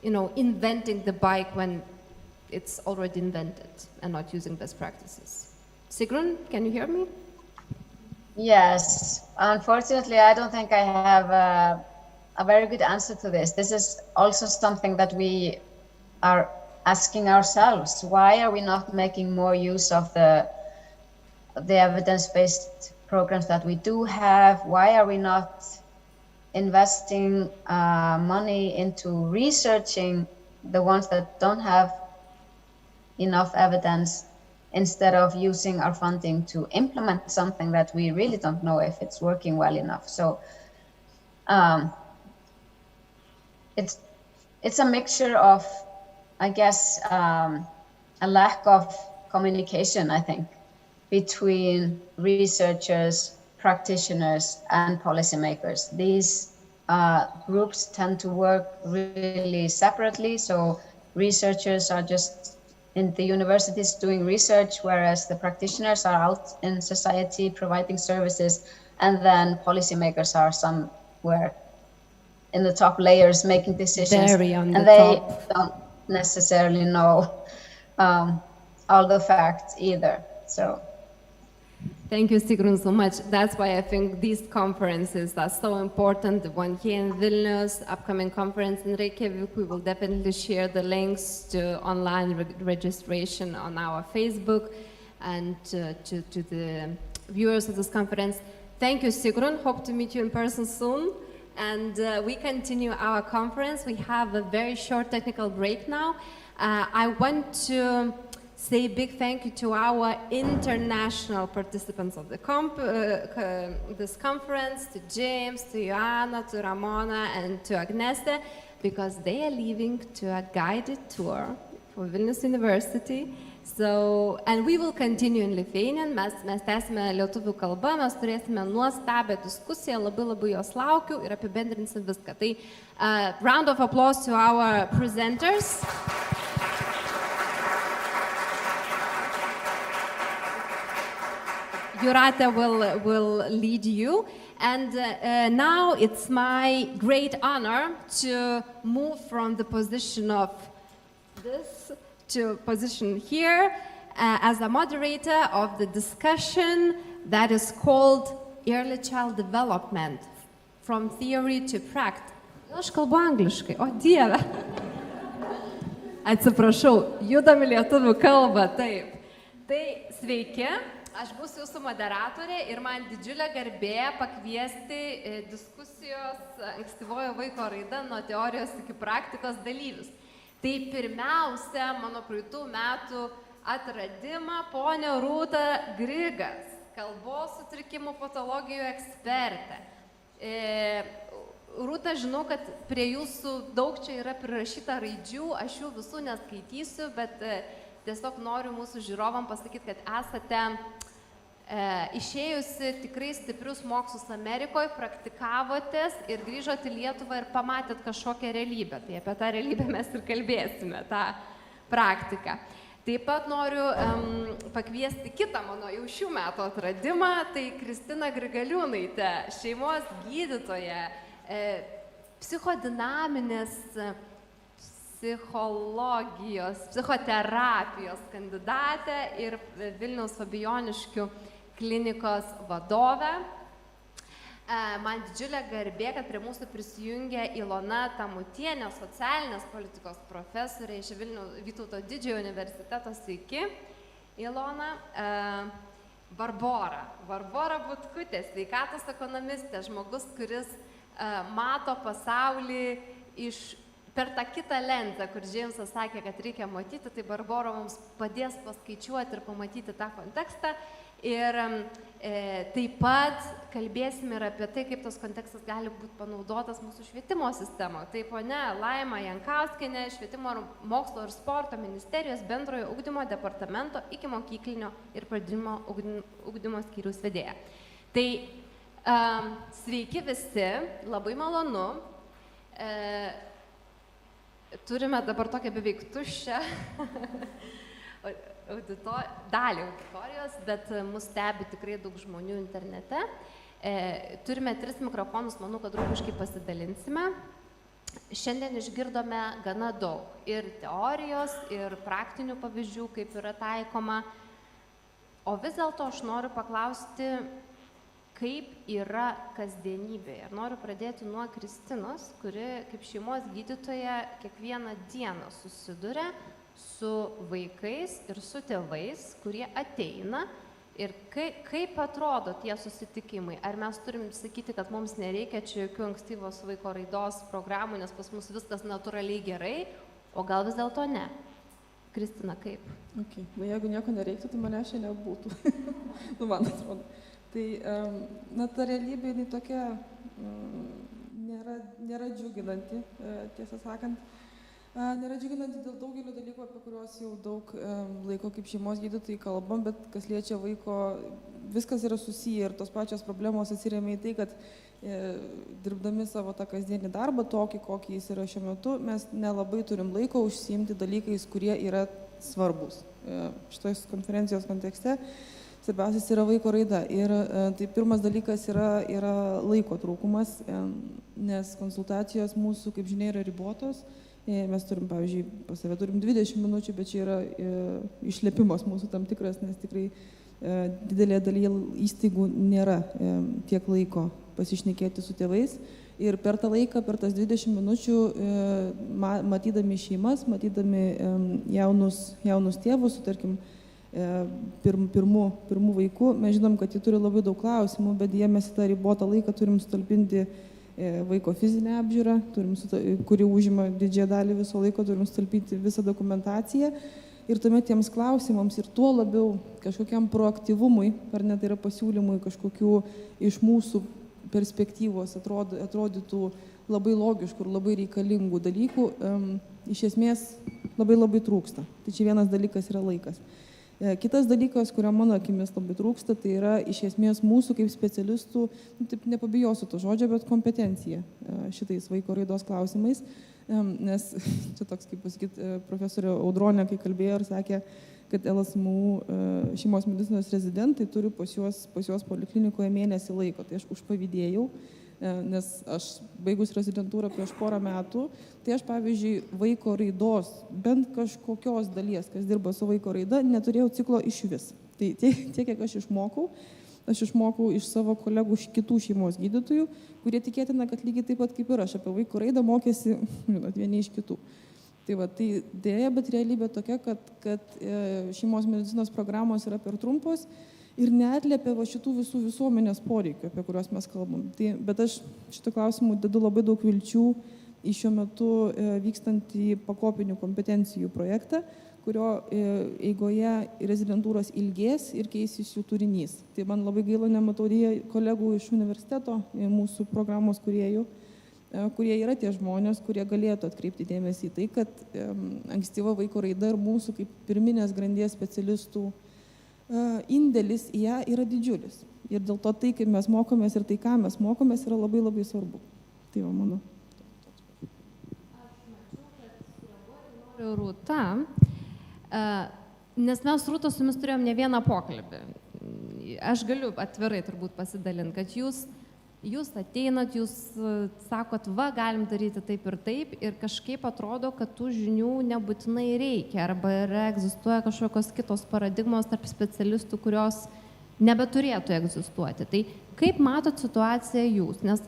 inventing the bike when it's already invented and not using best practices? Sigrun, can you hear me? Yes, unfortunately I don't think I have a very good answer to this. This is also something that we are asking ourselves. Why are we not making more use of the evidence-based programs that we do have? Why are we not investing money into researching the ones that don't have enough evidence, instead of using our funding to implement something that we really don't know if it's working well enough? So it's a mixture of, I guess, a lack of communication, I think, between researchers, practitioners, and policymakers. These groups tend to work really separately. So researchers are just in the universities doing research, whereas the practitioners are out in society providing services, and then policymakers are somewhere in the top layers making decisions, and they don't necessarily know all the facts either. So thank you, Sigrun, so much. That's why I think these conferences are so important. The one here in Vilnius, upcoming conference in Reykjavik, we will definitely share the links to online registration on our Facebook and to the viewers of this conference. Thank you, Sigrun. Hope to meet you in person soon. And we continue our conference. We have a very short technical break now. I want to say a big thank you to our international participants of the this conference, to James, to Joanna, to Ramona, and to Agnese, because they are leaving to a guided tour for Vilnius University. So, and we will continue in Lithuanian, mes tęsime lietuvių kalbą, mes turėsime nuostabią diskusiją, labai jos laukiu ir apibendrinsim viską. Tai round of applause to our presenters. Jūratė will lead you. And now it's my great honor to move from the position of this to position here as a moderator of the discussion that is called Early Child Development, from Theory to Practice. Aš kalbu angliškai, o Dieve. Atsiprašau, judam į lietuvių kalbą, taip. Tai sveiki, aš būsiu jūsų moderatorė ir man didžiulė garbė pakviesti diskusijos ankstyvojo vaiko raida nuo teorijos iki praktikos dalyvius. Tai pirmiausia, mano praeitų metų atradimą ponė Rūta Grigas, kalbos sutrikimų patologijų ekspertė. Rūta, žinau, kad prie jūsų daug čia yra prirašyta raidžių, aš jų visų neskaitysiu, bet tiesiog noriu mūsų žiūrovam pasakyti, kad esate išėjusi tikrai stiprius mokslus Amerikoje, praktikavotės ir grįžote į Lietuvą ir pamatėt kažkokią realybę. Tai apie tą realybę mes ir kalbėsime, tą praktiką. Taip pat noriu pakviesti kitą mano jau šių metų atradimą, tai Kristina Grigaliūnaitė, šeimos gydytoja, psichodinaminės psichologijos, psichoterapijos kandidatė ir Vilniaus Fabijoniškių klinikos vadovė. Man didžiulė garbė, kad prie mūsų prisijungė Ilona Tamutienė, socialinės politikos profesorė iš Vytauto Didžiojo universiteto. Sveiki, Ilona. Barbora Butkutė, sveikatos ekonomistė, žmogus, kuris mato pasaulį per tą kitą lentą, kur Džeimsas sakė, kad reikia matyti, tai Barbora mums padės paskaičiuoti ir pamatyti tą kontekstą. Ir taip pat kalbėsime ir apie tai, kaip tas kontekstas gali būti panaudotas mūsų švietimo sistemoje. Tai ponia Laima Jankauskienė, Švietimo mokslo ir sporto ministerijos bendrojo ugdymo departamento ikimokyklinio ir pradinio ugdymo skyriaus vedėja. Tai sveiki visi, labai malonu. Turime dabar tokią beveik tuščią dalį auditorijos, bet mus stebi tikrai daug žmonių internete. Turime 3 mikrofonus, manau, kad draugiškai pasidalinsime. Šiandien išgirdome gana daug ir teorijos, ir praktinių pavyzdžių, kaip yra taikoma. O vis dėlto aš noriu paklausti, kaip yra kasdienybėje. Ir noriu pradėti nuo Kristinos, kuri kaip šeimos gydytoja kiekvieną dieną susiduria su vaikais ir su tėvais, kurie ateina. Ir kaip atrodo tie susitikimai? Ar mes turim sakyti, kad mums nereikia čia jokių ankstyvos vaiko raidos programų, nes pas mus viskas natūraliai gerai, o gal vis dėlto ne? Kristina, kaip? Okay. Na, jeigu nieko nereiktų, tai mane šiandien nebūtų. Man atrodo. Tai, ta realybė, jinai tokia nėra džiuginanti, tiesą sakant. Nėra džiuginanti dėl daugelio dalykų, apie kuriuos jau daug laiko kaip šeimos gydytojai kalbam, bet kas liečia vaiko, viskas yra susiję ir tos pačios problemos atsiremia į tai, kad dirbdami savo tą kasdienį darbą, tokį, kokį jis yra šiuo metu, mes nelabai turim laiko užsiimti dalykais, kurie yra svarbus. Šitos konferencijos kontekste svarbiausias yra vaiko raida. Ir tai pirmas dalykas yra laiko trūkumas, nes konsultacijos mūsų, kaip žinia, yra ribotos. Mes turim, pavyzdžiui, pas save turim 20 minučių, bet čia yra išlepimas mūsų tam tikras, nes tikrai didelė dalyje įstaigų nėra tiek laiko pasišnekėti su tėvais. Ir per tą laiką, per tas 20 minučių, matydami šeimas, matydami jaunus tėvus, tarkim, pirmų vaikų, mes žinom, kad jie turi labai daug klausimų, bet jie mes į tą ribotą laiką turim sutalpinti vaiko fizinę apžiūrą, kuri užima didžiąją dalį viso laiko, turim sutalpinti visą dokumentaciją ir tuomet tiems klausimams ir tuo labiau kažkokiam proaktyvumui, ar net yra pasiūlymui kažkokių iš mūsų perspektyvos atrodytų labai logiškų ir labai reikalingų dalykų, iš esmės labai trūksta. Tai čia vienas dalykas yra laikas. Kitas dalykas, kurio mano akimis labai trūksta, tai yra iš esmės mūsų kaip specialistų, taip nepabijosiu to žodžio, bet kompetencija šitais vaiko raidos klausimais, nes čia toks, kaip pasakyti, profesorė Audronė, kai kalbėjo ir sakė, kad LSMU šeimos medicinos rezidentai turi pas juos poliklinikoje mėnesį laiko, tai aš užpavydėjau, nes aš baigus rezidentūrą prieš porą metų, tai aš, pavyzdžiui, vaiko raidos, bent kažkokios dalies, kas dirba su vaiko raida, neturėjau ciklo iš vis. Tai tiek, kiek aš išmokau iš savo kolegų, iš kitų šeimos gydytojų, kurie tikėtina, kad lygiai taip pat kaip ir aš apie vaiko raidą mokėsi, vieni iš kitų. Tai dėja, bet realybė tokia, kad šeimos medicinos programos yra per trumpos, ir neatliepia šitų visų visuomenės poreikių, apie kuriuos mes kalbam. Bet aš šitą klausimą dedu labai daug vilčių į šiuo metu vykstantį pakopinių kompetencijų projektą, kurio eigoje rezidentūros ilgės ir keisis jų turinys. Tai man labai gaila, nematau kolegų iš universiteto, mūsų programos kūrėjų, kurie yra tie žmonės, kurie galėtų atkreipti dėmesį į tai, kad ankstyva vaiko raida ir mūsų kaip pirminės grandies specialistų indėlis į ją yra didžiulis. Ir dėl to tai, kaip mes mokomės ir tai, ką mes mokomės, yra labai svarbu. Tai va, mano. Noriu Rūta, nes mes Rūta su jumis turėjom ne vieną pokalbį. Aš galiu atvirai turbūt pasidalinti, kad jūs ateinat, jūs sakot, va, galim daryti taip, ir kažkaip atrodo, kad tų žinių nebūtinai reikia, arba egzistuoja kažkokios kitos paradigmos tarp specialistų, kurios nebeturėtų egzistuoti. Tai kaip matot situaciją jūs? Nes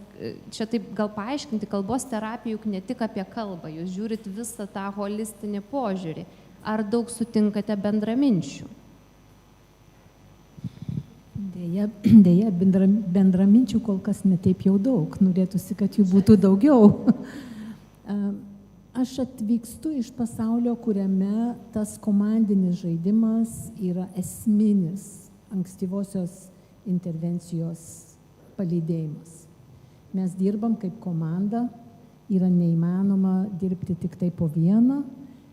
čia taip gal paaiškinti, kalbos terapija juk ne tik apie kalbą, jūs žiūrit visą tą holistinį požiūrį. Ar daug sutinkate bendraminčių? Deja, bendraminčių kol kas netaip jau daug, norėtųsi, kad jų būtų daugiau. Aš atvykstu iš pasaulio, kuriame tas komandinis žaidimas yra esminis ankstyvosios intervencijos palydėjimas. Mes dirbam kaip komanda, yra neįmanoma dirbti tik tai po vieną,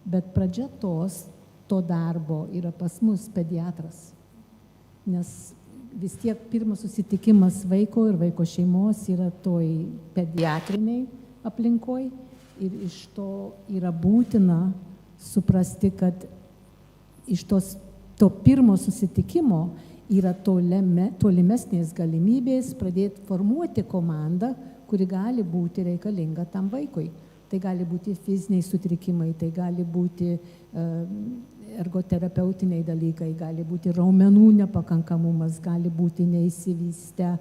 bet pradžia to darbo yra pas mus pediatras. Nes vis tiek pirmas susitikimas vaiko ir vaiko šeimos yra toj pediatriniai aplinkoj ir iš to yra būtina suprasti, kad iš to pirmo susitikimo yra tolimesnės galimybės pradėti formuoti komandą, kuri gali būti reikalinga tam vaikui. Tai gali būti fiziniai sutrikimai, tai gali būti ergoterapeutiniai dalykai, gali būti raumenų nepakankamumas, gali būti neįsivystę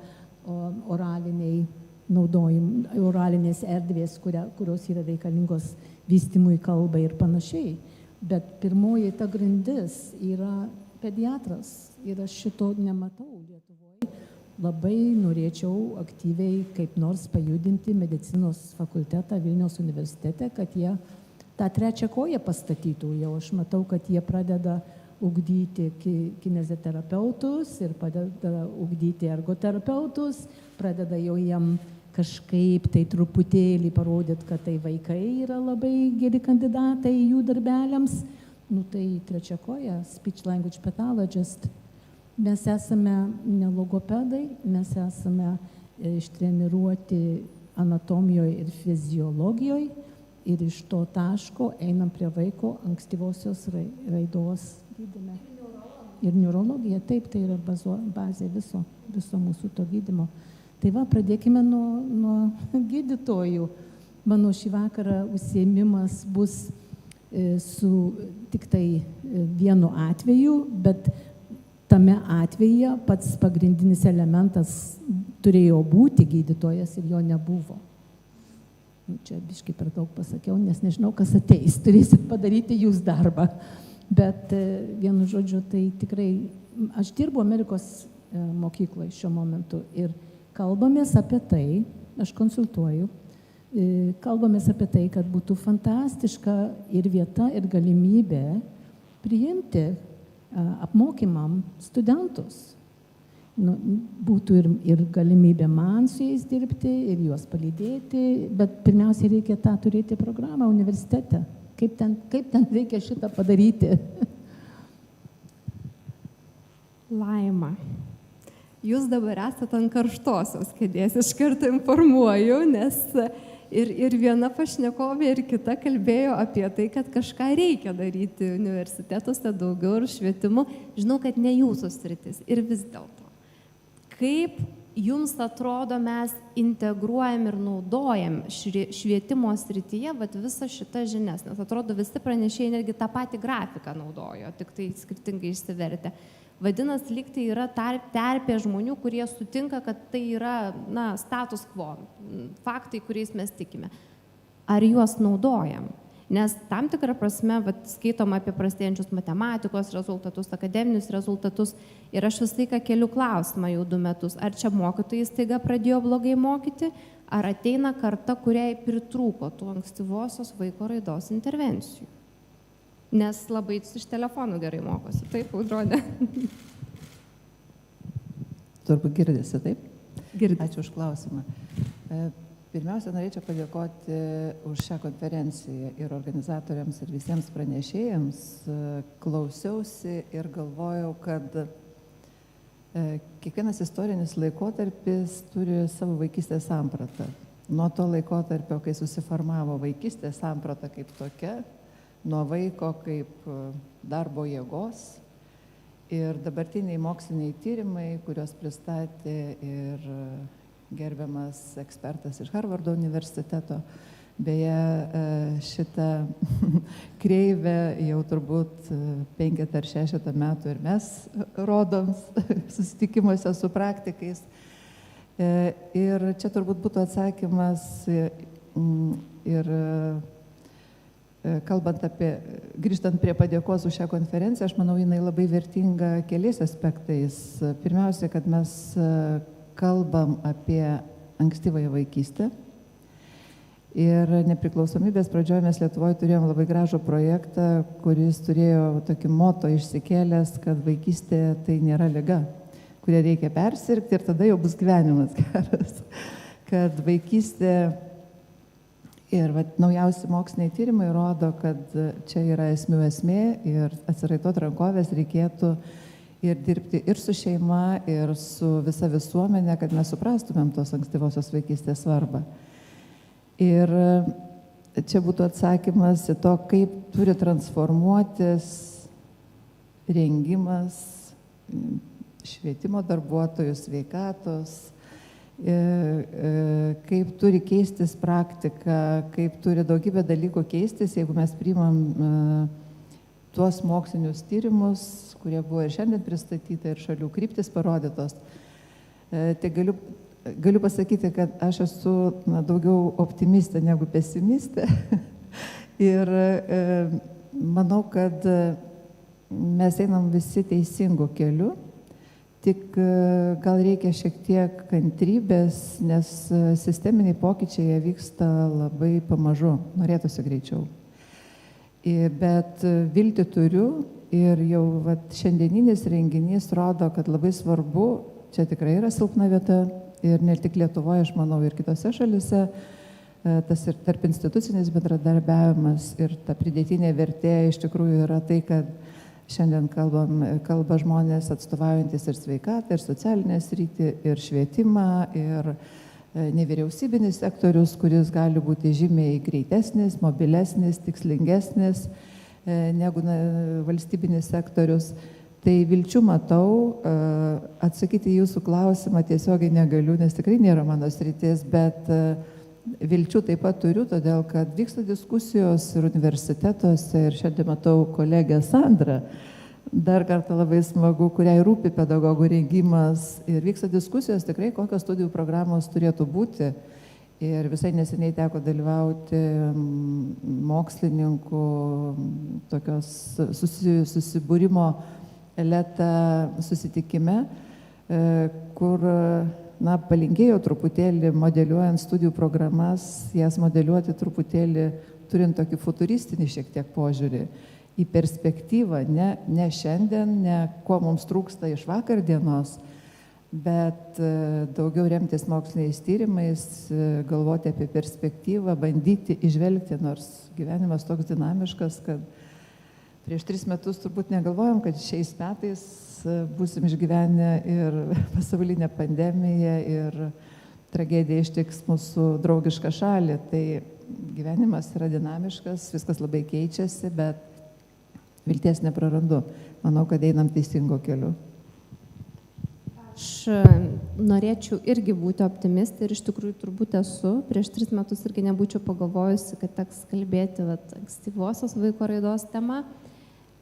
oralinės erdvės, kurios yra reikalingos vystymui kalbai ir panašiai. Bet pirmoji ta grindis yra pediatras ir aš šito nematau Lietuvoje. Labai norėčiau aktyviai kaip nors pajudinti medicinos fakultetą Vilniaus Universitete, kad jie tą trečią koją pastatytų. Jau aš matau, kad jie pradeda ugdyti kineziterapeutus ir pradeda ugdyti ergoterapeutus, pradeda jau jam kažkaip tai truputėlį parodyti, kad tai vaikai yra labai geri kandidatai jų darbeliams. Tai trečia koja, speech language pathologist. Mes esame ne logopedai, mes esame ištreniruoti anatomijoje ir fiziologijoje ir iš to taško einam prie vaiko ankstyvosios raidos gydyme. Ir neurologija, taip, tai yra bazė viso mūsų to gydymo. Tai va, pradėkime nuo gydytojų. Mano šį vakarą užsiėmimas bus su tik tai vienu atveju, bet tame atveju pats pagrindinis elementas turėjo būti gydytojas ir jo nebuvo. Čia biškai per daug pasakiau, nes nežinau, kas ateis, turėsit padaryti jūs darbą. Bet vienu žodžiu, tai tikrai, aš dirbu Amerikos mokykloje šiuo momentu ir kalbamės apie tai, aš konsultuoju, kalbamės apie tai, kad būtų fantastiška ir vieta, ir galimybė priimti apmokymam studentus. Būtų ir galimybė man su jais dirbti, ir juos palydėti, bet pirmiausia reikia tą turėti programą universitete. Kaip ten reikia šitą padaryti? Laima, jūs dabar esate ant karštosios kėdės, iš karto informuoju, nes ir viena pašnekovė, ir kita kalbėjo apie tai, kad kažką reikia daryti universitetuose daugiau ir švietimu. Žinau, kad ne jūsų sritis ir vis dėlto. Kaip jums atrodo mes integruojam ir naudojam švietimo srityje visą šitą žinias, nes atrodo visi pranešėjai netgi tą patį grafiką naudojo, tik tai skirtingai išsivertė. Vadinasi, lyg tai yra terpė žmonių, kurie sutinka, kad tai yra status quo, faktai, kuriais mes tikime. Ar juos naudojam? Nes tam tikrą prasme skaitom apie prastėjančius matematikos rezultatus, akademinius rezultatus ir aš visą laiką keliu klausimą jau 2 metus, ar čia mokytojai staiga pradėjo blogai mokyti, ar ateina karta, kuriai pritrūko tų ankstyvosios vaiko raidos intervencijų. Nes labai iš telefonų gerai mokosi, taip, Audronė? Turbūt girdisi, taip? Girdisi. Ačiū už klausimą. Pirmiausia, norėčiau padėkoti už šią konferenciją ir organizatoriams ir visiems pranešėjams. Klausiausi ir galvojau, kad kiekvienas istorinis laikotarpis turi savo vaikystės sampratą. Nuo to laikotarpio, kai susiformavo vaikystės samprata kaip tokia, nuo vaiko kaip darbo jėgos ir dabartiniai moksliniai tyrimai, kuriuos pristatė ir gerbiamas ekspertas iš Harvardo universiteto. Beje, šitą kreivę jau turbūt 5 ar 6 metų ir mes rodom susitikimuose su praktikais. Ir čia turbūt būtų atsakymas ir kalbant grįžtant prie padėkos už šią konferenciją, aš manau, jinai labai vertinga keliais aspektais. Pirmiausia, kad mes kalbam apie ankstyvąją vaikystę. Ir nepriklausomybės pradžioje mes Lietuvoje turėjom labai gražų projektą, kuris turėjo tokį moto išsikėlęs, kad vaikystė tai nėra liga, kurią reikia persirgti ir tada jau bus gyvenimas geras. Kad vaikystė ir naujausi moksliniai tyrimai rodo, kad čia yra esmių esmė ir atsiraitot rankovės reikėtų ir dirbti ir su šeima, ir su visa visuomenė, kad mes suprastumėm tos ankstyvosios vaikystės svarbą. Ir čia būtų atsakymas į to, kaip turi transformuotis rengimas švietimo darbuotojų, sveikatos, kaip turi keistis praktika, kaip turi daugybė dalykų keistis, jeigu mes priimam tuos mokslinius tyrimus, kurie buvo ir šiandien pristatyta, ir šalių kryptis parodytos. Tai galiu pasakyti, kad aš esu daugiau optimistė negu pesimistė. Ir manau, kad mes einam visi teisingų kelių, tik gal reikia šiek tiek kantrybės, nes sisteminiai pokyčiai jie vyksta labai pamažu, norėtųsi greičiau. Bet viltį turiu ir jau šiandieninis renginys rodo, kad labai svarbu, čia tikrai yra silpna vieta ir ne tik Lietuvoje, aš manau, ir kitose šalise, tas ir tarp institucinis bendradarbiavimas ir ta pridėtinė vertė iš tikrųjų yra tai, kad šiandien kalba žmonės atstovaujantis ir sveikatą, ir socialinę sritį, ir švietimą, ir nevyriausybinis sektorius, kuris gali būti žymiai greitesnis, mobilesnis, tikslingesnis negu valstybinis sektorius. Tai vilčių matau, atsakyti jūsų klausimą tiesiogiai negaliu, nes tikrai nėra mano sritis, bet vilčių taip pat turiu, todėl kad vyksta diskusijos ir universitetuose ir šiandien matau kolegę Sandrą. Dar kartą labai smagu, kuriai rūpi pedagogų rengimas ir vyksta diskusijos tikrai, kokios studijų programos turėtų būti. Ir visai neseniai teko dalyvauti mokslininkų tokios susibūrimo susitikime, kur palinkėjau truputėlį modeliuojant studijų programas, jas modeliuoti truputėlį turint tokį futuristinį šiek tiek požiūrį. į perspektyvą, ne šiandien, ne ko mums trūksta iš vakar dienos, bet daugiau remtis moksliniais tyrimais, galvoti apie perspektyvą, bandyti išvelgti, nors gyvenimas toks dinamiškas, kad prieš 3 metus turbūt negalvojom, kad šiais metais būsim išgyvenę ir pasaulinę pandemiją, ir tragedija ištiks mūsų draugišką šalį. Tai gyvenimas yra dinamiškas, viskas labai keičiasi, bet vilties neprarandu. Manau, kad einam teisingo keliu. Aš norėčiau irgi būti optimistė ir iš tikrųjų turbūt esu. Prieš 3 metus irgi nebūčiau pagalvojusi, kad teks kalbėti ankstyvosios vaiko raidos tema.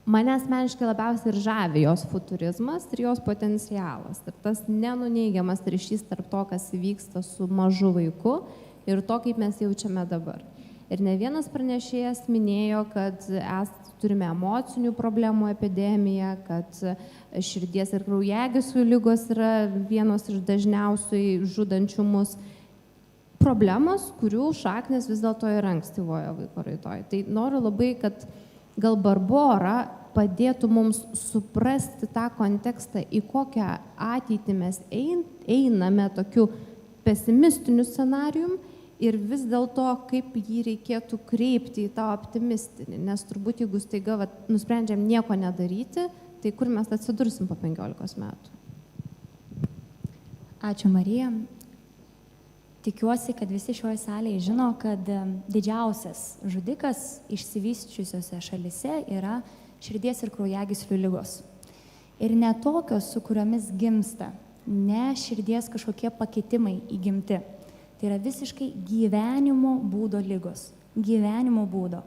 Mane asmeniškai labiausiai ir žavi jos futurizmas ir jos potencialas. Ir tas nenuneigiamas ryšys tarp to, kas įvyksta su mažu vaiku ir to, kaip mes jaučiame dabar. Ir ne vienas pranešėjas minėjo, kad turime emocinių problemų epidemiją, kad širdies ir kraujagyslių ligos yra vienos iš dažniausiai žudančių mus. Problemos, kurių šaknis vis dėlto yra ankstyvoje vaiko raidoje. Tai noriu labai, kad gal Barbora padėtų mums suprasti tą kontekstą, į kokią ateitį mes einame tokiu pesimistiniu scenarijum ir vis dėlto kaip jį reikėtų kreipti į tą optimistinį. Nes turbūt jeigu staiga nusprendžiam nieko nedaryti, tai kur mes atsidursim po 15 metų? Ačiū, Marija. Tikiuosi, kad visi šioje salėje žino, kad didžiausias žudikas išsivysčiusiose šalise yra širdies ir kraujagyslių ligos. Ir ne tokios, su kuriomis gimsta, ne širdies kažkokie pakitimai įgimti. Tai yra visiškai gyvenimo būdo ligos. Gyvenimo būdo.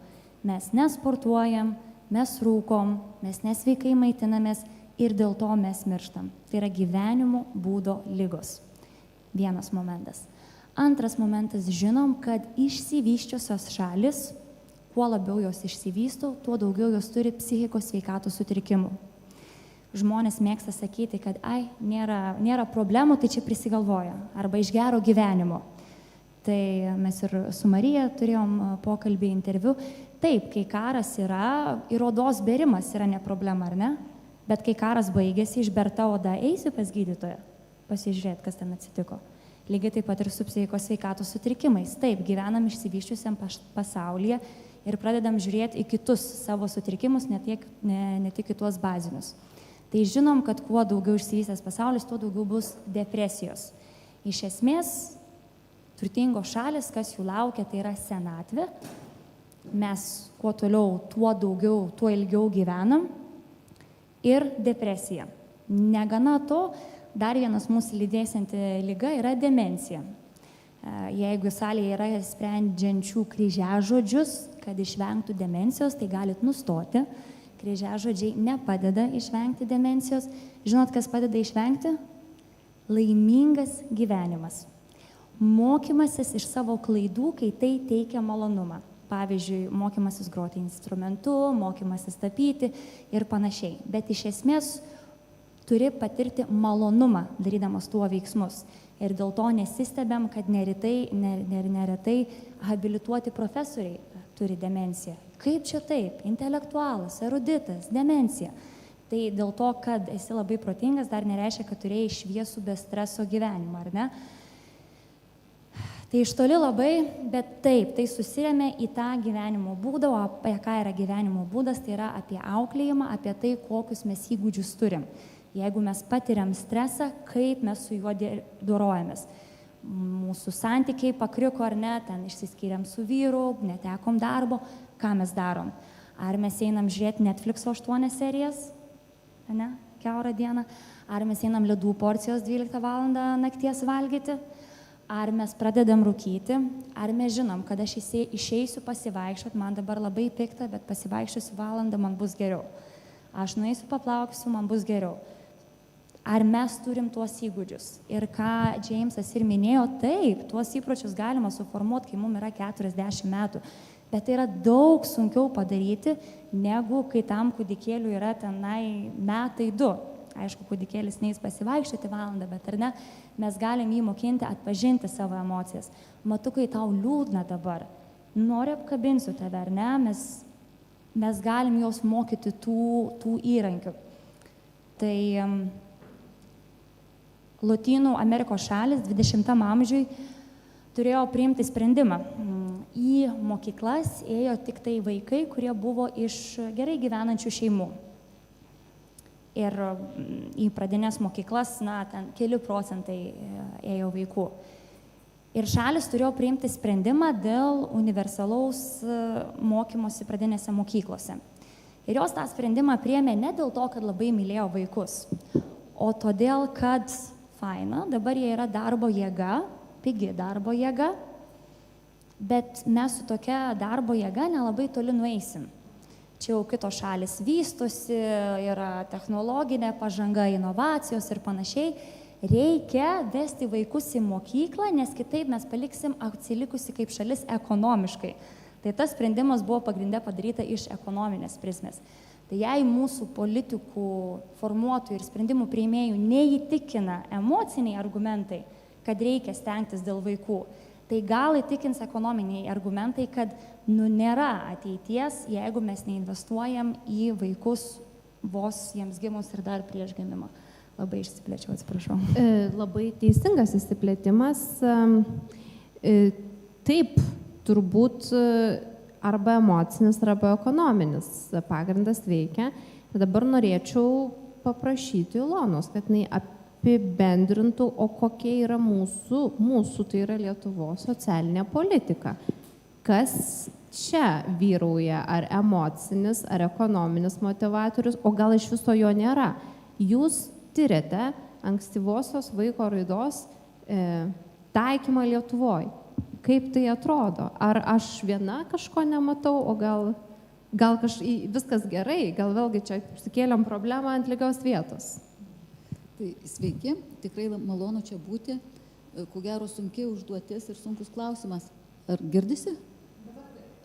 Mes nesportuojam, mes rūkom, mes nesveikai maitinamės ir dėl to mes mirštam. Tai yra gyvenimo būdo ligos. Vienas momentas. Antras momentas, žinom, kad išsivyščiusios šalis, kuo labiau jos išsivysto, tuo daugiau jos turi psichikos sveikatos sutrikimų. Žmonės mėgsta sakyti, kad nėra problemų, tai čia prisigalvoja, arba iš gero gyvenimo. Tai mes ir su Marija turėjom pokalbį, interviu. Taip, kai karas yra, ir odos bėrimas yra ne problema, ar ne? Bet kai karas baigėsi, išberta oda, eisi pas gydytoją, pasižiūrėti, kas ten atsitiko. Lygiai taip pat ir su psichikos sveikatos sutrikimais. Taip, gyvenam išsivyščiusiam pasaulyje ir pradedam žiūrėti į kitus savo sutrikimus, ne tik į tuos bazinius. Tai žinom, kad kuo daugiau išsivystęs pasaulis, tuo daugiau bus depresijos. Iš esmės, turtingos šalis, kas jų laukia, tai yra senatvė. Mes kuo toliau, tuo daugiau, tuo ilgiau gyvenam. Ir depresija. Negana to, dar vienas mūsų lydėsianti liga yra demencija. Jeigu salėje yra sprendžiančių kryžiažodžius, kad išvengtų demencijos, tai galit nustoti. Kryžiažodžiai nepadeda išvengti demencijos. Žinot, kas padeda išvengti? Laimingas gyvenimas. Mokymasis iš savo klaidų, kai tai teikia malonumą. Pavyzdžiui, mokymasis groti instrumentu, mokymasis tapyti ir panašiai. Bet iš esmės turi patirti malonumą, darydamas tuo veiksmus. Ir dėl to nesistebėm, kad neretai habilituoti profesoriai turi demenciją. Kaip čia taip? Intelektualas, eruditas, demencija. Tai dėl to, kad esi labai protingas, dar nereiškia, kad turėjai šviesų be streso gyvenimą, ar ne? Tai iš toli labai, bet taip, tai susiremia į tą gyvenimo būdą, o apie ką yra gyvenimo būdas, tai yra apie auklėjimą, apie tai, kokius mes įgūdžius turim. Jeigu mes patiriam stresą, kaip mes su juo dorojamės. Mūsų santykiai pakriko ar ne, ten išsiskyrėm su vyru, netekom darbo, ką mes darom? Ar mes einam žiūrėti Netflix'o 8 serijas, ne, kiaurą dieną? Ar mes einam ledų porcijos 12 valandą nakties valgyti? Ar mes pradedam rūkyti? Ar mes žinom, kad aš išeisiu pasivaikščioti, man dabar labai pikta, bet pasivaikščiosiu valandą, man bus geriau. Aš nueisiu paplauksiu, man bus geriau. Ar mes turim tuos įgūdžius? Ir ką Džeimsas ir minėjo, taip, tuos įpročius galima suformuoti, kai mums yra 40 metų. Bet tai yra daug sunkiau padaryti, negu kai tam kūdikėliui yra tenai metai 2. Aišku, kūdikėlis neis pasivaikščioti valandą, bet ar ne, mes galim jį mokinti atpažinti savo emocijas. Matu, kai tau liūdna dabar, noriu apkabinsiu tave, ar ne, mes galim juos mokyti tų įrankių. Tai Lotynų Amerikos šalis 20 amžiui turėjo priimti sprendimą. Į mokyklas ėjo tik tai vaikai, kurie buvo iš gerai gyvenančių šeimų. Ir į pradinės mokyklas, ten keli procentai ėjo vaikų. Ir šalis turėjo priimti sprendimą dėl universalaus mokymosi pradinėse mokyklose. Ir jos tą sprendimą priėmė ne dėl to, kad labai mylėjo vaikus, o todėl, kad faina, dabar jie yra darbo jėga, pigi darbo jėga, bet mes su tokia darbo jėga nelabai toli nueisim. Čia jau kitos šalis vystosi, yra technologinė pažanga, inovacijos ir panašiai. Reikia vesti vaikus į mokyklą, nes kitaip mes paliksim atsilikusi kaip šalis ekonomiškai. Tai tas sprendimas buvo pagrinde padaryta iš ekonominės prizmės. Tai jei mūsų politikų, formuotojų ir sprendimų priėmėjų neįtikina emociniai argumentai, kad reikia stengtis dėl vaikų, tai gal įtikins ekonominiai argumentai, kad nėra ateities, jeigu mes neinvestuojam į vaikus vos jiems gimus ir dar prieš gimimą. Labai išsiplėčiau, atsiprašau. Labai teisingas išsiplėtimas. Taip, turbūt arba emocinis, arba ekonominis pagrindas veikia. Dabar norėčiau paprašyti Ilonos, kad jinai apibendrintų, o kokia yra mūsų, tai yra Lietuvos socialinė politika. Kas čia vyrauja, ar emocinis, ar ekonominis motivatorius, o gal iš viso jo nėra. Jūs tiriate ankstyvosios vaiko raidos taikymą Lietuvoje. Kaip tai atrodo? Ar aš viena kažko nematau, o gal viskas gerai, gal vėlgi čia sikėlėm problemą ant lygios vietos? Tai sveiki, tikrai malonu čia būti. Ko gero sunkiai užduotis ir sunkus klausimas. Ar girdisi?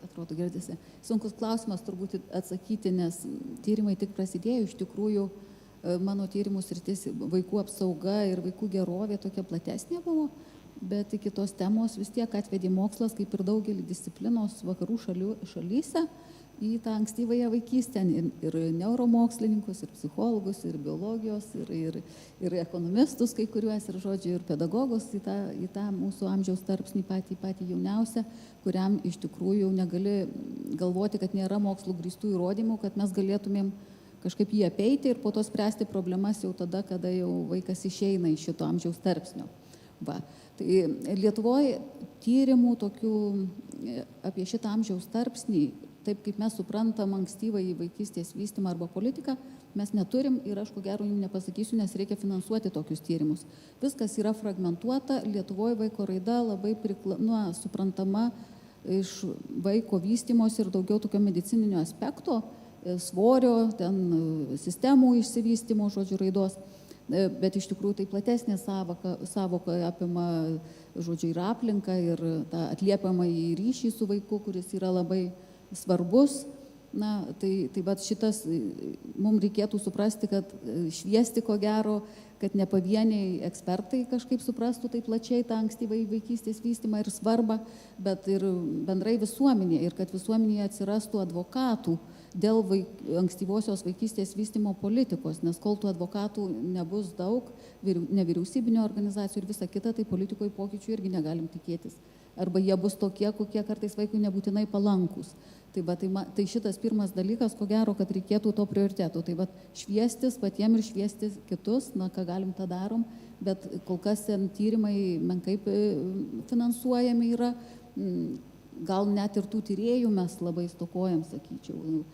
Atrodo, girdisi. Sunkus klausimas turbūt atsakyti, nes tyrimai tik prasidėjo. Iš tikrųjų, mano tyrimų sritis vaikų apsauga ir vaikų gerovė tokia platesnė buvo, bet iki tos temos vis tiek atvedė mokslas, kaip ir daugelį disciplinos vakarų šalyse, į tą ankstyvąją vaikystę ir neuromokslininkus, ir psichologus, ir biologijos, ir ekonomistus kai kuriuos, ir žodžiu, ir pedagogus į tą mūsų amžiaus tarpsnį patį jauniausią, kuriam iš tikrųjų negali galvoti, kad nėra mokslų grįstų įrodymų, kad mes galėtumėm kažkaip jį apeiti ir po to spręsti problemas jau tada, kada jau vaikas išeina iš šito amžiaus tarpsnio. Va. Tai Lietuvoje tyrimų tokių apie šitą amžiaus tarpsnį, taip kaip mes suprantam ankstyvąjį vaikystės vystymą arba politiką, mes neturim ir aš ko gero jums nepasakysiu, nes reikia finansuoti tokius tyrimus. Viskas yra fragmentuota, Lietuvoje vaiko raida labai suprantama iš vaiko vystymos ir daugiau tokio medicininio aspekto, svorio, ten sistemų išsivystymo, žodžiu, raidos. Bet iš tikrųjų tai platesnė sąvoka apima, žodžiu, ir aplinką, ir tą atliepiamą į ryšį su vaiku, kuris yra labai svarbus. Na, tai šitas, mums reikėtų suprasti, kad šviesti ko gero, kad ne pavieniai ekspertai kažkaip suprastų taip plačiai tą ankstyvą vaikystės vystymą ir svarbą, bet ir bendrai visuomenė, ir kad visuomenėje atsirastų advokatų dėl ankstyvosios vaikystės vystymo politikos, nes kol tų advokatų nebus daug, nevyriausybinio organizacijų ir visa kita, tai politikoje pokyčių irgi negalim tikėtis. Arba jie bus tokie, kokie kartais vaikui nebūtinai palankus. Tai šitas pirmas dalykas, ko gero, kad reikėtų to prioriteto. Tai šviestis patiem ir šviestis kitus, ką galim, tą darom, bet kol kas ten tyrimai menkai finansuojami yra, gal net ir tų tyrėjų mes labai stokojam, sakyčiau.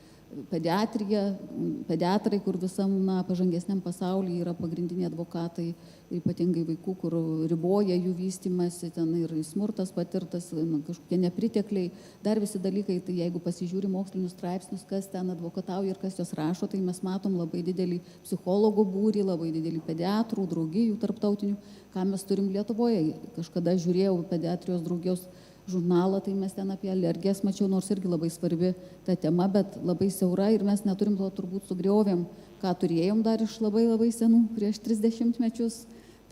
Pediatrai, kur visam pažangesniam pasaulyje yra pagrindiniai advokatai, ypatingai vaikų, kur riboja jų vystymasi, ten ir smurtas patirtas, kažkokie nepritekliai, dar visi dalykai, tai jeigu pasižiūri mokslinius straipsnius, kas ten advokatauja ir kas jos rašo, tai mes matom labai didelį psichologų būrį, labai didelį pediatrų, draugijų tarptautinių, ką mes turim Lietuvoje. Kažkada žiūrėjau pediatrijos draugijos žurnalą, tai mes ten apie alergijas mačiau, nors irgi labai svarbi ta tema, bet labai siaura ir mes neturim to turbūt sugriovėm, ką turėjom dar iš labai senų, prieš 30 mečius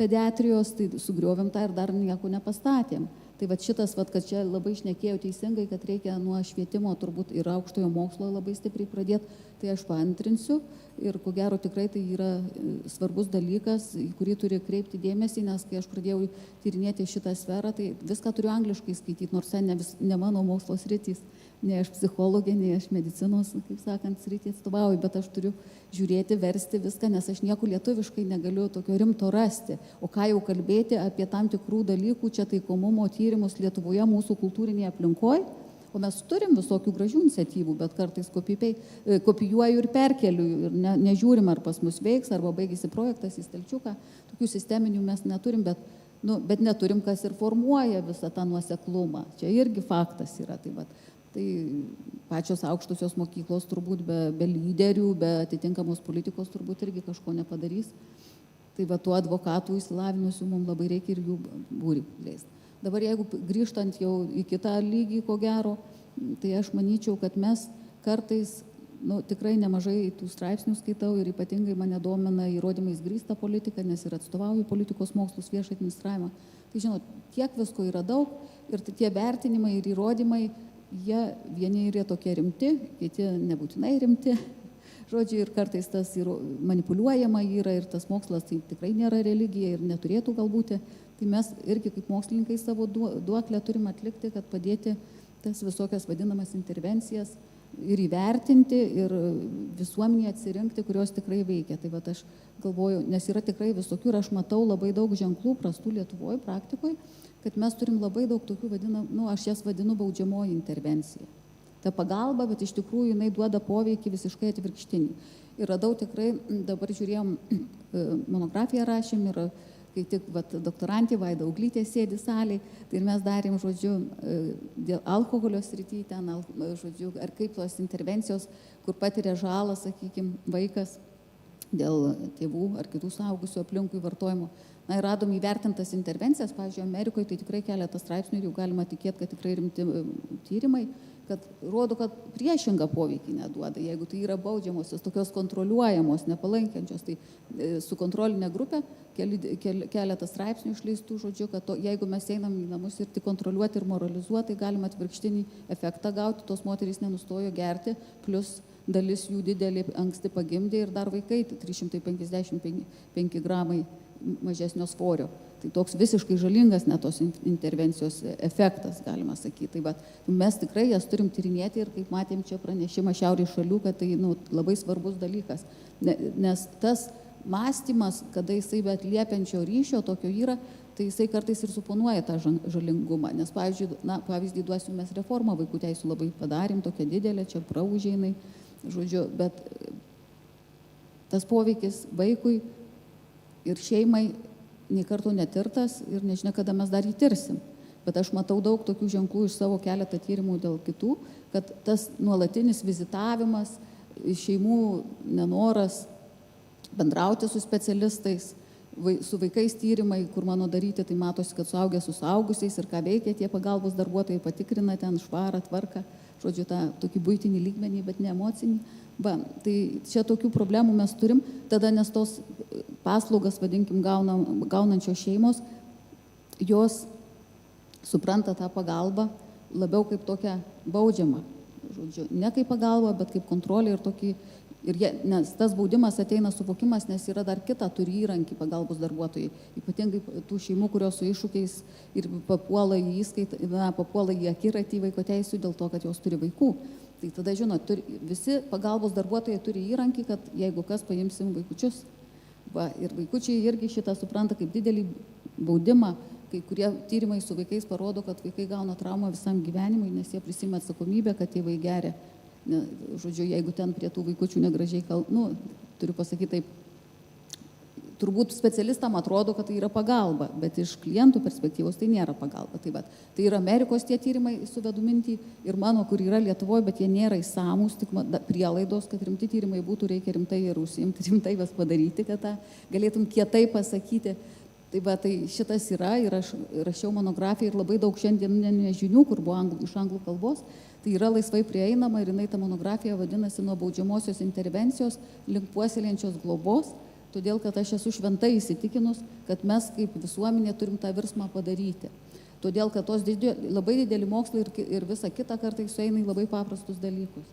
pediatrijos, tai sugriovėm tą ir dar nieko nepastatėm. Tai va šitas, kad čia labai šnekėjau teisingai, kad reikia nuo švietimo turbūt ir aukštojo mokslo labai stipriai pradėti, tai aš paantrinsiu ir ko gero tikrai tai yra svarbus dalykas, į kurį turi kreipti dėmesį, nes kai aš pradėjau tyrinėti šitą sferą, tai viską turiu angliškai skaityti, nors ne mano mokslo sritys, ne aš psichologė, ne aš medicinos, kaip sakant, sritį atstovauju, bet aš turiu žiūrėti, versti viską, nes aš nieko lietuviškai negaliu tokio rimto rasti. O ką jau kalbėti apie tam tikrų dalykų, čia taikomumo tyrimus Lietuvoje, mūsų kultūrinėje aplinkoje, o mes turim visokių gražių iniciatyvų, bet kartais kopijuoju ir perkeliu ir nežiūrim, ar pas mus veiks, arba baigėsi projektas į stalčiuką. Tokių sisteminių mes neturim, bet neturim, kas ir formuoja visą tą nuoseklumą. Čia irgi faktas yra. Tai pačios aukštosios mokyklos turbūt be lyderių, be atitinkamos politikos turbūt irgi kažko nepadarys. Tai tų advokatų įsilavinusių mums labai reikia ir jų būrį leisti. Dabar jeigu grįžtant jau į kitą lygį, ko gero, tai aš manyčiau, kad mes kartais, tikrai nemažai tų straipsnių skaitau ir ypatingai mane domina įrodymais grįsta politika, nes ir atstovauju politikos mokslus, viešą administravimą. Tai žinot, tiek visko yra daug ir tie vertinimai ir įrodymai, jie vieni yra tokie rimti, kiti nebūtinai rimti. Žodžiu, ir kartais tas manipuliuojama yra ir tas mokslas tai tikrai nėra religija ir neturėtų galbūt. Tai mes irgi kaip mokslininkai savo duoklę turim atlikti, kad padėti tas visokias vadinamas intervencijas ir įvertinti ir visuomenėje atsirinkti, kurios tikrai veikia. Tai aš galvoju, nes yra tikrai visokių ir aš matau labai daug ženklų prastų Lietuvoje praktikoje, kad mes turim labai daug tokių aš jas vadinu baudžiamoji intervencija. Ta pagalba, bet iš tikrųjų jinai duoda poveikį visiškai atvirkštinį. Ir radau tikrai, dabar žiūrėjom, monografiją rašėm ir kai tik doktorantė Vaida Uglytė sėdi salėje, tai ir mes darėm, žodžiu, dėl alkoholio srity ten, žodžiu, ar kaip tos intervencijos, kur patiria žalą, sakykime, vaikas dėl tėvų ar kitų suaugusių aplinkui vartojimo. Ir radom įvertintas intervencijas, pavyzdžiui, Amerikoje tai tikrai keletą straipsnių ir jau galima tikėti, kad tikrai rimti tyrimai, kad rodo, kad priešingą poveikį neduoda. Jeigu tai yra baudžiamosios, tokios kontroliuojamos, nepalankiančios, tai su kontrolinė grupė keletą straipsnių išleistų, žodžiu, kad jeigu mes einam į namus ir tik kontroliuoti ir moralizuoti, tai galima atvirkštinį efektą gauti, tos moterys nenustojo gerti, plus dalis jų didelį anksti pagimdė ir dar vaikai 355 gramai mažesnio svorio. Tai toks visiškai žalingas net tos intervencijos efektas, galima sakyti. Tai mes tikrai jas turim tyrinėti ir kaip matėm čia pranešimą šiaurės šalių, kad tai labai svarbus dalykas. Nes tas mąstymas, kada jisai be atliepiančio ryšio tokio yra, tai jisai kartais ir suponuoja tą žalingumą. Nes pavyzdį duosiu, mes reformą vaikų teisų labai padarėm, tokia didelė, čia praūžė jinai, žodžiu, bet tas poveikis vaikui ir šeimai nei karto netirtas ir nežinia, kada mes dar jį tirsim. Bet aš matau daug tokių ženklų iš savo keletą tyrimų dėl kitų, kad tas nuolatinis vizitavimas, šeimų nenoras bendrauti su specialistais, su vaikais tyrimai, kur mano daryti, tai matosi, kad suaugę su suaugusiais ir ką veikia tie pagalbos darbuotojai, patikrina ten švarą, tvarką, žodžiu, tą tokį buitinį lygmenį, bet ne emocinį. Tai čia tokių problemų mes turim, tada nes tos paslaugas, vadinkim, gaunančios šeimos, jos supranta tą pagalbą labiau kaip tokią baudžiamą. Žodžiu, ne kaip pagalba, bet kaip kontrolė ir tokį, nes tas baudimas ateina suvokimas, nes yra dar kita, turi įrankį pagalbos darbuotojai, ypatingai tų šeimų, kurios su iššūkiais ir papuola į akiratį vaiko teisų dėl to, kad jos turi vaikų. Tai tada, žinot, visi pagalbos darbuotojai turi įrankį, kad jeigu kas, paimsim vaikučius. Ir vaikučiai irgi šitą supranta kaip didelį baudimą, kai kurie tyrimai su vaikais parodo, kad vaikai gauna traumą visam gyvenimui, nes jie prisima atsakomybę, kad tėvai geria. Žodžiu, jeigu ten prie tų vaikučių negražiai turiu pasakyti taip, turbūt specialistam atrodo, kad tai yra pagalba, bet iš klientų perspektyvos tai nėra pagalba. Tai yra Amerikos tie tyrimai suvedu mintį ir mano, kur yra Lietuvoje, bet jie nėra įsamūs, tik prielaidos, kad rimti tyrimai būtų, reikia rimtai ir užsiimti, rimtai jas padaryti, kad tą galėtum kietai pasakyti. Tai šitas yra ir aš rašiau monografiją ir labai daug šiandien žinių, kur buvo iš anglų kalbos, tai yra laisvai prieinama ir jinai ta monografija vadinasi nuo baudžiamosios intervencijos link puoselėjančios globos, todėl kad aš esu šventai įsitikinus, kad mes kaip visuomenė turim tą virsmą padaryti. Todėl, kad tos labai dideli mokslai ir visa kita kartais sueina į labai paprastus dalykus.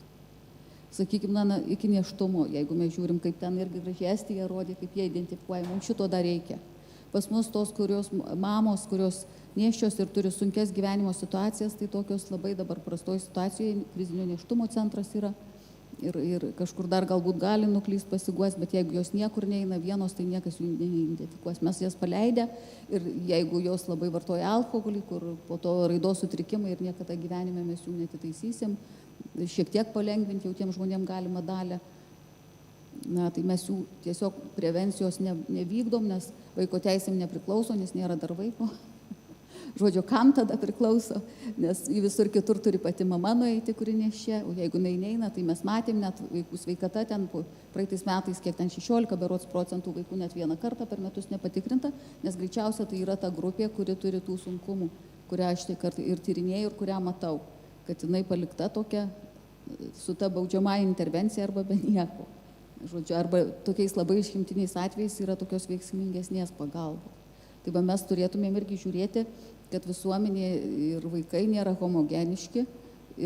Sakykime, iki nėštumo, jeigu mes žiūrim, kaip ten irgi gražiai Estija rodė, kaip jie identifikuoja, mums šito dar reikia. Pas mus tos mamos, kurios nėščios ir turi sunkes gyvenimo situacijas, tai tokios labai dabar prastoj situacijoje, krizinio nėštumo centras yra ir kažkur dar galbūt gali nuklyst pasiguos, bet jeigu jos niekur neina vienos, tai niekas jų neidentifikuos. Mes jas paleidę ir jeigu jos labai vartoja alkoholį, kur po to raidos sutrikimai ir niekada gyvenime mes jų netitaisysim, šiek tiek palengvinti jau tiem žmonėm galima dalę. Na, tai mes jų tiesiog prevencijos nevykdom, nes vaiko teisėm nepriklauso, nes nėra dar vaiko. Žodžiu, kam tada priklauso, nes į visur kitur turi pati mama nueiti, kuri nešia, o jeigu neina, tai mes matėm net vaikų sveikata ten praeitais metais, kiek ten 16 berods procentų vaikų net vieną kartą per metus nepatikrinta, nes greičiausia tai yra ta grupė, kuri turi tų sunkumų, kurią aš tai kartą ir tyrinėjau ir kurią matau, kad jinai palikta tokia su ta baudžiamąja intervencija arba be nieko. Žodžiu, arba tokiais labai išimtiniais atvejais yra tokios veiksmingesnės pagalbos. Tai mes turėtumėm irgi žiūrėti, kad visuomenė ir vaikai nėra homogeniški,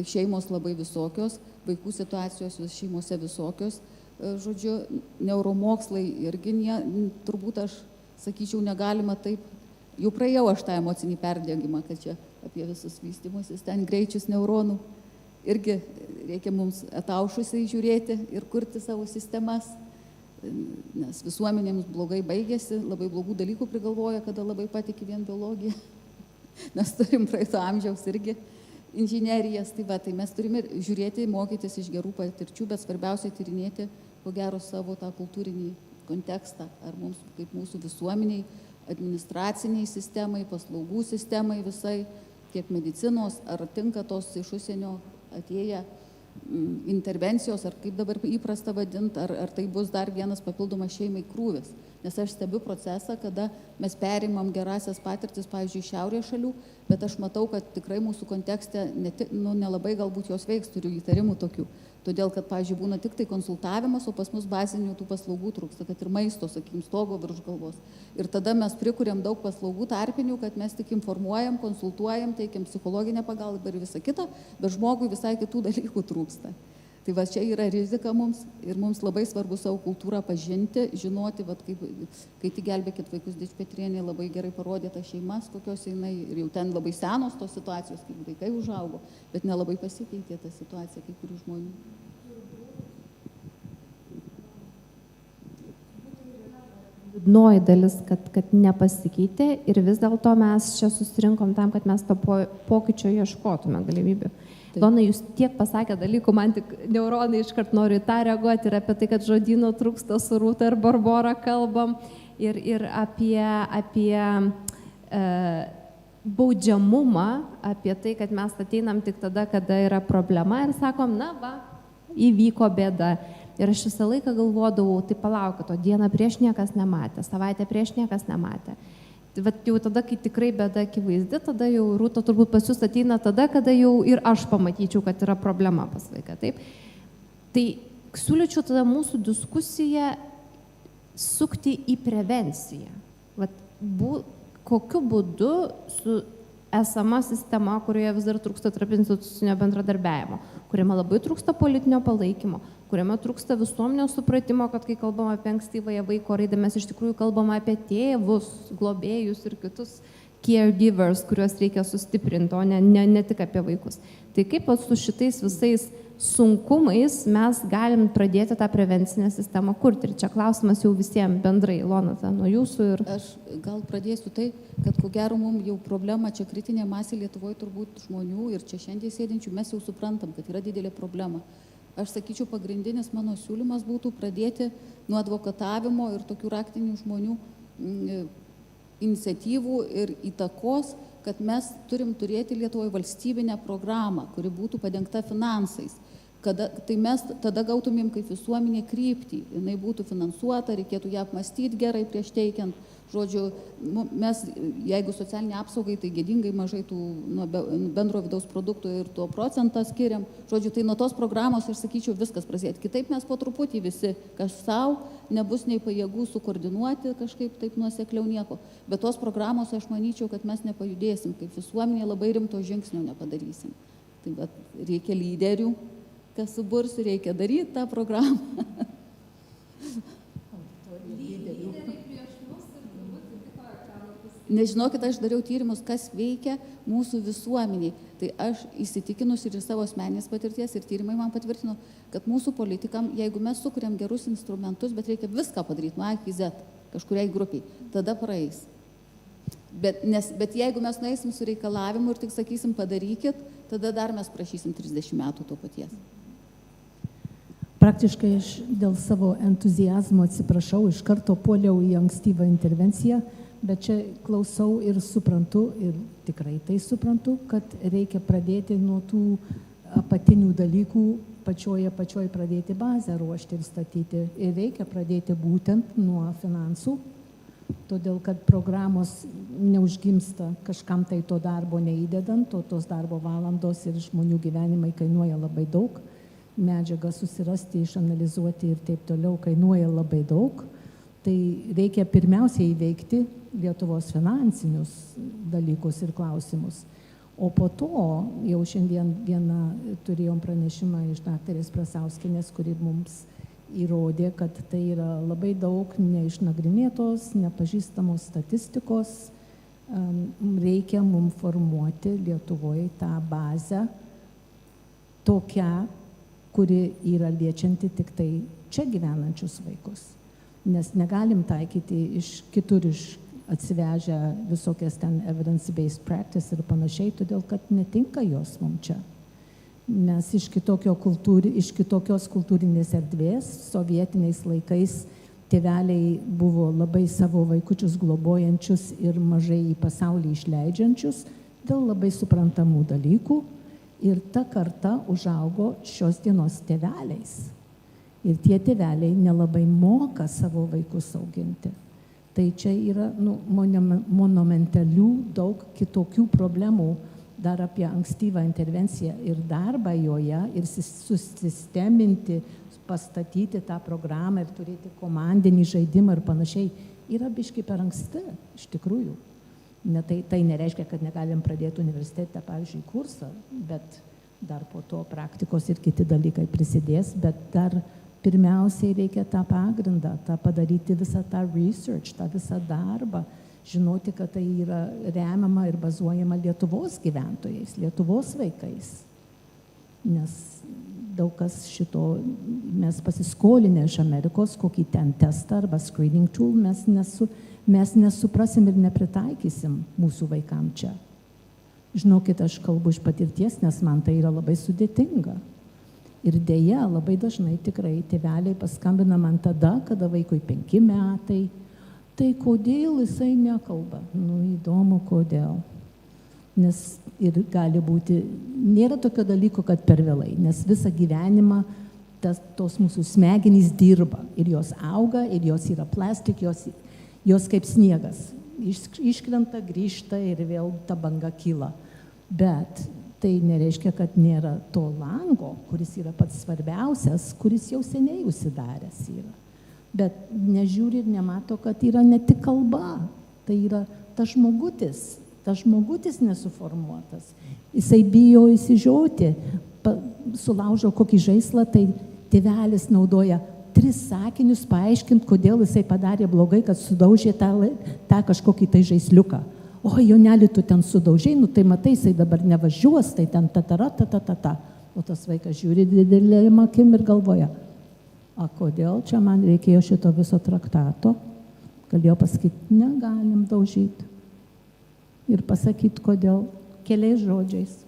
šeimos labai visokios, vaikų situacijos šeimose visokios. Žodžiu, neuromokslai irgi turbūt aš sakyčiau negalima taip, jau praėjau aš tą emocinį perdegimą, kad čia apie visus vystymusis, ten greičius neuronų. Irgi reikia mums ataušusiai žiūrėti ir kurti savo sistemas, nes visuomenėms blogai baigėsi, labai blogų dalykų prigalvoja, kada labai patiki vien biologiją. Mes turim praeito amžiaus irgi inžinerijas, tai mes turime žiūrėti, mokytis iš gerų patirčių, bet svarbiausia tyrinėti, ko gero, savo tą kultūrinį kontekstą, ar mums kaip mūsų visuomeniai, administraciniai sistemai, paslaugų sistemai visai, tiek medicinos, ar tinka tos iš užsienio atėję intervencijos, ar kaip dabar įprasta vadinti, ar tai bus dar vienas papildomas šeimai krūvis. Nes aš stebiu procesą, kada mes perimam gerasias patirtis, pavyzdžiui, šiaurės šalių, bet aš matau, kad tikrai mūsų kontekste nelabai galbūt jos veiks, turiu įtarimų tokių. Todėl, kad, pavyzdžiui, būna tik tai konsultavimas, o pas mus bazinių tų paslaugų trūksta, kad ir maisto, sakykim, stogo virš galvos. Ir tada mes prikuriam daug paslaugų tarpinių, kad mes tik informuojam, konsultuojam, teikiam psichologinę pagalbą ir visą kitą, bet žmogui visai kitų dalykų trūksta. Tai va čia yra rizika mums ir mums labai svarbu savo kultūrą pažinti, žinoti, va, kai tik Gelbėkit vaikus Dičpetrienė labai gerai parodė tas šeimas, kokios jinai, ir jau ten labai senos tos situacijos, kaip vaikai užaugo, bet nelabai pasikeitė ta situacija kai kurių žmonių. Liūdnoji dalis, kad nepasikeitė ir vis dėlto mes čia susirinkom tam, kad mes to pokyčio ieškotume galimybių. Dona, jūs tiek pasakė dalykų, man tik neuronai iškart noriu į tą reaguoti ir apie tai, kad žodyno trūksta su Rūta ir Barbora kalbam ir apie baudžiamumą, apie tai, kad mes ateinam tik tada, kada yra problema ir sakom, na va, įvyko bėda. Ir aš visą laiką galvodavau, tai palaukit, o dieną prieš niekas nematė, savaitę prieš niekas nematė. Vat jau tada, kai tikrai bėda akivaizdi, tada jau Rūta turbūt pas jūs ateina tada, kada jau ir aš pamatyčiau, kad yra problema pas vaiką. Taip? Tai siūlyčiau tada mūsų diskusiją sukti į prevenciją. Vat, kokiu būdu su esama sistema, kurioje vis dar trūksta tarpinstitucinio bendradarbiavimo, kuriame labai trūksta politinio palaikymo, kuriame trūksta visuomenės supratimo, kad kai kalbam apie ankstyvąją vaiko raidą, mes iš tikrųjų kalbam apie tėvus, globėjus ir kitus caregivers, kuriuos reikia sustiprinti, o ne tik apie vaikus. Tai kaip su šitais visais sunkumais mes galim pradėti tą prevencinę sistemą kurti? Ir čia klausimas jau visiems bendrai, Ilona, nuo jūsų ir... Aš gal pradėsiu tai, kad ko gero mums jau problema, čia kritinė masė Lietuvoje turbūt žmonių ir čia šiandien sėdinčių, mes jau suprantam, kad yra didelė problema. Aš sakyčiau, pagrindinis mano siūlymas būtų pradėti nuo advokatavimo ir tokių raktinių žmonių iniciatyvų ir įtakos, kad mes turim turėti Lietuvoje valstybinę programą, kuri būtų padengta finansais, Tai mes tada gautumėm kaip visuomenė kryptį, jinai būtų finansuota, reikėtų ją apmastyti gerai prieš teikiant. Žodžiu, mes, jeigu socialinė apsaugai, tai gėdingai mažai tų bendro vidaus produktų ir to procentą skiriam. Žodžiu, tai nuo tos programos, aš sakyčiau, viskas prasidėti. Kitaip mes po truputį visi, kas savo, nebus nei pajėgų sukoordinuoti kažkaip taip nuosekliau nieko. Bet tos programos, aš manyčiau, kad mes nepajudėsim, kaip visuomenė labai rimto žingsnio nepadarysim. Tai va, reikia lyderių, kas suburs, reikia daryti tą programą. Nežinokit, aš dariau tyrimus, kas veikia mūsų visuomeniai. Tai aš įsitikinus ir iš savo asmeninės patirties ir tyrimai man patvirtino, kad mūsų politikam, jeigu mes sukuriam gerus instrumentus, bet reikia viską padaryti nuo A iki Z, kažkuriai grupiai, tada praeis. Bet jeigu mes nueisim su reikalavimu ir tik sakysim padarykit, tada dar mes prašysim 30 metų to paties. Praktiškai aš dėl savo entuziazmo atsiprašau, iš karto puoliau į ankstyvą intervenciją, bet čia klausau ir suprantu, ir tikrai tai suprantu, kad reikia pradėti nuo tų apatinių dalykų, pačioj pradėti bazę ruošti ir statyti. Ir reikia pradėti būtent nuo finansų, todėl kad programos neužgimsta kažkam tai to darbo neįdedant, o tos darbo valandos ir žmonių gyvenimai kainuoja labai daug, medžiagą susirasti, išanalizuoti ir taip toliau kainuoja labai daug. Tai reikia pirmiausiai įveikti Lietuvos finansinius dalykus ir klausimus. O po to, jau šiandien vieną turėjom pranešimą iš daktarės Prasauskienės, kuri mums įrodė, kad tai yra labai daug neišnagrinėtos, nepažįstamos statistikos. Reikia mums formuoti Lietuvoje tą bazę tokią, kuri yra liečianti tik tai čia gyvenančius vaikus. Nes negalim taikyti iš kitur atsivežę visokias ten evidence-based practice ir panašiai, todėl kad netinka jos mums čia. Nes iš kitokios kultūrinės erdvės, sovietiniais laikais tėveliai buvo labai savo vaikučius globojančius ir mažai į pasaulį išleidžiančius dėl labai suprantamų dalykų. Ir ta karta užaugo šios dienos tėveliais. Ir tie tėveliai nelabai moka savo vaikus auginti. Tai čia yra monumentalių daug kitokių problemų dar apie ankstyvą intervenciją ir darbą joje ir susisteminti, pastatyti tą programą ir turėti komandinį žaidimą ir panašiai. Yra biški per anksti, iš tikrųjų. Tai nereiškia, kad negalim pradėti universitete, pavyzdžiui, kursą, bet dar po to praktikos ir kiti dalykai prisidės, bet dar pirmiausiai reikia tą pagrindą, tą padaryti visą tą research, tą visą darbą, žinoti, kad tai yra remiama ir bazuojama Lietuvos gyventojais, Lietuvos vaikais. Nes daug kas šito, mes pasiskolinę iš Amerikos, kokį ten testą arba screening tool, mes nesuprasim ir nepritaikysim mūsų vaikam čia. Žinokit, aš kalbu iš patirties, nes man tai yra labai sudėtinga. Ir dėja, labai dažnai tikrai tėveliai paskambina man tada, kada vaikui 5 metai. Tai kodėl jisai nekalba? Įdomu, kodėl. Nes ir gali būti, nėra tokio dalyko, kad per vėlai, nes visą gyvenimą tos mūsų smegenys dirba. Ir jos auga, ir jos yra plastik, jos kaip sniegas. Iškrenta, grįžta ir vėl ta banga kyla. Bet tai nereiškia, kad nėra to lango, kuris yra pats svarbiausias, kuris jau seniai užsidaręs yra. Bet nežiūri ir nemato, kad yra ne tik kalba, tai yra tas žmogutis nesuformuotas. Jisai bijo įsižiauti, sulaužo kokį žaislą, tai tėvelis naudoja 3 sakinius paaiškinti, kodėl jisai padarė blogai, kad sudaužė tą kažkokį tai žaisliuką. O, Joneli, tu ten sudaužiai, tai matai, jisai dabar nevažiuos, tai ten ta. O tas vaikas žiūri didelėm akim ir galvoja, kodėl čia man reikėjo šito viso traktato? Galėjau pasakyti, negalim daužyti. Ir pasakyti, kodėl, keliais žodžiais.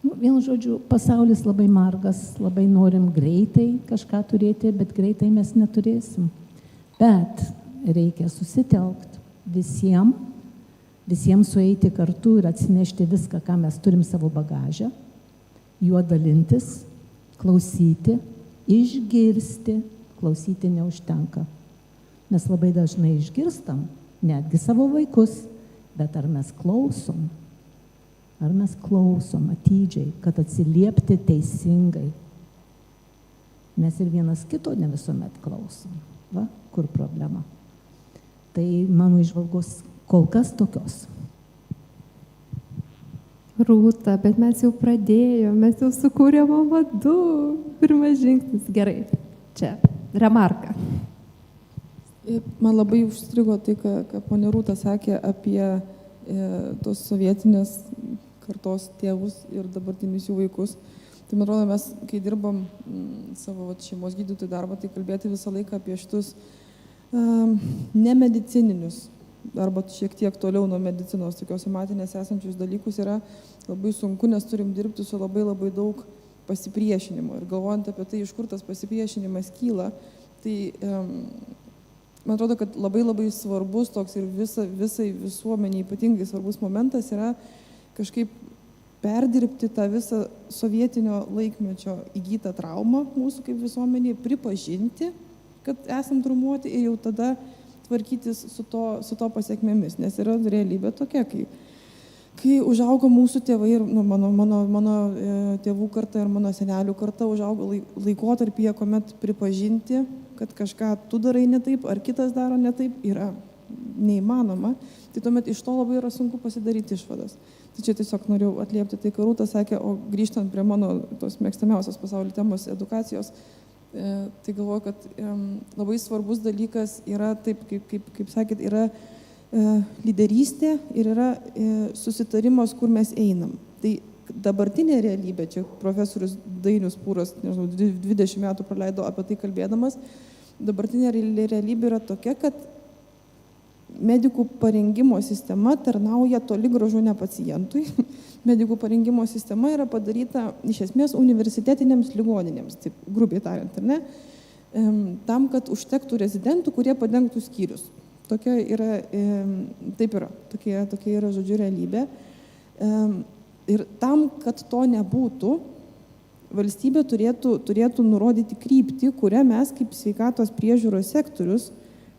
Vienu žodžiu, pasaulis labai margas, labai norim greitai kažką turėti, bet greitai mes neturėsim. Bet reikia susitelkti visiems sueiti kartu ir atsinešti viską, ką mes turim savo bagažę, juo dalintis, klausyti, išgirsti, klausyti neužtenka. Mes labai dažnai išgirstam, netgi savo vaikus, bet ar mes klausom? Ar mes klausom atidžiai, kad atsiliepti teisingai? Mes ir vienas kito ne visuomet klausom. Va, kur problema. Tai mano įžvalgos kol kas tokios. Rūta, bet mes jau pradėjome, mes jau sukūrėme vadu. Pirmas žingsnis. Gerai. Čia. Remarka. Man labai užstrigo tai, ką ponė Rūta sakė apie tos sovietinės kartos tėvus ir dabartinius jų vaikus. Tai man atrodo, mes, kai dirbam savo šeimos gydytojų darbą, tai kalbėti visą laiką apie šitus nemedicininius arba šiek tiek toliau nuo medicinos, tokios somatinės esančius dalykus yra labai sunku, nes turim dirbti su labai labai daug pasipriešinimo. Ir galvojant apie tai, iš kur tas pasipriešinimas kyla, tai man atrodo, kad labai labai svarbus toks ir visai visuomeniai ypatingai svarbus momentas yra kažkaip perdirbti tą visą sovietinio laikmečio įgytą traumą mūsų kaip visuomeniai, pripažinti, kad esam traumuoti ir jau tada tvarkytis su to pasiekmėmis. Nes yra realybė tokia, kai užaugo mūsų tėvai ir mano tėvų karta ir mano senelių karta užaugo laikotarpyje, kuomet pripažinti, kad kažką tu darai ne taip, ar kitas daro ne taip, yra neįmanoma, tai tuomet iš to labai yra sunku pasidaryti išvadas. Tai čia tiesiog noriu atliepti tai, ką Rūta sakė, o grįžtant prie mano tos mėgstamiausios pasaulio temos edukacijos, tai galvoju, kad labai svarbus dalykas yra, taip kaip sakėt, yra lyderystė ir yra susitarimas, kur mes einam. Tai dabartinė realybė, čia profesorius Dainius Pūras, nežinau, 20 metų praleido apie tai kalbėdamas, dabartinė realybė yra tokia, kad medikų parengimo sistema tarnauja toli gražu ne pacientui. Medikų parengimo sistema yra padaryta iš esmės universitetinėms ligoninėms, taip grubiai tariant, ar ne? Tam, kad užtektų rezidentų, kurie padengtų skyrius. Tokia yra, taip yra, tokia yra, žodžiu, realybė. Ir tam, kad to nebūtų, valstybė turėtų nurodyti kryptį, kurią mes kaip sveikatos priežiūros sektorius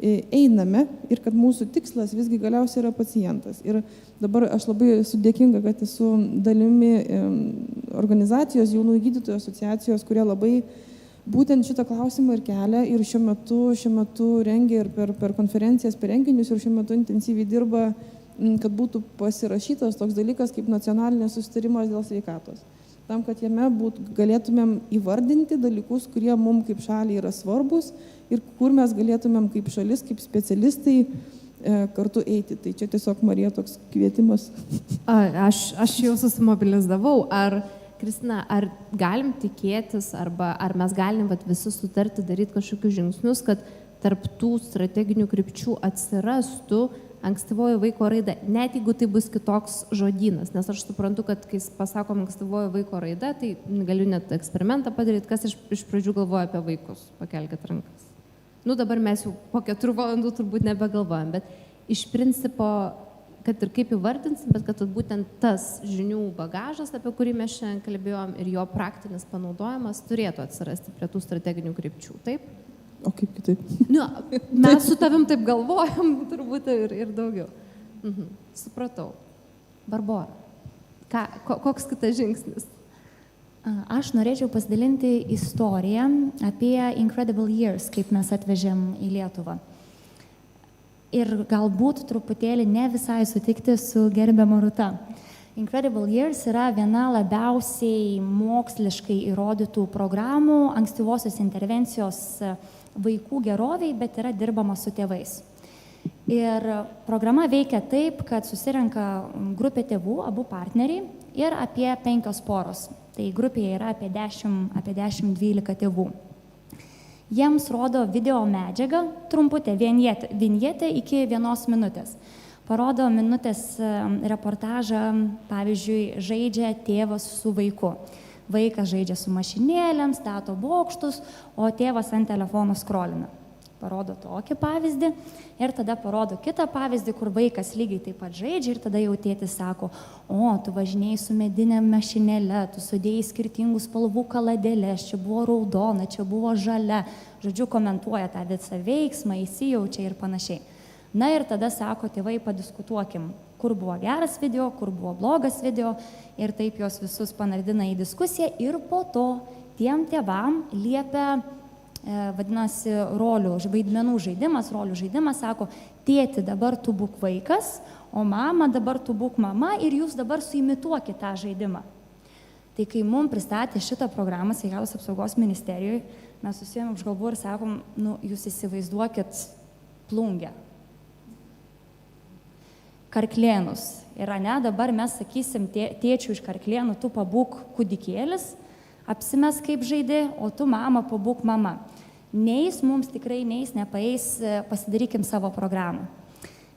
einame ir kad mūsų tikslas visgi galiausiai yra pacientas. Ir dabar aš labai esu dėkinga, kad esu dalimi organizacijos, jaunųjų gydytojų asociacijos, kurie labai būtent šitą klausimą ir kelia ir šiuo metu rengia ir per konferencijas, per renginius ir šiuo metu intensyviai dirba, kad būtų pasirašytas toks dalykas kaip nacionalinis susitarimas dėl sveikatos. Tam, kad jame galėtumėm įvardinti dalykus, kurie mums kaip šaliai yra svarbus ir kur mes galėtumėm kaip šalis, kaip specialistai kartu eiti. Tai čia tiesiog, Marija, toks kvietimas. Aš jau susimobilizavau. Kristina, ar galim tikėtis, arba ar mes galim visi sutarti daryti kažkokius žingsnius, kad tarp tų strateginių krypčių atsirastų ankstyvoji vaiko raida, net jeigu tai bus kitoks žodynas, nes aš suprantu, kad kai pasakom ankstyvoji vaiko raida, tai galiu net eksperimentą padaryti, kas iš pradžių galvoja apie vaikus, pakelkit rankas. Dabar mes jau po 4 valandų turbūt nebegalvojam, bet iš principo, kad ir kaip įvardinsim, bet kad būtent tas žinių bagažas, apie kurį mes šiandien kalbėjom, ir jo praktinis panaudojimas turėtų atsirasti prie tų strateginių krypčių, taip? O kaip kitaip? Mes su tavim taip galvojam, turbūt ir daugiau. Supratau. Barbora, koks kitas žingsnis? Aš norėčiau pasidalinti istoriją apie Incredible Years, kaip mes atvežėm į Lietuvą. Ir galbūt truputėlį ne visai sutikti su gerbiama Rūta. Incredible Years yra viena labiausiai moksliškai įrodytų programų ankstyvosios intervencijos vaikų geroviai, bet yra dirbama su tėvais. Ir programa veikia taip, kad susirenka grupė tėvų, abu partneriai ir apie 5 poros. Tai grupėje yra apie 10-12 tėvų. Jiems rodo video medžiagą, trumputę vinjetę iki 1 minutės. Parodo minutės reportažą, pavyzdžiui, žaidžia tėvas su vaiku. Vaikas žaidžia su mašinėlėm, stato bokštus, o tėvas ant telefono skrolina. parodo tokį pavyzdį ir tada parodo kitą pavyzdį, kur vaikas lygiai taip pat žaidžia ir tada jau tėtis sako, o, tu važinėjai su medinė mašinėle, tu sudėjai skirtingų spalvų kaladėlės, čia buvo raudona, čia buvo žalia, žodžiu, komentuoja tą visą veiksmą, įsijaučia ir panašiai. Na ir tada sako, tėvai, padiskutuokim, kur buvo geras video, kur buvo blogas video ir taip jos visus panardina į diskusiją ir po to tiem tėvam liepia vadinasi rolių, vaidmenų žaidimas, rolių žaidimas, sako, tėti, dabar tu būk vaikas, o mama, dabar tu būk mama ir jūs dabar suimituokit tą žaidimą. Tai kai mums pristatė šitą programą Sveikatos apsaugos ministerijoje, mes susijėmėm už galvų ir sakom, nu, jūs įsivaizduokit plungę, Karklėnus. Ir ne, dabar mes sakysim tėčių iš Karklėnų, tu pabūk kūdikėlis, apsimes kaip žaidė, o tu mama pabūk mama. Neis mums tikrai neis, nepaeis, pasidarykim savo programą.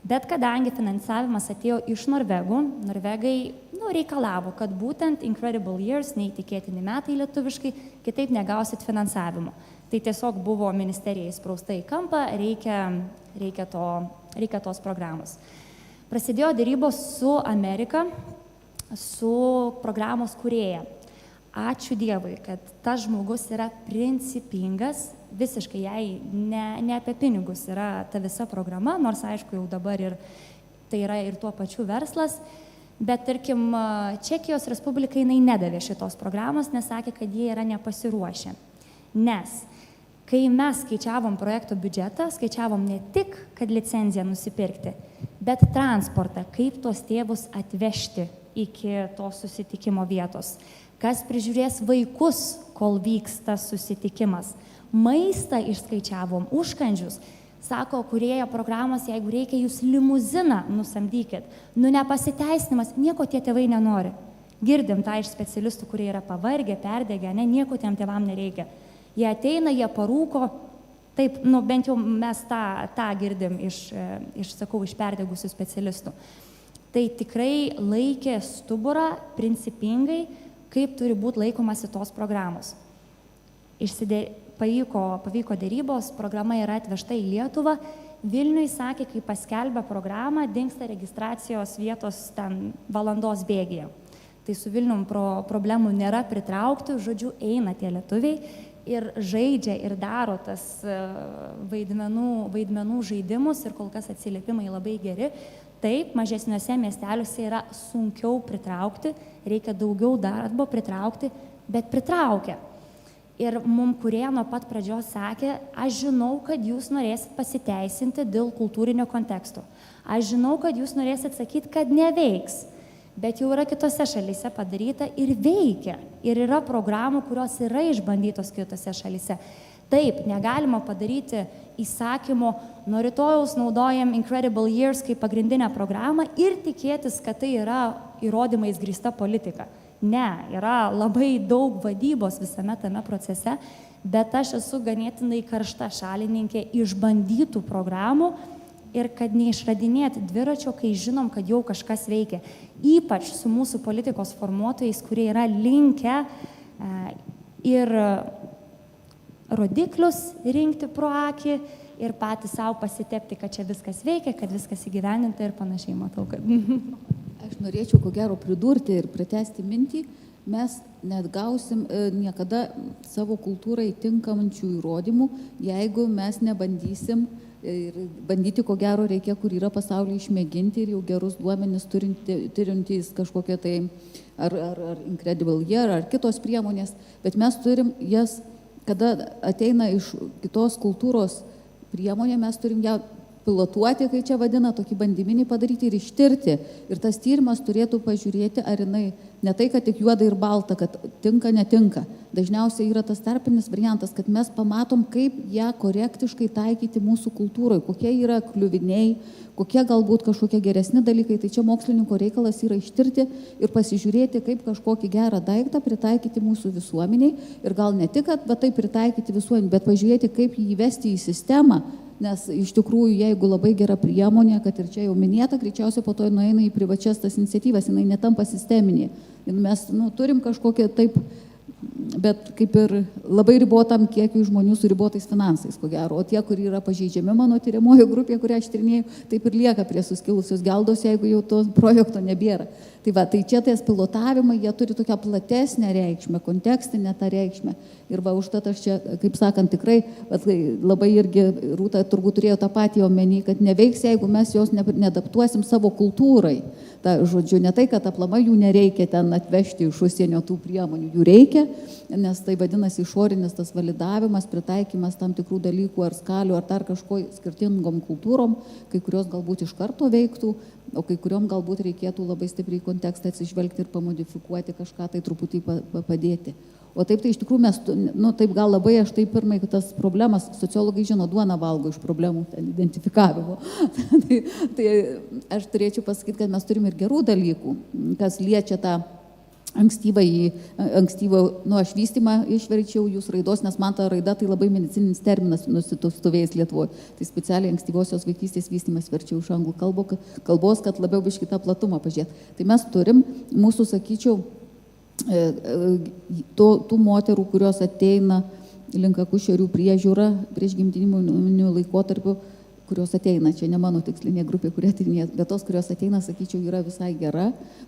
Bet kadangi finansavimas atėjo iš Norvegų, norvegai reikalavo, kad būtent Incredible Years, neįtikėtini metai lietuviškai, kitaip negausit finansavimo. Tai tiesiog buvo ministerija įsprausta į kampą, reikia tos programos. Prasidėjo dėrybos su Amerika, su programos kūrėja. Ačiū Dievui, kad tas žmogus yra principingas, visiškai jai ne apie pinigus yra ta visa programa, nors aišku jau dabar ir tai yra ir tuo pačiu verslas, bet tarkim Čekijos Respublikai jinai nedavė šitos programos, nes sakė, kad jie yra nepasiruošę. Nes kai mes skaičiavom projekto biudžetą, skaičiavom ne tik, kad licenciją nusipirkti, bet transportą, kaip tuos tėvus atvežti iki to susitikimo vietos. Kas prižiūrės vaikus, kol vyksta susitikimas. Maistą išskaičiavom, užkandžius. Sako, kūrėjo programos, jeigu reikia, jūs limuziną nusamdykit. Nepasiteisinimas, nieko tie tėvai nenori. Girdim tą iš specialistų, kurie yra pavargę, perdegę, nieko tiem tėvam nereikia. Jie ateina, jie parūko, taip, bent jau mes tą girdim iš perdegusių specialistų. Tai tikrai laikė stuburą principingai, kaip turi būti laikomasi tos programos. Pavyko dėrybos, programa yra atvežta į Lietuvą. Vilniui sakė, kai paskelbė programą, dingsta registracijos vietos ten valandos bėgyje. Tai su Vilnium problemų nėra pritraukti, žodžiu, eina tie lietuviai ir žaidžia ir daro tas vaidmenų žaidimus ir kol kas atsiliepimai labai geri. Taip, mažesniuose miesteliuose yra sunkiau pritraukti, reikia daugiau darbo pritraukti, bet pritraukia. Ir mums kurie nuo pat pradžios sakė, aš žinau, kad jūs norėsit pasiteisinti dėl kultūrinio konteksto. Aš žinau, kad jūs norėsit sakyti, kad neveiks, bet jau yra kitose šalyse padaryta ir veikia. Ir yra programų, kurios yra išbandytos kitose šalyse. Taip, negalima padaryti įsakymo, nuo rytojaus naudojam Incredible Years kaip pagrindinę programą ir tikėtis, kad tai yra įrodymais grįsta politika. Ne, yra labai daug vadybos visame tame procese, bet aš esu ganėtinai karšta šalininkė išbandytų programų ir kad neišradinėti dviračio, kai žinom, kad jau kažkas veikia. Ypač su mūsų politikos formuotojais, kurie yra linkę ir rodiklius rinkti pro akį ir patys savo pasitepti, kad čia viskas veikia, kad viskas įgyvendinta ir panašiai, matau, kad... Aš norėčiau ko gero pridurti ir pratęsti mintį, mes net gausim niekada savo kultūrai tinkamančių įrodymų, jeigu mes nebandysim, ir bandyti ko gero reikia, kur yra pasaulyje išmėginti ir jau gerus duomenis turintys kažkokie tai ar Incredible Year ar kitos priemonės, bet mes turim jas, kada ateina iš kitos kultūros priemonė, mes turim ją pilotuoti, kai čia vadina, tokį bandyminį padaryti ir ištirti. Ir tas tyrimas turėtų pažiūrėti, ar jinai ne tai, kad tik juoda ir balta, kad tinka, netinka. Dažniausiai yra tas tarpinis variantas, kad mes pamatom, kaip ją korektiškai taikyti mūsų kultūroje, kokie yra kliuviniai, kokie galbūt kažkokie geresni dalykai. Tai čia mokslininko reikalas yra ištirti ir pasižiūrėti, kaip kažkokį gerą daiktą pritaikyti mūsų visuomeniai. Ir gal ne tik, kad tai pritaikyti visuomeniai, bet pažiūrėti, kaip jį įvesti į sistemą. Nes iš tikrųjų, jeigu labai gera priemonė, kad ir čia jau minėta, greičiausiai po to nueina į privačias tas iniciatyvas, jinai netampa sisteminė. Mes turim kažkokią taip bet kaip ir labai ribotam kiekiui žmonių su ribotais finansais, ko gero. O tie, kurie yra pažeidžiami, mano tyriamojo grupė, kurią aš tyrinėjau, taip ir lieka prie suskilusios geldos, jeigu jau to projekto nebėra. Tai čia ties pilotavimai, jie turi tokią platesnę reikšmę, kontekstinę tą reikšmę. Ir užtat aš čia, kaip sakant, tikrai labai irgi Rūta turbūt turėjo tą patį omeny, kad neveiks, jeigu mes jos neadaptuosim savo kultūrai. Žodžiu, ne tai, kad aplamai jų nereikia ten atvežti iš užsienio tų priemonių, jų reikia, nes tai vadinasi išorinis tas validavimas, pritaikymas tam tikrų dalykų ar skalių, ar dar kažko skirtingom kultūrom, kai kurios galbūt iš karto veiktų, o kai kuriom galbūt reikėtų labai stipriai kontekstą atsižvelgti ir pamodifikuoti kažką, tai truputį padėti. O taip tai iš tikrųjų mes, taip gal labai aš taip pirmai, kad tas problemas, sociologai žino, duoną valgo iš problemų identifikavimo. Tai aš turėčiau pasakyti, kad mes turim ir gerų dalykų, kas liečia tą ankstyvą, aš vystymą išverčiau jūs raidos, nes man ta raida tai labai medicininis terminas nusistovėjęs Lietuvoje. Tai specialiai ankstyvosios vaikystės vystymas verčiau iš anglų kalbos, kad labiau biškį tą platumą pažiūrėt. Tai mes turim, mūsų, sakyčiau, tų moterų, kurios ateina link akušerių priežiūrą prieš gimdiniminių laikotarpių, kurios ateina, čia ne mano tikslinė grupė, kurie tyrinėja, bet tos, kurios ateina, sakyčiau, yra visai gera.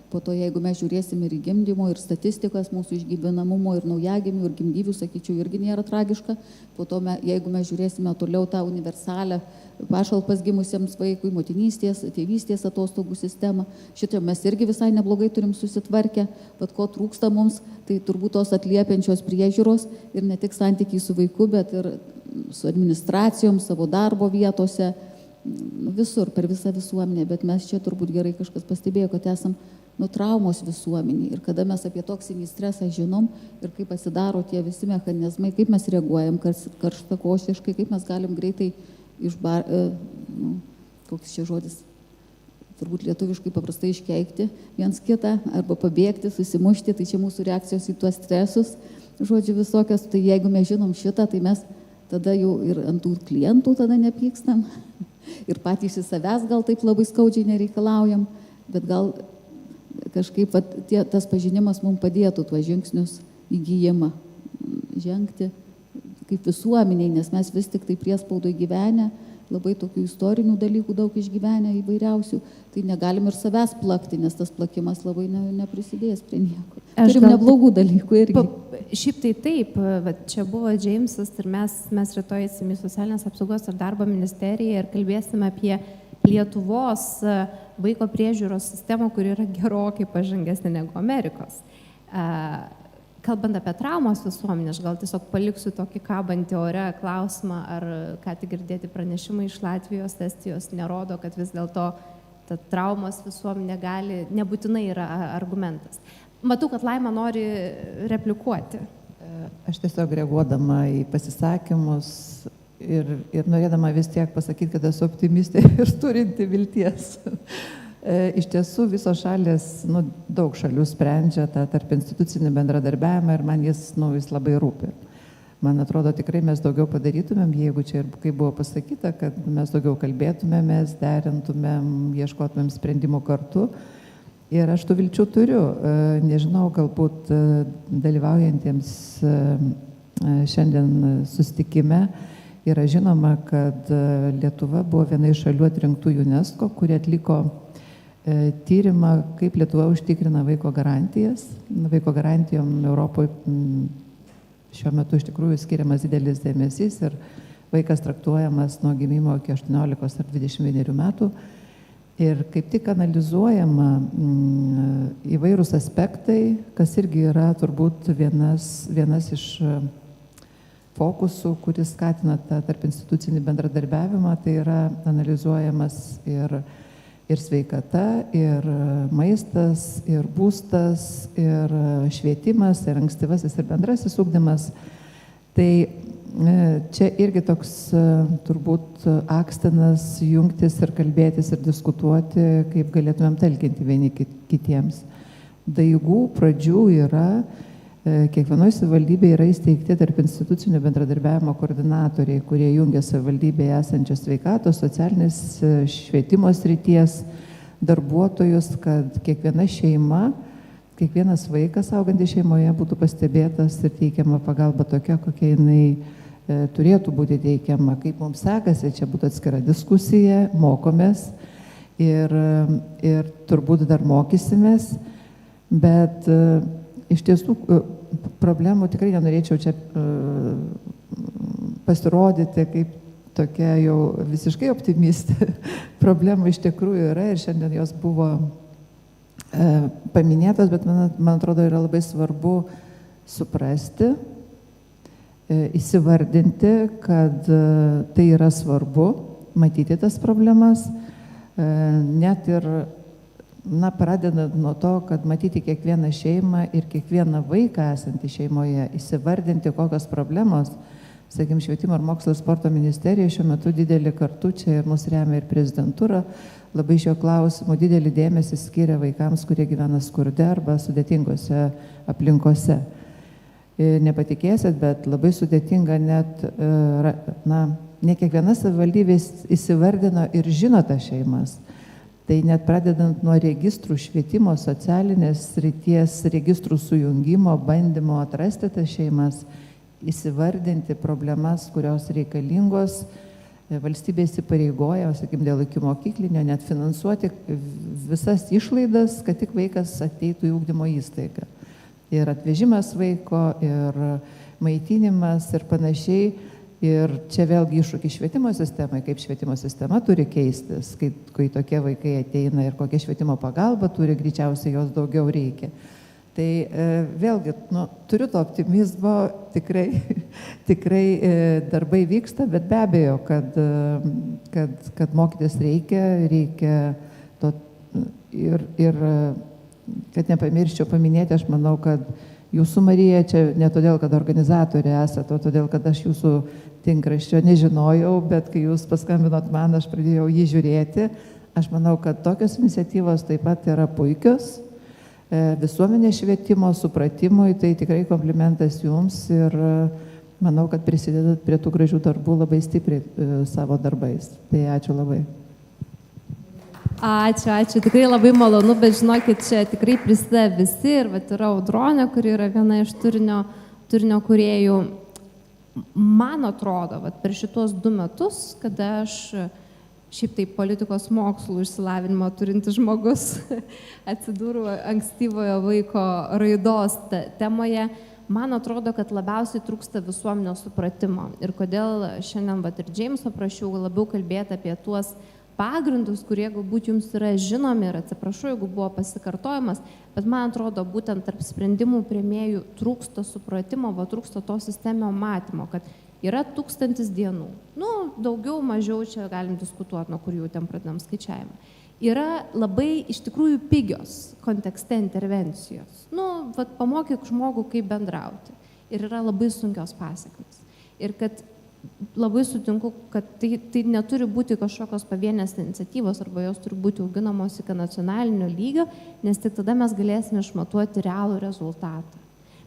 Po to, jeigu mes žiūrėsim ir į gimdymo, ir statistikas, mūsų išgyvenamumo, ir naujagimių, ir gimdyvių, sakyčiau, irgi nėra tragiška. Po to, jeigu mes žiūrėsime toliau tą universalę pašalpas gimusiems vaikui, motinystės, tėvystės atostogų sistemą, šitą mes irgi visai neblogai turim susitvarkę, bet ko trūksta mums, tai turbūt tos atliepiančios priežiūros ir ne tik santykiai su vaiku, bet ir su administracijom, savo darbo vietose, visur, per visą visuomenę, bet mes čia turbūt gerai kažkas pastebėjo, kad esam traumos visuomeniai ir kada mes apie toksinį stresą žinom ir kaip pasidaro tie visi mechanizmai, kaip mes reaguojam karštakošiškai, kaip mes galim greitai koks čia žodis, turbūt lietuviškai paprastai iškeikti viens kitą arba pabėgti, susimušti, tai čia mūsų reakcijos į tuos stresus, žodžiu visokios, tai jeigu mes žinom šitą, tai mes tada jau ir ant tų klientų tada nepykstam ir patys iš savęs gal taip labai skaudžiai nereikalaujam, bet gal kažkaip tas pažinimas mums padėtų tuos žingsnius įgyjimą žengti kaip visuomeniai, nes mes vis tik tai priespaudoje gyvenę, labai tokių istorinių dalykų daug išgyvenę įvairiausių, tai negalim ir savęs plakti, nes tas plakimas labai neprisidės prie nieko. Turim neblogų dalykų irgi. Šiaip tai taip, čia buvo Džeimsas ir mes rytoj eisim į socialinės apsaugos ir darbo ministeriją ir kalbėsime apie Lietuvos vaiko priežiūros sistemą, kuri yra gerokai pažangesnė negu Amerikos. Kalbant apie traumos visuomenę, aš gal tiesiog paliksiu tokį kabantį ore klausimą, ar ką tik girdėti pranešimai iš Latvijos, Estijos nerodo, kad vis dėlto ta traumos visuomenė gali, nebūtinai yra argumentas. Matau, kad Laima nori replikuoti. Aš tiesiog reaguodama į pasisakymus ir norėdama vis tiek pasakyti, kad esu optimistė ir turinti vilties. Iš tiesų visos šalės, daug šalių sprendžia tą tarp institucinį bendradarbiavimą ir man jis labai rūpi. Man atrodo, tikrai mes daugiau padarytumėm, jeigu čia ir kaip buvo pasakyta, kad mes daugiau kalbėtumėmės, derintumėm, ieškotumėm sprendimų kartu. Ir aš tų vilčių turiu. Nežinau, galbūt dalyvaujantiems šiandien susitikime yra žinoma, kad Lietuva buvo viena iš šalių atrinktų UNESCO, kuri atliko tyrimą, kaip Lietuva užtikrina vaiko garantijas. Vaiko garantijom Europoje šiuo metu iš tikrųjų skiriamas didelis dėmesys ir vaikas traktuojamas nuo gimimo iki 18 ar 21 metų. Ir kaip tik analizuojama įvairūs aspektai, kas irgi yra turbūt vienas iš fokusų, kuris skatina tą tarp institucinį bendradarbiavimą, tai yra analizuojamas ir sveikata, ir maistas, ir būstas, ir švietimas, ir ankstyvasis, ir bendrasis ugdymas. Tai čia irgi toks turbūt akstinas jungtis ir kalbėtis ir diskutuoti, kaip galėtumėm talkinti vieni kitiems. Daigų pradžių yra, kiekvienoje savivaldybėje yra įsteigti tarp institucinio bendradarbiavimo koordinatoriai, kurie jungia savivaldybėje esančios sveikatos, socialinės švietimo srities darbuotojus, kad kiekviena šeima kiekvienas vaikas augantis šeimoje būtų pastebėtas ir teikiama pagalba tokia, kokia jinai turėtų būti teikiama. Kaip mums sekasi, čia būtų atskira diskusija, mokomės ir turbūt dar mokysimės, bet iš tiesų problemų tikrai nenorėčiau čia pasirodyti kaip tokia jau visiškai optimistė. Problemų iš tikrųjų yra ir šiandien jos buvo paminėtos, bet man atrodo yra labai svarbu suprasti, įsivardinti, kad tai yra svarbu, matyti tas problemas, net ir, pradedant nuo to, kad matyti kiekvieną šeimą ir kiekvieną vaiką esantį šeimoje, įsivardinti, kokios problemos, sakykime, Švietimo ir mokslo ir sporto ministerija šiuo metu didelį kartu čia ir mus remia ir prezidentūra, labai šio klausimu didelį dėmesį skiria vaikams, kurie gyvena skurde arba sudėtingose aplinkose. Nepatikėsit, bet labai sudėtinga net, ne kiekviena savivaldybė įsivardino ir žino tas šeimas. Tai net pradedant nuo registrų švietimo, socialinės srities, registrų sujungimo, bandymo atrasti tas šeimas, įsivardinti problemas, kurios reikalingos, valstybė įsipareigoja, sakykime, dėl ikimokyklinio, net finansuoti visas išlaidas, kad tik vaikas ateitų į ugdymo įstaigą. Ir atvežimas vaiko, ir maitinimas, ir panašiai. Ir čia vėlgi iššūkis švietimo sistemai, kaip švietimo sistema turi keistis, kai tokie vaikai ateina ir kokia švietimo pagalba turi, greičiausiai jos daugiau reikia. Tai vėlgi, turiu to optimizmo, tikrai darbai vyksta, bet be abejo, kad mokytis reikia to ir kad nepamirščiau paminėti, aš manau, kad jūsų, Marija, čia ne todėl, kad organizatorė esate, o todėl, kad aš jūsų tinkraščio nežinojau, bet kai jūs paskambinot man, aš pradėjau jį žiūrėti. Aš manau, kad tokios iniciatyvos taip pat yra puikios. Visuomenės švietimo, supratimui, tai tikrai komplimentas jums ir manau, kad prisidedat prie tų gražių darbų labai stipriai savo darbais. Tai ačiū labai. Ačiū, tikrai labai malonu, bet žinokit, čia tikrai prisideda visi ir yra Audronė, kuri yra viena iš turinio kūrėjų. Man atrodo, per šitos 2 metus, kada aš šiaip taip politikos mokslų išsilavinimo turintis žmogus atsidūrų ankstyvojo vaiko raidos temoje, man atrodo, kad labiausiai trūksta visuomenio supratimo. Ir kodėl šiandien ir Džeimso prašiau labiau kalbėti apie tuos pagrindus, kurie galbūt jums yra žinomi ir atsiprašau, jeigu buvo pasikartojimas, bet man atrodo, būtent tarp sprendimų priėmėjų trūksta supratimo, trūksta to sisteminio matymo, kad yra 1000 dienų. Daugiau, mažiau čia galim diskutuoti, nuo kur jau ten pradedam skaičiavimą. Yra labai iš tikrųjų pigios kontekste intervencijos. Pamokyk žmogų, kaip bendrauti. Ir yra labai sunkios pasekmės. Ir kad labai sutinku, kad tai neturi būti kažkokios pavienės iniciatyvos arba jos turi būti auginamos iki nacionalinio lygio, nes tik tada mes galėsime išmatuoti realų rezultatą.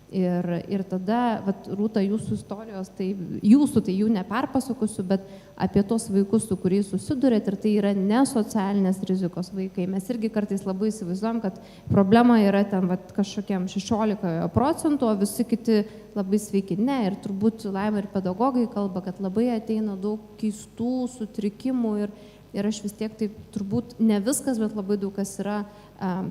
Ir tada, Rūta, jūsų istorijos, tai jų neperpasakosiu, bet apie tos vaikus, su kuriais susidurėt, ir tai yra ne socialinės rizikos vaikai. Mes irgi kartais labai įsivaizduojam, kad problema yra ten kažkokiam 16%, o visi kiti labai sveiki. Ne, ir turbūt Laima ir pedagogai kalba, kad labai ateina daug keistų sutrikimų ir aš vis tiek taip turbūt ne viskas, bet labai daug kas yra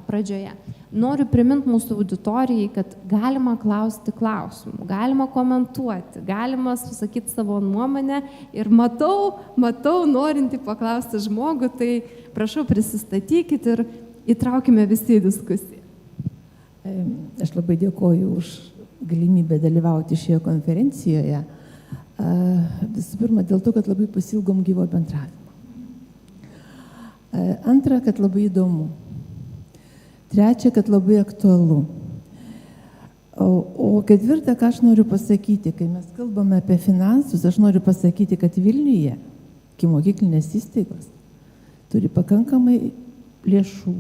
pradžioje. Noriu priminti mūsų auditorijai, kad galima klausti klausimų, galima komentuoti, galima susakyti savo nuomonę ir matau norinti paklausti žmogų, tai prašau prisistatykit ir įtraukime visi į diskusiją. Aš labai dėkoju už galimybę dalyvauti šioje konferencijoje. Visų pirma, dėl to, kad labai pasilgom gyvo bendravimo. Antra, kad labai įdomu. Trečia, kad labai aktualu. O ketvirta, ką aš noriu pasakyti, kai mes kalbame apie finansus, aš noriu pasakyti, kad Vilniuje ikimokyklinės įstaigos turi pakankamai lėšų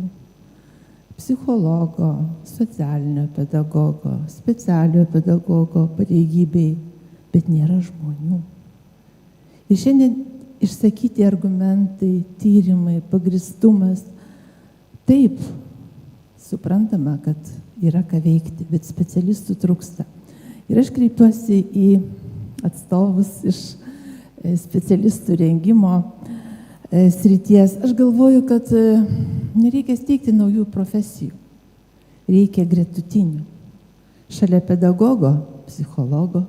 psichologo, socialinio pedagogo, specialiojo pedagogo pareigybei, bet nėra žmonių. Ir šiandien išsakyti argumentai, tyrimai, pagristumas, taip, suprantama, kad yra ką veikti, bet specialistų trūksta. Ir aš kreipiuosi į atstovus iš specialistų rengimo srities. Aš galvoju, kad nereikia steigti naujų profesijų, reikia gretutinių. Šalia pedagogo, psichologo,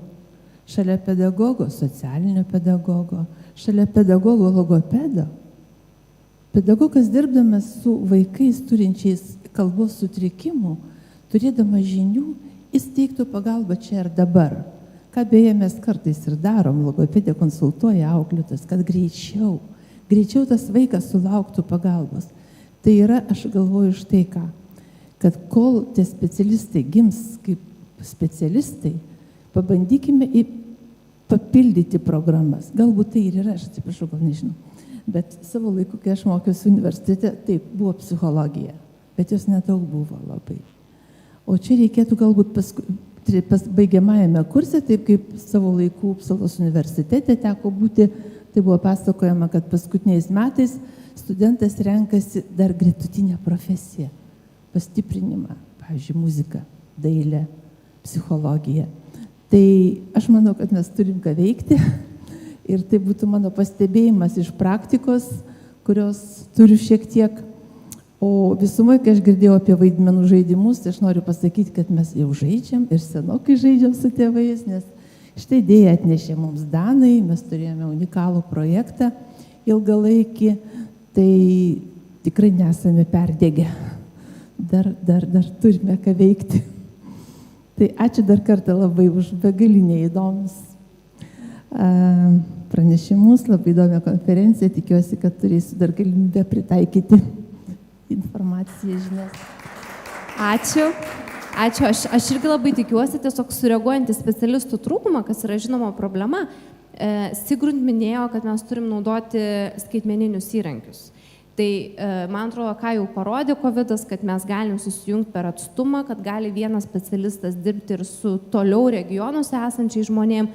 šalia pedagogo, socialinio pedagogo, šalia pedagogo, logopedo. Pedagogas dirbdamas su vaikais turinčiais kalbos sutrikimų, turėdamas žinių, jis teiktų pagalbą čia ir dabar. Ką beje mes kartais ir darom, logopedė konsultuoja auklėtas, kad greičiau tas vaikas sulauktų pagalbos. Tai yra, aš galvoju štai ką, kad kol tie specialistai gims kaip specialistai, pabandykime papildyti programas. Galbūt tai ir yra, aš atsiprašau, gal nežinau. Bet savo laiku, kai aš mokiausi universitete, taip, buvo psichologija, bet jos nedaug buvo labai. O čia reikėtų galbūt baigiamajame kurse, taip kaip savo laikų Upsalos universitete teko būti, tai buvo pasakojama, kad paskutiniais metais studentas renkasi dar gretutinę profesiją, pastiprinimą, pavyzdžiui, muziką, dailę, psichologiją. Tai aš manau, kad mes turim ką veikti ir tai būtų mano pastebėjimas iš praktikos, kurios turiu šiek tiek. O visumoje, kai aš girdėjau apie vaidmenų žaidimus, tai aš noriu pasakyti, kad mes jau žaidžiam ir senokai žaidžiam su tėvais, nes štai idėją atnešė mums Danai, mes turėjome unikalų projektą ilgalaikį, tai tikrai nesame perdegę. Dar turime ką veikti. Tai ačiū dar kartą labai už begalinę įdomus pranešimus, labai įdomią konferenciją, tikiuosi, kad turėsiu dar galimybę pritaikyti informaciją, žinias. Ačiū. Aš irgi labai tikiuosi, tiesiog sureaguojant į specialistų trūkumą, kas yra žinoma problema. Sigrun minėjo, kad mes turim naudoti skaitmeninius įrankius. Tai man atrodo, ką jau parodė COVID-as, kad mes galim susijungti per atstumą, kad gali vienas specialistas dirbti ir su toliau regionuose esančiai žmonėm,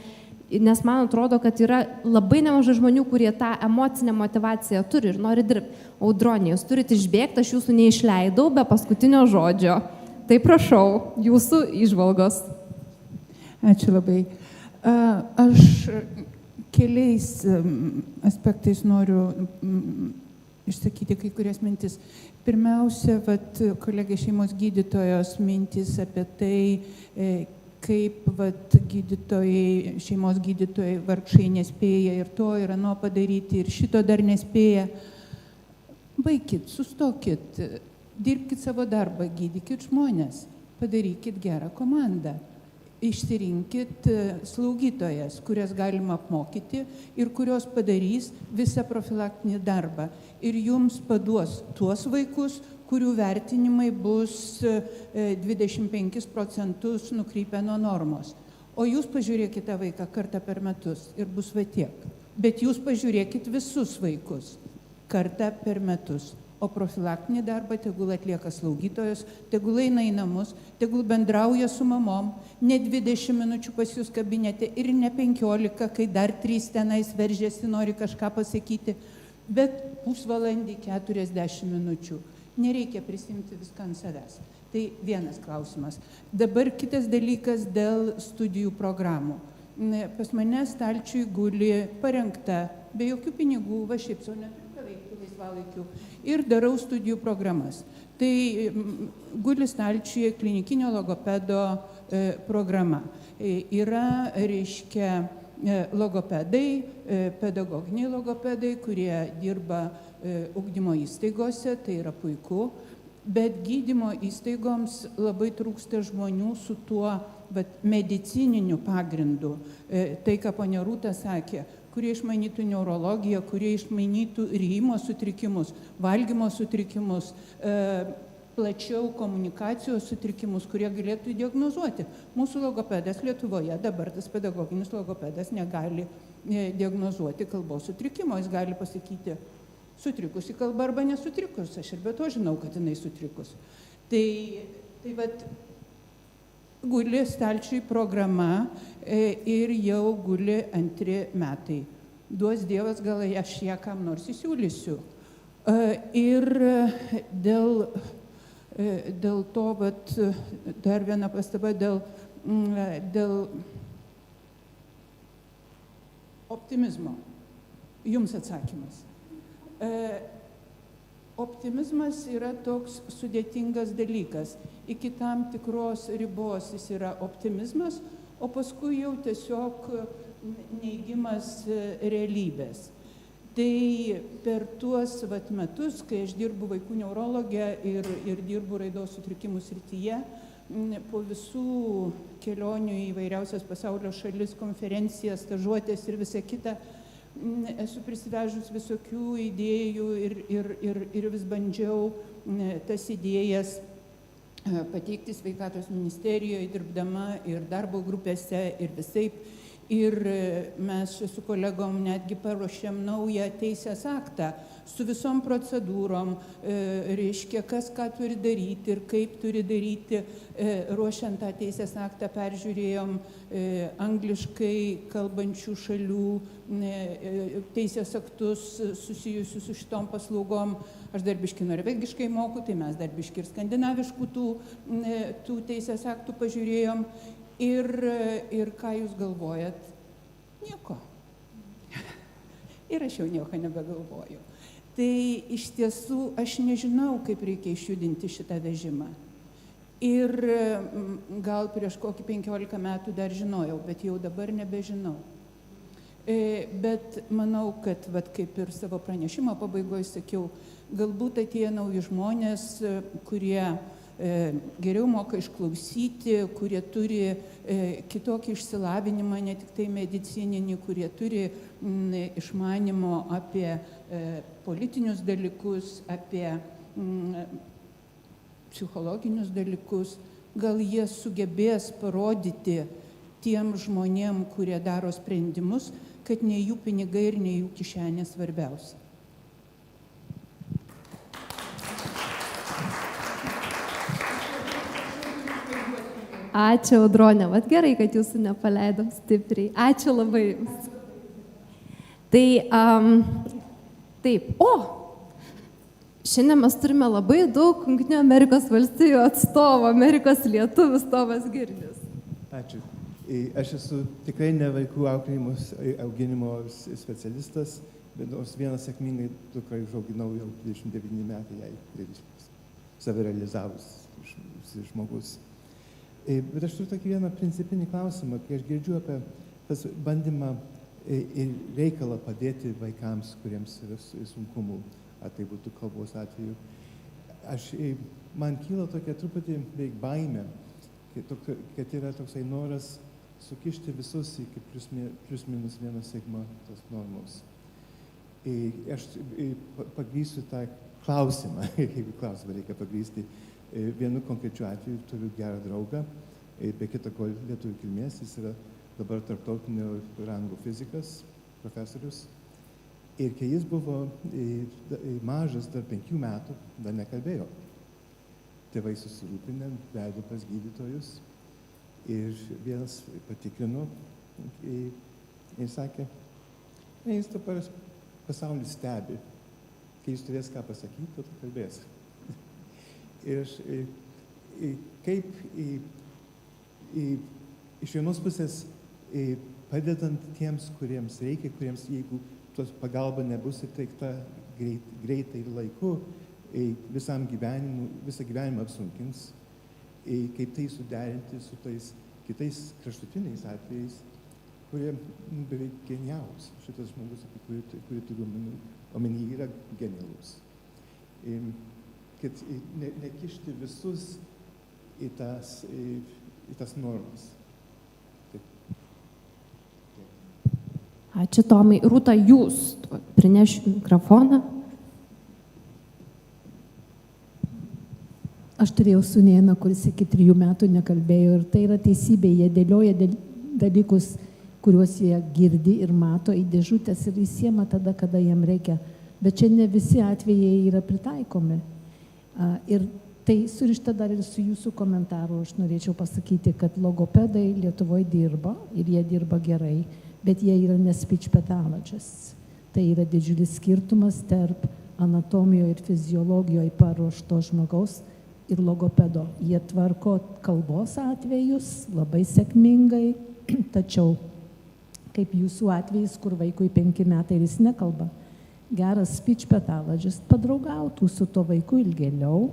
nes man atrodo, kad yra labai nemažai žmonių, kurie tą emocinę motivaciją turi ir nori dirbti. Audronė, jūs turite išbėgti, aš jūsų neišleidau be paskutinio žodžio. Tai prašau, jūsų įžvalgos. Ačiū labai. Aš keliais aspektais noriu išsakyti kai kurias mintis. Pirmiausia, kolegė šeimos gydytojos mintis apie tai, kaip gydytojai, šeimos gydytojai vargšai nespėja ir to ir ano padaryti ir šito dar nespėja. Baikit, sustokit, dirbkit savo darbą, gydykit žmonės, padarykit gerą komandą. Išsirinkit slaugytojas, kurias galima apmokyti ir kurios padarys visą profilaktinį darbą. Ir jums paduos tuos vaikus, kurių vertinimai bus 25% nukrypę nuo normos. O jūs pažiūrėkite tą vaiką kartą per metus ir bus va tiek. Bet jūs pažiūrėkit visus vaikus kartą per metus. O profilaktinį darbą tegul atlieka slaugytojos, tegul eina į namus, tegul bendrauja su mamom, ne 20 minučių pas jūs kabinete ir ne 15, kai dar 3 tenais veržiasi, nori kažką pasakyti, bet pusvalandį 40 minučių. Nereikia prisimti viską ant savęs. Tai vienas klausimas. Dabar kitas dalykas dėl studijų programų. Pas mane stalčiui guli parengta, be jokių pinigų, va šiaip sau neturiu ką veikti laisvalaikiu, ir darau studijų programas. Tai guli stalčiuje klinikinio logopedo programa. Yra, reiškia, logopedai, pedagoginiai logopedai, kurie dirba ugdymo įstaigose, tai yra puiku, bet gydymo įstaigoms labai trūksta žmonių su tuo medicininiu pagrindu. Tai, ką ponia Rūta sakė, kurie išmanytų neurologiją, kurie išmanytų rijimo sutrikimus, valgymo sutrikimus, plačiau komunikacijos sutrikimus, kurie galėtų diagnozuoti. Mūsų logopedas Lietuvoje, dabar tas pedagoginis logopedas negali diagnozuoti kalbos sutrikimo. Jis gali pasakyti sutrikusi kalba arba nesutrikus. Aš ir be to žinau, kad jinai sutrikus. Tai guli stalčiui programa ir jau guli 2 metai. Duos Dievas, gal aš ją kam nors įsiūlysiu. Ir dėl Dėl to, vat, dar viena pastaba dėl optimizmo. Jums atsakymas. Optimizmas yra toks sudėtingas dalykas. Iki tam tikros ribos jis yra optimizmas, o paskui jau tiesiog neigimas realybės. Tai per tuos metus, kai aš dirbu vaikų neurologė ir dirbu raidos sutrikimų srityje, po visų kelionių į įvairiausias pasaulio šalis, konferencijas, stažuotės ir visa kita, esu prisivežus visokių idėjų ir vis bandžiau tas idėjas pateikti sveikatos ministerijoje, dirbdama ir darbo grupėse ir visaip. Ir mes su kolegom netgi paruošėm naują teisės aktą su visom procedūrom, reiškia, kas ką turi daryti ir kaip turi daryti. Ruošiant tą teisės aktą peržiūrėjom angliškai kalbančių šalių teisės aktus susijusius su šitom paslaugom. Aš dar biškį norvegiškai moku, tai mes dar biškį ir skandinaviškų tų teisės aktų pažiūrėjom. Ir ką jūs galvojat? Nieko. Ir aš jau nieko nebegalvoju. Tai iš tiesų aš nežinau, kaip reikia išjudinti šitą vežimą. Ir gal prieš kokį 15 metų dar žinojau, bet jau dabar nebežinau. Bet manau, kad kaip ir savo pranešimo pabaigoje sakiau, galbūt atėjo nauji žmonės, kurie geriau moka išklausyti, kurie turi kitokį išsilavinimą, ne tik tai medicininį, kurie turi išmanimo apie politinius dalykus, apie psichologinius dalykus. Gal jie sugebės parodyti tiem žmonėm, kurie daro sprendimus, kad ne jų pinigai ir ne jų kišenė svarbiausia. Ačiū, Audronė. Vat gerai, kad jūsų nepaleidom stipriai. Ačiū labai jums. Tai, taip. Šiandien mes turime labai daug Jungtinių Amerikos valstijų atstovų, Amerikos lietuvis Tomas Girnius. Ačiū. Aš esu tikrai ne vaikų auginimo specialistas, bet nors vieną sėkmingai dukrą užauginau jau 29 metai, jai save realizavus žmogus. Bet aš turiu tokį vieną principinį klausimą, kai aš girdžiu apie tas bandymą ir reikalą padėti vaikams, kuriems yra sunkumų, ar tai būtų kalbos atveju. Man kyla tokia truputį beveik baimė, kad yra toksai noras sukišti visus iki plius minus 1 sigma tos normos. Aš pagrįsiu tą klausimą, jeigu klausimą reikia pagrįsti. Vienu konkrečiu atveju turiu gerą draugą, be kita ko lietuvių kilmės, jis yra dabar tarptautinio rango fizikas, profesorius. Ir kai jis buvo mažas, dar 5 metų, dar nekalbėjo. Tėvai susirūpinę, vedė pas gydytojus ir vienas patikrino ir sakė, jis dabar pasaulį stebi, kai jis turės ką pasakyti, to kalbės. Ir kaip iš vienos pusės padedant tiems, kuriems reikia, kuriems jeigu tos pagalba nebus įteikta greitai ir laiku, visą gyvenimą apsunkins, kaip tai suderinti su tais kitais kraštutiniais atvejais, kurie beveik genialūs. Šitas žmogus, kurį turiu omeny, yra genialus. Kad nekišti visus į tas normas. Ačiū, Tomai. Rūta, jūs prinešiu mikrofoną. Aš turėjau sūnėną, kuris iki 3 metų nekalbėjo ir tai yra teisybė. Jie dėlioja dalykus, kuriuos jie girdi ir mato į dėžutės ir įsiema tada, kada jiem reikia. Bet čia ne visi atvejai yra pritaikomi. Ir tai surišta dar ir su jūsų komentaru. Aš norėčiau pasakyti, kad logopedai Lietuvoje dirba ir jie dirba gerai, bet jie yra ne speech pathologists. Tai yra didžiulis skirtumas tarp anatomijoje ir fiziologijoje paruošto žmogaus ir logopedo. Jie tvarko kalbos atvejus labai sėkmingai, tačiau kaip jūsų atvejis, kur vaikui 5 metai ir jis nekalba, geras speech pathologist padraugautų su to vaiku ilgėliau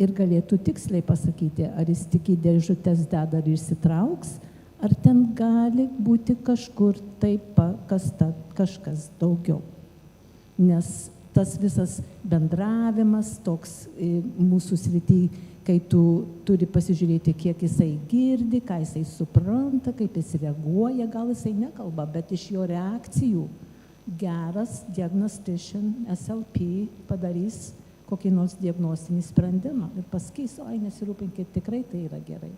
ir galėtų tiksliai pasakyti, ar jis tik į dėžutės deda ir išsitrauks, ar ten gali būti kažkur taip kažkas daugiau. Nes tas visas bendravimas toks mūsų srity, kai tu turi pasižiūrėti, kiek jisai girdi, ką jisai supranta, kaip jis reaguoja, gal jisai nekalba, bet iš jo reakcijų geras diagnostician SLP padarys kokį nors diagnostinį sprendimą ir pasakys, oi, nesirūpinkit, tikrai tai yra gerai.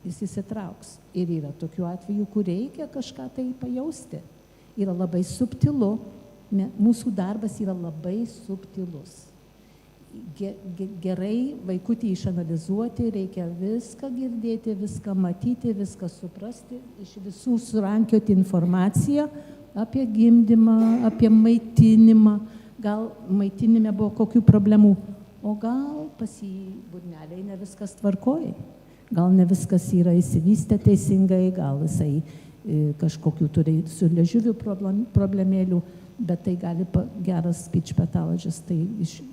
Jis įsitrauks. Ir yra tokių atvejų, kur reikia kažką tai pajausti. Yra labai subtilu. Mūsų darbas yra labai subtilus. Gerai vaikutį išanalizuoti, reikia viską girdėti, viską matyti, viską suprasti, iš visų surankioti informaciją apie gimdymą, apie maitinimą, gal maitinime buvo kokių problemų, o gal pas jį burneliai ne viskas tvarkoja, gal ne viskas yra įsivystę teisingai, gal jisai kažkokių turi su liežuviu problemėlių, bet tai gali geras speech pathologist tai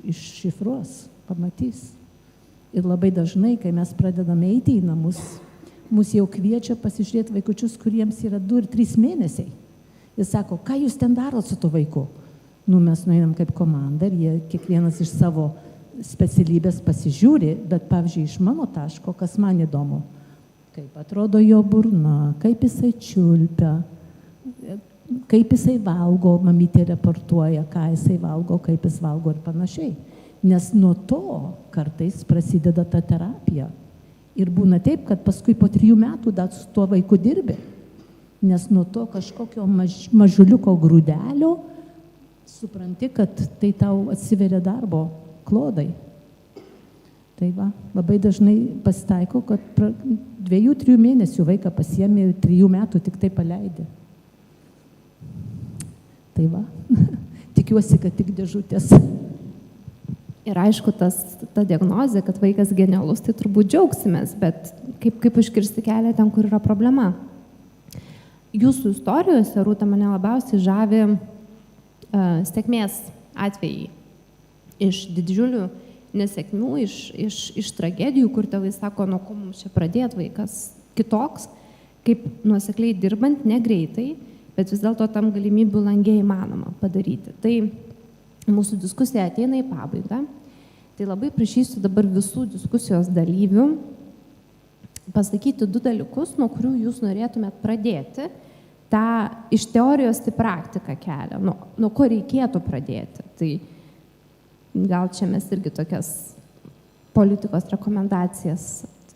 iššifruos, pamatys. Ir labai dažnai, kai mes pradedame eiti į namus, mus jau kviečia pasižiūrėti vaikučius, kuriems yra 2 ir 3 mėnesiai. Jis sako, ką jūs ten darot su tuo vaiku? Mes nueinam kaip komanda ir jie kiekvienas iš savo specialybės pasižiūri, bet pavyzdžiui, iš mano taško, kas man įdomu, kaip atrodo jo burna, kaip jisai čiulpia, kaip jisai valgo, mamytė reportuoja, ką jisai valgo, kaip jis valgo ir panašiai. Nes nuo to kartais prasideda ta terapija. Ir būna taip, kad paskui po 3 metų dar su tuo vaiku dirbi. Nes nuo to kažkokio mažuliuko grūdelio supranti, kad tai tau atsiveria darbo klodai. Tai va, labai dažnai pasitaiko, kad 2-3 mėnesių vaiką pasiėmė ir 3 metų tik tai paleidė. Tai va, tikiuosi, kad tik dėžutės. Ir aišku, ta diagnozė, kad vaikas genialus, tai turbūt džiaugsimės, bet kaip užkirsti kelią ten, kur yra problema. Jūsų istorijose, Rūta, mane labiausiai žavi sėkmės atvejai. Iš didžiulių nesėkmių, iš tragedijų, kur tėvai sako, nuo ko mums čia pradėti, vaikas kitoks, kaip nuosekliai dirbant, negreitai, bet vis dėlto tam galimybių langė įmanoma padaryti. Tai mūsų diskusija ateina į pabaigą. Tai labai prašysiu dabar visų diskusijos dalyvių pasakyti 2 dalykus, nuo kurių jūs norėtumėt pradėti tą iš teorijos į praktiką kelią, nuo ko reikėtų pradėti. Tai gal čia mes irgi tokias politikos rekomendacijas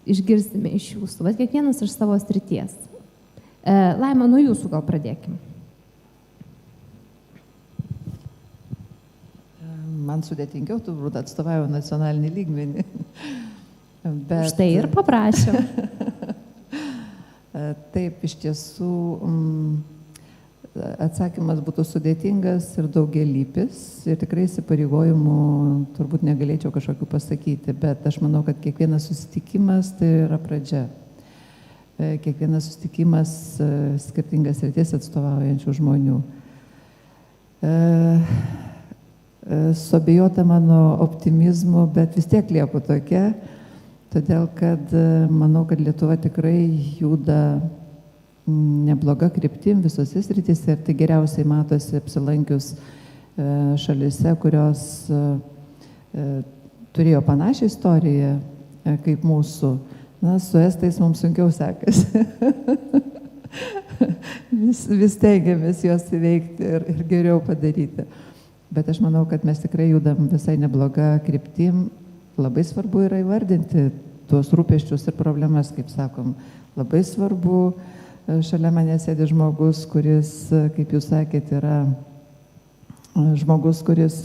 išgirsime iš jūsų, bet kiekvienas iš savo srities. Laima, nuo jūsų gal pradėkim. Man sudėtingiau, turbūt atstovauju nacionalinį lygmenį. Bet... Štai ir paprašiau. Taip, iš tiesų atsakymas būtų sudėtingas ir daugialypis ir tikrai įsipareigojimų turbūt negalėčiau kažkokių pasakyti, bet aš manau, kad kiekvienas susitikimas tai yra pradžia. Kiekvienas susitikimas skirtingas sritis atstovaujančių žmonių. Suabejota mano optimizmu, bet vis tiek lieku tokia, todėl kad manau, kad Lietuva tikrai juda nebloga kryptim visose srityse ir tai geriausiai matosi apsilankius šalise, kurios turėjo panašią istoriją kaip mūsų. Na, su estais mums sunkiau sekasi. vis tengiamės juos įveikti ir geriau padaryti. Bet aš manau, kad mes tikrai judam visai nebloga kryptim. Labai svarbu yra įvardinti tuos rūpesčius ir problemas, kaip sakom. Labai svarbu, šalia mane sėdi žmogus, kuris, kaip jūs sakėte, yra žmogus, kuris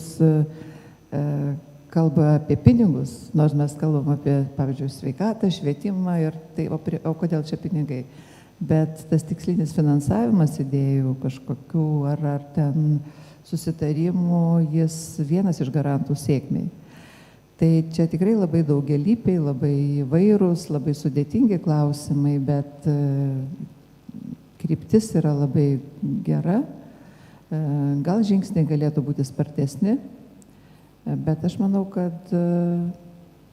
kalba apie pinigus, nors mes kalbam apie, pavyzdžiui, sveikatą, švietimą ir tai, o kodėl čia pinigai? Bet tas tikslinis finansavimas idėjų kažkokių ar ten susitarimų, jis vienas iš garantų sėkmiai. Tai čia tikrai labai daugelypiai, labai įvairūs, labai sudėtingi klausimai, bet kryptis yra labai gera. Gal žingsniai galėtų būti spartesni, bet aš manau, kad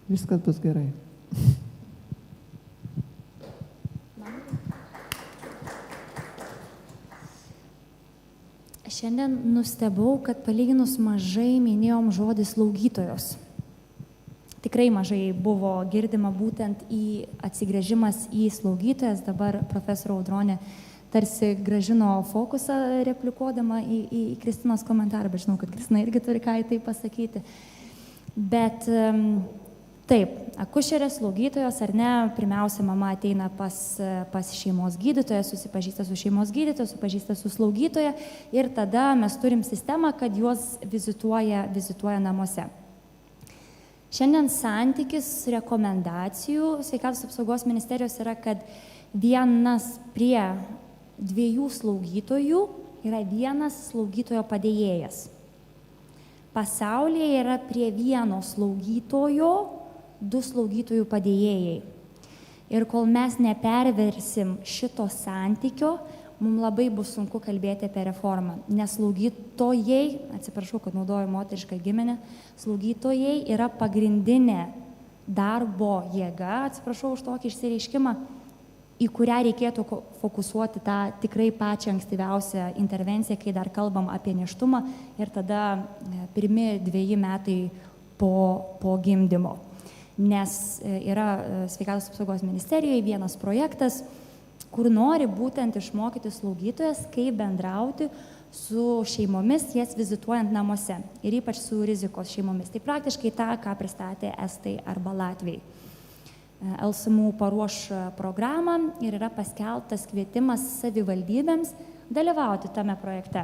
viskas bus gerai. Šiandien nustebau, kad palyginus mažai minėjom žodį slaugytojos. Tikrai mažai buvo girdima būtent į atsigręžimas į slaugytojas. Dabar profesorė Audronė tarsi gražino fokusą replikuodama į Kristinos komentarą, bet žinau, kad Kristina irgi turi ką į tai pasakyti. Bet taip, akušerės, slaugytojos ar ne, pirmiausia, mama ateina pas šeimos gydytoją, susipažįsta su šeimos gydytoja, susipažįsta su slaugytoja ir tada mes turim sistemą, kad juos vizituoja namuose. Šiandien santykis rekomendacijų sveikatos apsaugos ministerijos yra, kad 1 prie 2 slaugytojų yra 1 slaugytojo padėjėjas. Pasaulyje yra prie 1 slaugytojo 2 slaugytojų padėjėjai. Ir kol mes neperversim šito santykio, mums labai bus sunku kalbėti apie reformą. Nes slaugytojai, atsiprašau, kad naudoju moterišką giminę, slaugytojai yra pagrindinė darbo jėga, atsiprašau už tokį išsireiškimą, į kurią reikėtų fokusuoti tą tikrai pačią ankstyviausią intervenciją, kai dar kalbam apie nėštumą ir tada pirmi 2 metai po gimdymo. Nes yra sveikatos apsaugos ministerijoje vienas projektas, kur nori būtent išmokyti slaugytojas, kaip bendrauti su šeimomis, jas vizituojant namuose ir ypač su rizikos šeimomis. Tai praktiškai tą, ką pristatė Estai arba Latviai. LSMU paruoš programą ir yra paskelbtas kvietimas savivaldybėms dalyvauti tame projekte.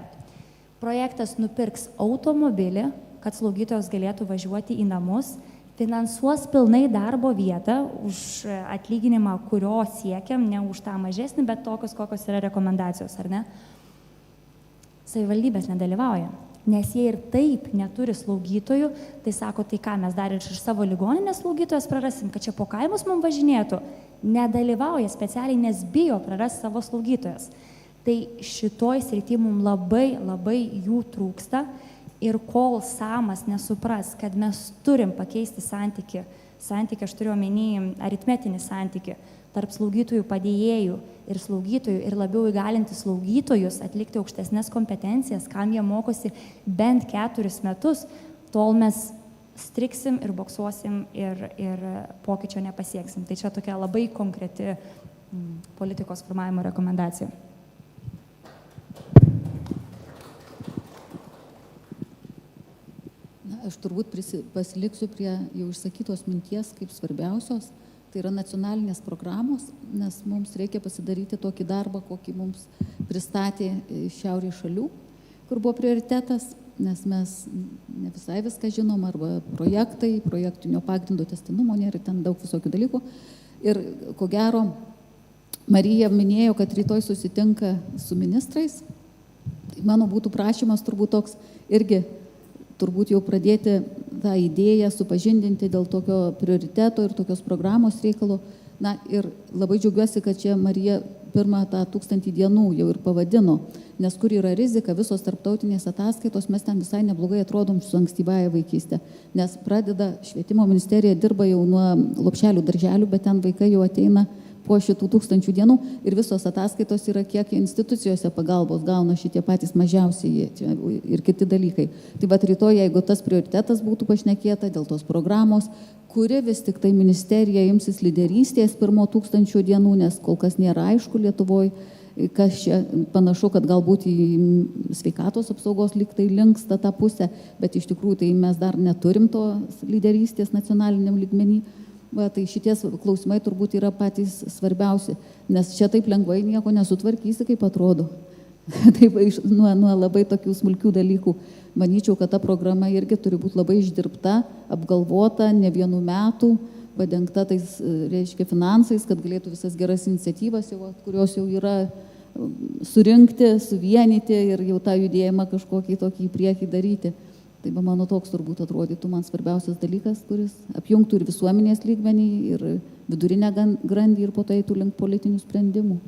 Projektas nupirks automobilį, kad slaugytojos galėtų važiuoti į namus, finansuos pilnai darbo vietą už atlyginimą, kurio siekiam, ne už tą mažesnį, bet tokios, kokios yra rekomendacijos, ar ne? Savivaldybės nedalyvauja, nes jie ir taip neturi slaugytojų, tai sako, tai ką mes dar ir iš savo ligoninės slaugytojas prarasim, kad čia po kaimus mums važinėtų, nedalyvauja specialiai, nes bijo praras savo slaugytojas. Tai šitoj srity mums labai jų trūksta. Ir kol samas nesupras, kad mes turim pakeisti santykį, aš turiu omeny aritmetinį santykį tarp slaugytojų padėjėjų ir slaugytojų ir labiau įgalinti slaugytojus atlikti aukštesnės kompetencijas, kam jie mokosi bent 4 metus, tol mes striksim ir boksuosim ir pokyčio nepasieksim. Tai čia tokia labai konkreti politikos formavimo rekomendacija. Aš turbūt pasiliksiu prie jau išsakytos minties kaip svarbiausios, tai yra nacionalinės programos, nes mums reikia pasidaryti tokį darbą, kokį mums pristatė šiaurės šalių, kur buvo prioritetas, nes mes ne visai viską žinom, arba projektinio pagrindo tęstinumo nėra, ten daug visokių dalykų. Ir ko gero, Marija minėjo, kad rytoj susitinka su ministrais. Mano būtų prašymas turbūt toks irgi, turbūt jau pradėti tą idėją supažindinti dėl tokio prioriteto ir tokios programos reikalo. Na ir labai džiaugiuosi, kad čia Marija pirmą tą 1000 dienų jau ir pavadino, nes kur yra rizika, visos tarptautinės ataskaitos, mes ten visai neblogai atrodom su ankstyvąja vaikystė, nes pradeda švietimo ministerija, dirba jau nuo lopšelių darželių, bet ten vaikai jau ateina po šitų 1000 dienų ir visos ataskaitos yra, kiek institucijose pagalbos gauna šitie patys mažiausiai ir kiti dalykai. Tai bet rytoj, jeigu tas prioritetas būtų pašnekėta dėl tos programos, kuri vis tik tai ministerija imsis lyderystės pirmo 1000 dienų, nes kol kas nėra aišku Lietuvoje, kas čia panašu, kad galbūt į sveikatos apsaugos lyg tai linksta tą pusę, bet iš tikrųjų tai mes dar neturim to lyderystės nacionaliniam lygmenį. Tai šities klausimai turbūt yra patys svarbiausi, nes čia taip lengvai nieko nesutvarkysi, kaip atrodo. Taip, nuo labai tokių smulkių dalykų. Manyčiau, kad ta programa irgi turi būti labai išdirbta, apgalvota, ne 1 metų, padengta tais, reiškia, finansais, kad galėtų visas geras iniciatyvas, kurios jau yra surinkti, suvienyti ir jau tą judėjimą kažkokį tokį į priekį daryti. Tai mano toks turbūt atrodytų man svarbiausias dalykas, kuris apjungtų ir visuomenės lygmenį, ir vidurinę grandį, ir po to eitų link politinių sprendimų.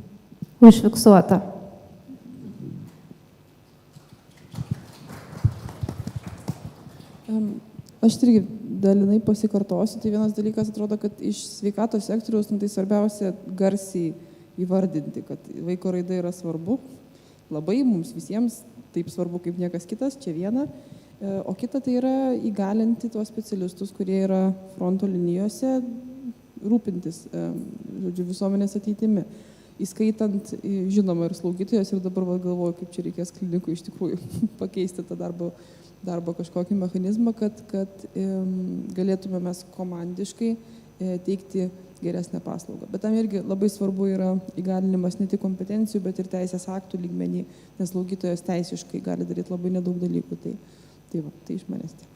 Užfiksuota. Aš irgi dalinai pasikartosiu. Tai vienas dalykas atrodo, kad iš sveikatos sektoriaus tai svarbiausia garsiai įvardinti, kad vaiko raida yra svarbu. Labai mums visiems taip svarbu kaip niekas kitas, čia viena. O kita tai yra įgalinti tuos specialistus, kurie yra fronto linijose, rūpintis visuomenės ateitimi. Įskaitant, žinoma, ir slaugytojos, ir dabar galvoju, kaip čia reikės klinikų iš tikrųjų pakeisti tą darbo kažkokį mechanizmą, kad galėtume mes komandiškai teikti geresnę paslaugą. Bet tam irgi labai svarbu yra įgalinimas ne tik kompetencijų, bet ir teisės aktų lygmenį, nes slaugytojos teisiškai gali daryti labai nedaug dalykų. Tai iš manęs tiek.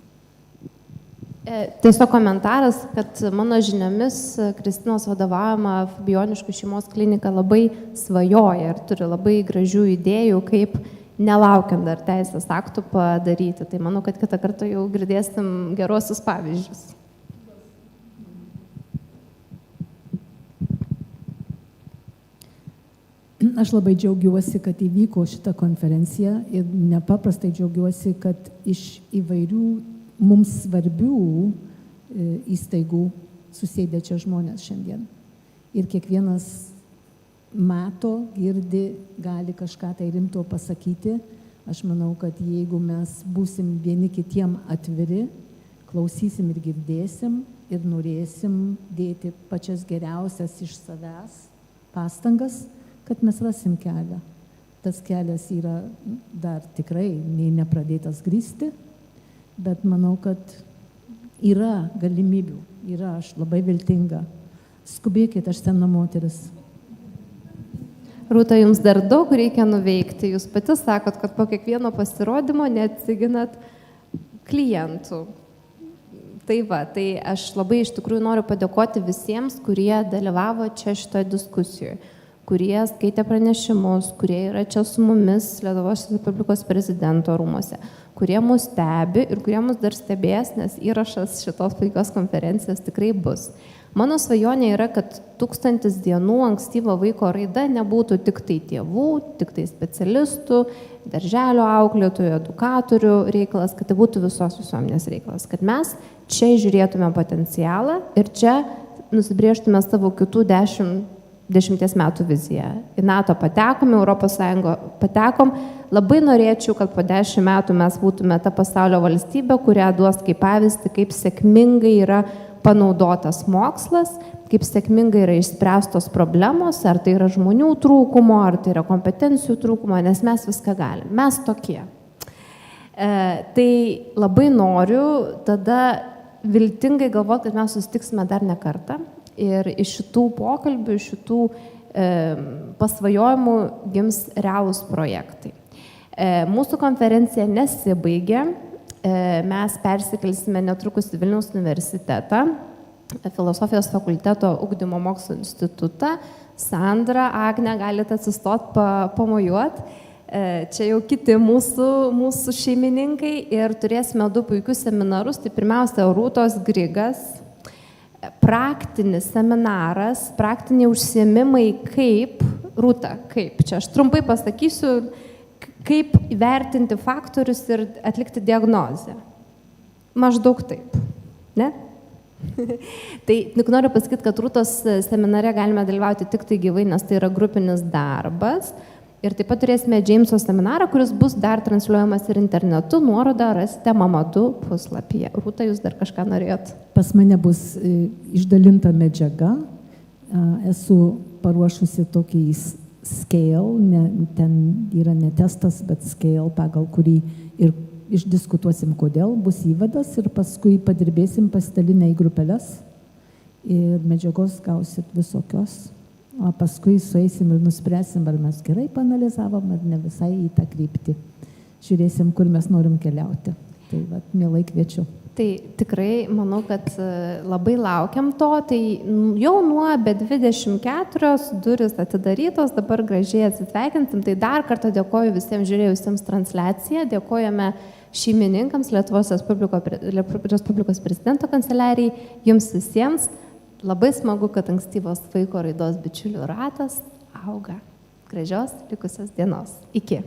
Tiesiog komentaras, kad mano žiniomis Kristinos vadovaujama Fabioniškų šeimos klinika labai svajoja ir turi labai gražių idėjų, kaip nelaukiant dar teisės aktų padaryti. Tai manau, kad kitą kartą jau girdėsim gerosius pavyzdžius. Aš labai džiaugiuosi, kad įvyko šita konferencija ir nepaprastai džiaugiuosi, kad iš įvairių mums svarbių įstaigų susėdė čia žmonės šiandien. Ir kiekvienas mato, girdi, gali kažką tai rimto pasakyti. Aš manau, kad jeigu mes būsim vieni kitiem atviri, klausysim ir girdėsim ir norėsim dėti pačias geriausias iš savęs pastangas, kad mes rasim kelią. Tas kelias yra dar tikrai nepradėtas grįsti, bet manau, kad yra galimybių, aš labai viltinga. Skubėkit, aš sena moteris. Rūta, jums dar daug reikia nuveikti. Jūs pati sakot, kad po kiekvieno pasirodymo neatsiginat klientų. Tai aš labai iš tikrųjų noriu padėkoti visiems, kurie dalyvavo čia šitoje diskusijoje, kurie skaitė pranešimus, kurie yra čia su mumis Lietuvos Respublikos prezidento rūmose, kurie mus stebi ir kurie mus dar stebės, nes įrašas šitos puikios konferencijos tikrai bus. Mano svajonė yra, kad 1000 dienų ankstyvo vaiko raida nebūtų tik tai tėvų, tik tai specialistų, darželio auklėtojų, edukatorių reikalas, kad tai būtų visos visuomenės reikalas, kad mes čia žiūrėtume potencialą ir čia nusibrėžtume savo kitų 10 metų viziją. Į NATO patekom, Europos Sąjungą patekom. Labai norėčiau, kad po 10 metų mes būtume ta pasaulio valstybė, kurią duos kaip pavyzdį, kaip sėkmingai yra panaudotas mokslas, kaip sėkmingai yra išspręstos problemos, ar tai yra žmonių trūkumo, ar tai yra kompetencijų trūkumo, nes mes viską galim. Mes tokie. Tai labai noriu tada viltingai galvoti, kad mes susitiksime dar ne kartą. Ir iš šitų pokalbių, iš šitų pasvajojimų gims realūs projektai. Mūsų konferencija nesibaigė. Mes persikelsime netrukus į Vilniaus Universitetą, Filosofijos fakulteto ugdymo mokslo institutą. Sandra, Agne, galite atsistot, pamojuot. Čia jau kiti mūsų šeimininkai ir turėsime 2 puikius seminarus. Tai pirmiausia, Rūtos Grigas. Praktinis seminaras, praktiniai užsiėmimai kaip, Rūta, kaip, čia aš trumpai pasakysiu, kaip įvertinti faktorius ir atlikti diagnozę. Maždaug taip, ne? Tai noriu pasakyti, kad Rūtos seminare galime dalyvauti tik tai gyvai, nes tai yra grupinis darbas. Ir taip pat turėsime Džeimso seminarą, kuris bus dar transliuojamas ir internetu. Nuorodą rasite Mama2 puslapyje. Rūta, jūs dar kažką norėjot? Pas mane bus išdalinta medžiaga. Esu paruošusi tokį scale, ten yra ne testas, bet scale, pagal kurį ir išdiskutuosim, kodėl bus įvadas ir paskui padirbėsim pasidalinę į grupeles ir medžiagos gausit visokios. O paskui sueisim ir nuspręsim, ar mes gerai panalizavom, ar ne visai į tą kryptį. Žiūrėsim, kur mes norim keliauti. Tai mielai kviečiu. Tai tikrai manau, kad labai laukiam to. Tai jau nuo be 24 duris atidarytos, dabar gražiai atsisveikinsim. Tai dar kartą dėkoju visiems žiūrėjusiems transliaciją, dėkojame šeimininkams, Lietuvos Respublikos prezidento kanceliarijai, jums visiems. Labai smagu, kad ankstyvos vaiko raidos bičiulių ratas auga. Gražios likusios dienos. Iki.